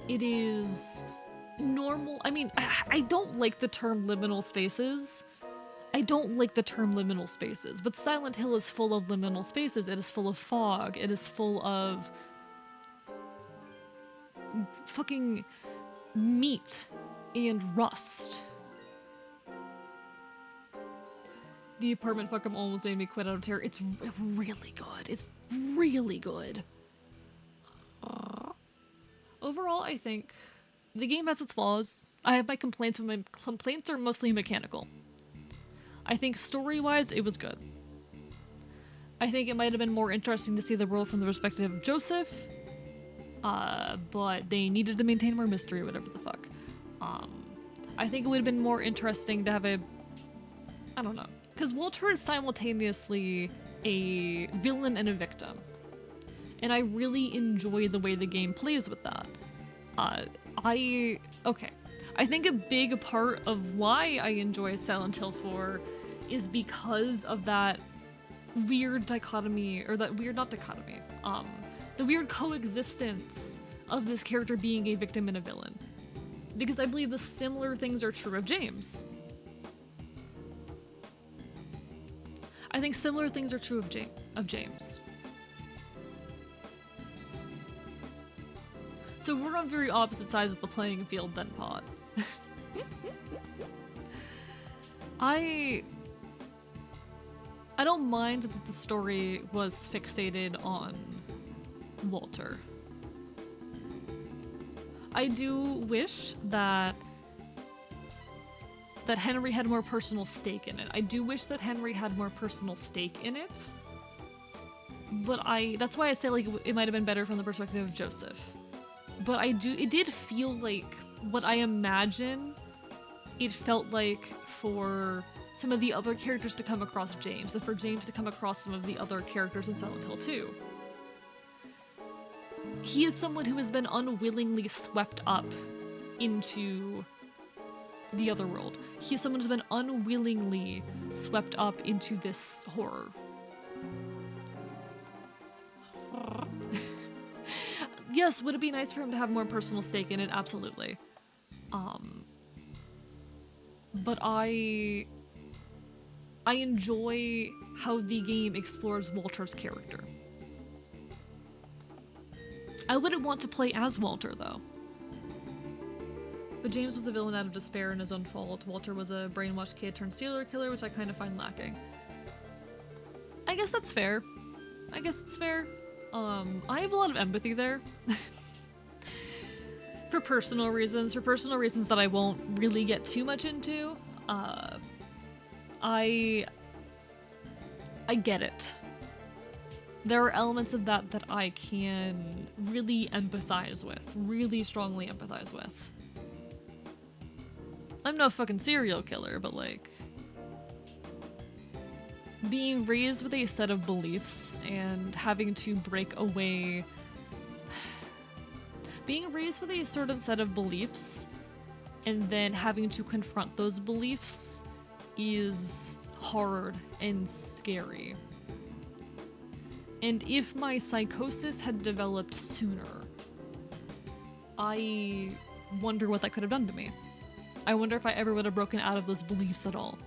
S1: it is normal. I mean, I don't like the term liminal spaces. But Silent Hill is full of liminal spaces. It is full of fog. It is full of fucking meat and rust. The apartment fucking almost made me quit out of terror. It's really good. It's really good. Overall, I think the game has its flaws. I have my complaints, but my complaints are mostly mechanical. I think story-wise, it was good. I think it might have been more interesting to see the world from the perspective of Joseph, but they needed to maintain more mystery, whatever the fuck. I think it would have been more interesting to have a... I don't know. Because Walter is simultaneously a villain and a victim. And I really enjoy the way the game plays with that. Okay. I think a big part of why I enjoy Silent Hill 4 is because of that weird dichotomy, or that weird, not dichotomy, the weird coexistence of this character being a victim and a villain. Because I believe the similar things are true of James. I think similar things are true of James. So we're on very opposite sides of the playing field then, Pod. I don't mind that the story was fixated on Walter. I do wish that Henry had more personal stake in it. I do wish that Henry had more personal stake in it. But that's why I say like it might have been better from the perspective of Joseph. But it did feel like what I imagine it felt like for some of the other characters to come across James, and for James to come across some of the other characters in Silent Hill 2. He is someone who has been unwillingly swept up into the other world. He is someone who's been unwillingly swept up into this horror. Yes, would it be nice for him to have more personal stake in it? Absolutely. But I enjoy how the game explores Walter's character. I wouldn't want to play as Walter, though. But James was a villain out of despair and his own fault. Walter was a brainwashed kid turned serial killer, which I kind of find lacking. I guess that's fair. I have a lot of empathy there. For personal reasons that I won't really get too much into. I get it. There are elements of that I can really empathize with, really strongly empathize with. I'm no fucking serial killer, but like, being raised with a set of beliefs and having to break away, being raised with a certain set of beliefs and then having to confront those beliefs is hard and scary. And if my psychosis had developed sooner, I wonder what that could have done to me. I wonder if I ever would have broken out of those beliefs at all.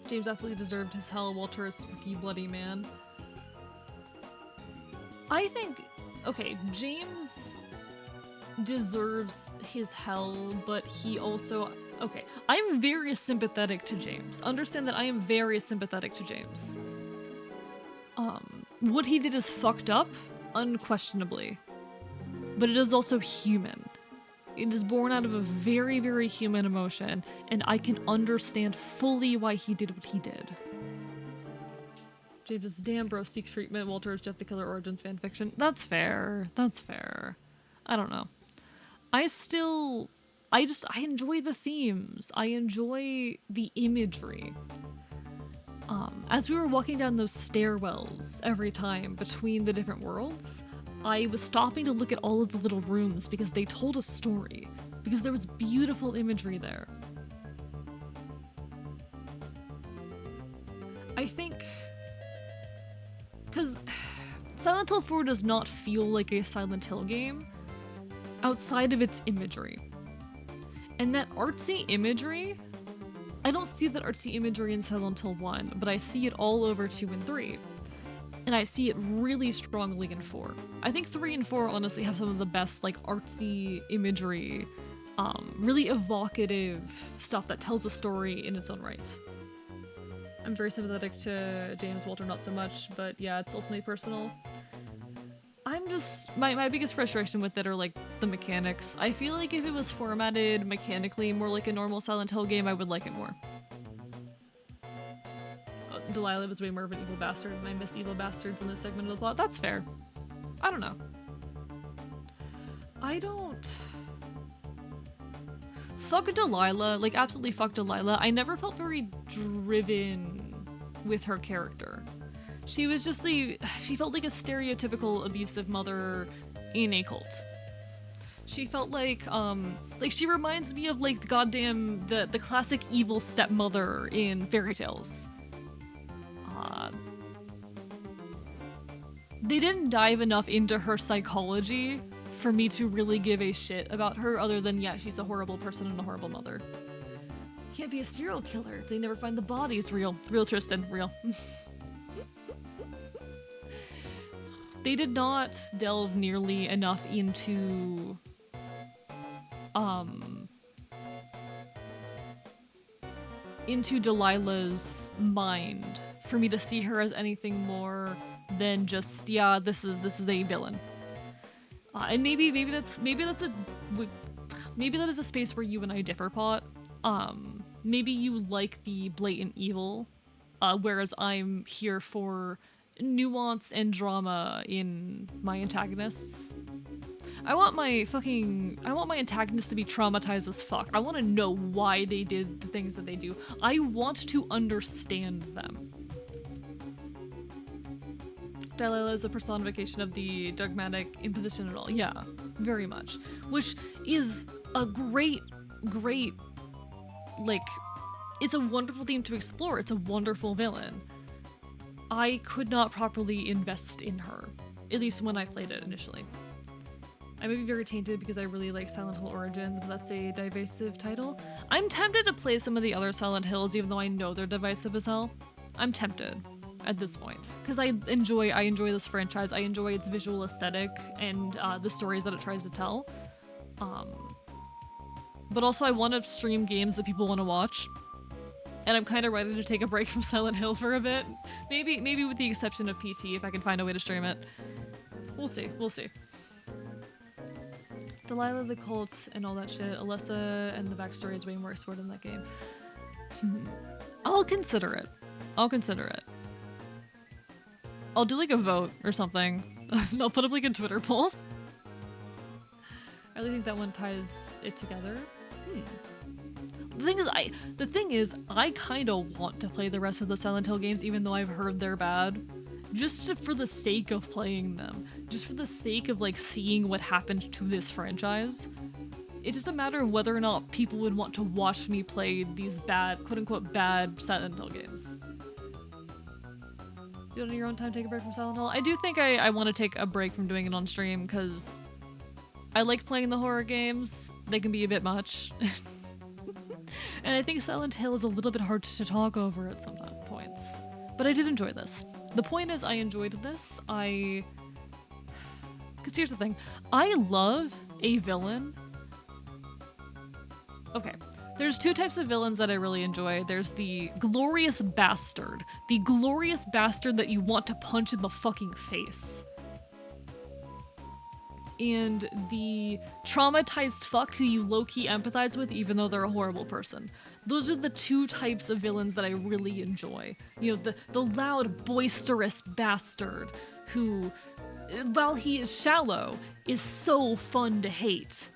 S1: James absolutely deserved his hell. Walter is spooky, bloody man. I think, okay, James deserves his hell, but he also, okay, I'm very sympathetic to James. Understand that I am very sympathetic to James. What he did is fucked up, unquestionably, but it is also human. It is born out of a very, very human emotion, and I can understand fully why he did what he did. James is damn bro, seek treatment. Walter is Jeff the Killer Origins fanfiction. That's fair. That's fair. I don't know. I enjoy the themes. I enjoy the imagery. As we were walking down those stairwells every time between the different worlds, I was stopping to look at all of the little rooms because they told a story. Because there was beautiful imagery there. I think... because Silent Hill 4 does not feel like a Silent Hill game outside of its imagery. And that artsy imagery, I don't see that artsy imagery in Silent Hill 1, but I see it all over 2 and 3. And I see it really strongly in 4. I think 3 and 4 honestly have some of the best, like, artsy imagery, really evocative stuff that tells a story in its own right. I'm very sympathetic to James. Walter not so much, but yeah, it's ultimately personal. I'm just, my biggest frustration with it are like the mechanics. I feel like if it was formatted mechanically more like a normal Silent Hill game, I would like it more. Delilah was way more of an evil bastard, and I miss evil bastards in this segment of the plot. That's fair. I don't know. Fuck Delilah, like absolutely fuck Delilah. I never felt very driven with her character. She was just she felt like a stereotypical abusive mother in a cult. She felt like she reminds me of like the classic evil stepmother in fairy tales. they didn't dive enough into her psychology for me to really give a shit about her, other than, yeah, she's a horrible person and a horrible mother. Can't be a serial killer if they never find the bodies. Real Tristan, real. They did not delve nearly enough into Delilah's mind for me to see her as anything more than just, yeah, this is a villain. And maybe that is a space where you and I differ, Pot. Maybe you like the blatant evil, whereas I'm here for nuance and drama in my antagonists. I want my antagonists to be traumatized as fuck. I want to know why they did the things that they do. I want to understand them. Delilah is a personification of the dogmatic imposition and all. Yeah, very much. Which is a great, like, it's a wonderful theme to explore. It's a wonderful villain. I could not properly invest in her, at least when I played it initially. I may be very tainted because I really like Silent Hill Origins, but that's a divisive title. I'm tempted to play some of the other Silent Hills, even though I know they're divisive as hell. I'm tempted at this point because I enjoy this franchise. I enjoy its visual aesthetic and the stories that it tries to tell. But also I want to stream games that people want to watch. And I'm kind of ready to take a break from Silent Hill for a bit. Maybe with the exception of PT, if I can find a way to stream it. We'll see. Delilah the cult and all that shit. Alessa and the backstory is way more explored in that game. I'll consider it. I'll do like a vote or something. I'll put up like a Twitter poll. I really think that one ties it together. The thing is, I kind of want to play the rest of the Silent Hill games, even though I've heard they're bad. For the sake of playing them. Just for the sake of, like, seeing what happened to this franchise. It's just a matter of whether or not people would want to watch me play these bad, quote-unquote, bad Silent Hill games. You on your own time take a break from Silent Hill? I do think I want to take a break from doing it on stream, because I like playing the horror games. They can be a bit much. And I think Silent Hill is a little bit hard to talk over at some points. But I did enjoy this. The point is, I enjoyed this. Because here's the thing. I love a villain. Okay. There's two types of villains that I really enjoy. There's the glorious bastard. The glorious bastard that you want to punch in the fucking face. And the traumatized fuck who you low-key empathize with even though they're a horrible person. Those are the two types of villains that I really enjoy. You know, the loud, boisterous bastard who, while he is shallow, is so fun to hate.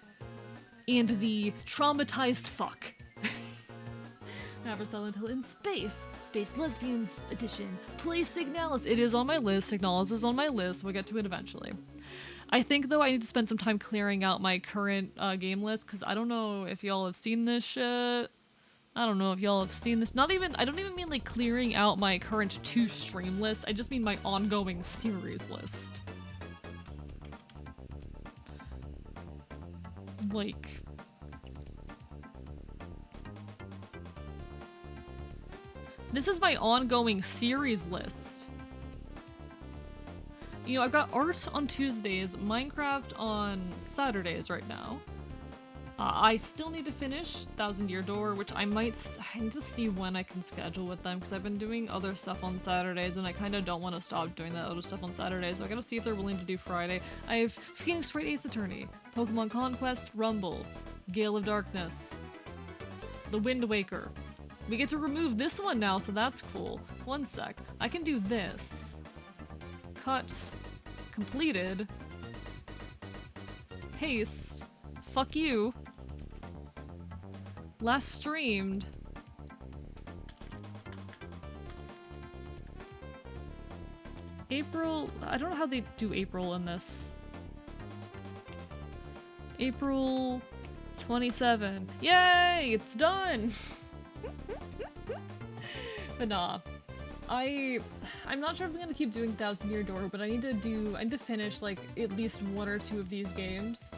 S1: And the traumatized fuck. Now for Silent Hill in Space. Space Lesbians Edition. Play Signalis. It is on my list. Signalis is on my list. We'll get to it eventually. I think, though, I need to spend some time clearing out my current game list, because I don't know if y'all have seen this shit. I don't know if y'all have seen this. I don't even mean, like, clearing out my current 2 stream list. I just mean my ongoing series list. Like... This is my ongoing series list. You know, I've got art on Tuesdays, Minecraft on Saturdays right now. I still need to finish 1000 Year Door, which I need to see when I can schedule with them, because I've been doing other stuff on Saturdays, and I kind of don't want to stop doing that other stuff on Saturdays, so I gotta see if they're willing to do Friday. I have Phoenix Wright Ace Attorney, Pokemon Conquest, Rumble, Gale of Darkness, The Wind Waker. We get to remove this one now, so that's cool. One sec. I can do this. Cut. Completed. Paste. Fuck you. Last streamed. April. I don't know how they do April in this. April 27. Yay! It's done! But nah. I'm not sure if I'm gonna keep doing Thousand Year Door, but I need to finish like at least one or two of these games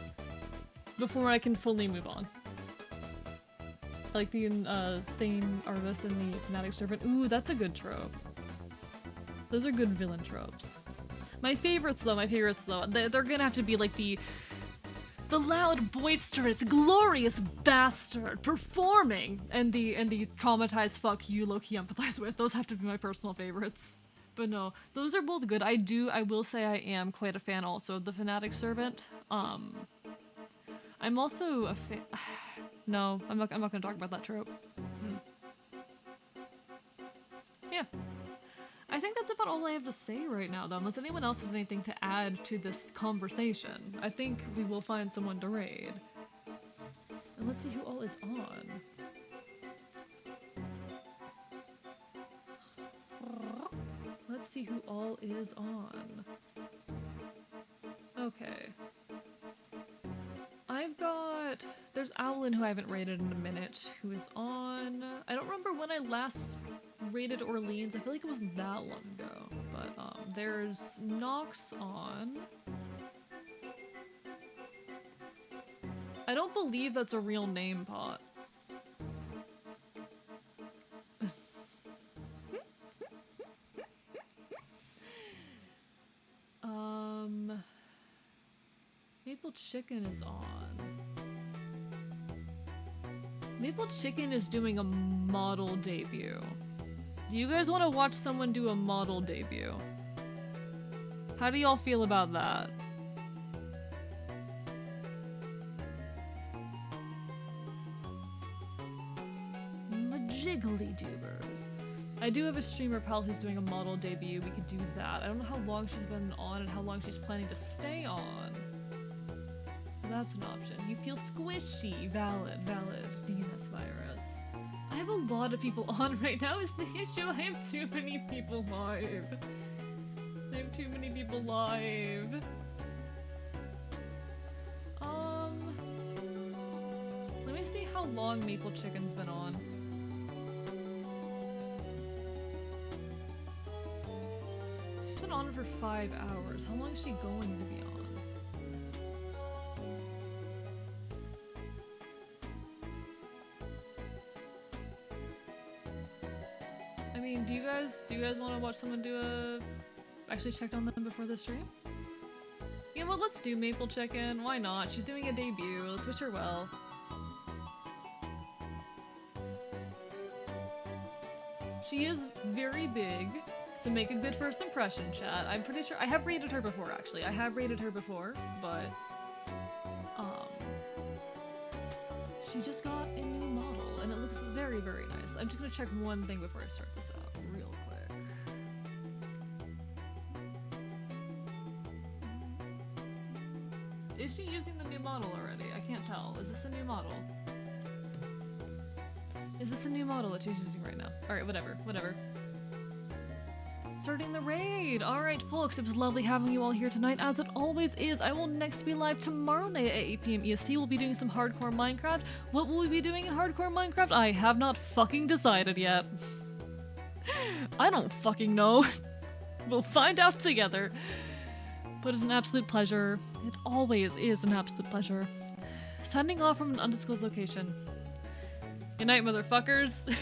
S1: before I can fully move on. Like the same artist and the Fanatic Servant. Ooh, that's a good trope. Those are good villain tropes. My favorites though, they're gonna have to be like the loud, boisterous, glorious bastard performing, and the traumatized fuck you low-key empathize with. Those have to be my personal favorites. But no, those are both good. I will say I am quite a fan also of the Fanatic Servant. I'm also a fan. No, I'm not gonna talk about that trope. Yeah. I think that's about all I have to say right now, though, unless anyone else has anything to add to this conversation. I think we will find someone to raid. And let's see who all is on. Let's see who all is on. Okay. There's Owlin, who I haven't raided in a minute, who is on. I don't remember when I last raided Orleans. I feel like it wasn't that long ago. But there's Nox on. I don't believe that's a real name, Pot. Maple Chicken is on. Maple Chicken is doing a model debut. Do you guys want to watch someone do a model debut? How do y'all feel about that? Majiggly doobers. I do have a streamer pal who's doing a model debut. We could do that. I don't know how long she's been on and how long she's planning to stay on. That's an option. You feel squishy. Valid. DNS virus. I have a lot of people on right now is the issue. I have too many people live. Let me see how long Maple Chicken's been on. She's been on for 5 hours. How long is she going to be on? I mean, do you guys want to watch someone actually check on them before the stream? You know what, let's do Maple Chicken, why not? She's doing a debut, let's wish her well. She is very big, so make a good first impression, chat. I'm pretty sure- I have rated her before, actually. I have rated her before, but... she just got a new model, and it looks very, very nice. I'm just gonna check one thing before I start this out, real quick. Is she using the new model already? I can't tell. Is this a new model? Is this a new model that she's using right now? Alright, whatever. Starting the raid! Alright, folks, it was lovely having you all here tonight, as it always is. I will next be live tomorrow night at 8 PM EST. We'll be doing some hardcore Minecraft. What will we be doing in hardcore Minecraft? I have not fucking decided yet. I don't fucking know. We'll find out together. But it's an absolute pleasure. It always is an absolute pleasure. Signing off from an undisclosed location. Good night, motherfuckers.